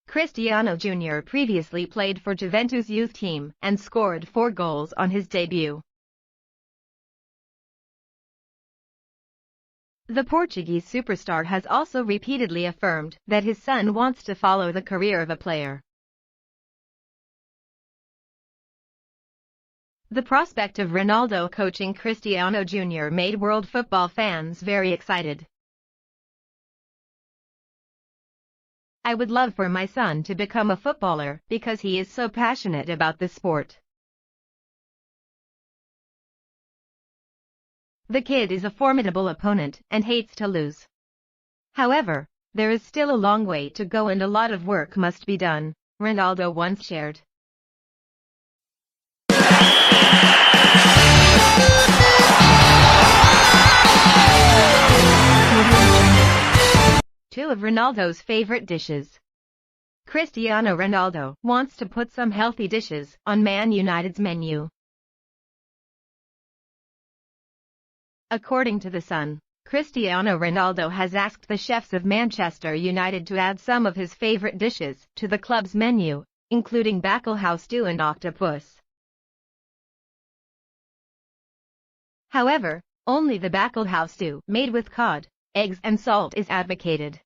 Cristiano Jr. previously played for Juventus youth team and scored 4 goals on his debut. The Portuguese superstar has also repeatedly affirmed that his son wants to follow the career of a player. The prospect of Ronaldo coaching Cristiano Jr. made world football fans very excited. "I would love for my son to become a footballer because he is so passionate about the sport. The kid is a formidable opponent and hates to lose. However, there is still a long way to go and a lot of work must be done," Ronaldo once shared. Two of Ronaldo's favorite dishes. Cristiano Ronaldo wants to put some healthy dishes on Man United's menu. According to The Sun, Cristiano Ronaldo has asked the chefs of Manchester United to add some of his favorite dishes to the club's menu, including bacalhau stew and octopus. However, only the bacalhau stew made with cod, eggs and salt is advocated.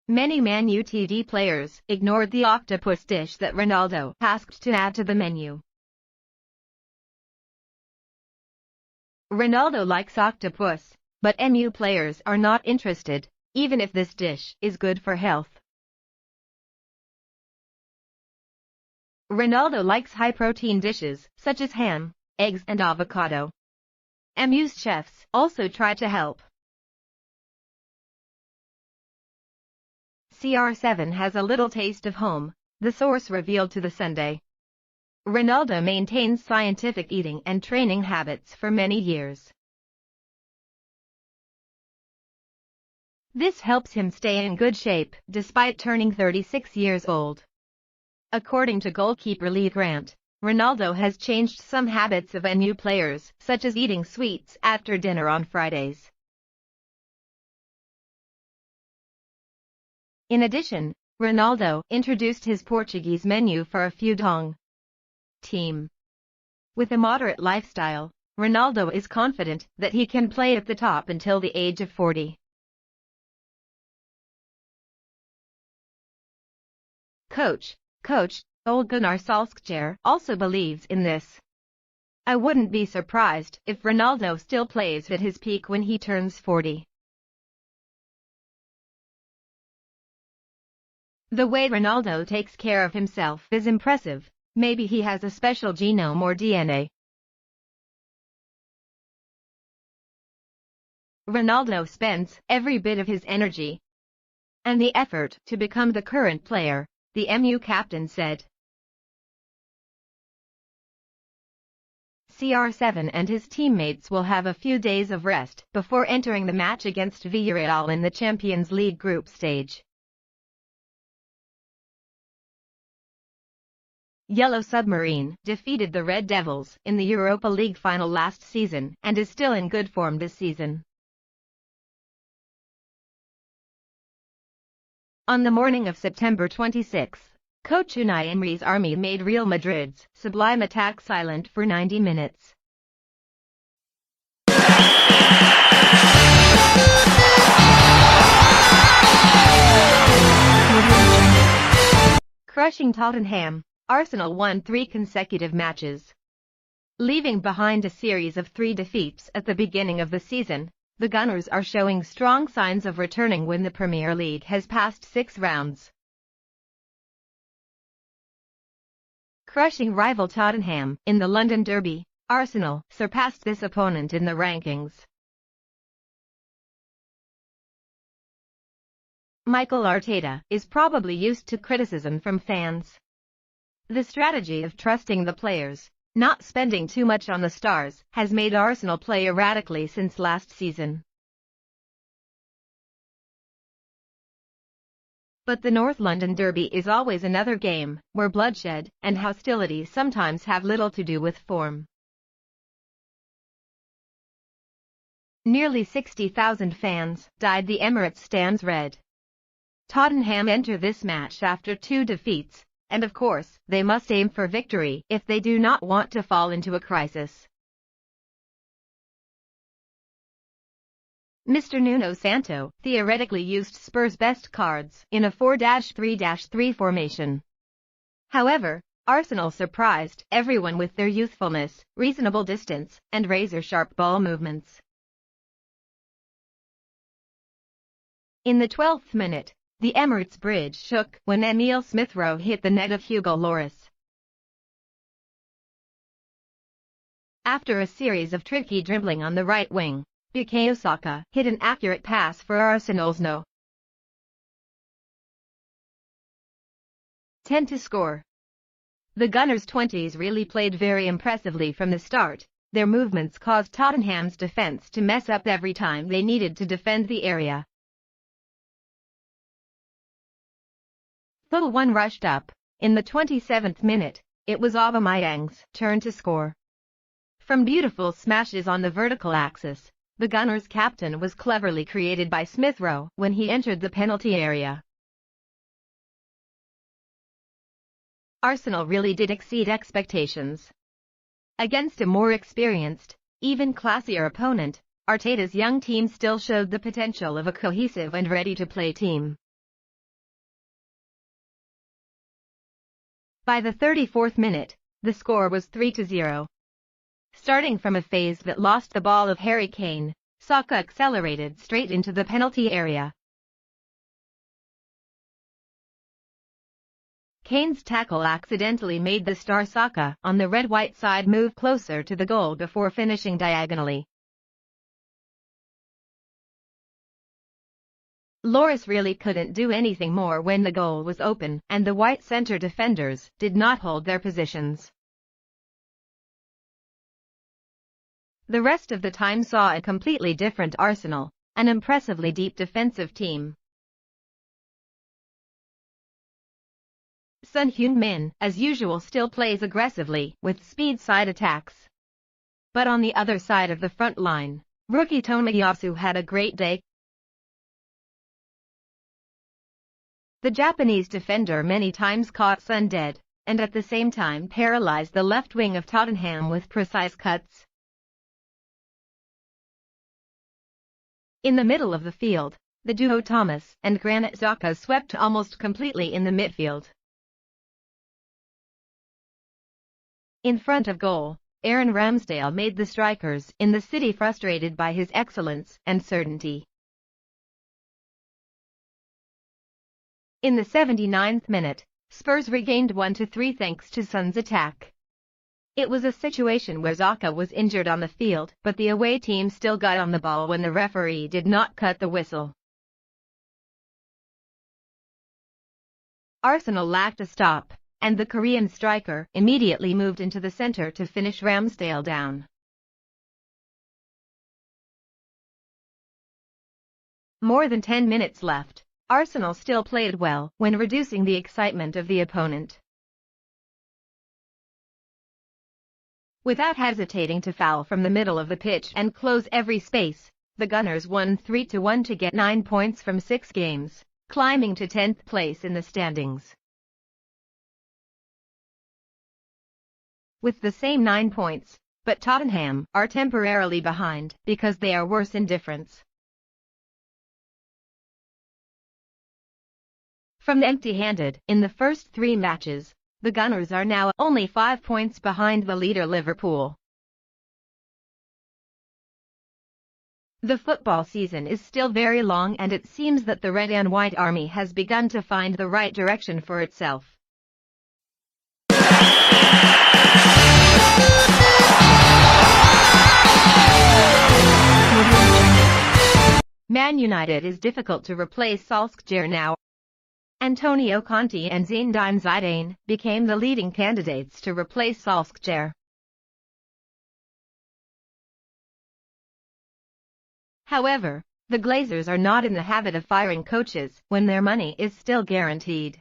Many Man United players ignored the octopus dish that Ronaldo asked to add to the menu. Ronaldo likes octopus, but MU players are not interested, even if this dish is good for health. Ronaldo likes high-protein dishes, such as ham, eggs and avocado. MU's chefs also try to help. CR7 has a little taste of home, the source revealed to the Sunday. Ronaldo maintains scientific eating and training habits for many years. This helps him stay in good shape despite turning 36 years old. According to goalkeeper Lee Grant, Ronaldo has changed some habits of MU players, such as eating sweets after dinner on Fridays. In addition, Ronaldo introduced his Portuguese menu for a few team. With a moderate lifestyle, Ronaldo is confident that he can play at the top until the age of 40. Coach Ole Gunnar Solskjaer also believes in this. "I wouldn't be surprised if Ronaldo still plays at his peak when he turns 40. The way Ronaldo takes care of himself is impressive. Maybe he has a special genome or DNA." Ronaldo spends every bit of his energy and the effort to become the current player, the MU captain said. CR7 and his teammates will have a few days of rest before entering the match against Villarreal in the Champions League group stage. Yellow Submarine defeated the Red Devils in the Europa League final last season and is still in good form this season. On the morning of September 26, coach Unai Emery's Army made Real Madrid's sublime attack silent for 90 minutes. Crushing Tottenham, Arsenal won 3 consecutive matches. Leaving behind a series of 3 defeats at the beginning of the season, the Gunners are showing strong signs of returning when the Premier League has passed 6 rounds. Crushing rival Tottenham in the London Derby, Arsenal surpassed this opponent in the rankings. Mikel Arteta is probably used to criticism from fans. The strategy of trusting the players, not spending too much on the stars, has made Arsenal play erratically since last season. But the North London Derby is always another game, where bloodshed and hostility sometimes have little to do with form. Nearly 60,000 fans dyed the Emirates stands red. Tottenham enter this match after 2 defeats, and of course, they must aim for victory if they do not want to fall into a crisis. Mr. Nuno Santo theoretically used Spurs' best cards in a 4-3-3 formation. However, Arsenal surprised everyone with their youthfulness, reasonable distance, and razor-sharp ball movements. In the 12th minute, the Emirates bridge shook when Emile Smith-Rowe hit the net of Hugo Lloris. After a series of tricky dribbling on the right wing, Bukayo Saka hit an accurate pass for Arsenal's No. 10 to score. The Gunners' 20s really played very impressively from the start. Their movements caused Tottenham's defense to mess up every time they needed to defend the area. Though one rushed up, in the 27th minute, it was Aubameyang's turn to score. From beautiful smashes on the vertical axis, the Gunners' captain was cleverly created by Smith-Rowe when he entered the penalty area. Arsenal really did exceed expectations. Against a more experienced, even classier opponent, Arteta's young team still showed the potential of a cohesive and ready-to-play team. By the 34th minute, the score was 3-0. Starting from a phase that lost the ball of Harry Kane, Saka accelerated straight into the penalty area. Kane's tackle accidentally made the star Saka on the red-white side move closer to the goal before finishing diagonally. Lloris really couldn't do anything more when the goal was open and the white centre defenders did not hold their positions. The rest of the time saw a completely different Arsenal, an impressively deep defensive team. Son Heung-min, as usual, still plays aggressively with speed side attacks. But on the other side of the front line, rookie Tomiyasu had a great day. The Japanese defender many times caught Son dead, and at the same time paralyzed the left wing of Tottenham with precise cuts. In the middle of the field, the duo Thomas and Granit Xhaka swept almost completely in the midfield. In front of goal, Aaron Ramsdale made the strikers in the city frustrated by his excellence and certainty. In the 79th minute, Spurs regained 1-3 thanks to Son's attack. It was a situation where Xhaka was injured on the field, but the away team still got on the ball when the referee did not cut the whistle. Arsenal lacked a stop, and the Korean striker immediately moved into the center to finish Ramsdale down. More than 10 minutes left, Arsenal still played well when reducing the excitement of the opponent. Without hesitating to foul from the middle of the pitch and close every space, the Gunners won 3-1 to get 9 points from 6 games, climbing to 10th place in the standings. With the same 9 points, but Tottenham are temporarily behind because they are worse in difference. From the empty-handed in the first 3 matches, the Gunners are now only 5 points behind the leader Liverpool. The football season is still very long and it seems that the Red and White Army has begun to find the right direction for itself. Man United is difficult to replace Solskjaer now. Antonio Conte and Zinedine Zidane became the leading candidates to replace Solskjaer. However, the Glazers are not in the habit of firing coaches when their money is still guaranteed.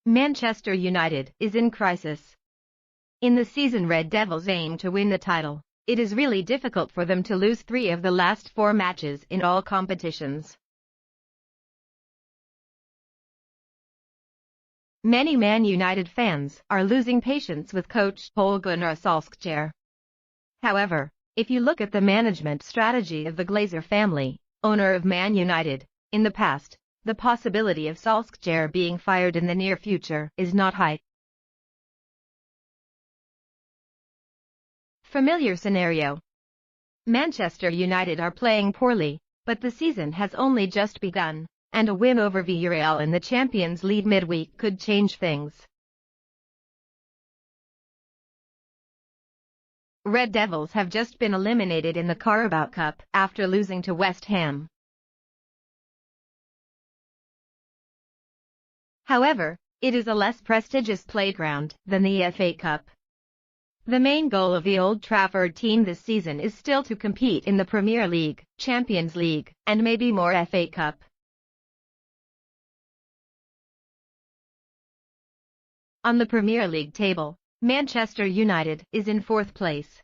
Manchester United is in crisis. In the season Red Devils aim to win the title, it is really difficult for them to lose 3 of the last 4 matches in all competitions. Many Man United fans are losing patience with coach Ole Gunnar Solskjaer. However, if you look at the management strategy of the Glazer family, owner of Man United, in the past, the possibility of Solskjaer being fired in the near future is not high. Familiar scenario. Manchester United are playing poorly, but the season has only just begun, and a win over Villarreal in the Champions League midweek could change things. Red Devils have just been eliminated in the Carabao Cup after losing to West Ham. However, it is a less prestigious playground than the FA Cup. The main goal of the Old Trafford team this season is still to compete in the Premier League, Champions League, and maybe more FA Cup. On the Premier League table, Manchester United is in 4th place.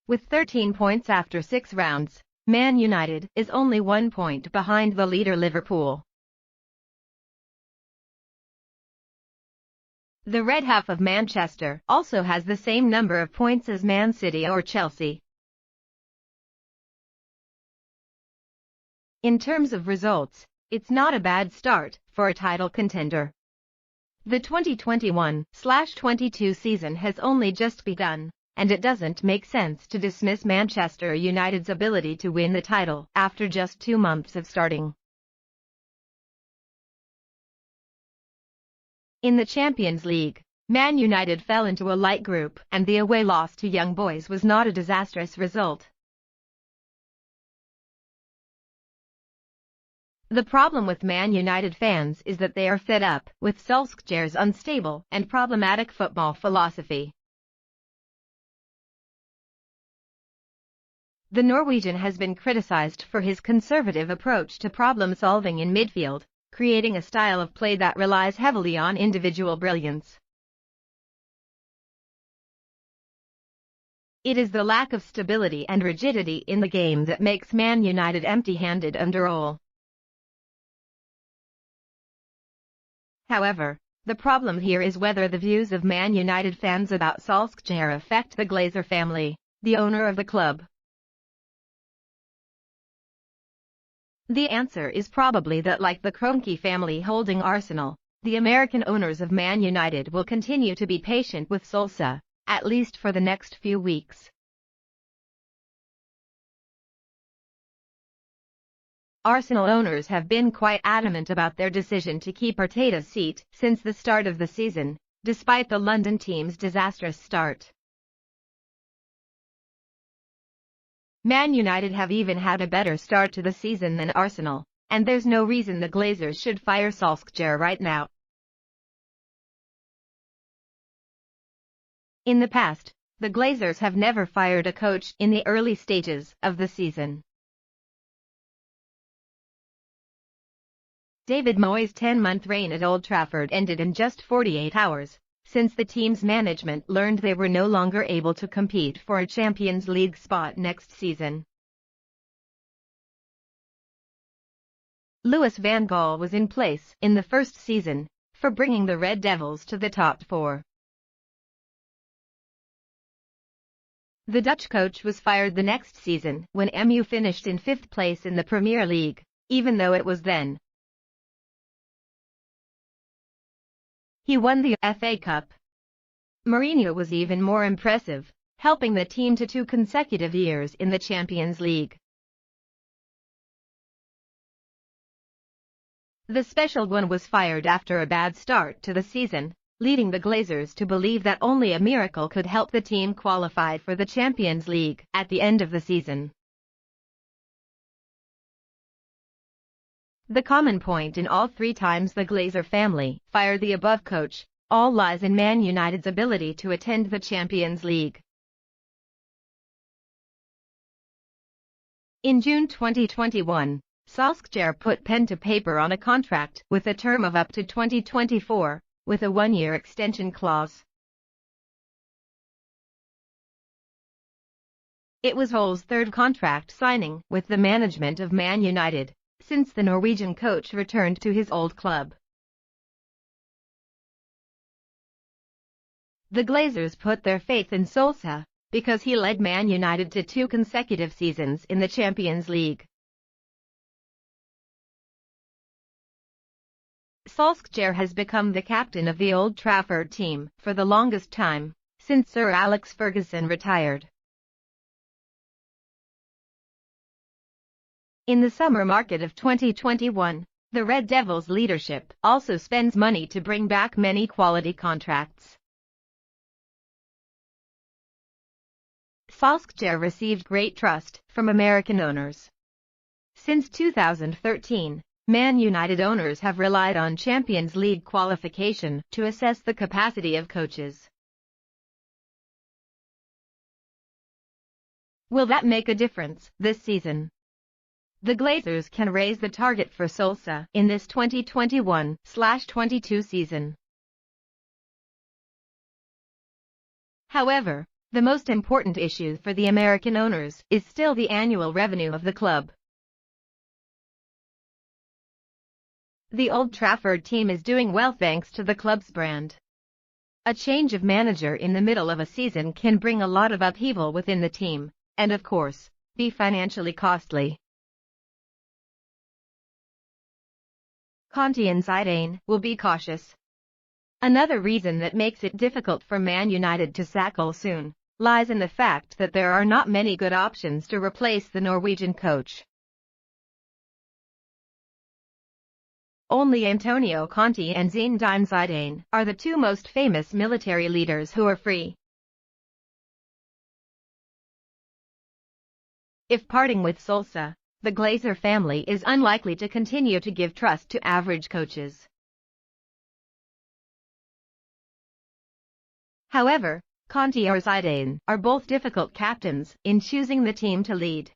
With 13 points after 6 rounds, Man United is only 1 point behind the leader Liverpool. The red half of Manchester also has the same number of points as Man City or Chelsea. In terms of results, it's not a bad start for a title contender. The 2021/22 season has only just begun, and it doesn't make sense to dismiss Manchester United's ability to win the title after just 2 months of starting. In the Champions League, Man United fell into a light group, and the away loss to Young Boys was not a disastrous result. The problem with Man United fans is that they are fed up with Solskjaer's unstable and problematic football philosophy. The Norwegian has been criticized for his conservative approach to problem-solving in midfield, creating a style of play that relies heavily on individual brilliance. It is the lack of stability and rigidity in the game that makes Man United empty-handed under Ole. However, the problem here is whether the views of Man United fans about Solskjaer affect the Glazer family, the owner of the club. The answer is probably that, like the Kroenke family holding Arsenal, the American owners of Man United will continue to be patient with Solskjaer, at least for the next few weeks. Arsenal owners have been quite adamant about their decision to keep Arteta's seat since the start of the season, despite the London team's disastrous start. Man United have even had a better start to the season than Arsenal, and there's no reason the Glazers should fire Solskjaer right now. In the past, the Glazers have never fired a coach in the early stages of the season. David Moyes' 10-month reign at Old Trafford ended in just 48 hours, since the team's management learned they were no longer able to compete for a Champions League spot next season. Louis van Gaal was in place in the first season, for bringing the Red Devils to the top 4. The Dutch coach was fired the next season when MU finished in 5th place in the Premier League, even though it was then. He won the FA Cup. Mourinho was even more impressive, helping the team to 2 consecutive years in the Champions League. The special one was fired after a bad start to the season, leading the Glazers to believe that only a miracle could help the team qualify for the Champions League at the end of the season. The common point in all 3 times the Glazer family fired the above coach all lies in Man United's ability to attend the Champions League. In June 2021, Solskjaer put pen to paper on a contract with a term of up to 2024, with a 1-year extension clause. It was Hull's third contract signing with the management of Man United since the Norwegian coach returned to his old club. The Glazers put their faith in Solskjaer because he led Man United to 2 consecutive seasons in the Champions League. Solskjaer has become the captain of the Old Trafford team for the longest time, since Sir Alex Ferguson retired. In the summer market of 2021, the Red Devils leadership also spends money to bring back many quality contracts. Solskjaer received great trust from American owners. Since 2013, Man United owners have relied on Champions League qualification to assess the capacity of coaches. Will that make a difference this season? The Glazers can raise the target for Solskjaer in this 2021/22 season. However, the most important issue for the American owners is still the annual revenue of the club. The Old Trafford team is doing well thanks to the club's brand. A change of manager in the middle of a season can bring a lot of upheaval within the team, and of course, be financially costly. Conte and Zidane will be cautious. Another reason that makes it difficult for Man United to sack Hull soon lies in the fact that there are not many good options to replace the Norwegian coach. Only Antonio Conte and Zinedine Zidane are the 2 most famous military leaders who are free. If parting with Solskjaer, the Glazer family is unlikely to continue to give trust to average coaches. However, Conte or Zidane are both difficult captains in choosing the team to lead.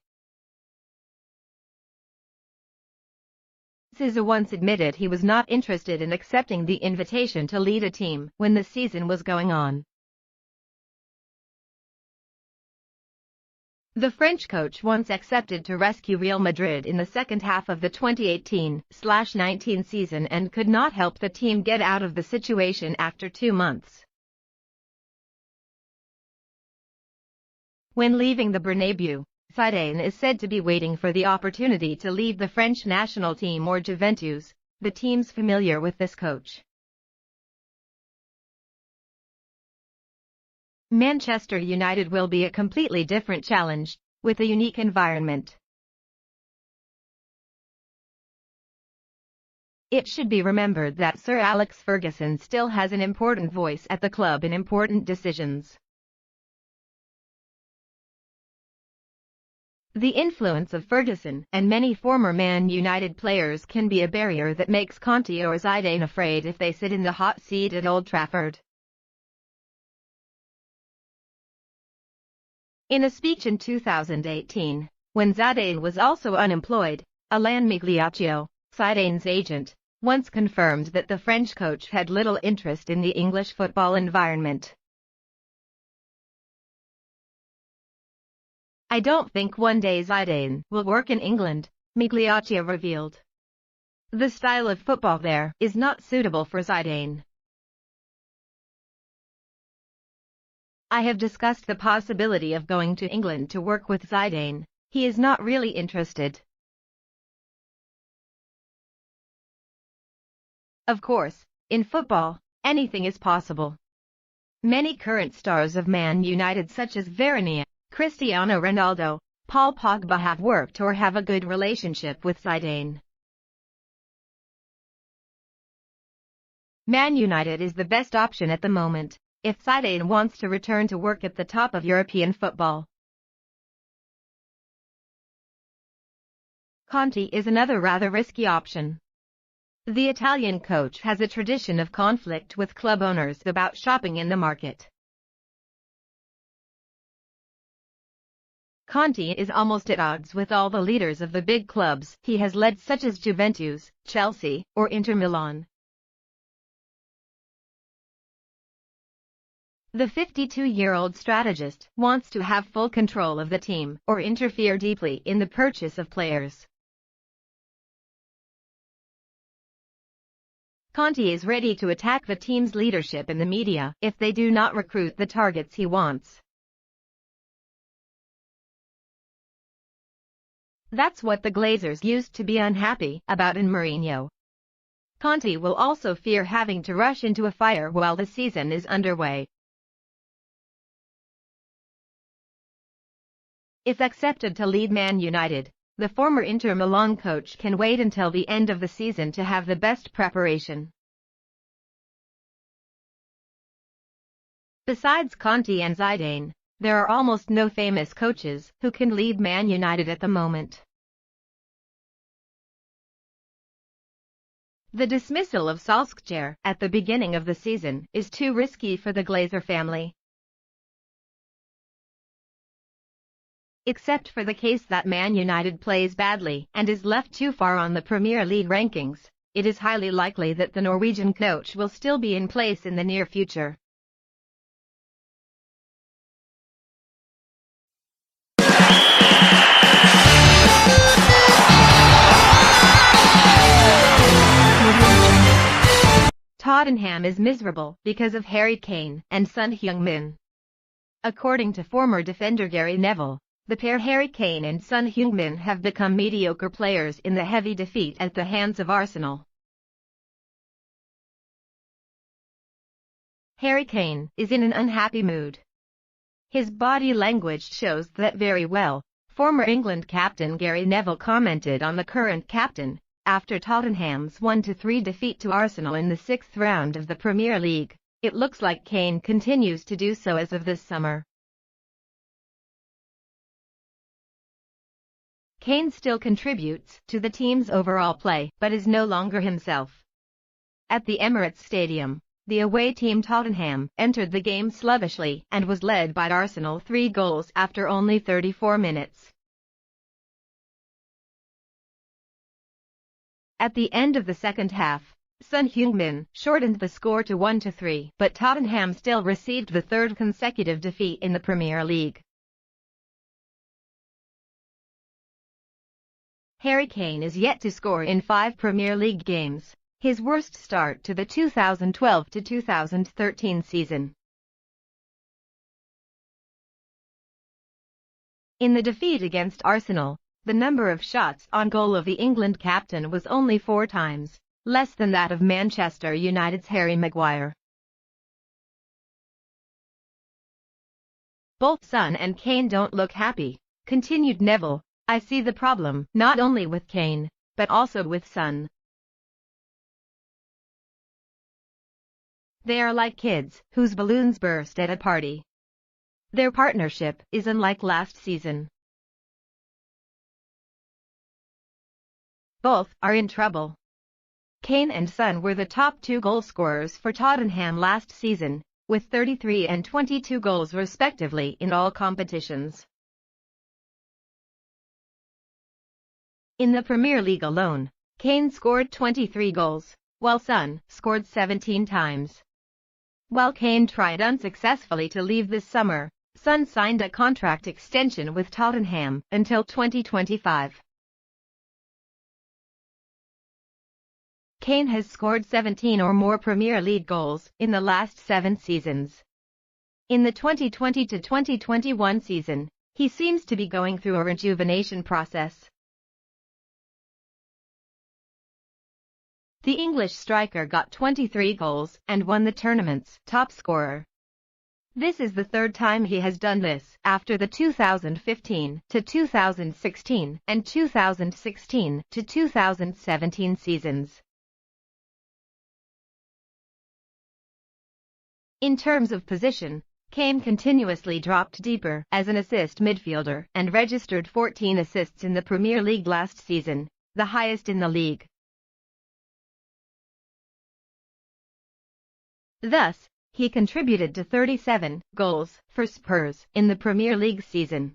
Zizou once admitted he was not interested in accepting the invitation to lead a team when the season was going on. The French coach once accepted to rescue Real Madrid in the second half of the 2018/19 season and could not help the team get out of the situation after 2 months. When leaving the Bernabeu, Zidane is said to be waiting for the opportunity to leave the French national team or Juventus, the teams familiar with this coach. Manchester United will be a completely different challenge, with a unique environment. It should be remembered that Sir Alex Ferguson still has an important voice at the club in important decisions. The influence of Ferguson and many former Man United players can be a barrier that makes Conte or Zidane afraid if they sit in the hot seat at Old Trafford. In a speech in 2018, when Zidane was also unemployed, Alain Migliaccio, Zidane's agent, once confirmed that the French coach had little interest in the English football environment. "I don't think one day Zidane will work in England," Migliaccio revealed. "The style of football there is not suitable for Zidane. I have discussed the possibility of going to England to work with Zidane. He is not really interested." Of course, in football, anything is possible. Many current stars of Man United such as Varane, Cristiano Ronaldo, Paul Pogba have worked or have a good relationship with Zidane. Man United is the best option at the moment, if Zidane wants to return to work at the top of European football. Conte is another rather risky option. The Italian coach has a tradition of conflict with club owners about shopping in the market. Conte is almost at odds with all the leaders of the big clubs he has led such as Juventus, Chelsea, or Inter Milan. The 52-year-old strategist wants to have full control of the team or interfere deeply in the purchase of players. Conte is ready to attack the team's leadership in the media if they do not recruit the targets he wants. That's what the Glazers used to be unhappy about in Mourinho. Conte will also fear having to rush into a fire while the season is underway. If accepted to lead Man United, the former Inter Milan coach can wait until the end of the season to have the best preparation. Besides Conte and Zidane, there are almost no famous coaches who can lead Man United at the moment. The dismissal of Solskjaer at the beginning of the season is too risky for the Glazer family. Except for the case that Man United plays badly and is left too far on the Premier League rankings, it is highly likely that the Norwegian coach will still be in place in the near future. Tottenham is miserable because of Harry Kane and Son Heung-min. According to former defender Gary Neville, the pair Harry Kane and Son Heung-min have become mediocre players in the heavy defeat at the hands of Arsenal. Harry Kane is in an unhappy mood. His body language shows that very well. Former England captain Gary Neville commented on the current captain after Tottenham's 1-3 defeat to Arsenal in the 6th round of the Premier League. It looks like Kane continues to do so as of this summer. Kane still contributes to the team's overall play, but is no longer himself. At the Emirates Stadium, the away team Tottenham entered the game sluggishly and was led by Arsenal 3 goals after only 34 minutes. At the end of the second half, Son Heung-min shortened the score to 1-3, but Tottenham still received the 3rd consecutive defeat in the Premier League. Harry Kane is yet to score in 5 Premier League games, his worst start to the 2012-2013 season. In the defeat against Arsenal, the number of shots on goal of the England captain was only 4 times, less than that of Manchester United's Harry Maguire. Both Son and Kane don't look happy, continued Neville. I see the problem not only with Kane, but also with Son. They are like kids whose balloons burst at a party. Their partnership is unlike last season. Both are in trouble. Kane and Son were the top 2 goal scorers for Tottenham last season, with 33 and 22 goals respectively in all competitions. In the Premier League alone, Kane scored 23 goals, while Son scored 17 times. While Kane tried unsuccessfully to leave this summer, Son signed a contract extension with Tottenham until 2025. Kane has scored 17 or more Premier League goals in the last 7 seasons. In the 2020-2021 season, he seems to be going through a rejuvenation process. The English striker got 23 goals and won the tournament's top scorer. This is the 3rd time he has done this after the 2015-2016 and 2016-2017 seasons. In terms of position, Kane continuously dropped deeper as an assist midfielder and registered 14 assists in the Premier League last season, the highest in the league. Thus, he contributed to 37 goals for Spurs in the Premier League season.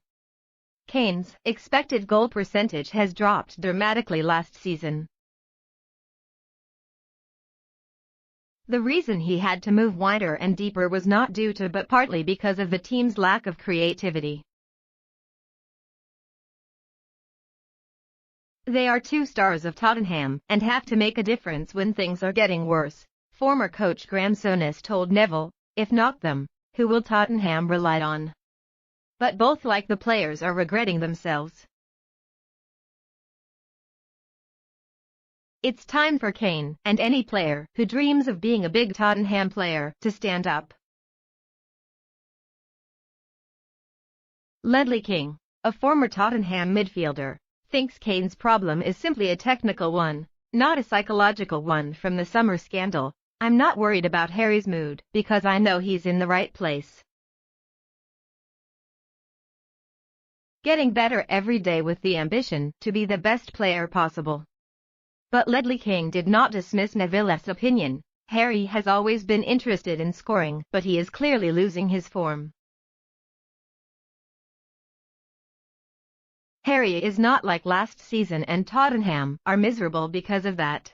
Kane's expected goal percentage has dropped dramatically last season. The reason he had to move wider and deeper was not due to but partly because of the team's lack of creativity. They are two stars of Tottenham and have to make a difference when things are getting worse, former coach Graham Souness told Neville. If not them, who will Tottenham rely on? But both, like the players, are regretting themselves. It's time for Kane, and any player who dreams of being a big Tottenham player, to stand up. Ledley King, a former Tottenham midfielder, thinks Kane's problem is simply a technical one, not a psychological one from the summer scandal. I'm not worried about Harry's mood, because I know he's in the right place. Getting better every day with the ambition to be the best player possible. But Ledley King did not dismiss Neville's opinion. Harry has always been interested in scoring, but he is clearly losing his form. Harry is not like last season, and Tottenham are miserable because of that.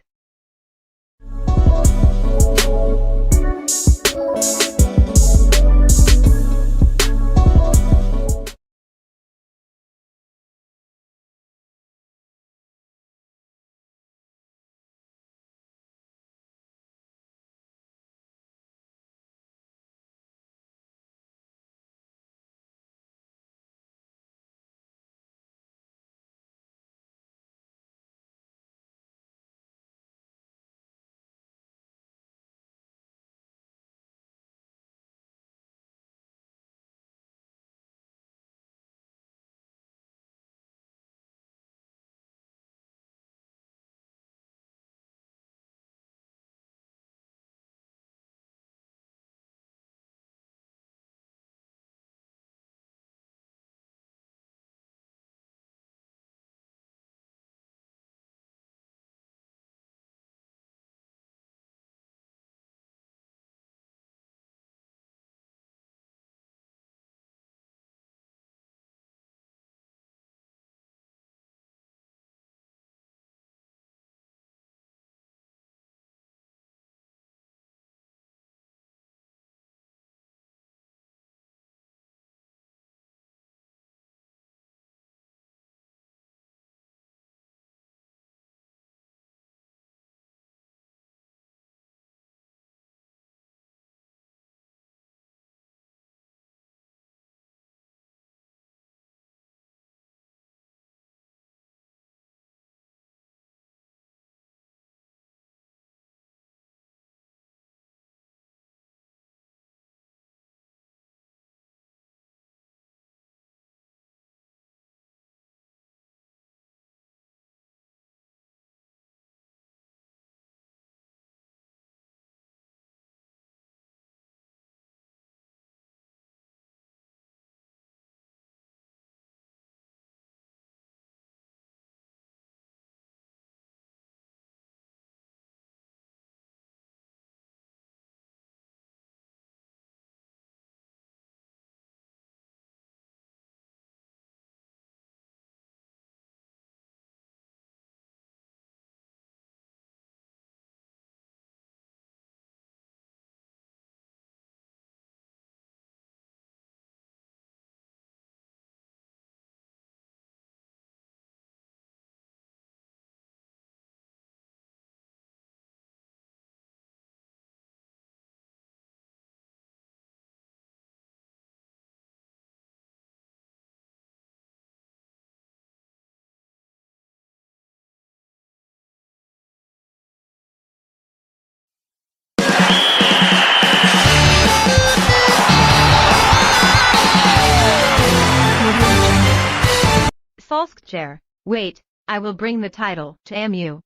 Solskjaer, wait, I will bring the title to MU.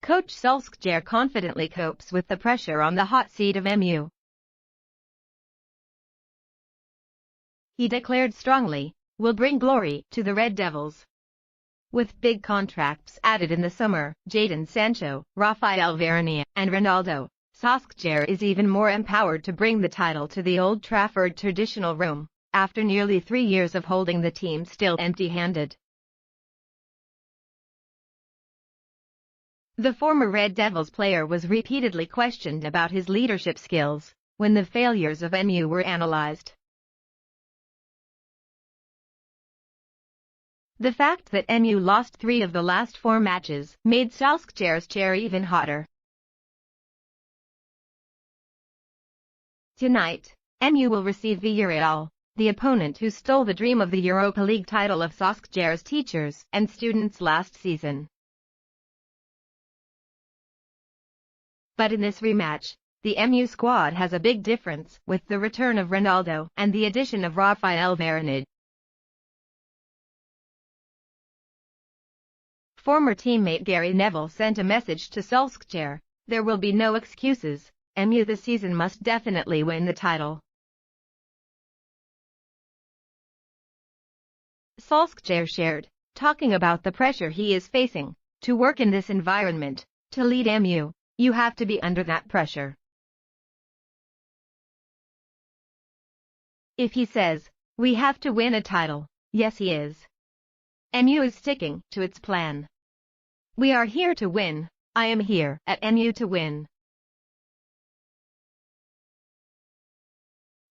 Coach Solskjaer confidently copes with the pressure on the hot seat of MU. He declared strongly, "We'll bring glory to the Red Devils." With big contracts added in the summer, Jadon Sancho, Rafael Varane, and Ronaldo, Solskjaer is even more empowered to bring the title to the Old Trafford traditional room, after nearly 3 years of holding the team still empty-handed. The former Red Devils player was repeatedly questioned about his leadership skills when the failures of MU were analyzed. The fact that MU lost 3 of the last 4 matches made Solskjaer's chair even hotter. Tonight, MU will receive Villarreal, the opponent who stole the dream of the Europa League title of Solskjaer's teachers and students last season. But in this rematch, the MU squad has a big difference, with the return of Ronaldo and the addition of Rafael Varane. Former teammate Gary Neville sent a message to Solskjaer: "There will be no excuses. MU this season must definitely win the title." Solskjaer shared, talking about the pressure he is facing. "To work in this environment, to lead MU, you have to be under that pressure." If he says, "We have to win a title," yes he is. MU is sticking to its plan. "We are here to win. I am here at MU to win."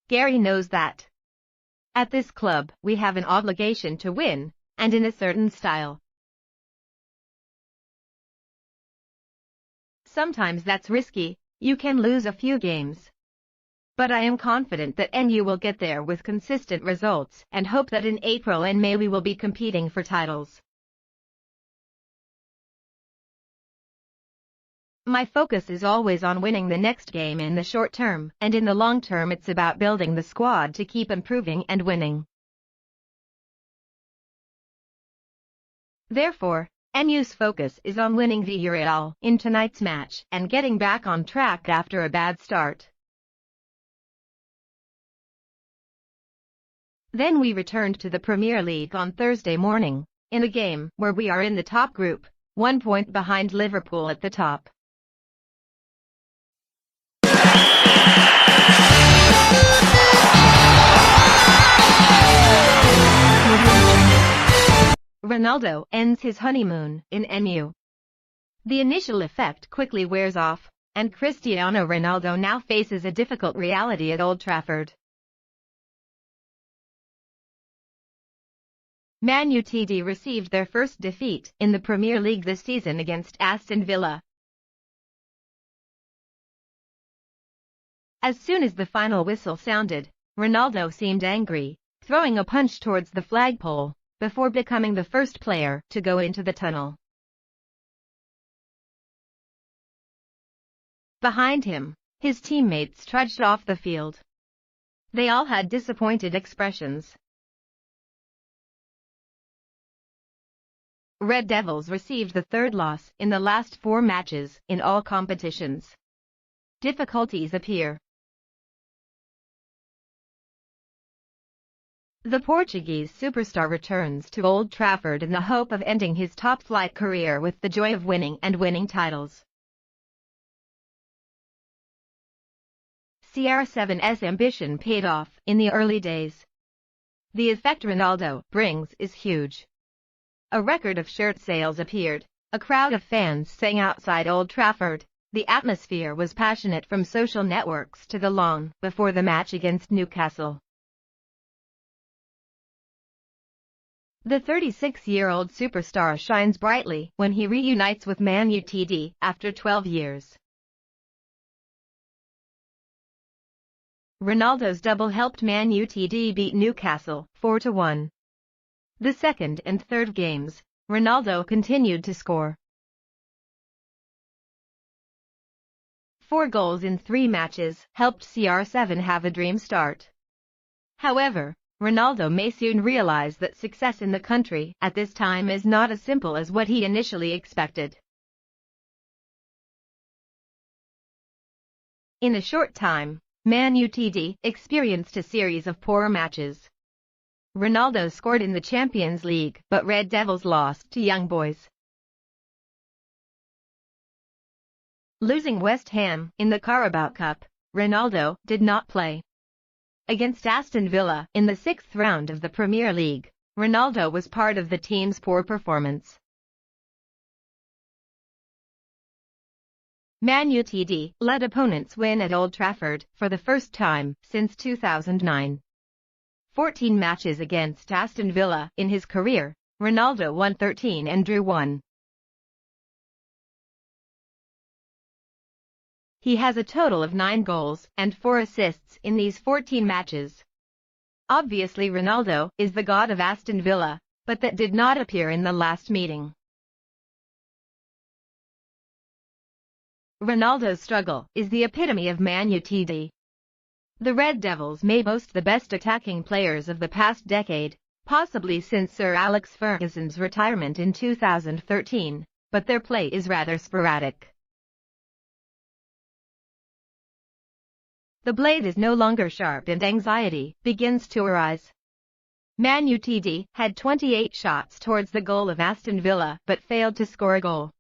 Gary knows that. At this club, we have an obligation to win, and in a certain style. Sometimes that's risky, you can lose a few games. But I am confident that MU will get there with consistent results and hope that in April and May we will be competing for titles. "My focus is always on winning the next game in the short term, and in the long term it's about building the squad to keep improving and winning. Therefore, MU's focus is on winning Villarreal in tonight's match and getting back on track after a bad start. Then we returned to the Premier League on Thursday morning, in a game where we are in the top group, 1 point behind Liverpool at the top. Ronaldo ends his honeymoon in MU. The initial effect quickly wears off, and Cristiano Ronaldo now faces a difficult reality at Old Trafford. Man United received their first defeat in the Premier League this season against Aston Villa. As soon as the final whistle sounded, Ronaldo seemed angry, throwing a punch towards the flagpole, before becoming the first player to go into the tunnel. Behind him, his teammates trudged off the field. They all had disappointed expressions. Red Devils received the 3rd loss in the last 4 matches in all competitions. Difficulties appear. The Portuguese superstar returns to Old Trafford in the hope of ending his top-flight career with the joy of winning and winning titles. CR7's ambition paid off in the early days. The effect Ronaldo brings is huge. A record of shirt sales appeared, a crowd of fans sang outside Old Trafford, the atmosphere was passionate from social networks to the lawn before the match against Newcastle. The 36-year-old superstar shines brightly when he reunites with Man United after 12 years. Ronaldo's double helped Man United beat Newcastle 4-1. The second and third games, Ronaldo continued to score. 4 goals in 3 matches helped CR7 have a dream start. However, Ronaldo may soon realize that success in the country at this time is not as simple as what he initially expected. In a short time, Man United experienced a series of poor matches. Ronaldo scored in the Champions League, but Red Devils lost to Young Boys. Losing West Ham in the Carabao Cup, Ronaldo did not play. Against Aston Villa in the 6th round of the Premier League, Ronaldo was part of the team's poor performance. Man United let opponents win at Old Trafford for the first time since 2009. 14 matches against Aston Villa in his career, Ronaldo won 13 and drew 1. He has a total of 9 goals and 4 assists in these 14 matches. Obviously Ronaldo is the god of Aston Villa, but that did not appear in the last meeting. Ronaldo's struggle is the epitome of Man United. The Red Devils may boast the best attacking players of the past decade, possibly since Sir Alex Ferguson's retirement in 2013, but their play is rather sporadic. The blade is no longer sharp and anxiety begins to arise. Man United had 28 shots towards the goal of Aston Villa but failed to score a goal.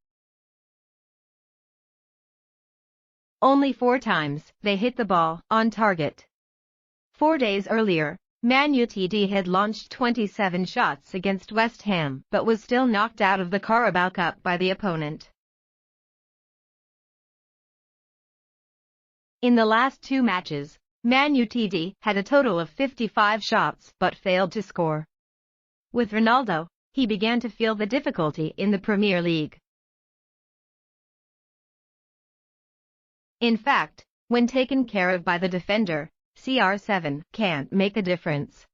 Only 4 times they hit the ball on target. 4 days earlier, Man United had launched 27 shots against West Ham but was still knocked out of the Carabao Cup by the opponent. In the last 2 matches, Man United had a total of 55 shots but failed to score. With Ronaldo, he began to feel the difficulty in the Premier League. In fact, when taken care of by the defender, CR7 can't make a difference.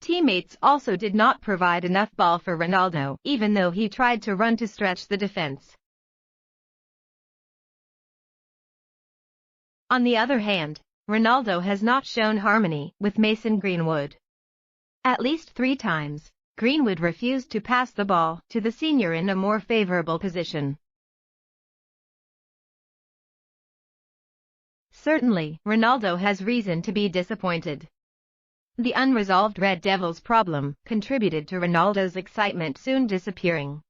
Teammates also did not provide enough ball for Ronaldo, even though he tried to run to stretch the defense. On the other hand, Ronaldo has not shown harmony with Mason Greenwood. At least 3 times, Greenwood refused to pass the ball to the senior in a more favorable position. Certainly, Ronaldo has reason to be disappointed. The unresolved Red Devils problem contributed to Ronaldo's excitement soon disappearing.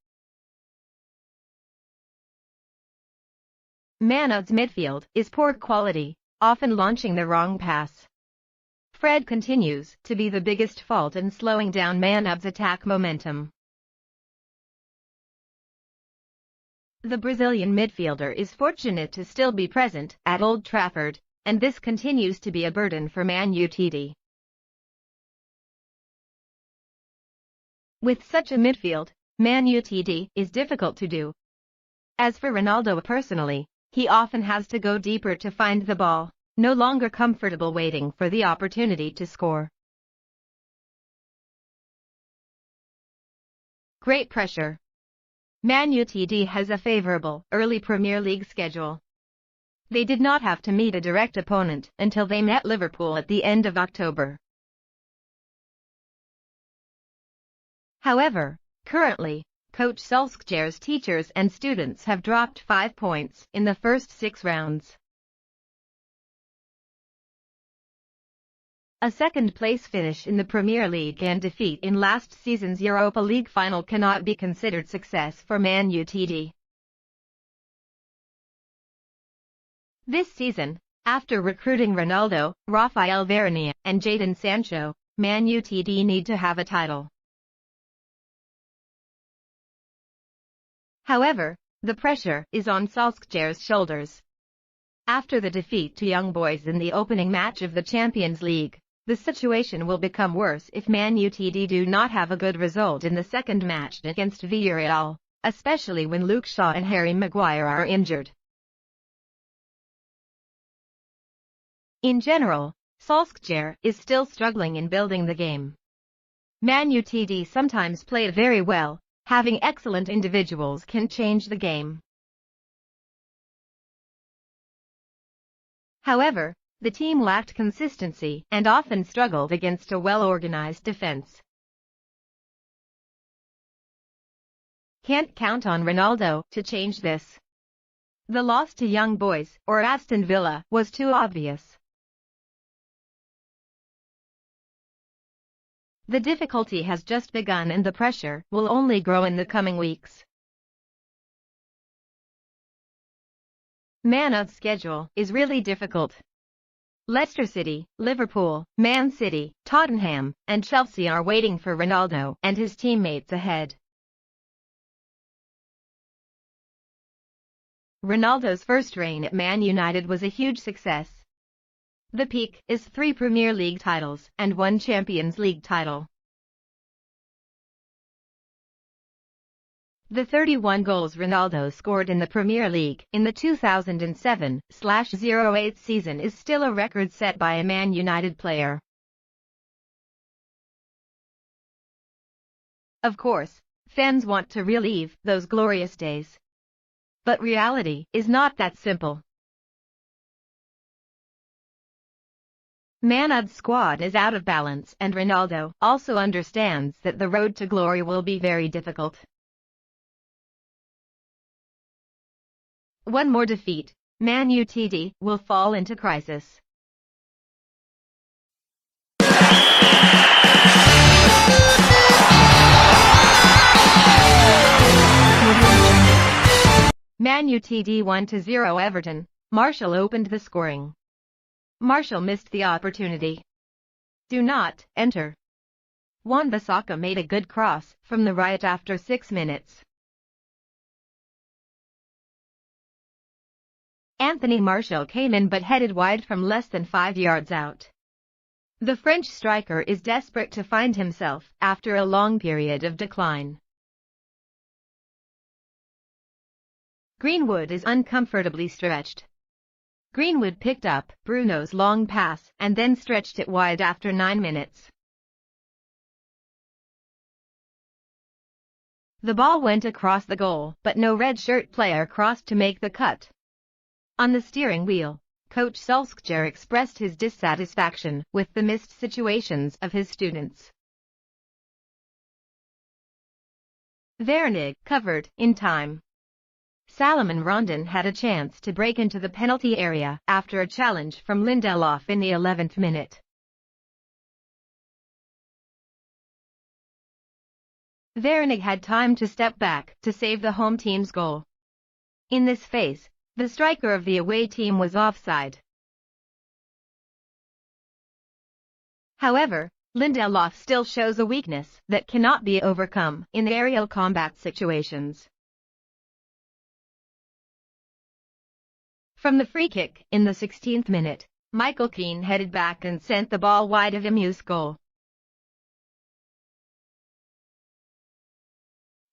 Man United's midfield is poor quality, often launching the wrong pass. Fred continues to be the biggest fault in slowing down Man United's attack momentum. The Brazilian midfielder is fortunate to still be present at Old Trafford, and this continues to be a burden for Man United. With such a midfield, Man United is difficult to do. As for Ronaldo personally, he often has to go deeper to find the ball, no longer comfortable waiting for the opportunity to score. Great pressure. Man United has a favourable early Premier League schedule. They did not have to meet a direct opponent until they met Liverpool at the end of October. However, currently, Coach Solskjaer's teachers and students have dropped 5 points in the first 6 rounds. A second-place finish in the Premier League and defeat in last season's Europa League final cannot be considered success for Man United. This season, after recruiting Ronaldo, Rafael Varane, and Jadon Sancho, Man United need to have a title. However, the pressure is on Solskjaer's shoulders. After the defeat to Young Boys in the opening match of the Champions League, the situation will become worse if Man United do not have a good result in the second match against Villarreal, especially when Luke Shaw and Harry Maguire are injured. In general, Solskjaer is still struggling in building the game. Man United sometimes played very well. Having excellent individuals can change the game. However, the team lacked consistency and often struggled against a well-organized defense. Can't count on Ronaldo to change this. The loss to Young Boys or Aston Villa was too obvious. The difficulty has just begun and the pressure will only grow in the coming weeks. Man United's schedule is really difficult. Leicester City, Liverpool, Man City, Tottenham, and Chelsea are waiting for Ronaldo and his teammates ahead. Ronaldo's first reign at Man United was a huge success. The peak is 3 Premier League titles and 1 Champions League title. The 31 goals Ronaldo scored in the Premier League in the 2007/08 season is still a record set by a Man United player. Of course, fans want to relive those glorious days. But reality is not that simple. Man's squad is out of balance, and Ronaldo also understands that the road to glory will be very difficult. One more defeat, Man United will fall into crisis. Man United 1-0 Everton. Martial opened the scoring. Martial missed the opportunity. Do not enter. Wan-Bissaka made a good cross from the right after 6 minutes. Anthony Martial came in but headed wide from less than 5 yards out. The French striker is desperate to find himself after a long period of decline. Greenwood is uncomfortably stretched. Greenwood picked up Bruno's long pass and then stretched it wide after 9 minutes. The ball went across the goal, but no red-shirt player crossed to make the cut. On the steering wheel, Coach Solskjaer expressed his dissatisfaction with the missed situations of his students. Vernig covered in time. Salomon Rondon had a chance to break into the penalty area after a challenge from Lindelof in the 11th minute. Vernig had time to step back to save the home team's goal. In this phase, the striker of the away team was offside. However, Lindelof still shows a weakness that cannot be overcome in aerial combat situations. From the free kick in the 16th minute, Michael Keane headed back and sent the ball wide of MU's goal.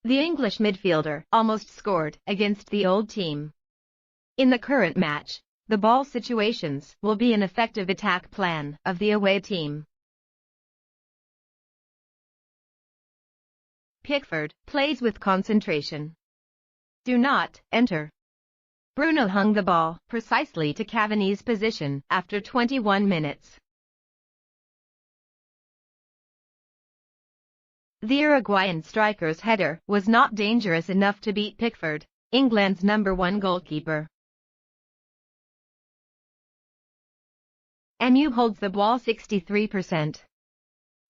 The English midfielder almost scored against the old team. In the current match, the ball situations will be an effective attack plan of the away team. Pickford plays with concentration. Do not enter. Bruno hung the ball precisely to Cavani's position after 21 minutes. The Uruguayan striker's header was not dangerous enough to beat Pickford, England's #1 goalkeeper. MU holds the ball 63%.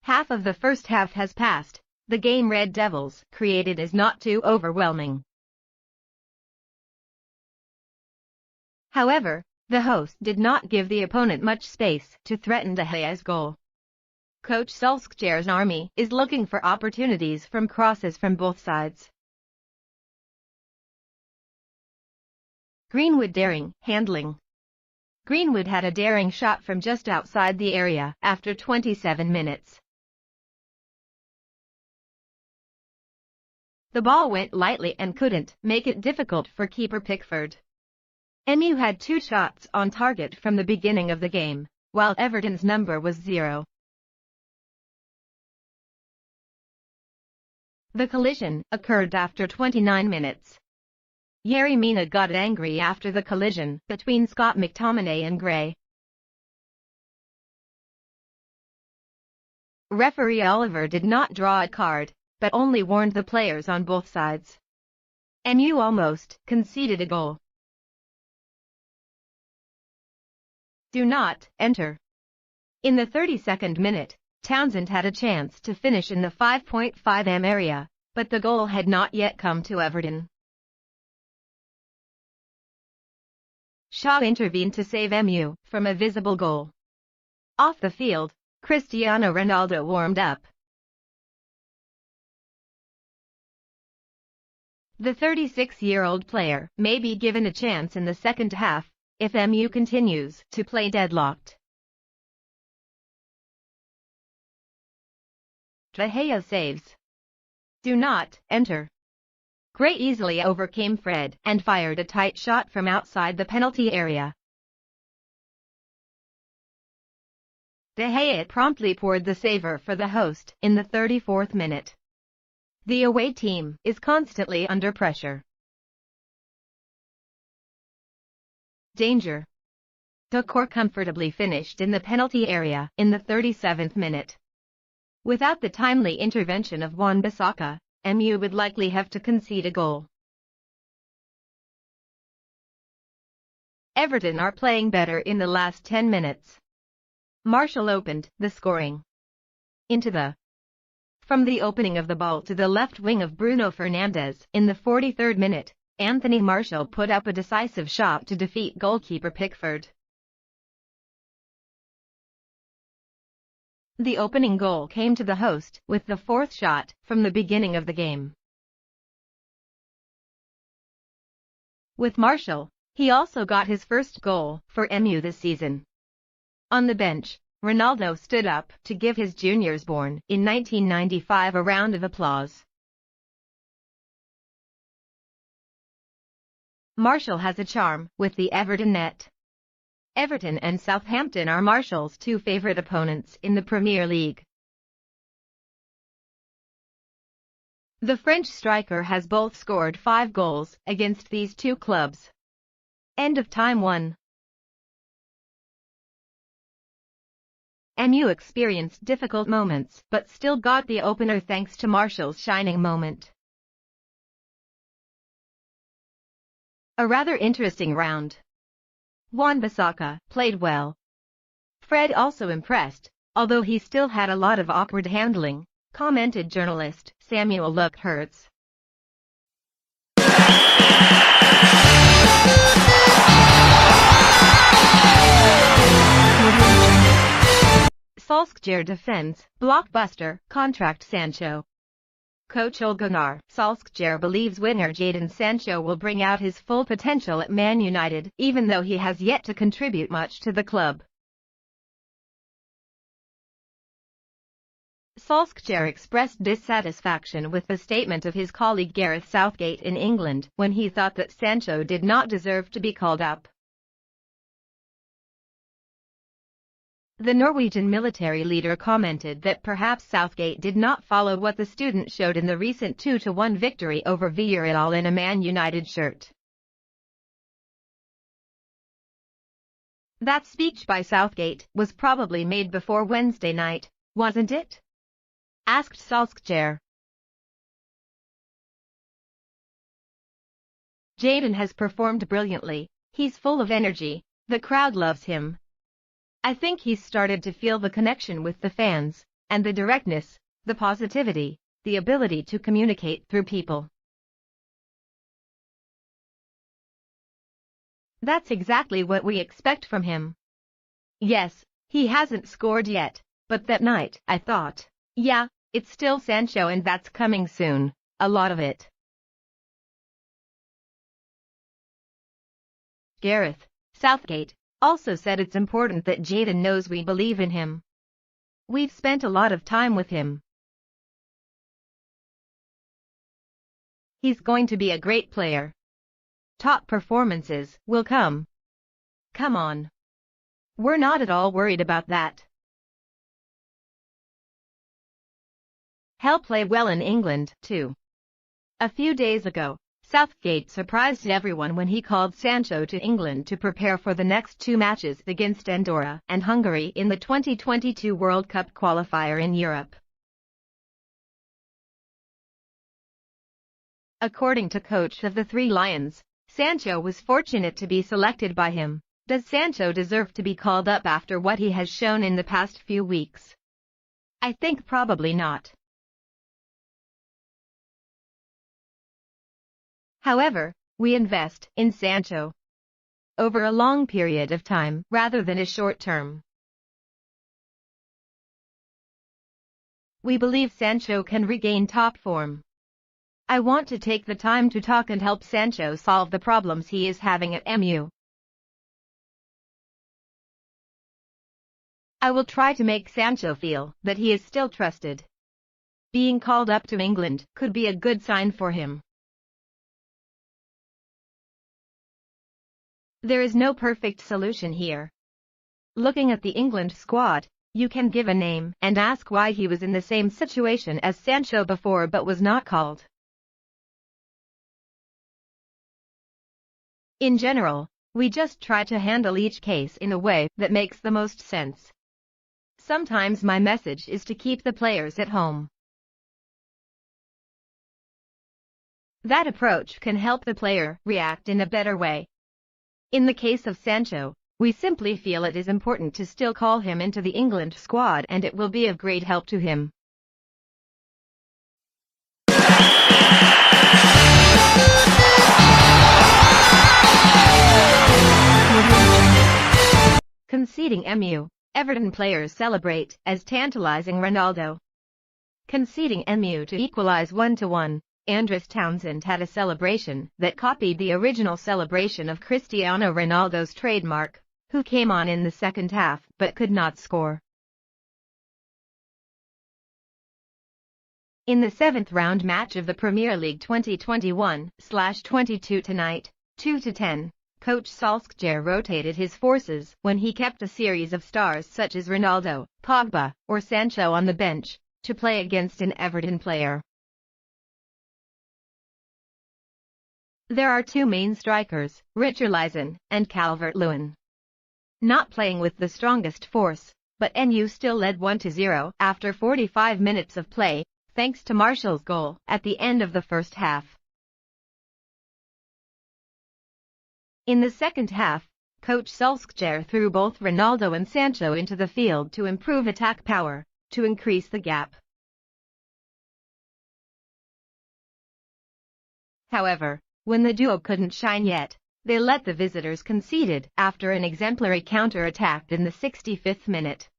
Half of the first half has passed. The game Red Devils created is not too overwhelming. However, the host did not give the opponent much space to threaten De Gea's goal. Coach Solskjaer's army is looking for opportunities from crosses from both sides. Greenwood daring handling. Greenwood had a daring shot from just outside the area after 27 minutes. The ball went lightly and couldn't make it difficult for keeper Pickford. MU had 2 shots on target from the beginning of the game, while Everton's number was 0. The collision occurred after 29 minutes. Yerry Mina got angry after the collision between Scott McTominay and Gray. Referee Oliver did not draw a card, but only warned the players on both sides. MU almost conceded a goal. Do not enter. In the 32nd minute, Townsend had a chance to finish in the 5.5m area, but the goal had not yet come to Everton. Shaw intervened to save MU from a visible goal. Off the field, Cristiano Ronaldo warmed up. The 36-year-old player may be given a chance in the second half if MU continues to play deadlocked. De Gea saves. Do not enter. Gray easily overcame Fred and fired a tight shot from outside the penalty area. De Gea promptly poured the saver for the host in the 34th minute. The away team is constantly under pressure. Danger. Doucouré comfortably finished in the penalty area in the 37th minute. Without the timely intervention of Wan-Bissaka, MU would likely have to concede a goal. Everton are playing better in the last 10 minutes. Martial opened the scoring. From the opening of the ball to the left wing of Bruno Fernandes in the 43rd minute, Anthony Martial put up a decisive shot to defeat goalkeeper Pickford. The opening goal came to the host with the fourth shot from the beginning of the game. With Martial, he also got his first goal for MU this season. On the bench, Ronaldo stood up to give his juniors born in 1995 a round of applause. Martial has a charm with the Everton net. Everton and Southampton are Martial's two favourite opponents in the Premier League. The French striker has both scored 5 goals against these two clubs. End of time 1. MU experienced difficult moments but still got the opener thanks to Martial's shining moment. A rather interesting round. Wan-Bissaka played well. Fred also impressed, although he still had a lot of awkward handling, commented journalist Samuel Luck-Hertz. Solskjaer defends blockbuster contract Sancho. Coach Ole Gunnar Solskjaer believes winger Jadon Sancho will bring out his full potential at Man United, even though he has yet to contribute much to the club. Solskjaer expressed dissatisfaction with the statement of his colleague Gareth Southgate in England when he thought that Sancho did not deserve to be called up. The Norwegian military leader commented that perhaps Southgate did not follow what the student showed in the recent 2-1 victory over Villarreal in a Man United shirt. That speech by Southgate was probably made before Wednesday night, wasn't it? Asked Solskjaer. Jadon has performed brilliantly, he's full of energy, the crowd loves him. I think he's started to feel the connection with the fans, and the directness, the positivity, the ability to communicate through people. That's exactly what we expect from him. Yes, he hasn't scored yet, but that night I thought, yeah, it's still Sancho and that's coming soon, a lot of it. Gareth Southgate also said it's important that Jadon knows we believe in him. We've spent a lot of time with him. He's going to be a great player. Top performances will come. Come on. We're not at all worried about that. He'll play well in England, too. A few days ago, Southgate surprised everyone when he called Sancho to England to prepare for the next 2 matches against Andorra and Hungary in the 2022 World Cup qualifier in Europe. According to coach of the Three Lions, Sancho was fortunate to be selected by him. Does Sancho deserve to be called up after what he has shown in the past few weeks? I think probably not. However, we invest in Sancho over a long period of time rather than a short term. We believe Sancho can regain top form. I want to take the time to talk and help Sancho solve the problems he is having at MU. I will try to make Sancho feel that he is still trusted. Being called up to England could be a good sign for him. There is no perfect solution here. Looking at the England squad, you can give a name and ask why he was in the same situation as Sancho before but was not called. In general, we just try to handle each case in a way that makes the most sense. Sometimes my message is to keep the players at home. That approach can help the player react in a better way. In the case of Sancho, we simply feel it is important to still call him into the England squad and it will be of great help to him. Conceding MU, Everton players celebrate as tantalizing Ronaldo. Conceding MU to equalize 1-1, Andres Townsend had a celebration that copied the original celebration of Cristiano Ronaldo's trademark, who came on in the second half but could not score. In the 7th round match of the Premier League 2021/22 tonight, 2-10, coach Solskjaer rotated his forces when he kept a series of stars such as Ronaldo, Pogba, or Sancho on the bench, to play against an Everton player. There are two main strikers, Richarlison and Calvert-Lewin. Not playing with the strongest force, but MU still led 1-0 after 45 minutes of play, thanks to Martial's goal at the end of the first half. In the second half, coach Solskjaer threw both Ronaldo and Sancho into the field to improve attack power, to increase the gap. However, when the duo couldn't shine yet, they let the visitors conceded after an exemplary counter-attack in the 65th minute.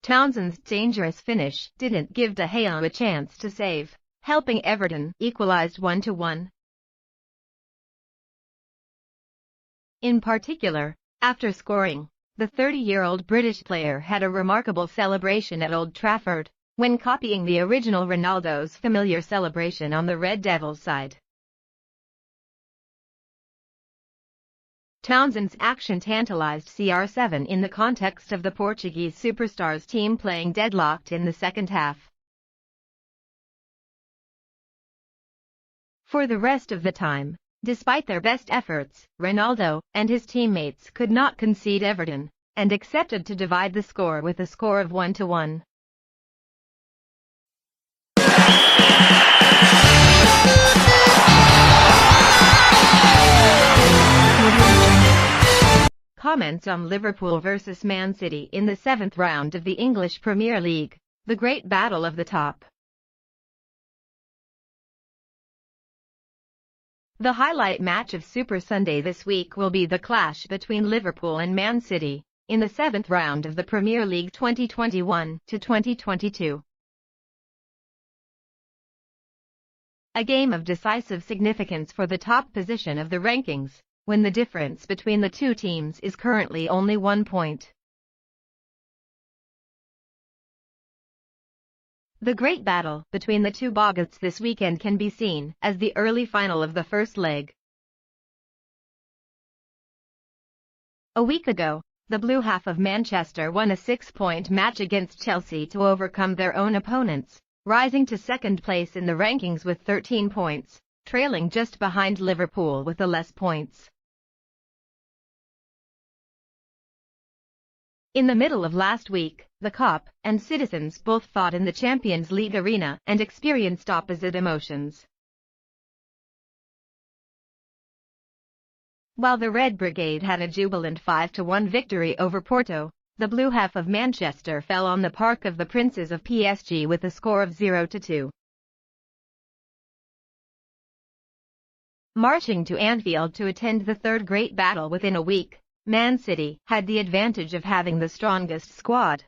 Townsend's dangerous finish didn't give De Gea a chance to save, helping Everton equalized 1-1. In particular, after scoring, the 30-year-old British player had a remarkable celebration at Old Trafford, when copying the original Ronaldo's familiar celebration on the Red Devils side. Townsend's action tantalized CR7 in the context of the Portuguese superstars team playing deadlocked in the second half. For the rest of the time, despite their best efforts, Ronaldo and his teammates could not concede Everton, and accepted to divide the score with a score of 1-1. Comments on Liverpool vs Man City in the 7th round of the English Premier League, the great battle of the top. The highlight match of Super Sunday this week will be the clash between Liverpool and Man City, in the 7th round of the Premier League 2021-2022. A game of decisive significance for the top position of the rankings, when the difference between the two teams is currently only 1 point. The great battle between the two boggarts this weekend can be seen as the early final of the first leg. A week ago, the Blue Half of Manchester won a 6-point match against Chelsea to overcome their own opponents, rising to second place in the rankings with 13 points, trailing just behind Liverpool with 11 points. In the middle of last week, the Cop and Citizens both fought in the Champions League arena and experienced opposite emotions. While the Red Brigade had a jubilant 5-1 victory over Porto, the Blue Half of Manchester fell on the Park of the Princes of PSG with a score of 0-2. Marching to Anfield to attend the third great battle within a week, Man City had the advantage of having the strongest squad.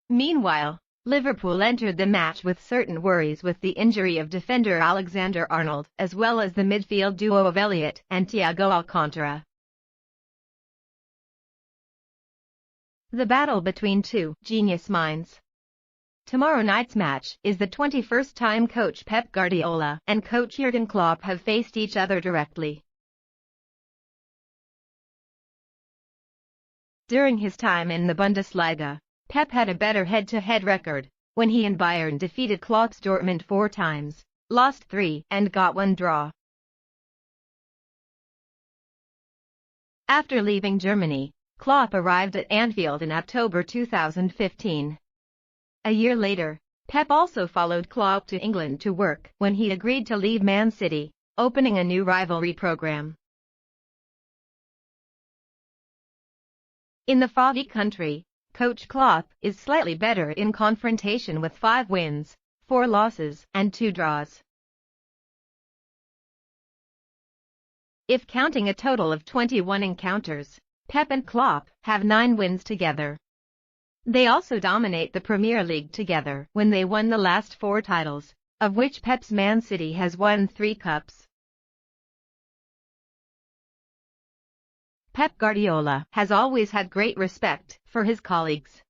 Meanwhile, Liverpool entered the match with certain worries with the injury of defender Alexander-Arnold as well as the midfield duo of Elliott and Thiago Alcantara. The battle between two genius minds. Tomorrow night's match is the 21st time coach Pep Guardiola and coach Jurgen Klopp have faced each other directly. During his time in the Bundesliga, Pep had a better head-to-head record, when he and Bayern defeated Klopp's Dortmund 4 times, lost 3 and got 1 draw. After leaving Germany, Klopp arrived at Anfield in October 2015. A year later, Pep also followed Klopp to England to work when he agreed to leave Man City, opening a new rivalry program. In the foggy country, Coach Klopp is slightly better in confrontation with 5 wins, 4 losses and 2 draws. If counting a total of 21 encounters, Pep and Klopp have 9 wins together. They also dominate the Premier League together when they won the last 4 titles, of which Pep's Man City has won 3 cups. Pep Guardiola has always had great respect for his colleagues.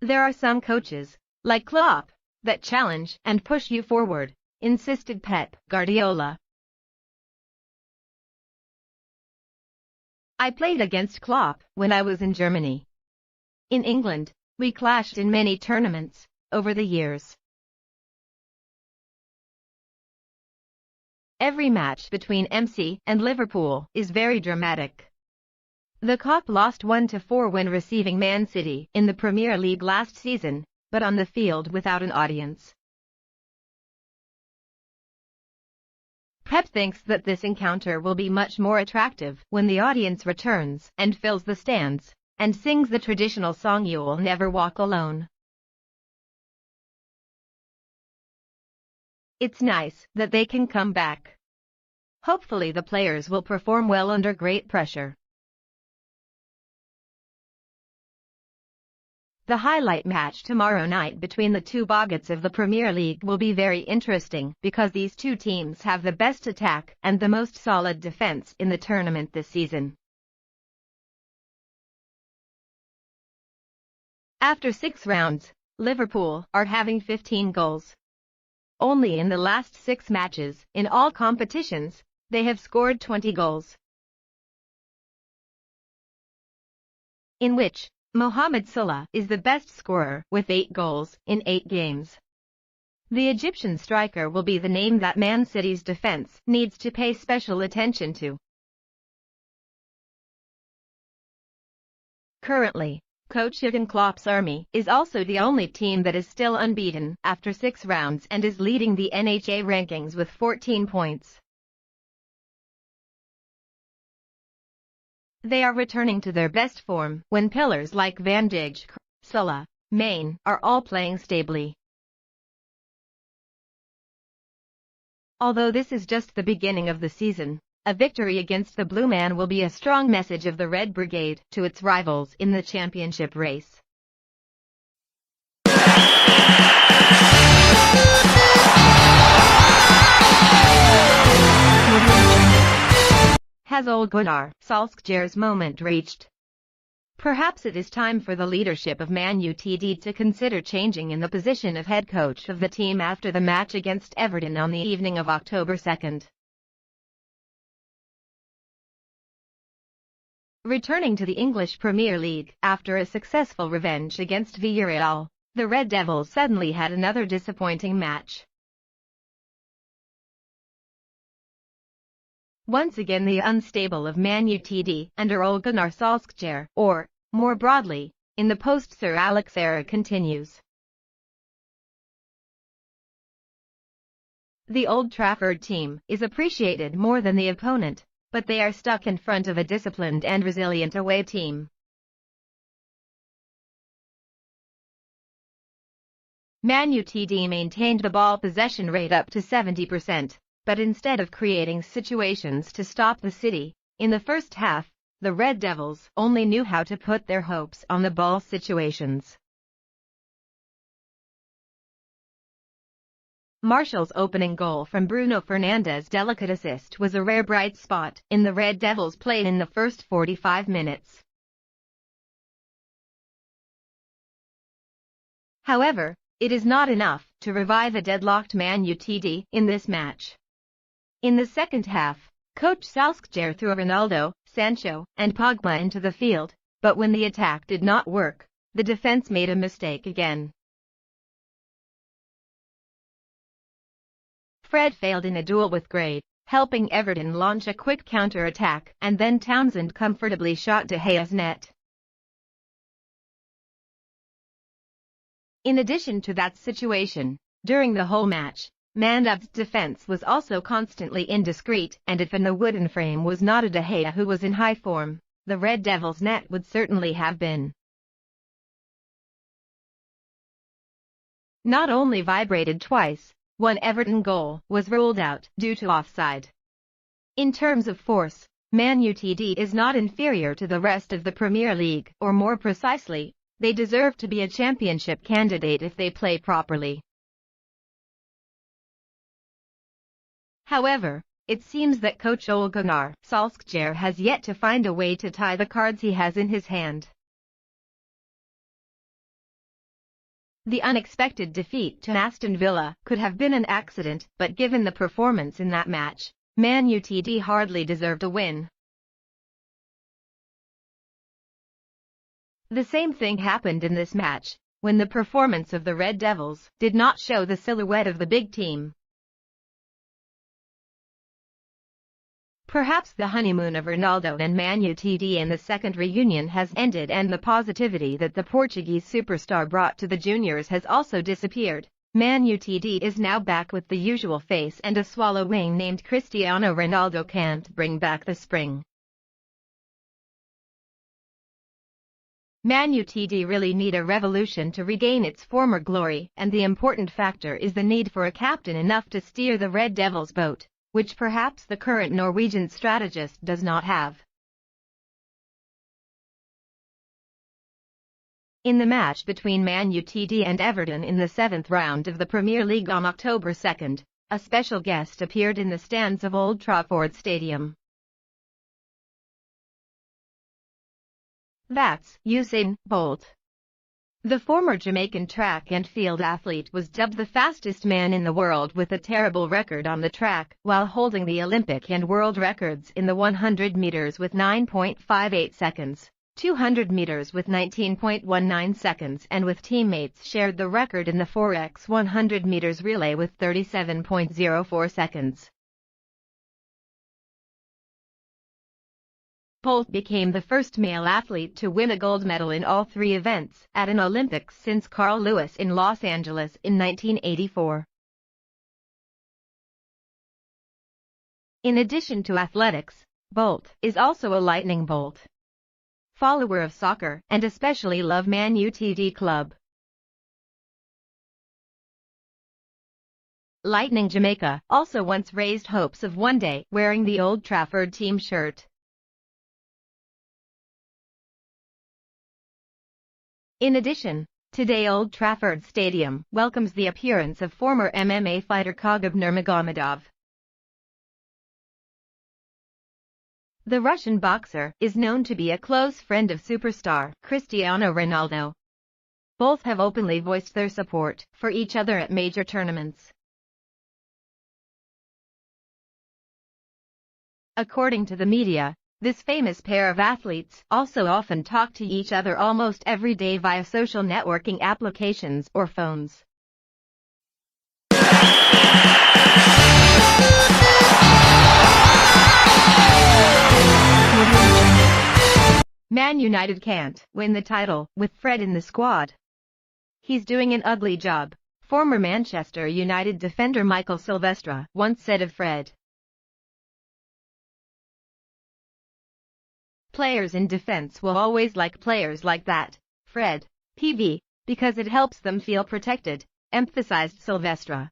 There are some coaches, like Klopp, that challenge and push you forward, insisted Pep Guardiola. I played against Klopp when I was in Germany. In England, we clashed in many tournaments over the years. Every match between MC and Liverpool is very dramatic. The Kop lost 1-4 when receiving Man City in the Premier League last season, but on the field without an audience. Pep thinks that this encounter will be much more attractive when the audience returns and fills the stands, and sings the traditional song "You'll Never Walk Alone." It's nice that they can come back. Hopefully the players will perform well under great pressure. The highlight match tomorrow night between the two boggarts of the Premier League will be very interesting because these two teams have the best attack and the most solid defense in the tournament this season. After 6 rounds, Liverpool are having 15 goals. Only in the last 6 matches, in all competitions, they have scored 20 goals, in which Mohamed Salah is the best scorer with 8 goals in 8 games. The Egyptian striker will be the name that Man City's defense needs to pay special attention to. Currently, coach Jurgen Klopp's army is also the only team that is still unbeaten after 6 rounds and is leading the NHA rankings with 14 points. They are returning to their best form when pillars like Van Dijk, Salah, Mane are all playing stably. Although this is just the beginning of the season, a victory against the Blue Man will be a strong message of the Red Brigade to its rivals in the championship race. Has Ole Gunnar Solskjaer's moment reached? Perhaps it is time for the leadership of Man Utd to consider changing in the position of head coach of the team after the match against Everton on the evening of October 2nd. Returning to the English Premier League after a successful revenge against Villarreal, the Red Devils suddenly had another disappointing match. Once again the unstable of Man Utd under Ole Gunnar Solskjaer, or, more broadly, in the post-Sir Alex era continues. The Old Trafford team is appreciated more than the opponent, but they are stuck in front of a disciplined and resilient away team. Man Utd maintained the ball possession rate up to 70%. But instead of creating situations to stop the City, in the first half, the Red Devils only knew how to put their hopes on the ball situations. Martial's opening goal from Bruno Fernandes' delicate assist was a rare bright spot in the Red Devils' play in the first 45 minutes. However, it is not enough to revive a deadlocked Man Utd in this match. In the second half, coach Solskjaer threw Ronaldo, Sancho, and Pogba into the field, but when the attack did not work, the defense made a mistake again. Fred failed in a duel with Gray, helping Everton launch a quick counter-attack, and then Townsend comfortably shot De Gea's net. In addition to that situation, during the whole match, Man U's defense was also constantly indiscreet, and if the wooden frame was not a De Gea who was in high form, the Red Devils' net would certainly have been. Not only vibrated twice, one Everton goal was ruled out due to offside. In terms of force, Man Utd is not inferior to the rest of the Premier League, or more precisely, they deserve to be a championship candidate if they play properly. However, it seems that coach Ole Gunnar Solskjaer has yet to find a way to tie the cards he has in his hand. The unexpected defeat to Aston Villa could have been an accident, but given the performance in that match, Man Utd hardly deserved a win. The same thing happened in this match, when the performance of the Red Devils did not show the silhouette of the big team. Perhaps the honeymoon of Ronaldo and Man Utd in the second reunion has ended, and the positivity that the Portuguese superstar brought to the juniors has also disappeared. Man Utd is now back with the usual face, and a swallow wing named Cristiano Ronaldo can't bring back the spring. Man Utd really need a revolution to regain its former glory, and the important factor is the need for a captain enough to steer the Red Devils' boat, which perhaps the current Norwegian strategist does not have. In the match between Man Utd and Everton in the 7th round of the Premier League on October 2nd, a special guest appeared in the stands of Old Trafford Stadium. That's Usain Bolt. The former Jamaican track and field athlete was dubbed the fastest man in the world with a terrible record on the track, while holding the Olympic and world records in the 100 meters with 9.58 seconds, 200 meters with 19.19 seconds, and with teammates shared the record in the 4x 100 meters relay with 37.04 seconds. Bolt became the first male athlete to win a gold medal in all three events at an Olympics since Carl Lewis in Los Angeles in 1984. In addition to athletics, Bolt is also a lightning bolt. Follower of soccer, and especially love Man Utd club. Lightning Jamaica also once raised hopes of one day wearing the Old Trafford team shirt. In addition, today Old Trafford Stadium welcomes the appearance of former MMA fighter Khabib Nurmagomedov. The Russian boxer is known to be a close friend of superstar Cristiano Ronaldo. Both have openly voiced their support for each other at major tournaments. According to the media, this famous pair of athletes also often talk to each other almost every day via social networking applications or phones. Man United can't win the title with Fred in the squad. He's doing an ugly job, former Manchester United defender Michael Silvestre once said of Fred. Players in defense will always like players like that, Fred, PV, because it helps them feel protected, emphasized Silvestre.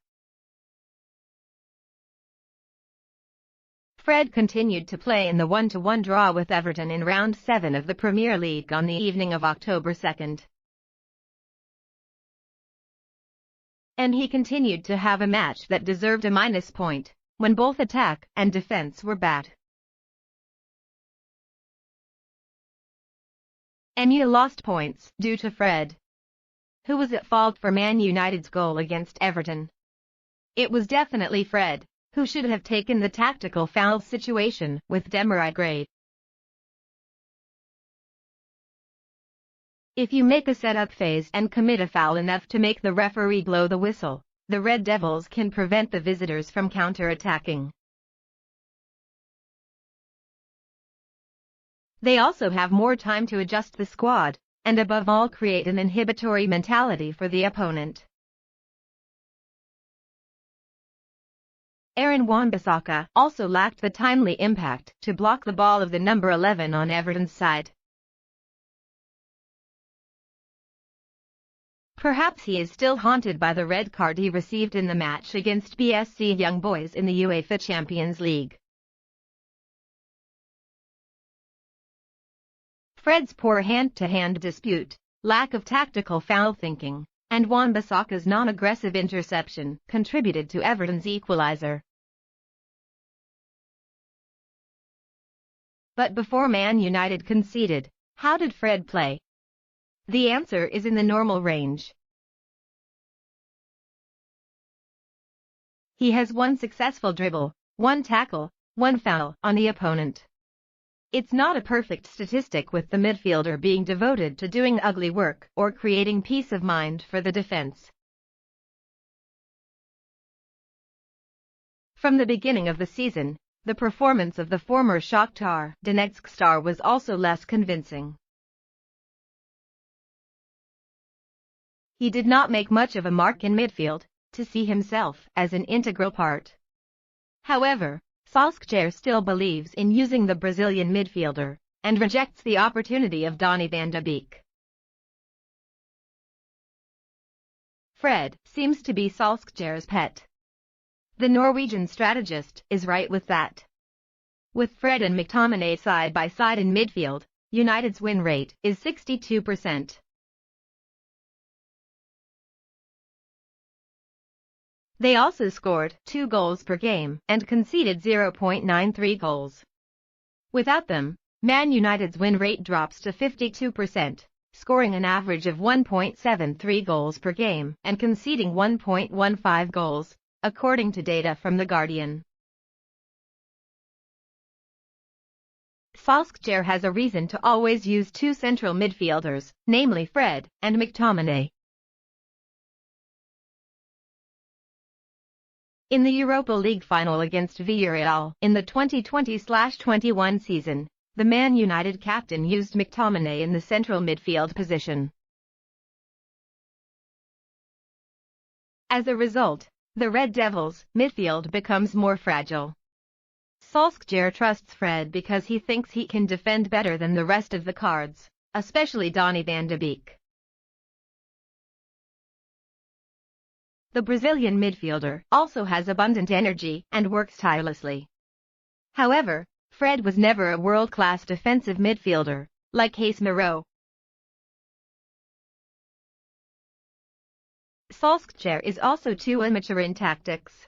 Fred continued to play in the 1-1 draw with Everton in round 7 of the Premier League on the evening of October 2nd. and he continued to have a match that deserved a minus point, when both attack and defense were bad. MU lost points due to Fred, who was at fault for Man United's goal against Everton. It was definitely Fred, who should have taken the tactical foul situation with Demarai Gray. If you make a setup phase and commit a foul enough to make the referee blow the whistle, the Red Devils can prevent the visitors from counter-attacking. They also have more time to adjust the squad, and above all create an inhibitory mentality for the opponent. Aaron Wan-Bissaka also lacked the timely impact to block the ball of the number 11 on Everton's side. Perhaps he is still haunted by the red card he received in the match against BSC Young Boys in the UEFA Champions League. Fred's poor hand-to-hand dispute, lack of tactical foul thinking, and Wan-Bissaka's non-aggressive interception contributed to Everton's equalizer. But before Man United conceded, how did Fred play? The answer is in the normal range. He has one successful dribble, one tackle, one foul on the opponent. It's not a perfect statistic, with the midfielder being devoted to doing ugly work or creating peace of mind for the defense. From the beginning of the season, the performance of the former Shakhtar Donetsk star was also less convincing. He did not make much of a mark in midfield to see himself as an integral part. However, Solskjaer still believes in using the Brazilian midfielder, and rejects the opportunity of Donny van de Beek. Fred seems to be Solskjaer's pet. The Norwegian strategist is right with that. With Fred and McTominay side by side in midfield, United's win rate is 62%. They also scored 2 goals per game and conceded 0.93 goals. Without them, Man United's win rate drops to 52%, scoring an average of 1.73 goals per game and conceding 1.15 goals, according to data from The Guardian. Solskjaer has a reason to always use 2 central midfielders, namely Fred and McTominay. In the Europa League final against Villarreal in the 2020/21 season, the Man United captain used McTominay in the central midfield position. As a result, the Red Devils' midfield becomes more fragile. Solskjaer trusts Fred because he thinks he can defend better than the rest of the cards, especially Donny van de Beek. The Brazilian midfielder also has abundant energy and works tirelessly. However, Fred was never a world-class defensive midfielder, like Casemiro. Solskjaer is also too immature in tactics.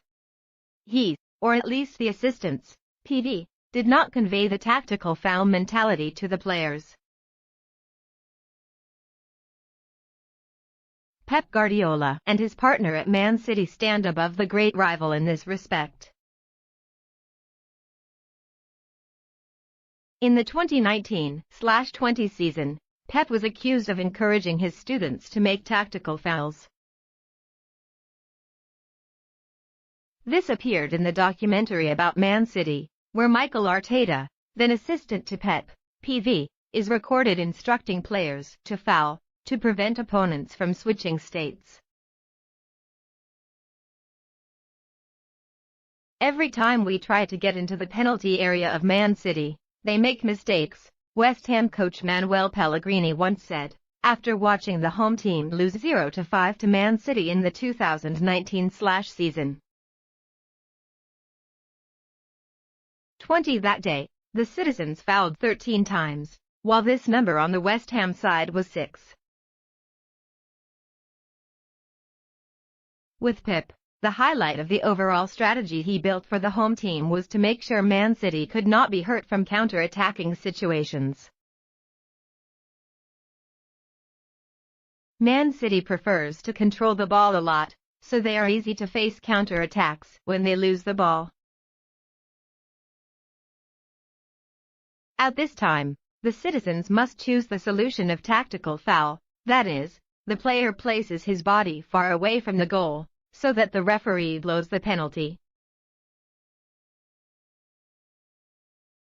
He, or at least the assistants, PV, did not convey the tactical foul mentality to the players. Pep Guardiola and his partner at Man City stand above the great rival in this respect. In the 2019/20 season, Pep was accused of encouraging his students to make tactical fouls. This appeared in the documentary about Man City, where Mikel Arteta, then assistant to Pep, PV, is recorded instructing players to foul, to prevent opponents from switching states. Every time we try to get into the penalty area of Man City, they make mistakes, West Ham coach Manuel Pellegrini once said, after watching the home team lose 0-5 to Man City in the 2019/season. 20 that day, the citizens fouled 13 times, while this number on the West Ham side was 6. With Pep, the highlight of the overall strategy he built for the home team was to make sure Man City could not be hurt from counter-attacking situations. Man City prefers to control the ball a lot, so they are easy to face counter-attacks when they lose the ball. At this time, the citizens must choose the solution of tactical foul, that is, the player places his body far away from the goal, so that the referee blows the penalty.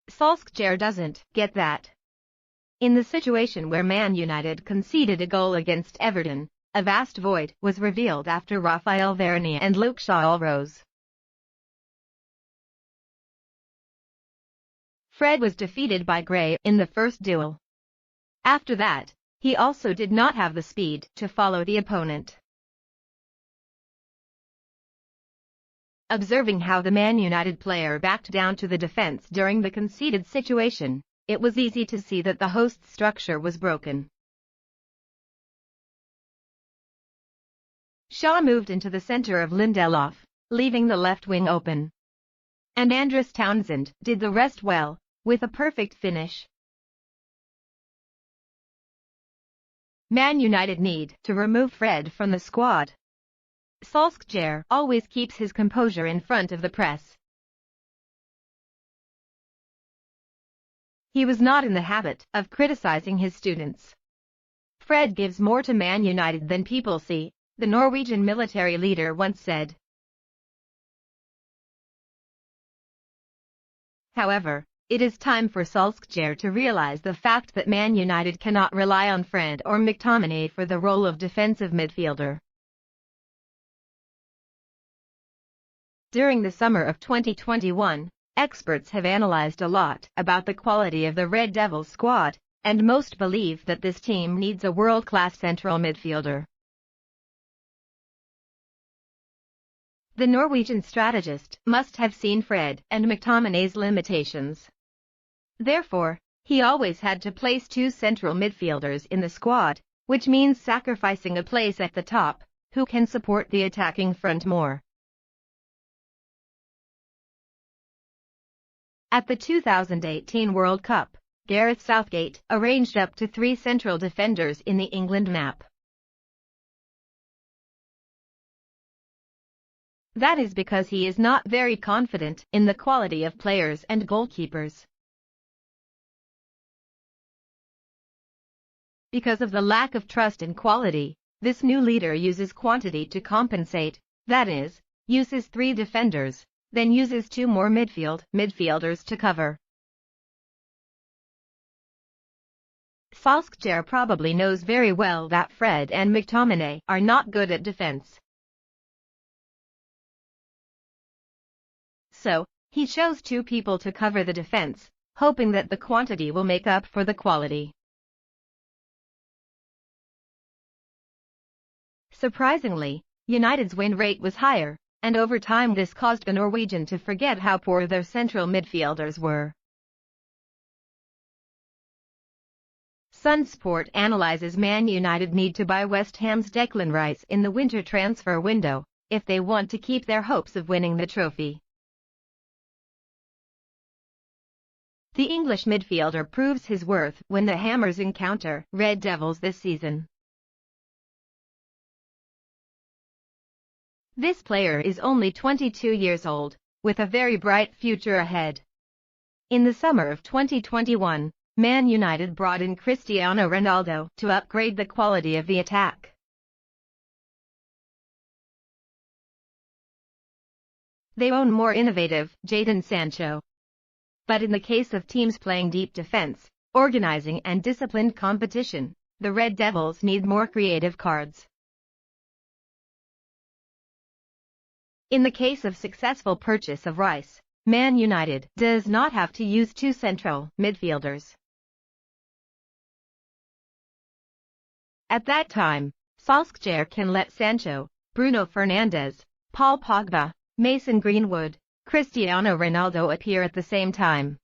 Solskjaer doesn't get that. In the situation where Man United conceded a goal against Everton, a vast void was revealed after Raphael Varane and Luke Shaw all rose. Fred was defeated by Gray in the first duel. After that, he also did not have the speed to follow the opponent. Observing how the Man United player backed down to the defense during the conceded situation, it was easy to see that the host's structure was broken. Shaw moved into the center of Lindelof, leaving the left wing open. And Andros Townsend did the rest well, with a perfect finish. Man United need to remove Fred from the squad. Solskjaer always keeps his composure in front of the press. He was not in the habit of criticizing his students. Fred gives more to Man United than people see, the Norwegian military leader once said. However, it is time for Solskjaer to realize the fact that Man United cannot rely on Fred or McTominay for the role of defensive midfielder. During the summer of 2021, experts have analyzed a lot about the quality of the Red Devils squad, and most believe that this team needs a world-class central midfielder. The Norwegian strategist must have seen Fred and McTominay's limitations. Therefore, he always had to place two central midfielders in the squad, which means sacrificing a place at the top, who can support the attacking front more. At the 2018 World Cup, Gareth Southgate arranged up to 3 central defenders in the England map. That is because he is not very confident in the quality of players and goalkeepers. Because of the lack of trust in quality, this new leader uses quantity to compensate, that is, uses 3 defenders, then uses 2 more midfielders to cover. Solskjaer probably knows very well that Fred and McTominay are not good at defense. So, he chose 2 people to cover the defense, hoping that the quantity will make up for the quality. Surprisingly, United's win rate was higher, and over time this caused the Norwegian to forget how poor their central midfielders were. Sun Sport analyzes Man United need to buy West Ham's Declan Rice in the winter transfer window, if they want to keep their hopes of winning the trophy. The English midfielder proves his worth when the Hammers encounter Red Devils this season. This player is only 22 years old, with a very bright future ahead. In the summer of 2021, Man United brought in Cristiano Ronaldo to upgrade the quality of the attack. They own more innovative Jadon Sancho. But in the case of teams playing deep defense, organizing and disciplined competition, the Red Devils need more creative cards. In the case of successful purchase of Rice, Man United does not have to use 2 central midfielders. At that time, Solskjaer can let Sancho, Bruno Fernandes, Paul Pogba, Mason Greenwood, Cristiano Ronaldo appear at the same time.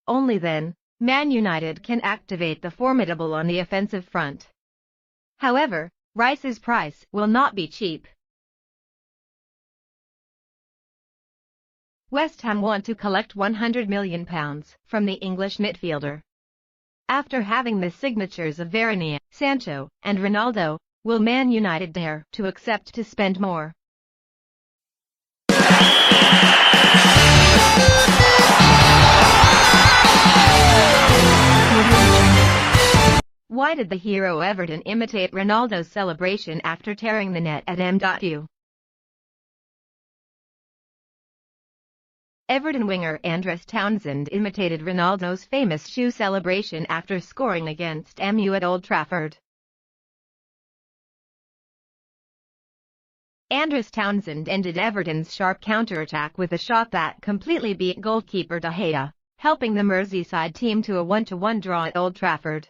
Only then, Man United can activate the formidable on the offensive front. However, Rice's price will not be cheap. West Ham want to collect £100 million from the English midfielder. After having the signatures of Varane, Sancho, and Ronaldo, will Man United dare to accept to spend more? Why did the hero Everton imitate Ronaldo's celebration after tearing the net at M.U? Everton winger Andros Townsend imitated Ronaldo's famous shoe celebration after scoring against MU at Old Trafford. Andros Townsend ended Everton's sharp counter-attack with a shot that completely beat goalkeeper De Gea, helping the Merseyside team to a 1-1 draw at Old Trafford.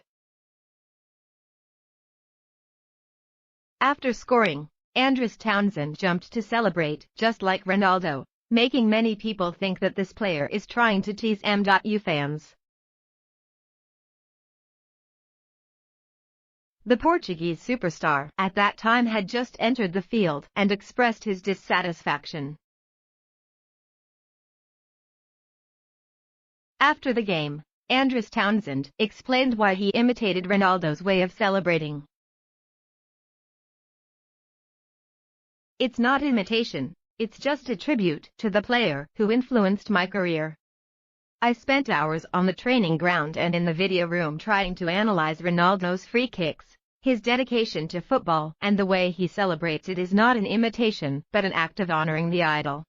After scoring, Andros Townsend jumped to celebrate, just like Ronaldo, making many people think that this player is trying to tease M.U fans. The Portuguese superstar at that time had just entered the field and expressed his dissatisfaction. After the game, Andros Townsend explained why he imitated Ronaldo's way of celebrating. "It's not imitation, it's just a tribute to the player who influenced my career. I spent hours on the training ground and in the video room trying to analyze Ronaldo's free kicks. His dedication to football and the way he celebrates it is not an imitation but an act of honoring the idol.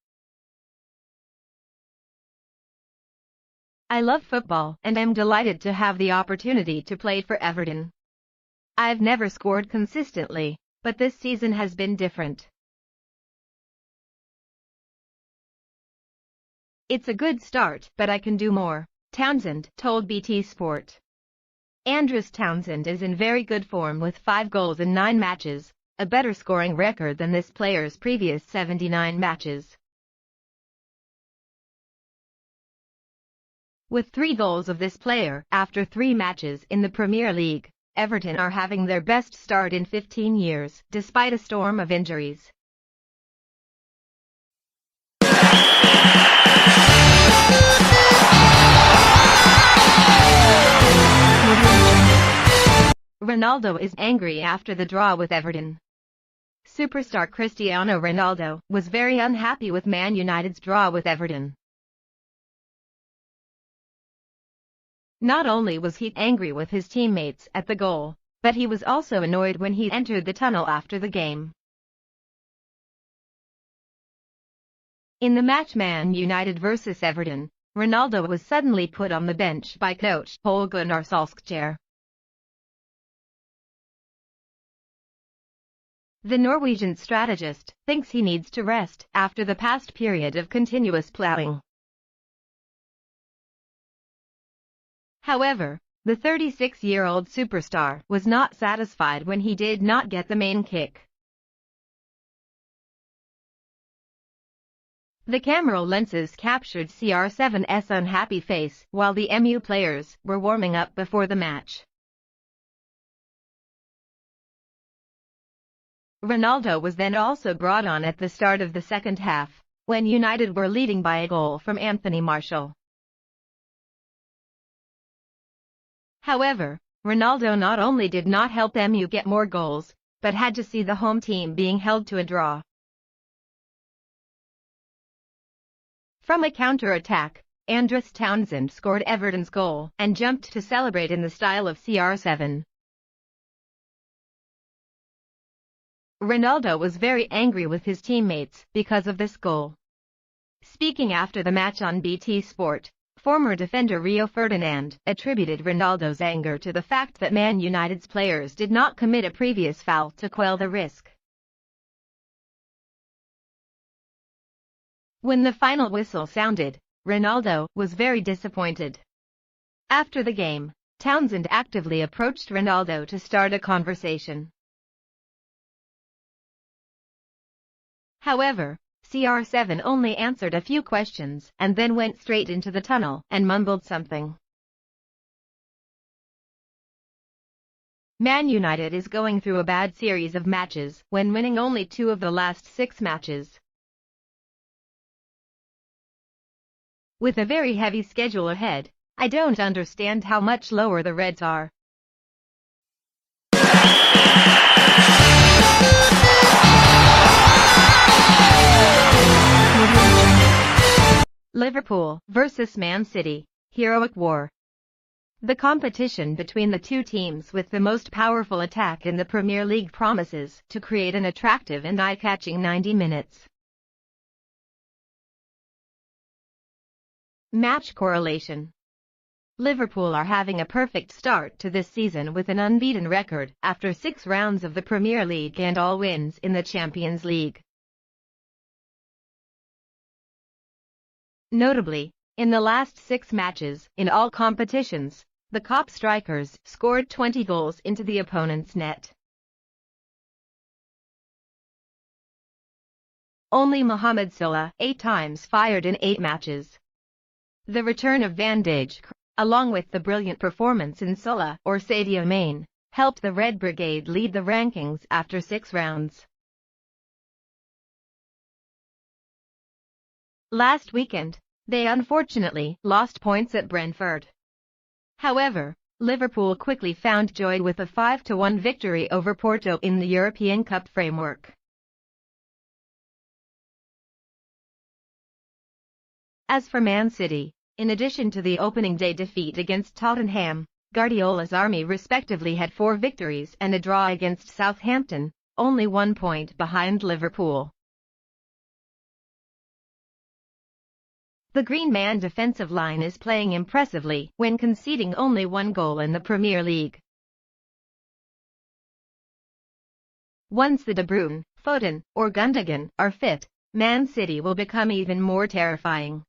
I love football and am delighted to have the opportunity to play for Everton. I've never scored consistently, but this season has been different. It's a good start, but I can do more," Townsend told BT Sport. Andros Townsend is in very good form with 5 goals in 9 matches, a better scoring record than this player's previous 79 matches. With 3 goals of this player after 3 matches in the Premier League, Everton are having their best start in 15 years, despite a storm of injuries. Ronaldo is angry after the draw with Everton. Superstar Cristiano Ronaldo was very unhappy with Man United's draw with Everton. Not only was he angry with his teammates at the goal, but he was also annoyed when he entered the tunnel after the game. In the match Man United vs Everton, Ronaldo was suddenly put on the bench by coach Ole Gunnar Solskjaer. The Norwegian strategist thinks he needs to rest after the past period of continuous ploughing. However, the 36-year-old superstar was not satisfied when he did not get the main kick. The camera lenses captured CR7's unhappy face while the MU players were warming up before the match. Ronaldo was then also brought on at the start of the second half, when United were leading by a goal from Anthony Martial. However, Ronaldo not only did not help MU get more goals, but had to see the home team being held to a draw. From a counter-attack, Andros Townsend scored Everton's goal and jumped to celebrate in the style of CR7. Ronaldo was very angry with his teammates because of this goal. Speaking after the match on BT Sport, former defender Rio Ferdinand attributed Ronaldo's anger to the fact that Man United's players did not commit a previous foul to quell the risk. When the final whistle sounded, Ronaldo was very disappointed. After the game, Townsend actively approached Ronaldo to start a conversation. However, CR7 only answered a few questions and then went straight into the tunnel and mumbled something. Man United is going through a bad series of matches when winning only 2 of the last 6 matches. With a very heavy schedule ahead, I don't understand how much lower the Reds are. Liverpool vs Man City, heroic war. The competition between the two teams with the most powerful attack in the Premier League promises to create an attractive and eye-catching 90 minutes. Match correlation. Liverpool are having a perfect start to this season with an unbeaten record after 6 rounds of the Premier League and all wins in the Champions League. Notably, in the last 6 matches, in all competitions, the Kop strikers scored 20 goals into the opponent's net. Only Mohamed Salah 8 times fired in 8 matches. The return of Van Dijk, along with the brilliant performance in Salah or Sadio Mane, helped the Red Brigade lead the rankings after 6 rounds. Last weekend, they unfortunately lost points at Brentford. However, Liverpool quickly found joy with a 5-1 victory over Porto in the European Cup framework. As for Man City, in addition to the opening day defeat against Tottenham, Guardiola's army respectively had 4 victories and a draw against Southampton, only 1 point behind Liverpool. The Green Man defensive line is playing impressively when conceding only 1 goal in the Premier League. Once the De Bruyne, Foden, or Gundogan are fit, Man City will become even more terrifying.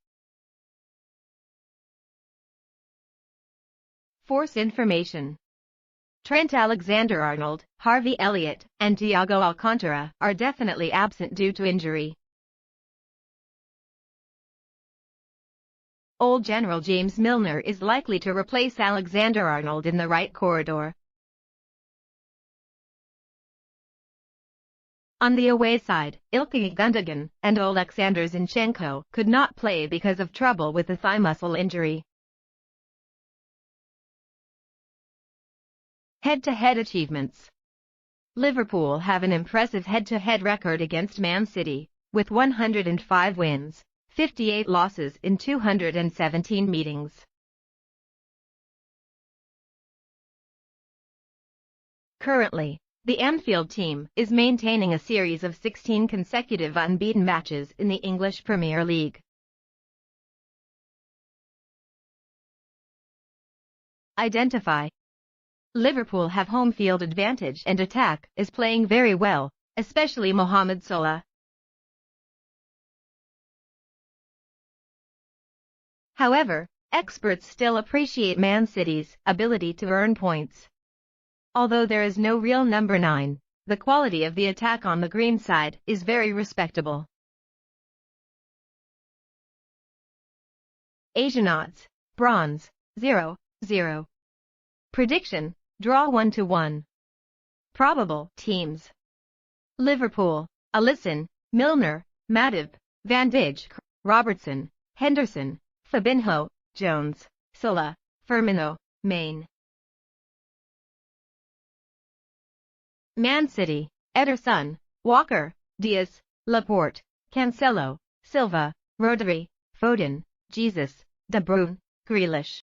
Force information. Trent Alexander-Arnold, Harvey Elliott, and Thiago Alcantara are definitely absent due to injury. Old General James Milner is likely to replace Alexander-Arnold in the right corridor. On the away side, Ilkay Gundogan and Oleksandr Zinchenko could not play because of trouble with a thigh muscle injury. Head-to-head achievements. Liverpool have an impressive head-to-head record against Man City, with 105 wins, 58 losses in 217 meetings. Currently, the Anfield team is maintaining a series of 16 consecutive unbeaten matches in the English Premier League. Identify. Liverpool have home field advantage and attack is playing very well, especially Mohamed Salah. However, experts still appreciate Man City's ability to earn points. Although there is no real number 9, the quality of the attack on the green side is very respectable. Asian odds, bronze, 0-0. Prediction, draw 1-1. Probable teams. Liverpool, Alisson, Milner, Matip, Van Dijk, Robertson, Henderson, Fabinho, Jones, Salah, Firmino, Mane. Man City, Ederson, Walker, Diaz, Laporte, Cancelo, Silva, Rodri, Foden, Jesus, De Bruyne, Grealish.